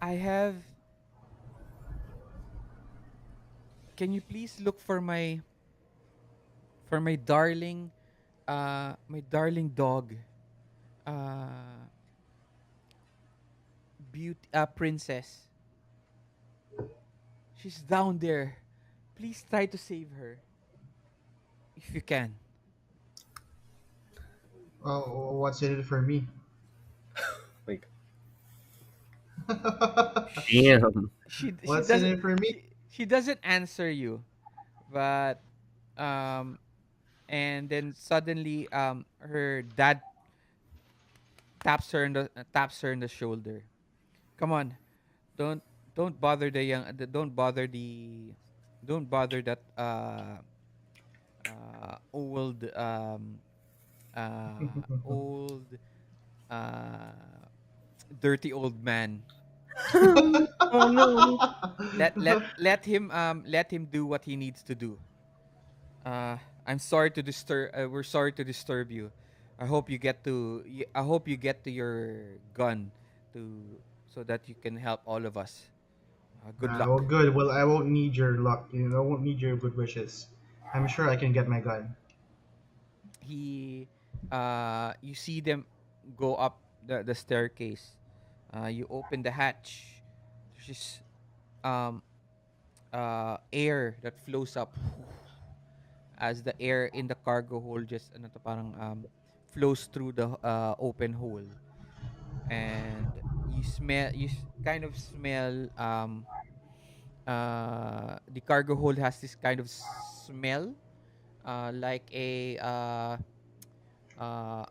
I have can you please look for my darling dog, uh beauty princess. She's down there. Please try to save her if you can." Oh, what's in it for me? Like, She damn. she What's in doesn't it for me? she doesn't answer you, but um and then suddenly her dad taps her in the shoulder. Come on, don't don't bother the young don't bother that old uh dirty old man. Oh no. Let him do what he needs to do. I'm sorry to disturb. We're sorry to disturb you. I hope you get to your gun to so that you can help all of us. Good Well, luck. good. Well, I won't need your luck. I won't need your good wishes. I'm sure I can get my gun. He You see them go up the staircase. You open the hatch. There's just um air that flows up as the air in the cargo hold just ano to, parang flows through the open hole, and kind of smell the cargo hold has this kind of smell like a uh uh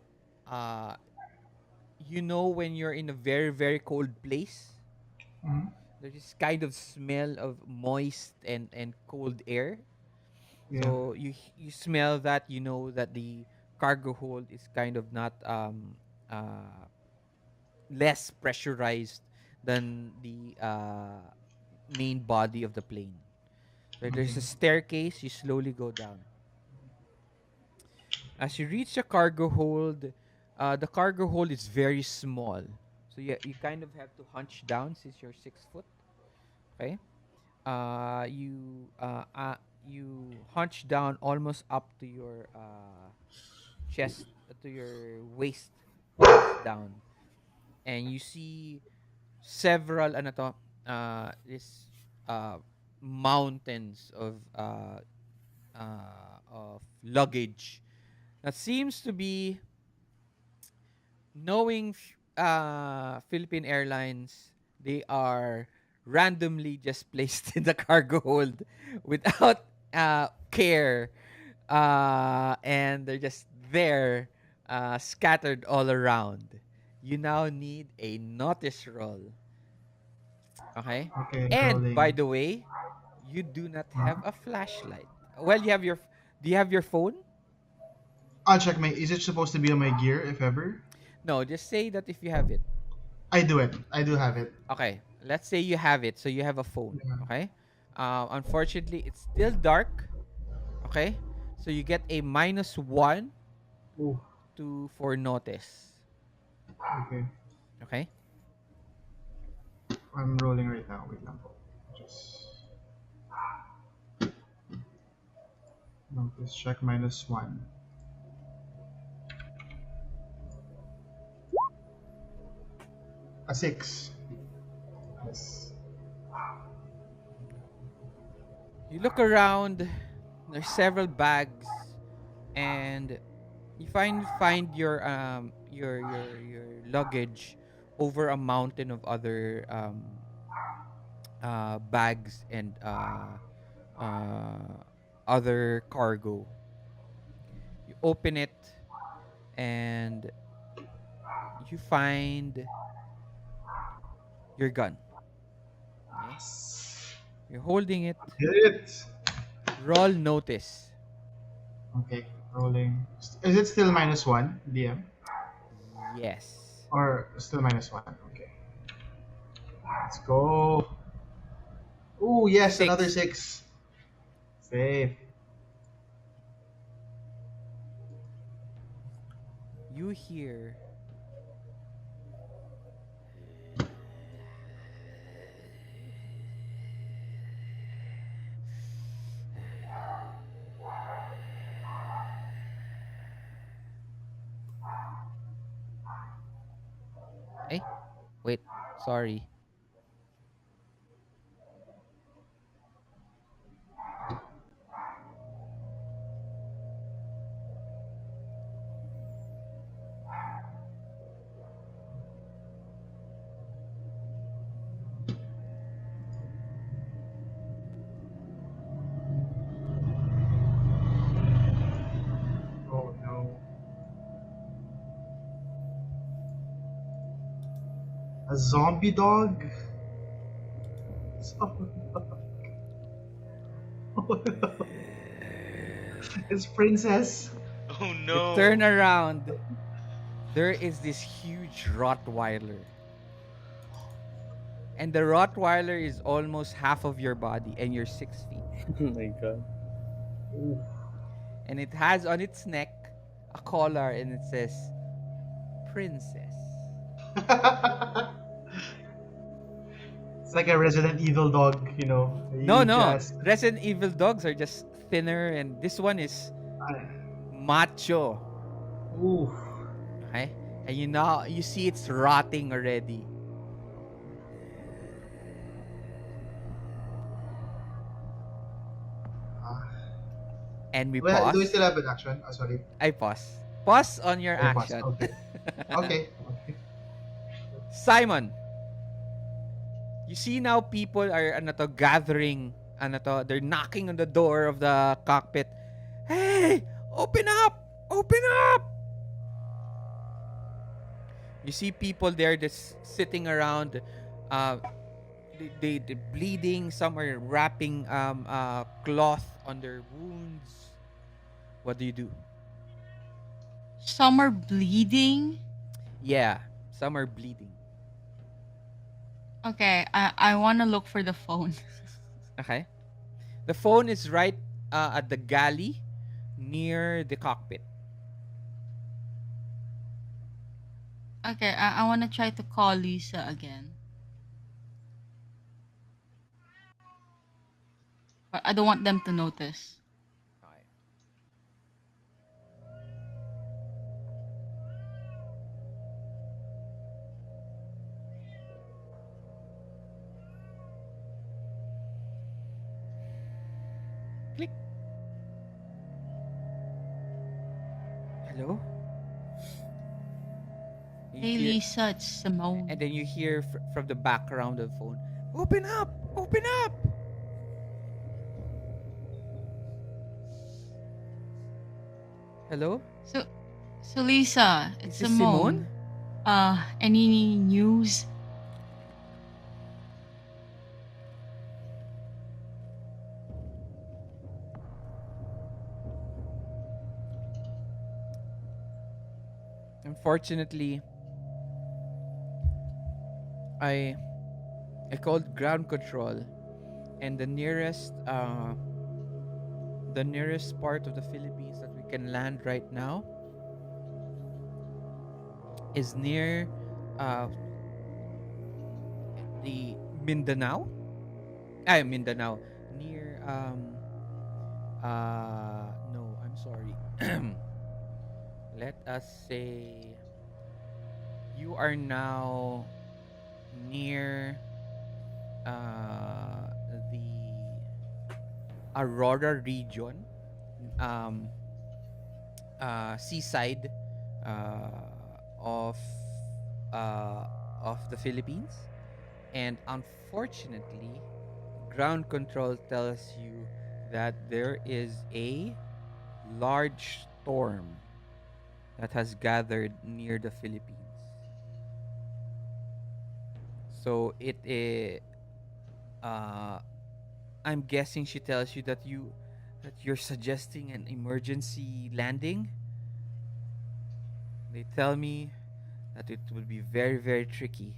when you're in a very very cold place, Mhm. there's this kind of smell of moist and cold air. Yeah. So you smell that, you know that the cargo hold is kind of not less pressurized than the main body of the plane. So there's Okay. a staircase. You slowly go down. As you reach the cargo hold is very small. So you kind of have to hunch down since you're 6 foot. Okay. You hunch down almost up to your chest, to your waist down, and you see several ano to this mountains of of luggage that seems to be knowing Philippine Airlines. They are randomly just placed in the cargo hold without care, and they're just there, scattered all around. You now need a notice roll. Okay. Okay, And by rolling. the way, you do not have Uh, a flashlight. Well, you have your. Do you have your phone? I'll check my. Is it supposed to be on my gear if ever? No, just say that if you have it. I do it. I do have it. Okay, let's say you have it, so you have a phone. Yeah. Okay. Unfortunately, it's still dark. Okay, so you get a -1 Ooh, to for notice. okay. Okay. I'm rolling right now. Wait lang po. Just notice check -1. A 6. Yes. You look around. There's several bags, and you find your luggage over a mountain of other bags and uh, other cargo. You open it and you find your gun. Okay, you're holding it. Hit. Roll notice. Okay, rolling. Is it still -1, DM? Yes. Or still -1? Okay. Let's go. Ooh, yes, another 6. 6. Safe. You hear Hey, wait. Sorry. Oh no. A zombie dog? Oh no. It's Princess. Oh You turn no. around. There is this huge Rottweiler. And the Rottweiler is almost half of your body, and you're 6 feet. Oh my god. Ooh. And it has on its neck a collar, and it says Princess. It's like a Resident Evil dog, you know. No, You no. just. Resident Evil dogs are just thinner, and this one is Uh, macho. ooh. Okay? And you see it's rotting already. Uh, And we do we pause. still have an action? Oh, sorry. I pause. Pause on your I pass. action. Okay. Okay. Okay. Simon, you see now people are gathering, they're knocking on the door of the cockpit. Hey, open up! Open up! You see people there just sitting around, uh they bleeding, some are wrapping cloth on their wounds. What do you do? Some are bleeding. Yeah, some are bleeding. Okay, I want to look for the phone. Okay. The phone is right at the galley near the cockpit. Okay, I want to try to call Lisa again. But I don't want them to notice. Okay. Click. Hello? You Hey, hear, Lisa, it's and Simone. then you hear from the background of the phone, "Open up! Open up!" Hello? So, so Lisa, it's Is this Simone? Simone. Any news? Unfortunately, I I called ground control, and the nearest part of the Philippines that we can land right now is near uh the Mindanao. Mindanao, near no, I'm sorry. Let us say you are now near uh the Aurora region, um seaside uh of uh of the Philippines, and unfortunately ground control tells you that there is a large storm that has gathered near the Philippines. So it is. Uh, I'm guessing she tells you that you're suggesting an emergency landing. They tell me that it will be very very tricky.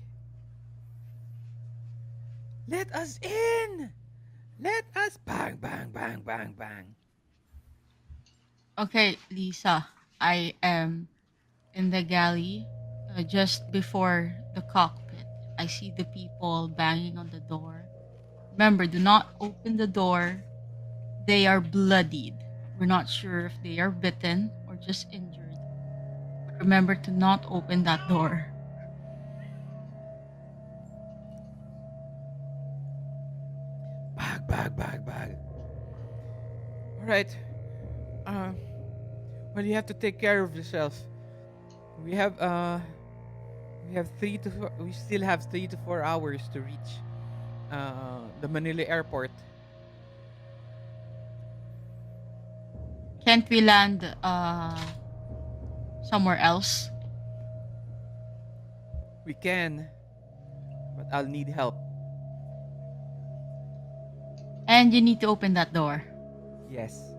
Let us in. Let us bang bang bang bang bang. Okay, Lisa, I am in the galley, just before the cockpit. I see the people banging on the door. Remember, do not open the door. They are bloodied. We're not sure if they are bitten or just injured. But remember to not open that door. Bang bang bang bang. All right. Uh, well, you have to take care of yourself. We have uh we have we still have 3 to 4 hours to reach the Manila airport. Can't we land somewhere else? We can, but I'll need help. And you need to open that door. Yes.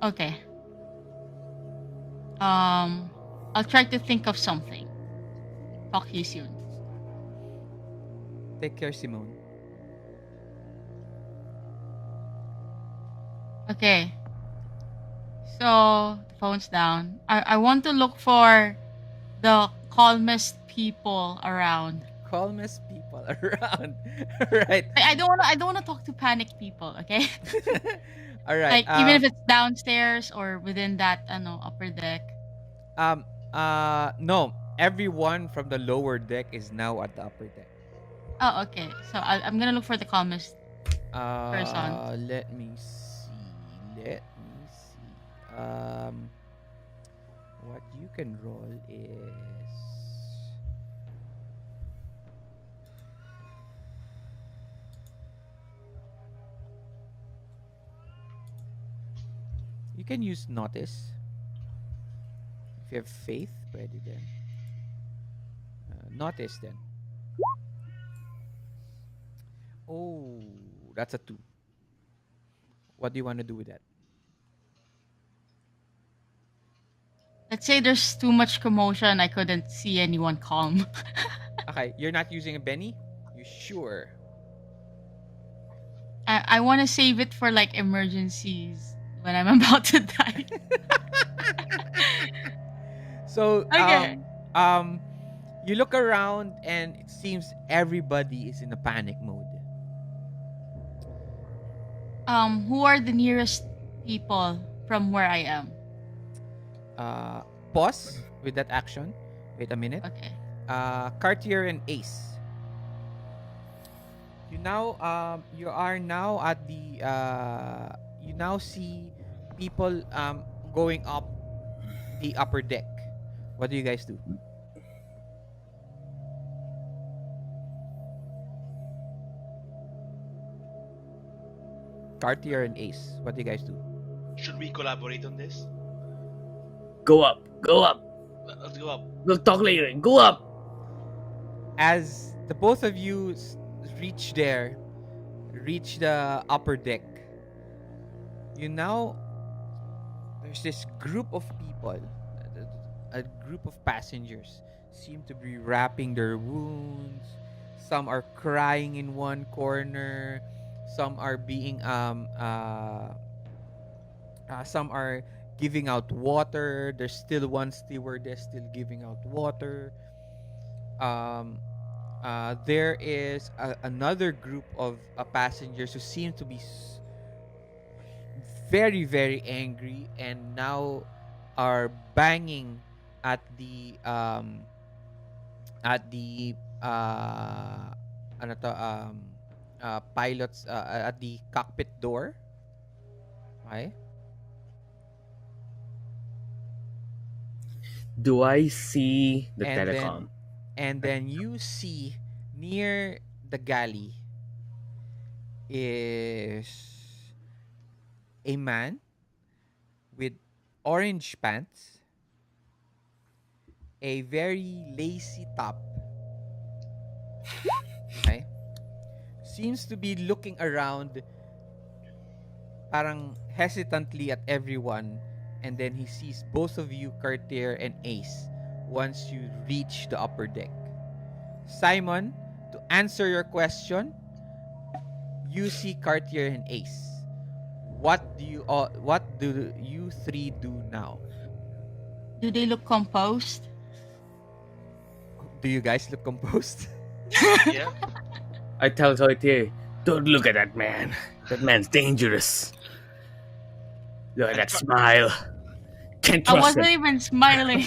Okay. I'll try to think of something. Talk to you soon. Take care, Simone. Okay. So the phone's down. I want to look for the calmest people around. Calmest people around. Right. I don't wanna talk to panicked people, okay? All right. Like even if it's downstairs or within that upper deck. Um. No. Everyone from the lower deck is now at the upper deck. Oh, okay. So I'm gonna look for the calmest person. Let me see. Let me see. What you can roll is you can use notice if you have faith. Ready then. Notice then. Oh, that's a 2. What do you want to do with that? Let's say there's too much commotion. I couldn't see anyone calm. Okay, you're not using a Benny? You sure? I want to save it for like emergencies when I'm about to die. So, Okay. you look around and it seems everybody is in a panic mode. Who are the nearest people from where I am? Pause with that action. Wait a minute. Okay. Cartier and Ace. You are now at the you now see people going up the upper deck. What do you guys do? Cartier and Ace, what do you guys do? Should we collaborate on this? Go up. Go up. Let's go up. We'll talk later. Go up. As the both of you reach the upper deck, you now there's this group of people, a group of passengers seem to be wrapping their wounds. Some are crying in one corner. Some are being some are giving out water. There's still one stewardess still giving out water. There is another group of passengers who seem to be very very angry and now are banging at the at the ano to, pilots at the cockpit door. Okay. Do I see the And then- telecom? And then you see near the galley is a man with orange pants, a very lacy top. Okay? Seems to be looking around parang hesitantly at everyone, and then he sees both of you, Cartier and Ace, once you reach the upper deck. Simon, to answer your question, you see Cartier and Ace. What do you three do now? Do they look composed? Do you guys look composed? Yeah. I tell Cartier, don't look at that man. That man's dangerous. Look at that smile. Can't I trust wasn't him. even smiling.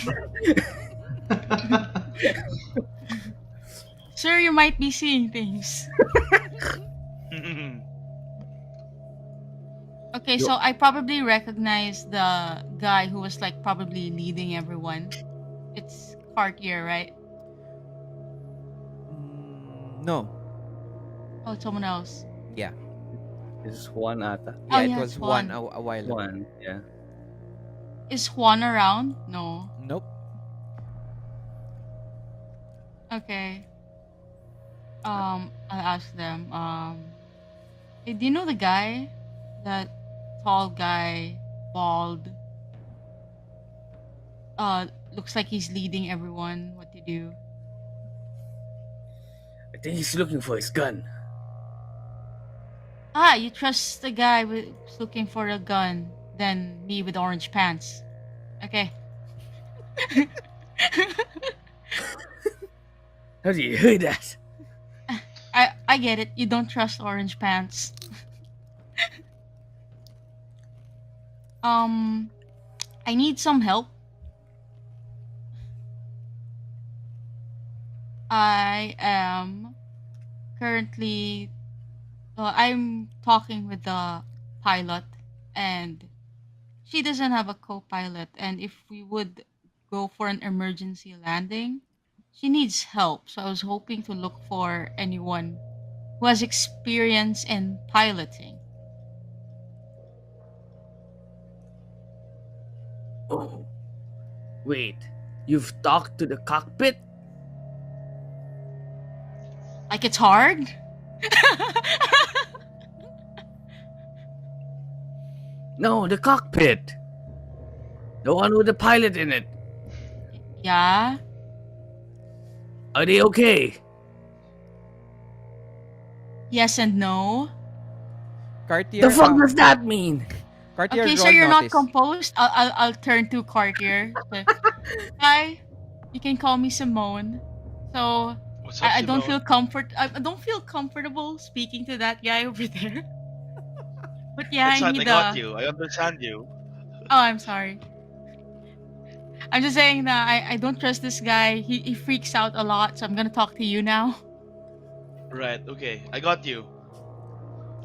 Sir, you might be seeing things. Okay, so I probably recognize the guy who was like probably leading everyone. It's Cartier, right? No. Oh, it's someone else. Yeah. This is Juan ata. Yeah, Oh, it yeah, was it's one Juan. a while ago. Juan, yeah. Is Juan around? No. Nope. Okay. I'll ask them. Hey, do you know the guy? That tall guy, bald. Looks like he's leading everyone. What to do? I think he's looking for his gun. Ah, you trust the guy who's looking for a gun than me with orange pants. Okay. How do you hear that? I get it. You don't trust orange pants. I need some help. I am currently I'm talking with the pilot, and she doesn't have a co-pilot, and if we would go for an emergency landing, she needs help. So I was hoping to look for anyone who has experience in piloting. Oh. Wait. You've talked to the cockpit? Like it's hard? No, the cockpit. The one with the pilot in it. Yeah. Are they okay? Yes and no. Cartier. The fuck does that mean? Cartier, Okay, so roll you're not notice. composed. I'll turn to Cartier. So, hi, you can call me Simone. So What's up, I don't feel Simone? I don't feel comfortable speaking to that guy over there. But yeah, It's I fine, need I got you. I understand you. Oh, I'm sorry. I'm just saying that I don't trust this guy. He freaks out a lot, so I'm gonna talk to you now. Right, okay. I got you.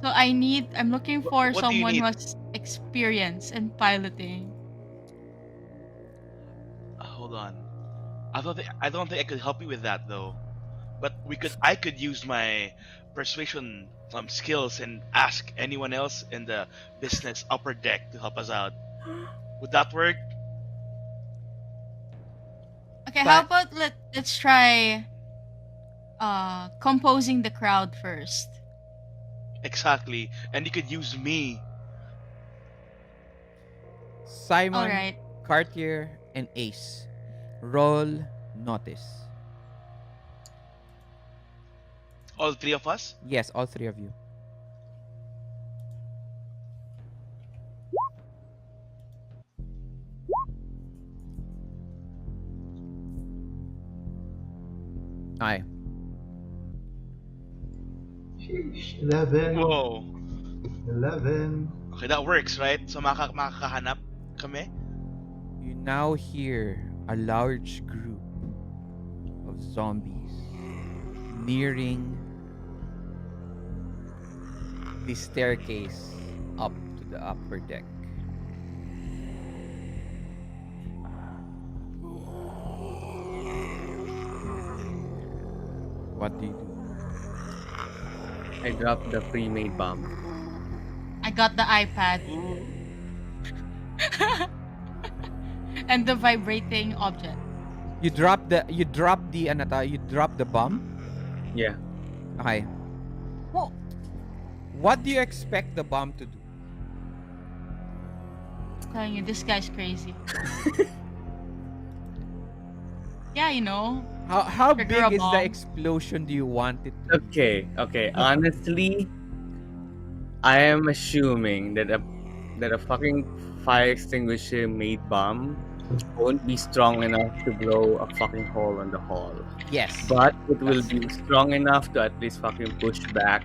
So I'm looking for What do you someone who need? has experience in piloting. Hold on. I don't think I could help you with that though. But I could use my persuasion skills and ask anyone else in the business upper deck to help us out. Would that work? Okay, how But- about let's try composing the crowd first. Exactly. And you could use me. Simon, Alright. Cartier, and Ace. Roll notice. All three of us? Yes, all three of you. Okay. 11. Whoa. 11. Okay, that works, right? So makakahanap kami? You now hear a large group of zombies nearing the staircase up to the upper deck. What do you do? I dropped the pre-made bomb. I got the iPad. And the vibrating object. You drop the bomb? Yeah. Okay. Well, what do you expect the bomb to do? Telling you, this guy's crazy. Yeah, you know. How Trigger big a is the bomb. explosion do you want it to be? Okay. Honestly, I am assuming that a fucking fire extinguisher made bomb won't be strong enough to blow a fucking hole in the hall. Yes. But it will be strong enough to at least fucking push back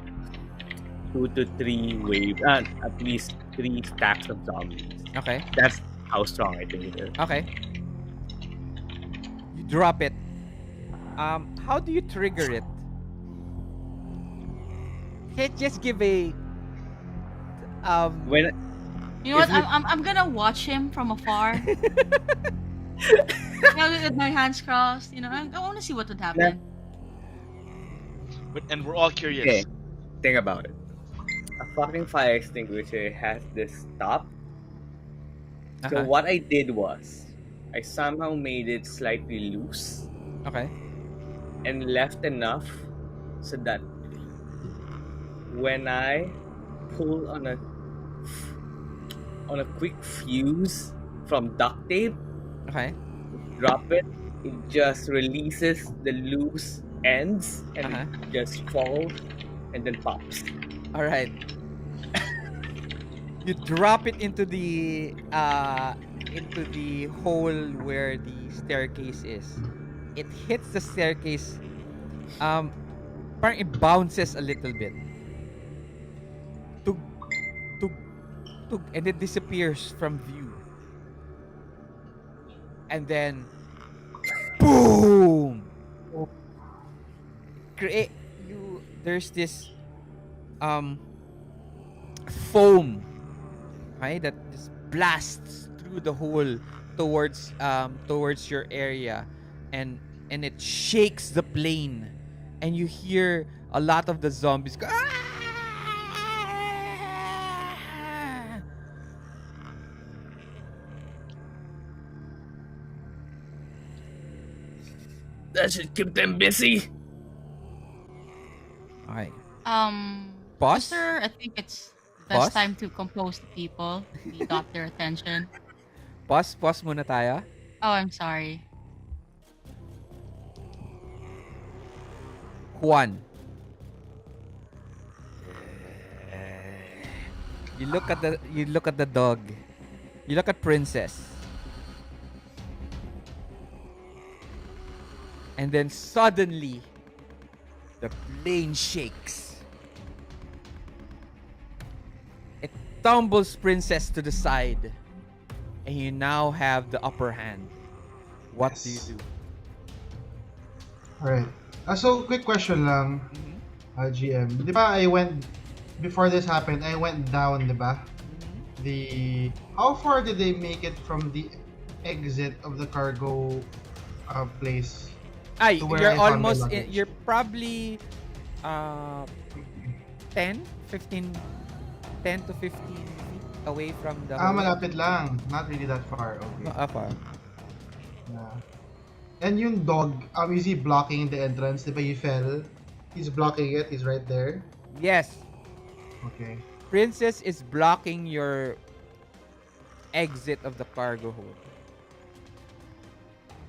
2 to 3 waves, at least 3 stacks of zombies. Okay. That's how strong I think it is. Okay. You drop it. How do you trigger it? Just give a When You know what? If you- I'm gonna watch him from afar. With my hands crossed. You know, I want to see what would happen. And we're all curious. Okay, think about it. A fucking fire extinguisher has this top. So Uh-huh. what I did was, I somehow made it slightly loose Okay. and left enough so that when I pull on a quick fuse from duct tape, Okay. drop it, it just releases the loose ends and Uh-huh. it just falls and then pops. All right. You drop it into the hole where the staircase is. It hits the staircase. Parang it bounces a little bit. Tug, tug, tug, and it disappears from view. And then, boom! There's this foam, right, that just blasts through the hole towards your area, and it shakes the plane, and you hear a lot of the zombies go, "Ah!" That should keep them busy. Okay. Boss? Boss? Sir, I think it's the Boss? best time to compose the people. We got their attention. Pause muna tayo. Oh, I'm sorry. Juan. You look at the dog. You look at Princess. And then suddenly the plane shakes. It tumbles Princess to the side. And you now have the upper hand. What do you Yes. do? Alright. So, quick question lang, GM. Di ba before this happened, I went down, di ba? the how far did they make it from the exit of the cargo place Ay, to where you're I found my almost luggage? you're probably uh 10, 15, 10 to 15 feet away from the Ah, hole. malapit lang. Not really that far. Okay. Far. Yeah. And yung dog, is he blocking the entrance? Diba he fell? He's blocking it. He's right there. Yes, Okay. Princess is blocking your exit of the cargo hold.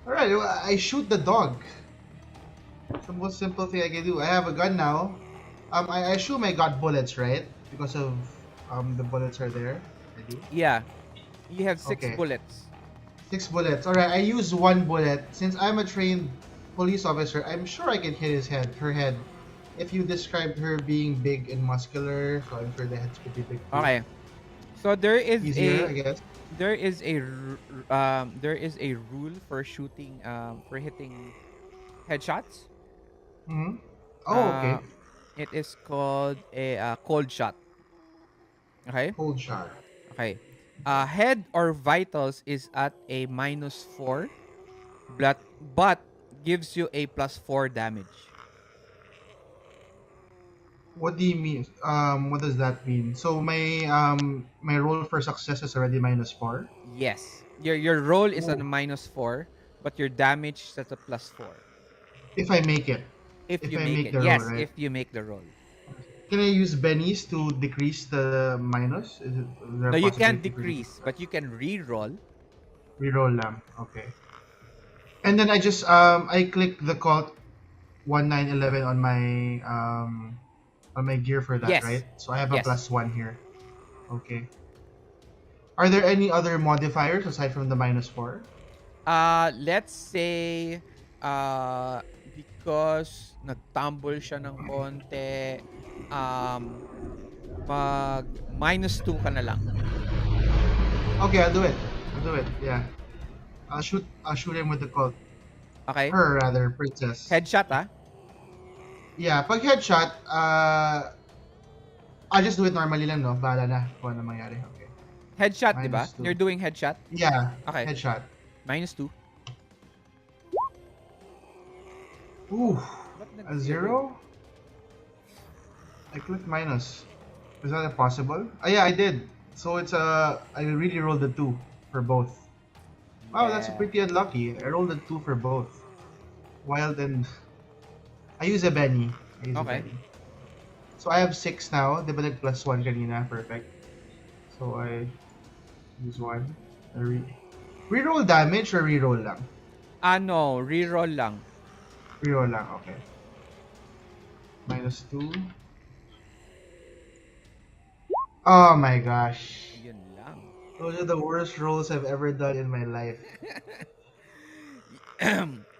Alright, well, I shoot the dog. It's the most simple thing I can do. I have a gun now. I assume I got bullets, right? Because of the bullets are there. I do. Yeah, you have 6 Okay. bullets. 6 bullets. Alright, I use 1 bullet. Since I'm a trained police officer, I'm sure I can hit her head. If you described her being big and muscular, so I'm sure the head's pretty big too. Okay. So there is Easier, I a guess. there is a there is a rule for shooting for hitting headshots. Hmm. Oh, Uh okay. it is called a cold shot. Okay? Cold shot. Okay. Head or vitals is at a -4, but gives you a +4 damage. What do you mean? What does that mean? So my roll for success is already -4. Yes. Your roll is at Ooh. a -4, but your damage is at a +4. If I make it. If If you I make make it. the roll, Yes, right? if you make the roll. Can I use Bennies to decrease the minus? Is there No, a you can't possibility for me to decrease, but you can re-roll. reroll lang? Okay. And then I click the call 1911 on my gear for that, Yes. right? So I have a Yes. +1 here. Okay. Are there any other modifiers aside from the -4? Let's say because nagtumble siya ng konti, um mag -2 ka na lang. Okay, I'll do it. I'll do it. Yeah. I'll shoot him with the call. Okay? Her rather, princess. Headshot ah. Yeah, pag headshot, I'll just do it normally lang, no? Bahala na kung ano mangyari. Okay. Headshot, 'di ba? -2. You're doing headshot. Yeah, Okay. headshot. -2. Ooh, Ba't a nag-zero? 0? I clicked minus. Is that possible? Ah, yeah, I did. So I really rolled a 2 for both. Wow, that's Yeah. pretty unlucky. I rolled a 2 for both. Wild and... I use a Benny. Okay. So I have 6 now. Di ba +1 kanina? Perfect. So I use 1. Reroll damage or reroll lang? No, re-roll lang. Reroll lang, okay. -2. Oh my gosh. Yun lang. Those are the worst rolls I've ever done in my life.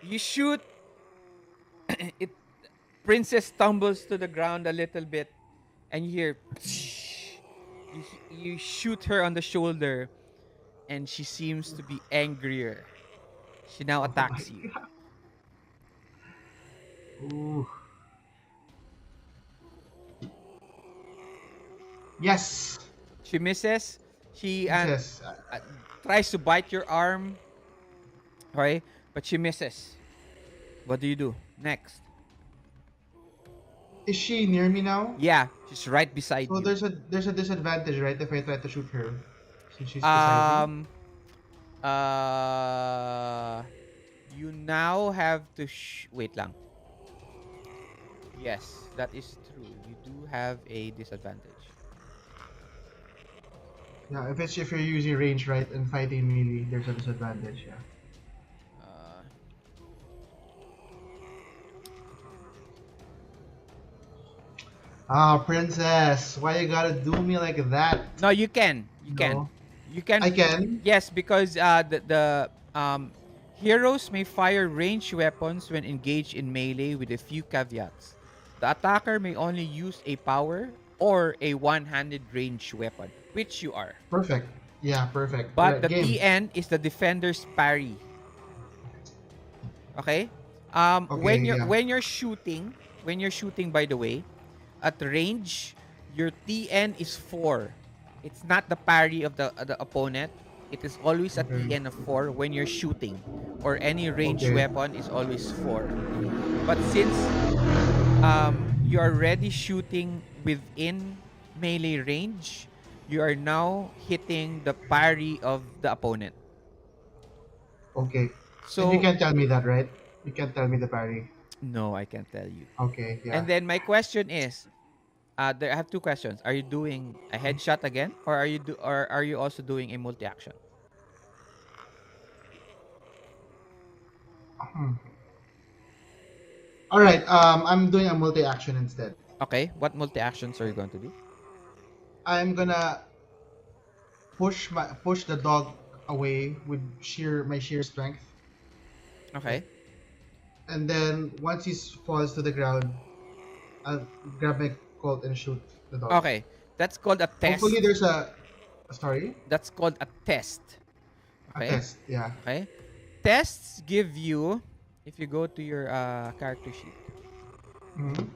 You shoot it. Princess stumbles to the ground a little bit, and you hear you shoot her on the shoulder, and she seems to be angrier. She now Oh my attacks you. god. Ooh. Yes. She misses. She Yes. uh, tries to bite your arm, okay, but she misses. What do you do next? Is she near me now? Yeah, she's right beside So you. there's a disadvantage, right, if I try to shoot her, since she's beside me. Um, you now have to wait lang. Yes, that is true. You do have a disadvantage. Yeah, if you're using range, right, and fighting melee, there's a disadvantage. Yeah. Uh, Ah, princess, why you gotta do me like that? no, you can. You can. No, You can. I can. Yes, because the heroes may fire ranged weapons when engaged in melee with a few caveats. The attacker may only use a power or a one-handed ranged weapon, which you are. Perfect. Yeah, perfect. But Alright, the game. TN is the defender's parry. Okay? Okay, yeah. When you're shooting, by the way, at range, your TN is 4. It's not the parry of the opponent. It is always a Okay. TN of 4 when you're shooting, or any ranged Okay. weapon is always 4. But since you are already shooting within melee range, you are now hitting the parry of the opponent. Okay. And you So can't tell me that, right? You can't tell me the parry. no, I can't tell you. Okay. Yeah. And then my question is, I have two questions. Are you doing a headshot again, or are you also doing a multi action? Hmm. All right. I'm doing a multi-action instead. Okay, what multi actions are you Okay. going to do? I'm gonna push the dog away with sheer strength, Okay. and then once he falls to the ground, I'll grab my Colt and shoot the dog. Okay. That's called a Hopefully, test. there's a sorry, That's called a test. a Okay. test. Yeah. Okay. Tests give you, if you go to your character sheet, Mm-hmm.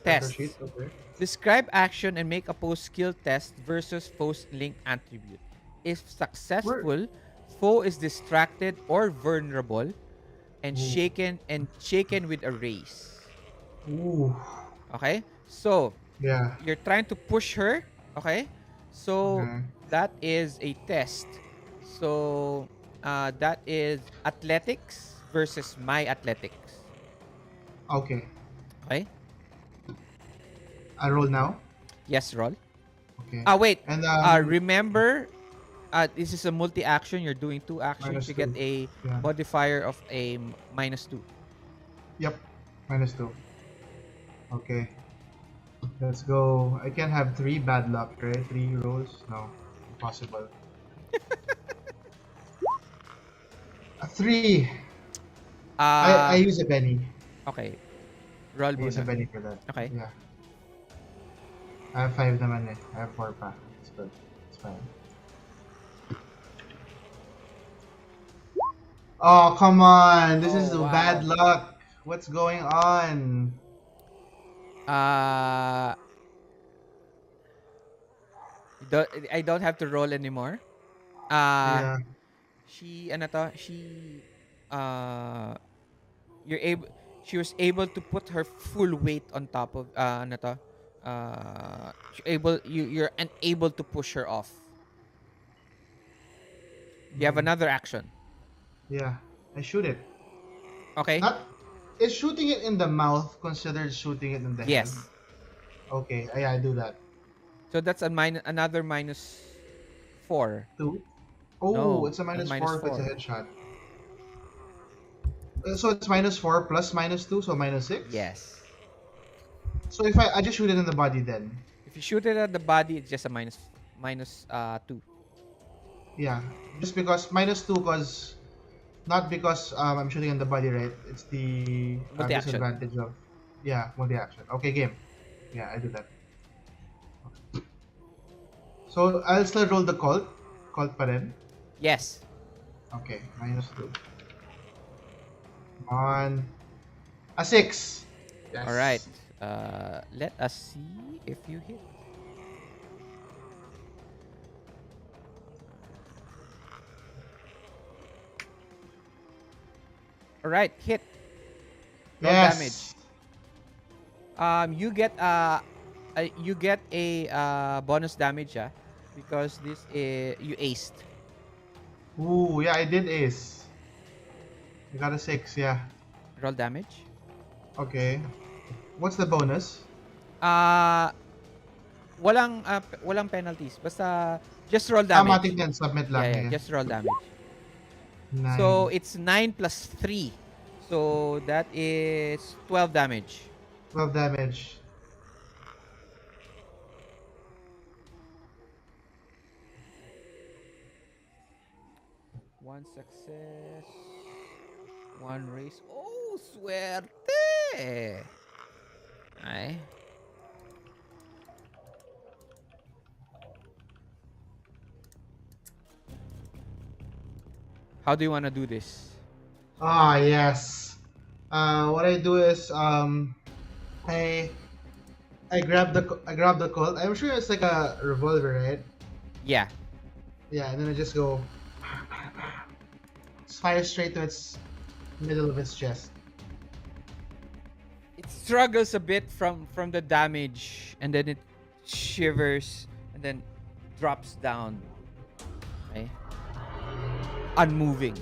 Character sheet. tests. Okay. Describe action and make a post skill test versus foe's link attribute. If Where? successful, foe is distracted or vulnerable and Ooh. shaken with a raise. Ooh. Okay? So, Yeah. you're trying to push her. Okay? So, Okay. that is a test. So, that is athletics versus my athletics. Okay. Okay? I roll now. Yes, roll. Okay. Wait. And Remember, this is a multi-action. You're doing two actions. minus You get two. a Yeah. modifier of a -2. Yep. Minus two. Okay. Let's go. I can have three bad luck, right? Three rolls? No. Impossible. A three. I Uh, use a Benny. okay. Roll I use a muna. Benny for that. Okay. Yeah. I have five naman eh. I have four pa. It's good. It's fine. Oh, come on. This is Oh, bad wow. luck. What's going on? Uh, I don't have to roll anymore. Uh, Yeah. ano to? Uh, you're able, she was able to put her full weight on top of, ano to? You're unable to push her off. You have Mhm. another action. Yeah. I shoot it. Okay? Not. Is shooting it in the mouth considered shooting it in the head? Yes. Okay. Yeah, I do that. So that's another -4. Two. Oh, No, it's a a minus minus four if it's a 4. headshot. So it's minus four plus minus two, so minus six. Yes. So if I just shoot it in the body then. If you shoot it at the body, it's just a minus 2. Yeah. Just because minus two cause not because I'm shooting in the body, right? It's the Multi-action. disadvantage of multi action. Okay, game. Yeah, I do that. So I'll still roll the Colt. Colt pa rin. Yes. Okay, minus two. Come on. A six. Yes. All right. Let us see if you hit. All right, hit. Roll damage. Yes. You get a bonus damage, because this is you aced. Ooh, yeah, I did ace. I got a six, yeah. Roll damage. Okay. What's the bonus? Uh walang penalties. Basta just roll Matik damage. din, submit Yeah, lang. yeah, just roll damage. Nine. So it's 9 plus 3. So that is 12 damage. 12 damage. One success. One raise. Oh, suerte! Ay. How do you want to do this? Ah, yes. What I do is I I grab the Colt. I'm sure it's like a revolver, right? Yeah. Yeah, and then I just go fire straight to its middle of its chest. It struggles a bit from the damage, and then it shivers and then drops down. Okay? Unmoving.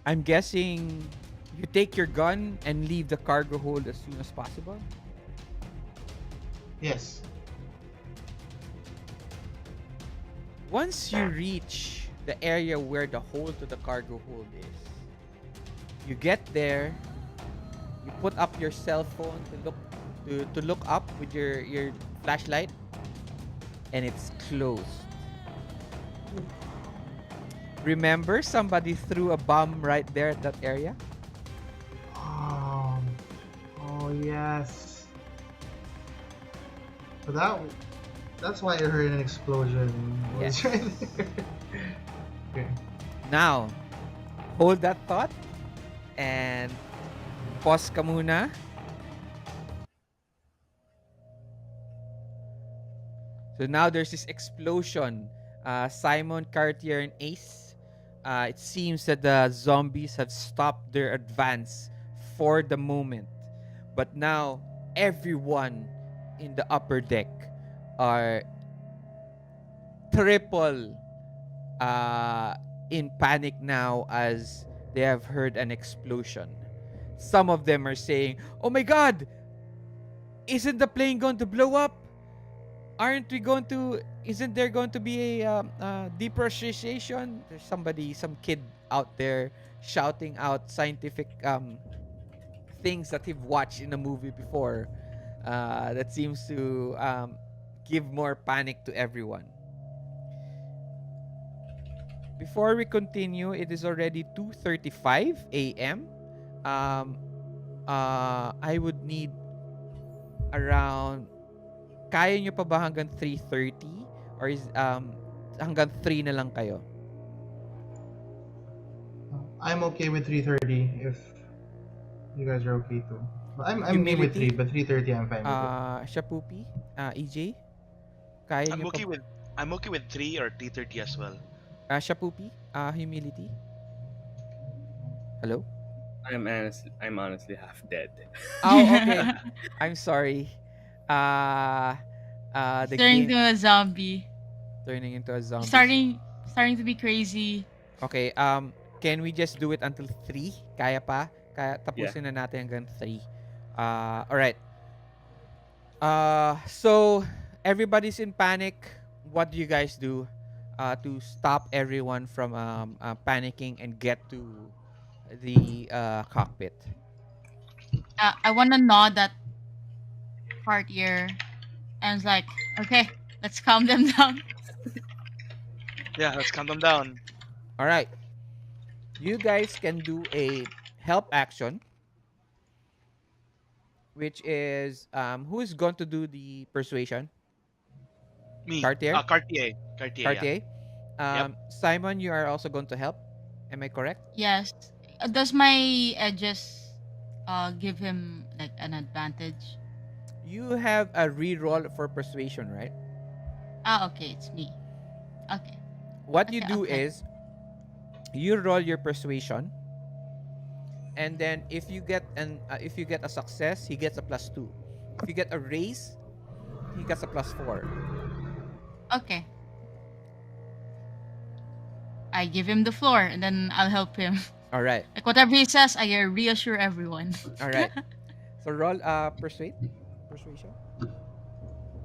I'm guessing you take your gun and leave the cargo hold as soon as possible. Yes. Once you reach the area where the hole to the cargo hold is, you get there, you put up your cell phone to look up with your flashlight, and it's closed. Remember, somebody threw a bomb right there at that area? Oh yes. So that's why I heard an explosion. Yes. Right there. Okay. Now, hold that thought and pause ka muna. So now there's this explosion. Simon, Cartier, and Ace. It seems that the zombies have stopped their advance for the moment. But now, everyone in the upper deck are triple in panic now as they have heard an explosion. Some of them are saying, "Oh my god! Isn't the plane going to blow up? Aren't we going to? Isn't there going to be a depressurization?" There's some kid out there shouting out scientific things that he've watched in a movie before. That seems to give more panic to everyone. Before we continue, it is already 2:35 a.m. I would need around, kaya nyo pa ba hanggang 3:30 or is hanggang 3 na lang kayo? I'm okay with 3:30 if you guys are okay too. But I'm game with Humility? 3, but 3:30 I'm fine with it. Shapupi, EJ, kaya I'm nyo okay pa? with 3 or 3:30 as well. Shapupi, humility. Hello? I'm honestly half dead. Oh, okay. I'm sorry. The Turning game to a zombie. turning into a zombie. Starting to be crazy. Okay, can we just do it until 3? Kaya pa? Kaya tapusin na natin hanggang 3. Alright. So everybody's in panic. What do you guys do to stop everyone from panicking and get to the cockpit? I want to nod that part here, and it's like, okay, let's calm them down. Yeah, let's count them down. Alright. You guys can do a help action, which is who's going to do the persuasion? Me. Cartier? Cartier. Yeah. Cartier. Yep. Simon, you are also going to help. Am I correct? Yes. Does my edges give him like an advantage? You have a re-roll for persuasion, right? Okay, it's me. Okay. What you Okay, do okay. is you roll your persuasion, and then if you get a success, he gets a +2. If you get a raise, he gets a +4. Okay. I give him the floor, and then I'll help him. All right. Like whatever he says, I reassure everyone. All right. So roll persuasion.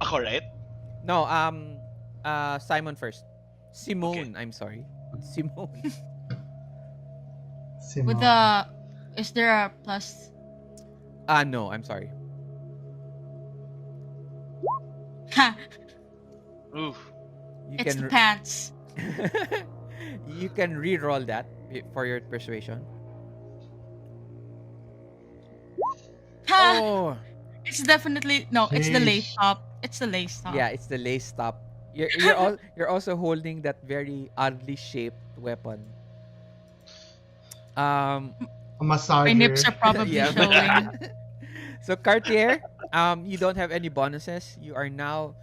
Ako, right? No, Simon first. Simone, I'm sorry. Simone. With the, is there a plus? No, I'm sorry. Ha! Oof. You It's the can pants. you can re-roll that for your persuasion. Ha! Oh, It's definitely no. It's the lace Sheesh. top. It's the lace top. yeah, it's the lace top. You're also holding that very oddly shaped weapon. A My nips massager. are probably Yeah. showing. So Cartier, you don't have any bonuses. You are now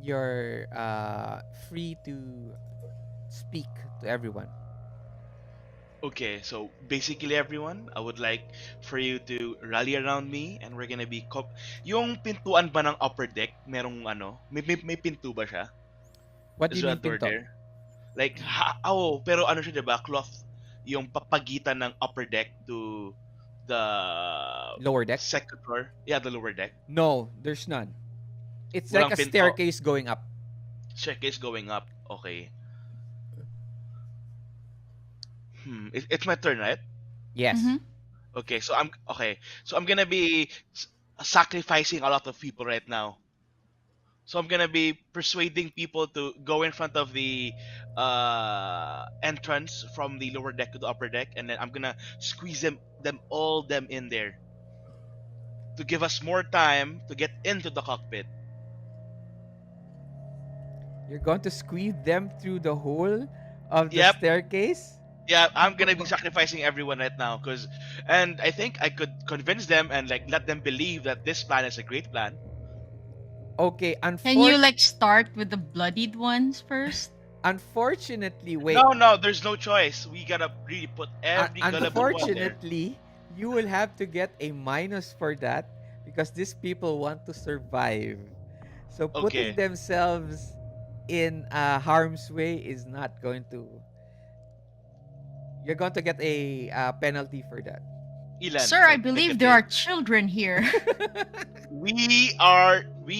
you're free to speak to everyone. Okay, so basically everyone, I would like for you to rally around me and we're gonna be yung pintuan ba ng upper deck, merong ano, may pinto ba siya? What do Is you there mean a door pinto? there? Like, pero ano siya, diba? Cloth, yung papagitan ng upper deck to the Lower deck? second floor. Yeah, the lower deck. No, there's none. It's like Walang a pinto. staircase going up. Staircase going up. Okay. It's my turn, right? Yes. Mhm. Okay, so I'm gonna be sacrificing a lot of people right now. So I'm gonna be persuading people to go in front of the entrance from the lower deck to the upper deck, and then I'm gonna squeeze them in there to give us more time to get into the cockpit. You're going to squeeze them through the hole of the Yep. staircase? Yeah, I'm gonna be sacrificing everyone right now, and I think I could convince them and like let them believe that this plan is a great plan. Okay, Can you like start with the bloodied ones first? unfortunately, wait. No, there's no choice. We gotta really put every gullible one there. Unfortunately, you will have to get a minus for that because these people want to survive. So putting Okay. themselves in harm's way is not going to. You're going to get a penalty for that. Ilan? Sir, I Like, believe there are children here. we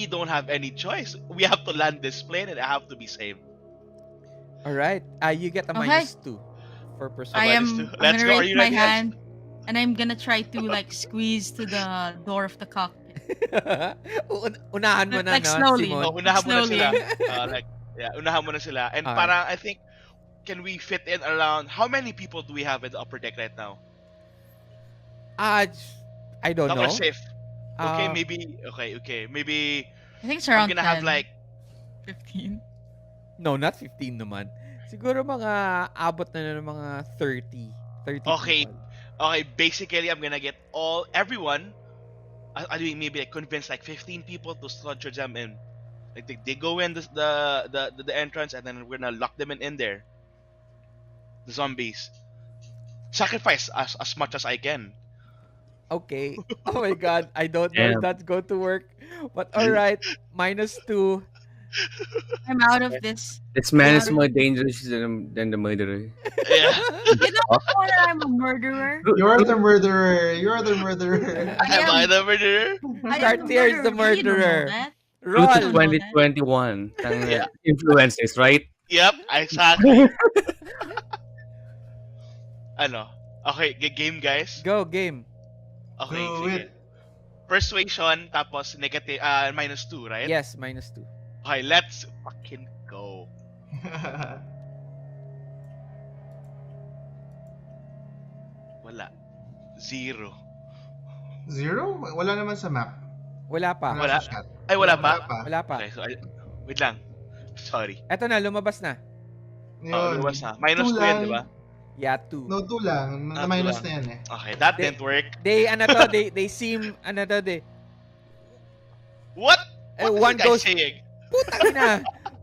don't have any choice. We have to land this plane and I have to be saved. All right. You get a Okay. -2 for persuasion. I minus am. two. I'm Let's gonna go. Are raise you my ready? hand, and I'm gonna try to like squeeze to the door of the cockpit. Unahan mo na, Like no, slowly. Simon? Oh, unahan mo na Slowly. sila. Unahan mo na sila. And Alright. parang I think, can we fit in around, how many people do we have in the upper deck right now? I don't That know. we're safe. Okay, Uh, maybe, maybe I think it's I'm around gonna 10, have like, 15. No, not 15 naman. Siguro mga abot na ng mga 30. 30 Okay. people. okay, basically I'm gonna get everyone, I mean, maybe like convince like 15 people to sludge them in. Like they go in the entrance and then we're gonna lock them in there. The zombies. Sacrifice as much as I can. Okay. Oh my god, I don't know if Damn. that's going to work. But alright, -2. I'm out of this. This man is more dangerous than the murderer. Yeah. You know what? I'm a murderer. You're the murderer. You're the murderer. Am I the murderer? I am Cartier is the You don't know murderer. that. Due to Roll. Don't know that. 2021. Yeah. Influences, right? Yep, exactly. Ano? Okay, game guys. Go, game. Okay, Do sige. it. Persuasion tapos negative -2, right? Yes, -2. Okay, let's fucking go. Wala. 0. Zero? Wala naman sa map. Wala pa. Wala. sa chat. Ay, wala pa? Wala pa. Okay, so wait lang. Sorry. Eto na, lumabas na. Oh, Yun. luwas na. -2 Two yan, lang. di ba? Yeah, 2. No, 2 lang. Ah, Na-minus two na yan eh. Okay, that They- didn't work. They seem, What? Eh, What one is the guy goes- saying? Putang ina!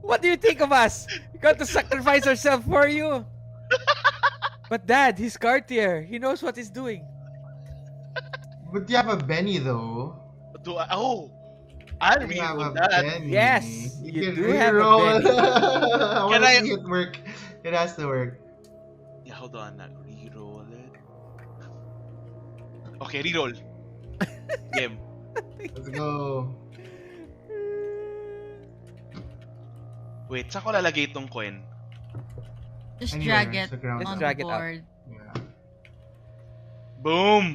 What do you think of us? We got to sacrifice ourselves for you. But Dad, he's Cartier. He knows what he's doing. But you have a Benny though. I'll You have a reroll that. Benny. Yes, you can do have a reroll. Benny. I Can wanna I- see it work. It has to work. Yeah, hold on. Reroll it. Okay, reroll. Game. Let's go. Wait, saan ko lalagay itong coin? Just Anywhere, drag it sa ground. Just on drag the it up. board. Yeah. Boom!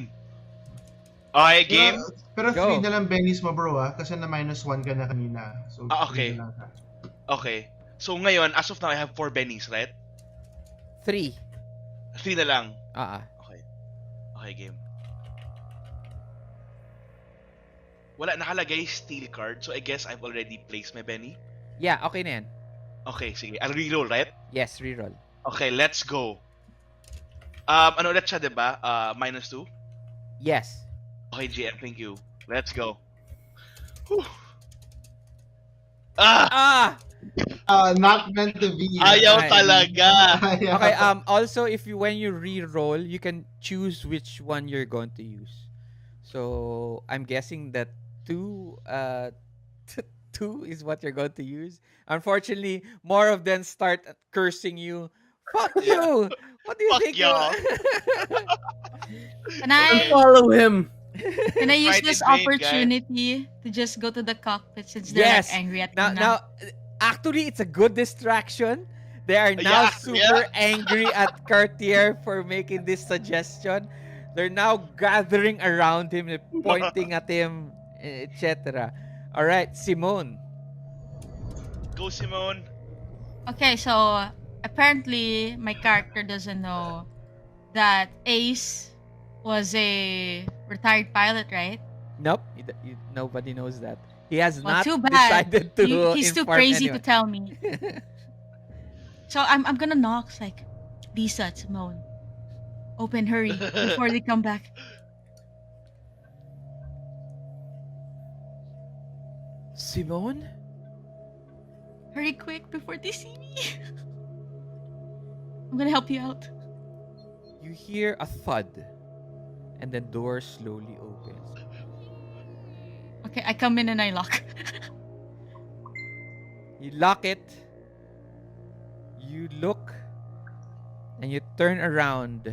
Okay, game. Pero Go. 3 na lang Benny's mo bro kasi na -1 ka na kanina. So Okay. 3 na lang ka. Okay. So ngayon, as of now, I have 4 bennies, right? 3. 3 na lang. Okay. Okay, game. Wala nakalagay steel card, so I guess I've already placed my benny. Yeah, okay na yan. Okay, sige. I'll reroll, right? Yes, reroll. Okay, let's go. Ano ulit siya, diba? -2? Yes. Okay, Okay, GM, thank you. Let's go. Whew. Ah! Ah! Not meant to be. Not Ayaw meant to Okay. be. talaga. Okay, Ayaw. also if you when you re-roll, you can choose which one you're going to use. So, I'm guessing that 2 2 is what you're going to use. Unfortunately, more of them start cursing you. Fuck Yeah. you. What do you Fuck think you y'all. Can Don't I Okay. follow him. can I use Fight this in vain, guys. opportunity to just go to the cockpit since they're like Yes. angry at Now him now? now actually it's a good distraction. They are now Yeah, yeah. super angry at Cartier for making this suggestion. They're now gathering around him, pointing at him, etc. All right, Simone. Go, Simone. Okay, so apparently my character doesn't know that Ace was a retired pilot, right? Nope, nobody knows that. He has Well, not too bad. decided to He's too inform crazy to anyone. tell me. So I'm gonna knock. It's like, Lisa, Simone, open, hurry before they come back. Simone? Hurry quick before they see me. I'm gonna help you out. You hear a thud, and the door slowly opens. Okay, I come in and I lock. You lock it. You look, and you turn around.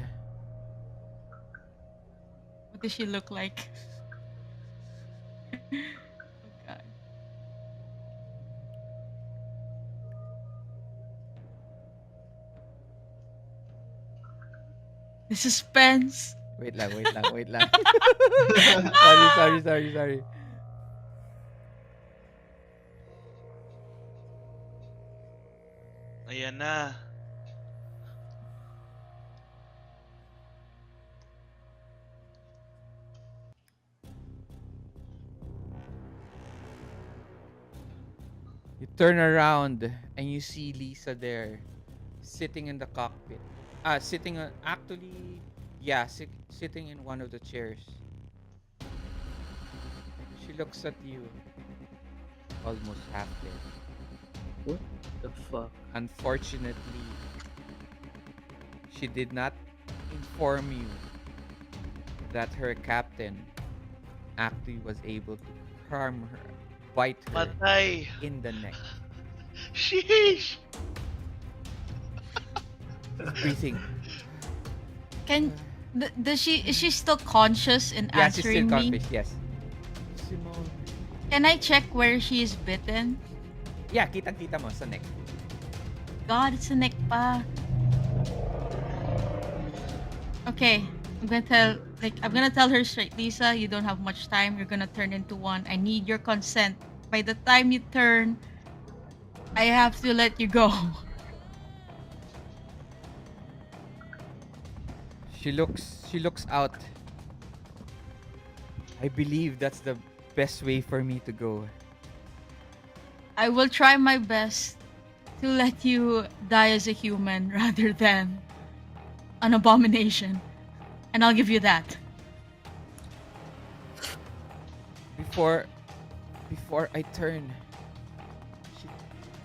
What does she look like? Oh God. The suspense. Wait lang. Sorry. Ayan na. You turn around, and you see Lisa there, sitting in the cockpit. Sitting on, actually, yeah, sitting in one of the chairs. She looks at you, almost half dead. What the fuck? Unfortunately, she did not inform you that her captain actually was able to harm her, bite her Patay. in the neck. Sheesh. Breathing. Can does she is she still conscious in Yeah, she's still answering me? conscious, yes. Simone. Can I check where she is bitten? Yeah, kitang-kita mo sa neck. God, it's a neck pa. Okay, I'm gonna tell her straight, Lisa, you don't have much time. You're gonna turn into one. I need your consent. By the time you turn, I have to let you go. She looks out. I believe that's the best way for me to go. I will try my best to let you die as a human rather than an abomination. And I'll give you that. Before I turn,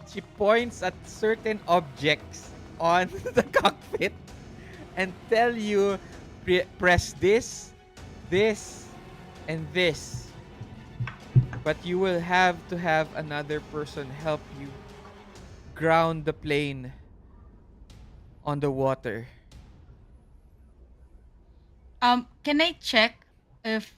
she points at certain objects on the cockpit and tell you press this, and this. But you will have to have another person help you ground the plane on the water. Can I check if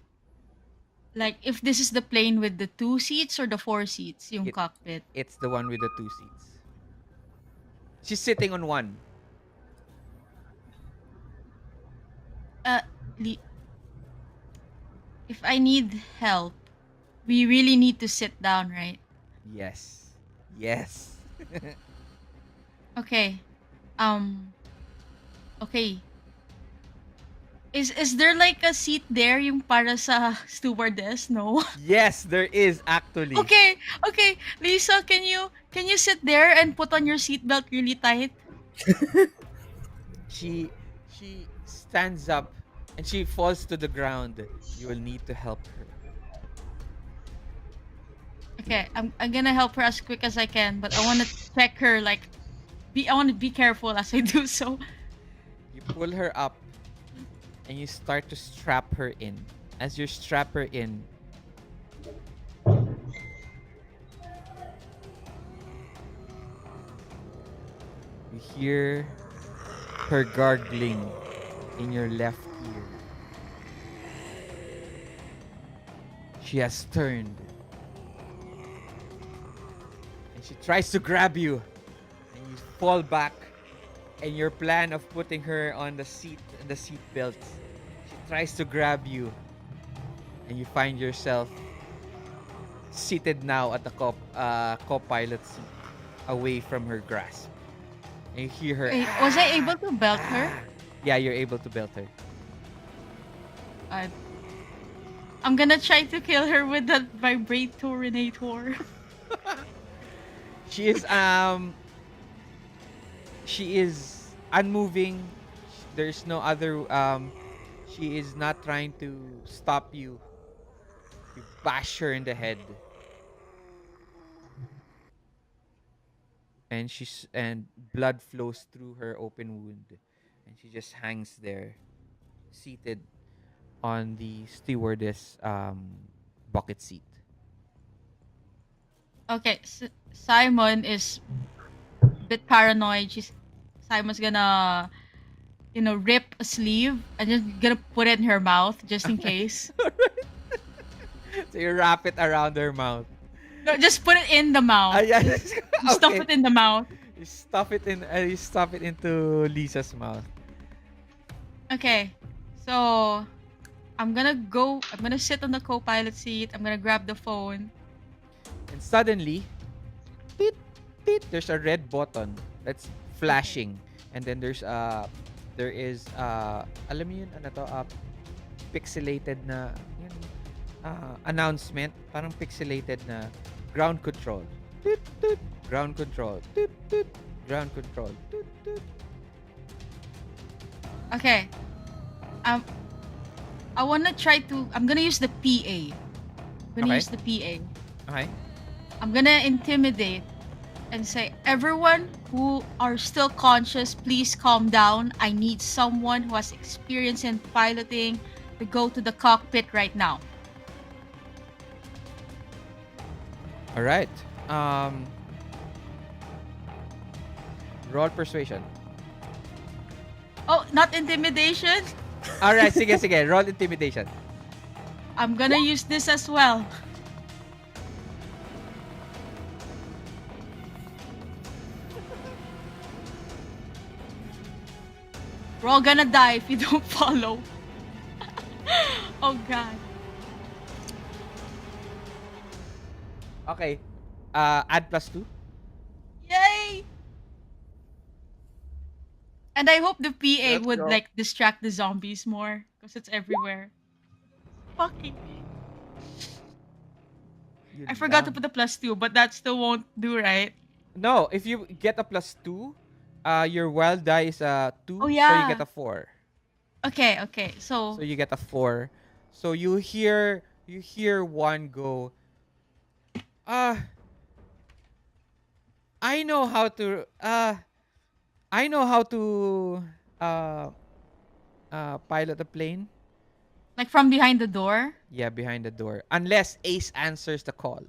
if this is the plane with the 2 seats or the 4 seats, yung It- cockpit? It's the one with the 2 seats. She's sitting on one. Uh, li- if I need help, we really need to sit down, right? Yes. Okay. Okay. Is there like a seat there yung para sa stewardess? No. Yes, there is actually. Okay. Lisa, can you sit there and put on your seatbelt really tight? She stands up and she falls to the ground. You will need to help her. Okay, I'm gonna help her as quick as I can, but I want to check her. Like, I want to be careful as I do so. You pull her up and you start to strap her in. As you strap her in, you hear her gargling in your left ear. She has turned and she tries to grab you, and you fall back. And your plan of putting her on the seat belt, she tries to grab you, and you find yourself seated now at the co-pilot seat, away from her grasp. And you hear her. Wait, was I able to belt her? Yeah, you're able to belt her. Uh, I'm gonna try to kill her with that vibratorinator. She is she is unmoving. There's no other she is not trying to stop you. You bash her in the head. And blood flows through her open wound, and she just hangs there, seated on the stewardess bucket seat. Okay, Simon is a bit paranoid. Simon's gonna, rip a sleeve and just gonna put it in her mouth just in case. So you wrap it around her mouth. No, just put it in the mouth. Yeah. Stuff it in the mouth. You stuff it in. You stuff it into Lisa's mouth. Okay, so I'm gonna sit on the co-pilot seat. I'm gonna grab the phone. And suddenly, beep, beep, there's a red button that's flashing, and then there is alam mo yun, ano to, pixelated na yun, announcement, parang pixelated na ground control. Toot, toot, ground control. Toot, toot, ground control. Toot, toot. Okay. I wanna try to. I'm gonna use the PA. Okay. Use the PA. Okay. I'm gonna intimidate and say, everyone who are still conscious, please calm down. I need someone who has experience in piloting to go to the cockpit right now. All right. Roll persuasion. Oh, not intimidation. All right, sige. Roll intimidation. I'm gonna use this as well. We're all gonna die if you don't follow. Oh god. Okay. Add +2. Yay! And I hope the PA Let's would go. distract the zombies more because it's everywhere. Fucking. I forgot to put the +2, but that still won't do, right? No, if you get a +2, your wild die is a 2, Oh, so yeah. you get a 4. Okay. So So you get a 4. So you hear one go, I know how to pilot a plane. like from behind the door. Yeah, behind the door. Unless Ace answers the call.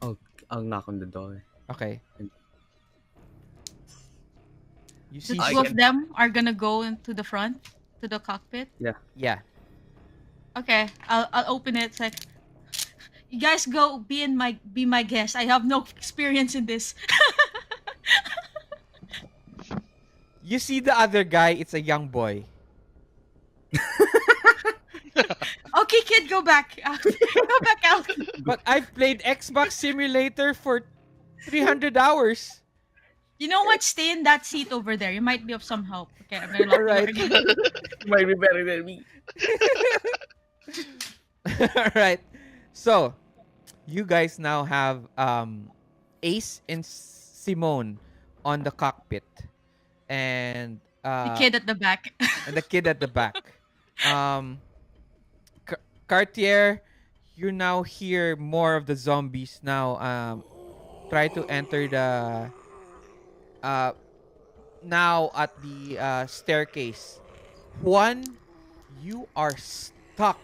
I'll knock on the door. Okay. You The see two of them are gonna go into the front to the cockpit. Yeah. Okay, I'll open it. It's like, you guys go be my guest. I have no experience in this. You see the other guy, it's a young boy. Okay, kid, go back. Go back out. But I've played Xbox Simulator for 300 hours. You know what? Stay in that seat over there. You might be of some help. Okay, I'm gonna lock the door Alright. again. Might be better than me. Alright. So, you guys now have Ace and Simone on the cockpit. And The kid at the back. and the kid at the back. Um, Cartier, you now hear more of the zombies now. Try to enter the uh now at the staircase. Juan, you are stuck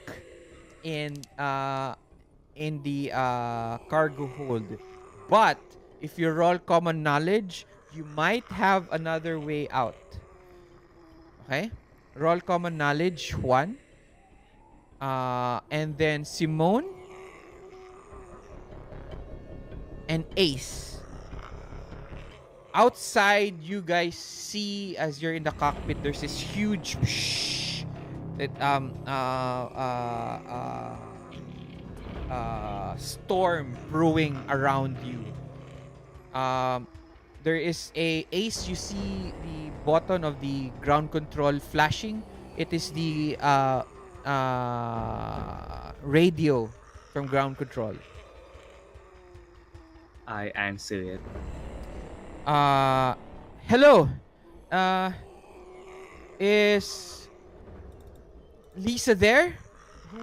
in the cargo hold. But if you roll common knowledge, you might have another way out. Okay? Roll common knowledge, Juan. And then Simone and Ace. Outside, you guys see as you're in the cockpit, there's this huge that storm brewing around you. There is a Ace. You see the button of the ground control flashing. It is the radio from ground control. I answer it. Hello. Is Lisa there?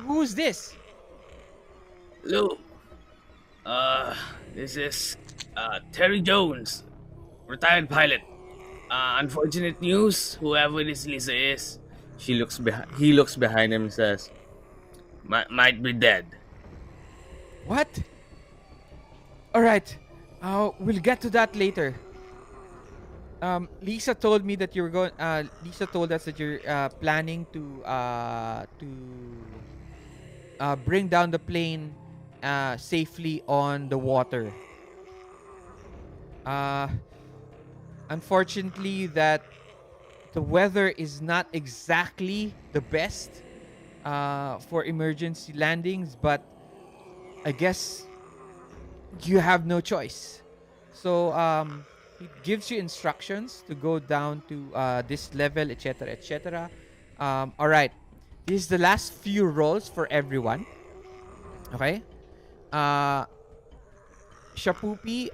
Who's this? Hello. This is Terry Jones, retired pilot. Unfortunate news. Whoever this Lisa is, He looks behind him and says, might be dead. What? All right. We'll get to that later. Lisa told me that you're going. Lisa told us that you're planning to bring down the plane safely on the water. Unfortunately, that the weather is not exactly the best for emergency landings, but I guess you have no choice. So it gives you instructions to go down to this level, etc., etc. All right, this is the last few rolls for everyone. Okay. Shapupi,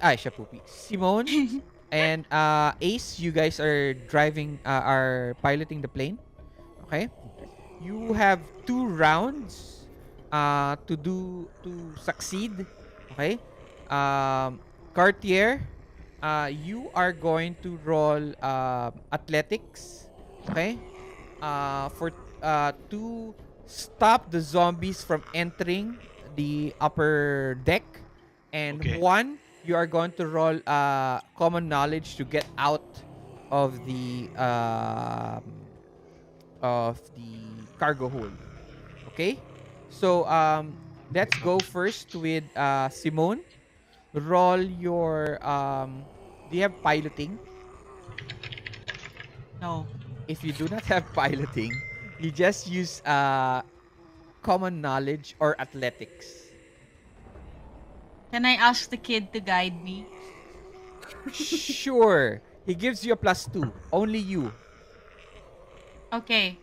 Simone, and Ace. You guys are piloting the plane. Okay. You have 2 rounds to succeed. Okay. Cartier, you are going to roll athletics. Okay. To stop the zombies from entering the upper deck, and Okay. 1, you are going to roll common knowledge to get out of the cargo hold. Okay, so let's go first with Simone. Roll your do you have piloting? No. If you do not have piloting, you just use common knowledge or athletics. Can I ask the kid to guide me? Sure. He gives you a +2. Only you. Okay.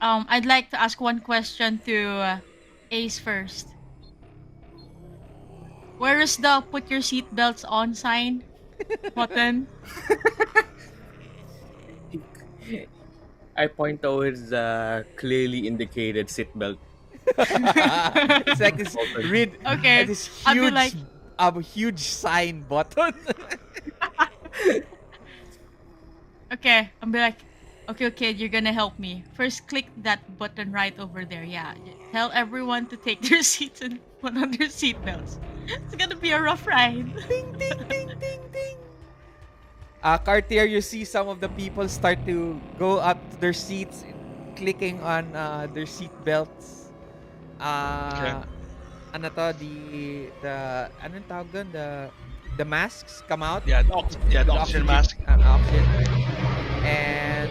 I'd like to ask one question to Ace first. Where is the put your seatbelts on sign button? I point towards the clearly indicated seatbelt. It's like this Okay. this I'll be huge like, huge sign button. okay. I'll be like, okay, kid, you're gonna help me. First, click that button right over there. Yeah. Tell everyone to take their seats and put on their seatbelts. It's gonna be a rough ride. Ding ding ding ding ding. Cartier, you see some of the people start to go up to their seats, clicking on their seat belts. Okay. Ano to, anong tawag doon? The masks come out. Yeah, the oxygen mask. Oxygen. And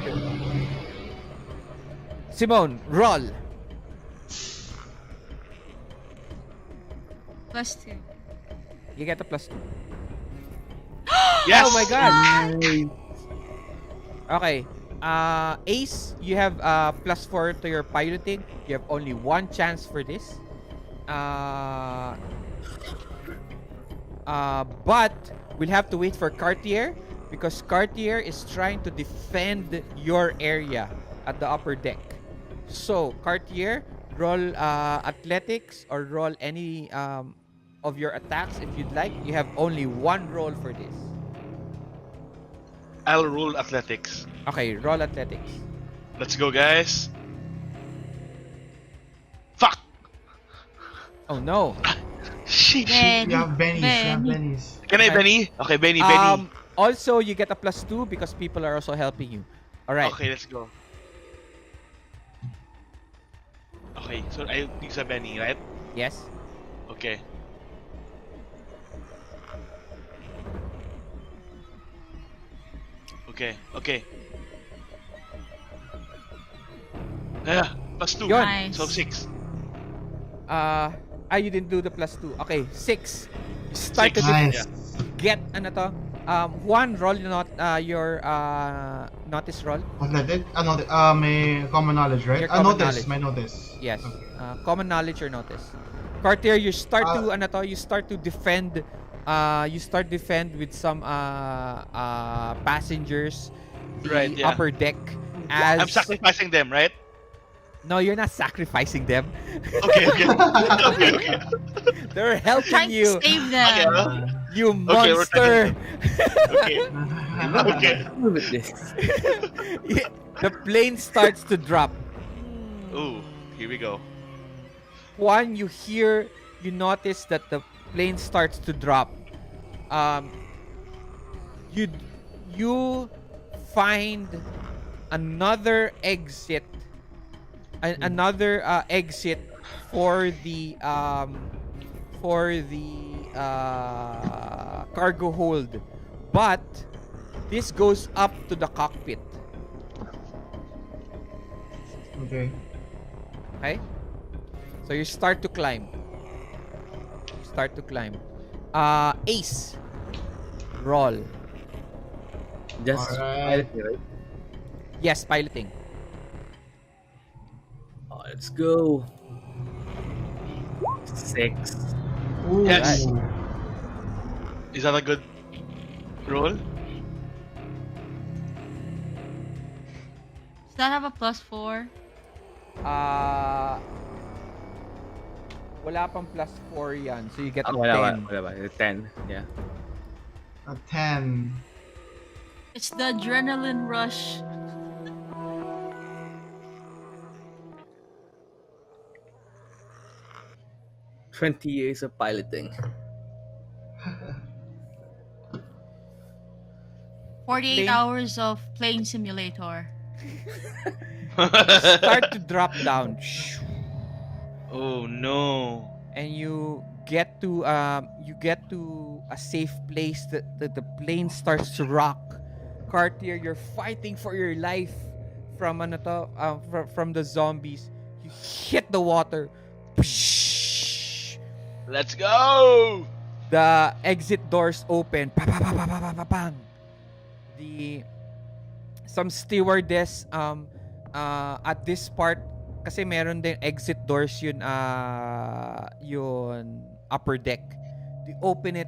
Simone, roll. +2. You get a +2. Yes. Oh my god. Okay. Ace, you have +4 to your piloting. You have only 1 chance for this. But we'll have to wait for Cartier because Cartier is trying to defend your area at the upper deck. So, Cartier, roll athletics or roll any of your attacks if you'd like. You have only one roll for this. I'll rule athletics. Okay, roll athletics. Let's go, guys. Fuck! Oh no. Shit. Benny, You have bennies. You have Benny. bennies. Can I Okay. Benny? Okay, Benny. Also, you get a +2 because people are also helping you. All right. Okay, let's go. Okay, so I use a Benny, right? Yes. Okay. Okay. Yeah, +2. Yun. Nice. So 6. You didn't do the +2. Okay, 6. You start to Six. Nice. get ano to? One roll not your notice roll. Athletic? May common knowledge, right? Your common Notice. knowledge. My notice. Yes. Okay. Common knowledge or notice. Cartier, you start Ah. to you start to defend with some passengers the Right, yeah. upper deck as I'm sacrificing them, right? No, you're not sacrificing them. Okay. Okay. They're helping Trying to you. save Okay, them. You Okay, we're monster. Okay. Okay. With this. The plane starts to drop. Ooh, here we go. One, you notice that the plane starts to drop. You you find another exit, another exit for the cargo hold, but this goes up to the cockpit. Okay. Okay? So you start to climb. Ace. Roll. Just Alright. pilot, right? Yes, piloting. Oh, let's go. 6. Ooh. Yes. Is that a good roll? Does that have a +4? Wala pang +4 yan. So you get a Oh, 10. wala ba? 10. Yeah. A 10. It's the adrenaline rush. "20 years of piloting." 48 Plane. hours of plane simulator. Start to drop down. Oh no. And you get to a safe place that the plane starts to rock. Cartier, you're fighting for your life from from the zombies. You hit the water. Let's go. The exit doors open. Pa, pa, pa, pa, pa, pa, pa, bang. Some stewardess at this part kasi meron din exit doors yun upper deck. They open it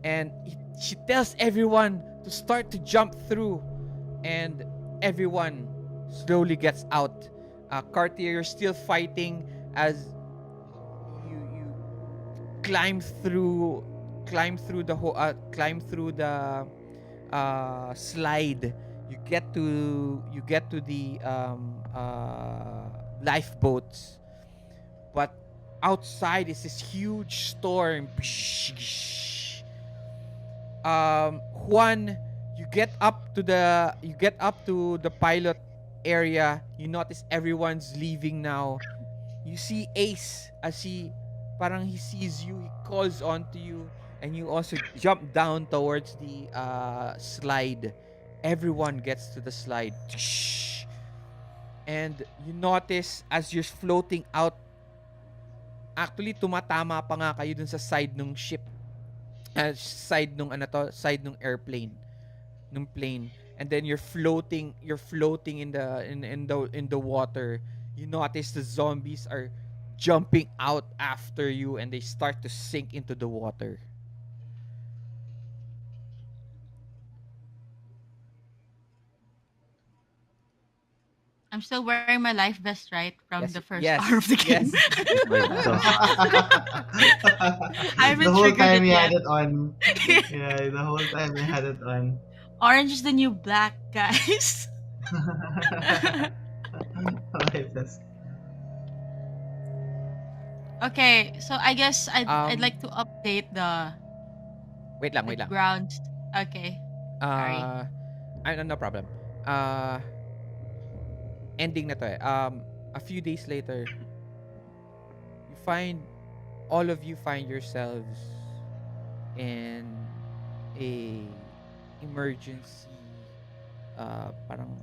and she tells everyone to start to jump through, and everyone slowly gets out. Cartier, you're still fighting as you climb through the slide. You get to the lifeboats, but outside is this huge storm. Juan, you get up to the pilot area. You notice everyone's leaving now. You see Ace as he sees you. He calls onto you, and you also jump down towards the slide. Everyone gets to the slide, and you notice as you're floating out. Actually, tumatama pa nga kayo dun sa side ng ship. Side nung airplane, nung plane, and then you're floating in the water. You notice the zombies are jumping out after you, and they start to sink into the water. I'm still wearing my life vest, right? From Yes, the first yes, hour of the game. yes. My God. I The haven't whole triggered time it he had yet. it on. Yeah, the whole time he had it on. Orange is the new black, guys. Okay, that's Okay, so I guess I'd um, like to update wait lang, the wait lang. grounds. Okay, sorry. Uh, no problem. Uh, Ending na to eh. A few days later, you find all of you find yourselves in a emergency parang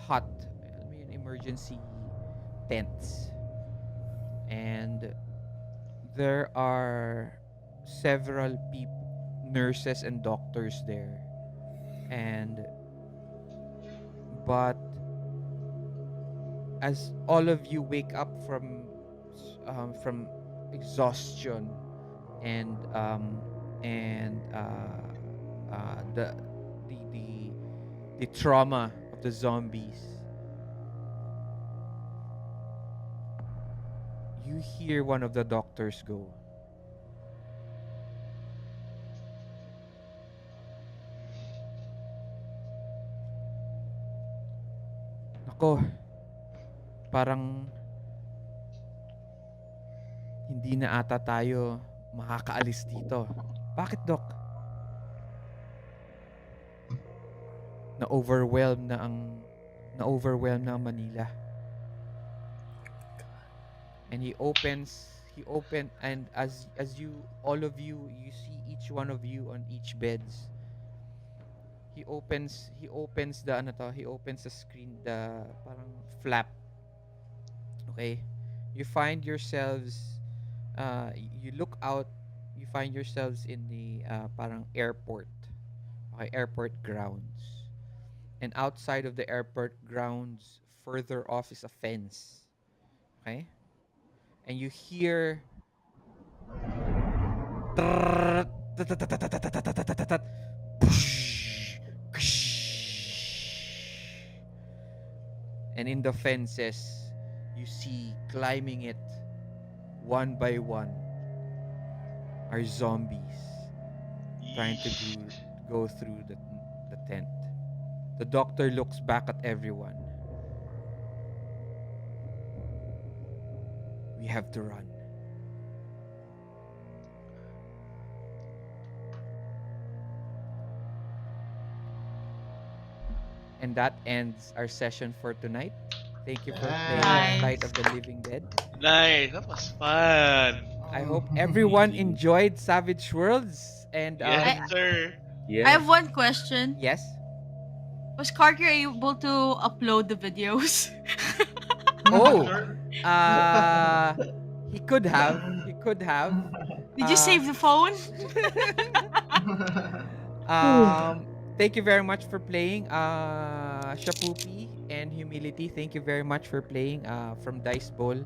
hut, alam mo yun, emergency tents, and there are several people, nurses and doctors there, and but as all of you wake up from exhaustion and the the the trauma of the zombies, you hear one of the doctors go, "Nako, parang hindi na ata tayo makakaalis dito." "Bakit, Doc?" "Na-overwhelm na ang Manila." And and as you all of you see each one of you on each beds, he opens the screen, the parang flap. Okay, you find yourselves you look out, you find yourselves in the parang airport. Okay, airport grounds, and outside of the airport grounds further off is a fence. Okay, and you hear and in the fences you see climbing it one by one are zombies trying to Yeesh. go through the tent. The doctor looks back at everyone. "We have to run." And that ends our session for tonight. Thank you for playing Fight Nice. of the yes. Living Dead. Nice. That was fun. I hope everyone Um, enjoyed Savage Worlds. And Yes, I sir. I Yeah. have one question. yes. Was Carter able to upload the videos? Oh, sure. uh, he could have. He could have. Did you Uh, save the phone? um, Thank you very much for playing. Shapupi and Humility. Thank you very much for playing. From Dice Bowl.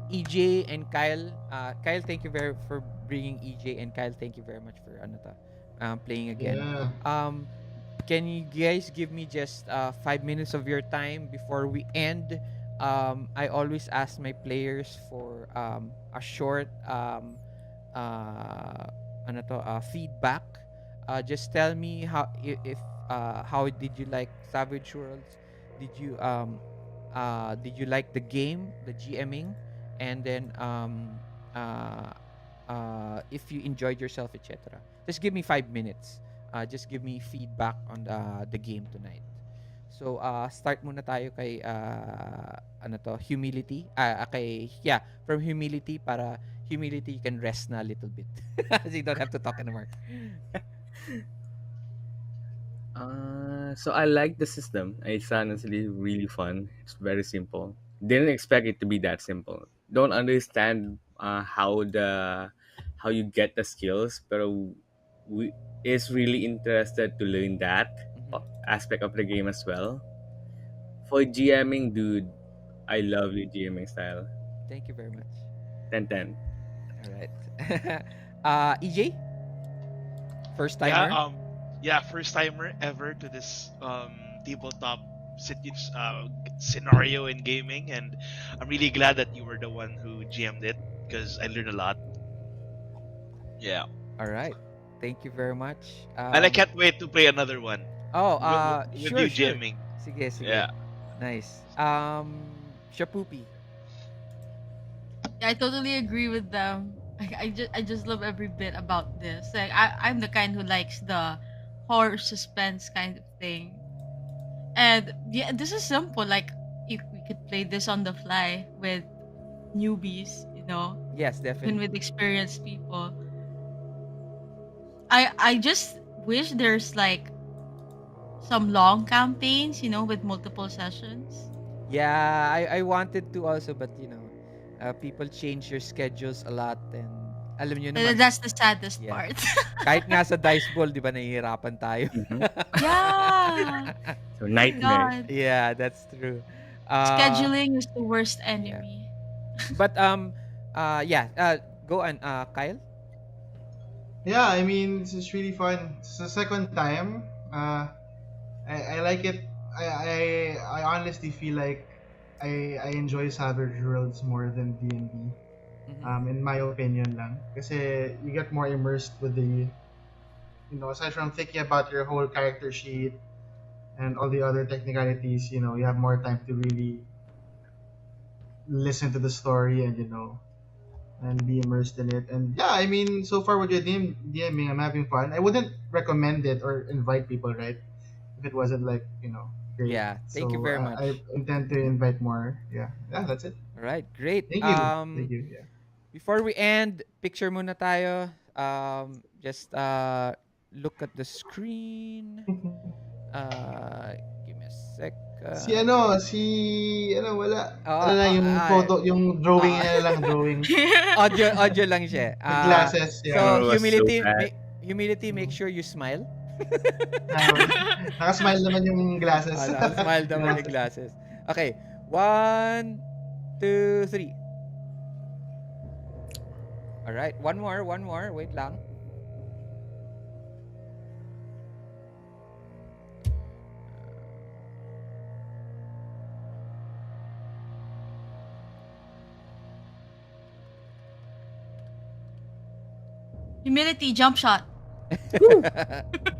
EJ and Kyle. Kyle, thank you very for bringing EJ, and Kyle, thank you very much for playing again. Yeah. Um, can you guys give me just 5 minutes of your time before we end? I always ask my players for a short uh, feedback. Just tell me if how did you like Savage Worlds? Did you like the game, the GMing, and then if you enjoyed yourself, etc. Just give me 5 minutes. Just give me feedback on the game tonight. So start muna tayo kay humility. From humility, para humility you can rest na a little bit. So you don't have to talk anymore. So I like the system. It's honestly really fun. It's very simple. Didn't expect it to be that simple. Don't understand how you get the skills, but we is really interested to learn that Mhm. aspect of the game as well. For GMing, dude, I love your GMing style. Thank you very much. 10/10. All right. EJ, first Yeah, timer. yeah, first timer ever to this tabletop scenario in gaming, and I'm really glad that you were the one who GM'd it because I learned a lot. Yeah, All right. Thank you very much. and I can't wait to play another one Oh, with sure, you sure. GMing. Sige, sige. Yeah. Nice. Shapoopy. Yeah, I totally agree with them. I just love every bit about this. Like I'm the kind who likes the horror suspense kind of thing. And yeah, this is simple. Like if we could play this on the fly with newbies, Yes, even with definitely. experienced people. I just wish there's like some long campaigns, with multiple sessions. Yeah, I wanted to also, but people change your schedules a lot, and alam nyo naman, That's the saddest yeah. part. Kahit nga sa dice ball, di ba, nahihirapan tayo. Mhm. Yeah. So My nightmare. God. Yeah, that's true. Uh, Scheduling is the worst yeah. enemy. But yeah. Go on, Kyle. Yeah, I mean, it's really fun. It's the second time. I like it. I honestly feel like I enjoy Savage Worlds more than D&D. Mhm. In my opinion lang. Kasi you get more immersed with aside from thinking about your whole character sheet and all the other technicalities, you have more time to really listen to the story and be immersed in it. And yeah, I mean, so far with your DMing, I'm having fun. I wouldn't recommend it or invite people, right? If it wasn't like, great. Yeah. Thank you So very I much. intend to invite more. Yeah. Yeah, that's it. All right, great. Thank you. Thank you. Yeah. Before we end, picture muna tayo. Just look at the screen. Give me a Si second. ano, si ano wala. Ano na yung Ah, photo, yung drawing ah, na lang, drawing. audio lang siya. With glasses, So yeah. Camera was so bad. humility, make sure you smile. Ah, Nakasmile naman yung glasses. Smile naman yung glasses. Okay, 1, 2, 3. All right, one more. Wait lang. Humility jump shot.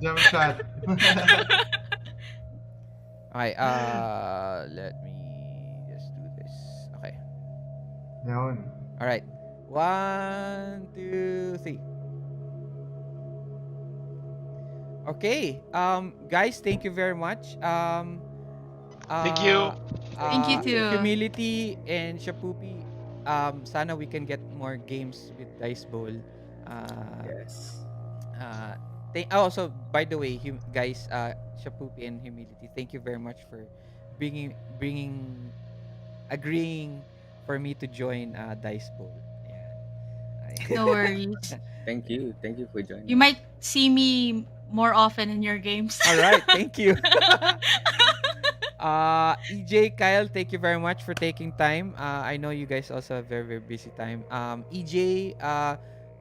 Jump shot. Okay, let me just do this. Okay. Yun. All right. 1, 2, 3. Okay. Guys, thank you very much. Thank you. Thank you too. Humility and Shapoopy. Sana we can get more games with Dice Bowl. Yes. Also, by the way, guys, Shapoopy and Humility, thank you very much for agreeing for me to join Dice Bowl. Yeah. No worries. Thank you. Thank you for joining. You might see me more often in your games. All right, thank you. EJ, Kyle, thank you very much for taking time. I know you guys also have very, very busy time. EJ,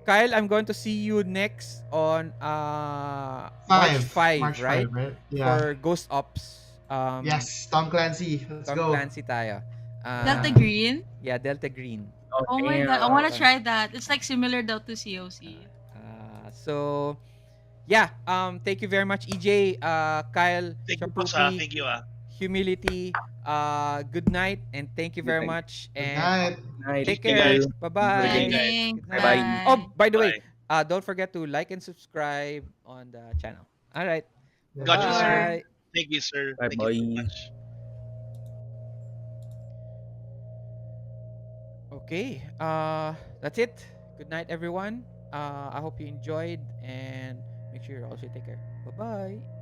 Kyle, I'm going to see you next on March 5, March right? 5, right? Yeah. For Ghost Ops. Yes, Tom Clancy. Let's Tom go. Clancy tayo. Delta Green. Yeah, Delta Green. Oh my god, I want to try that. It's like similar though to COC. So, yeah. Thank you very much, EJ, Kyle, Thank you, Shapoopy, Thank you. Humility. Good night, and thank you very Good much. Good And night. Night. take Thank you, care. guys. Bye Have a good bye. day, guys. Thanks. Good Bye. night. Oh, by the way, Bye. don't forget to like and subscribe on the channel. All right. Got you, sir. Bye. Thank you, sir. Bye, Thank you so bye. much. Okay. That's it. Good night, everyone. I hope you enjoyed, and make sure you also take care. Bye bye.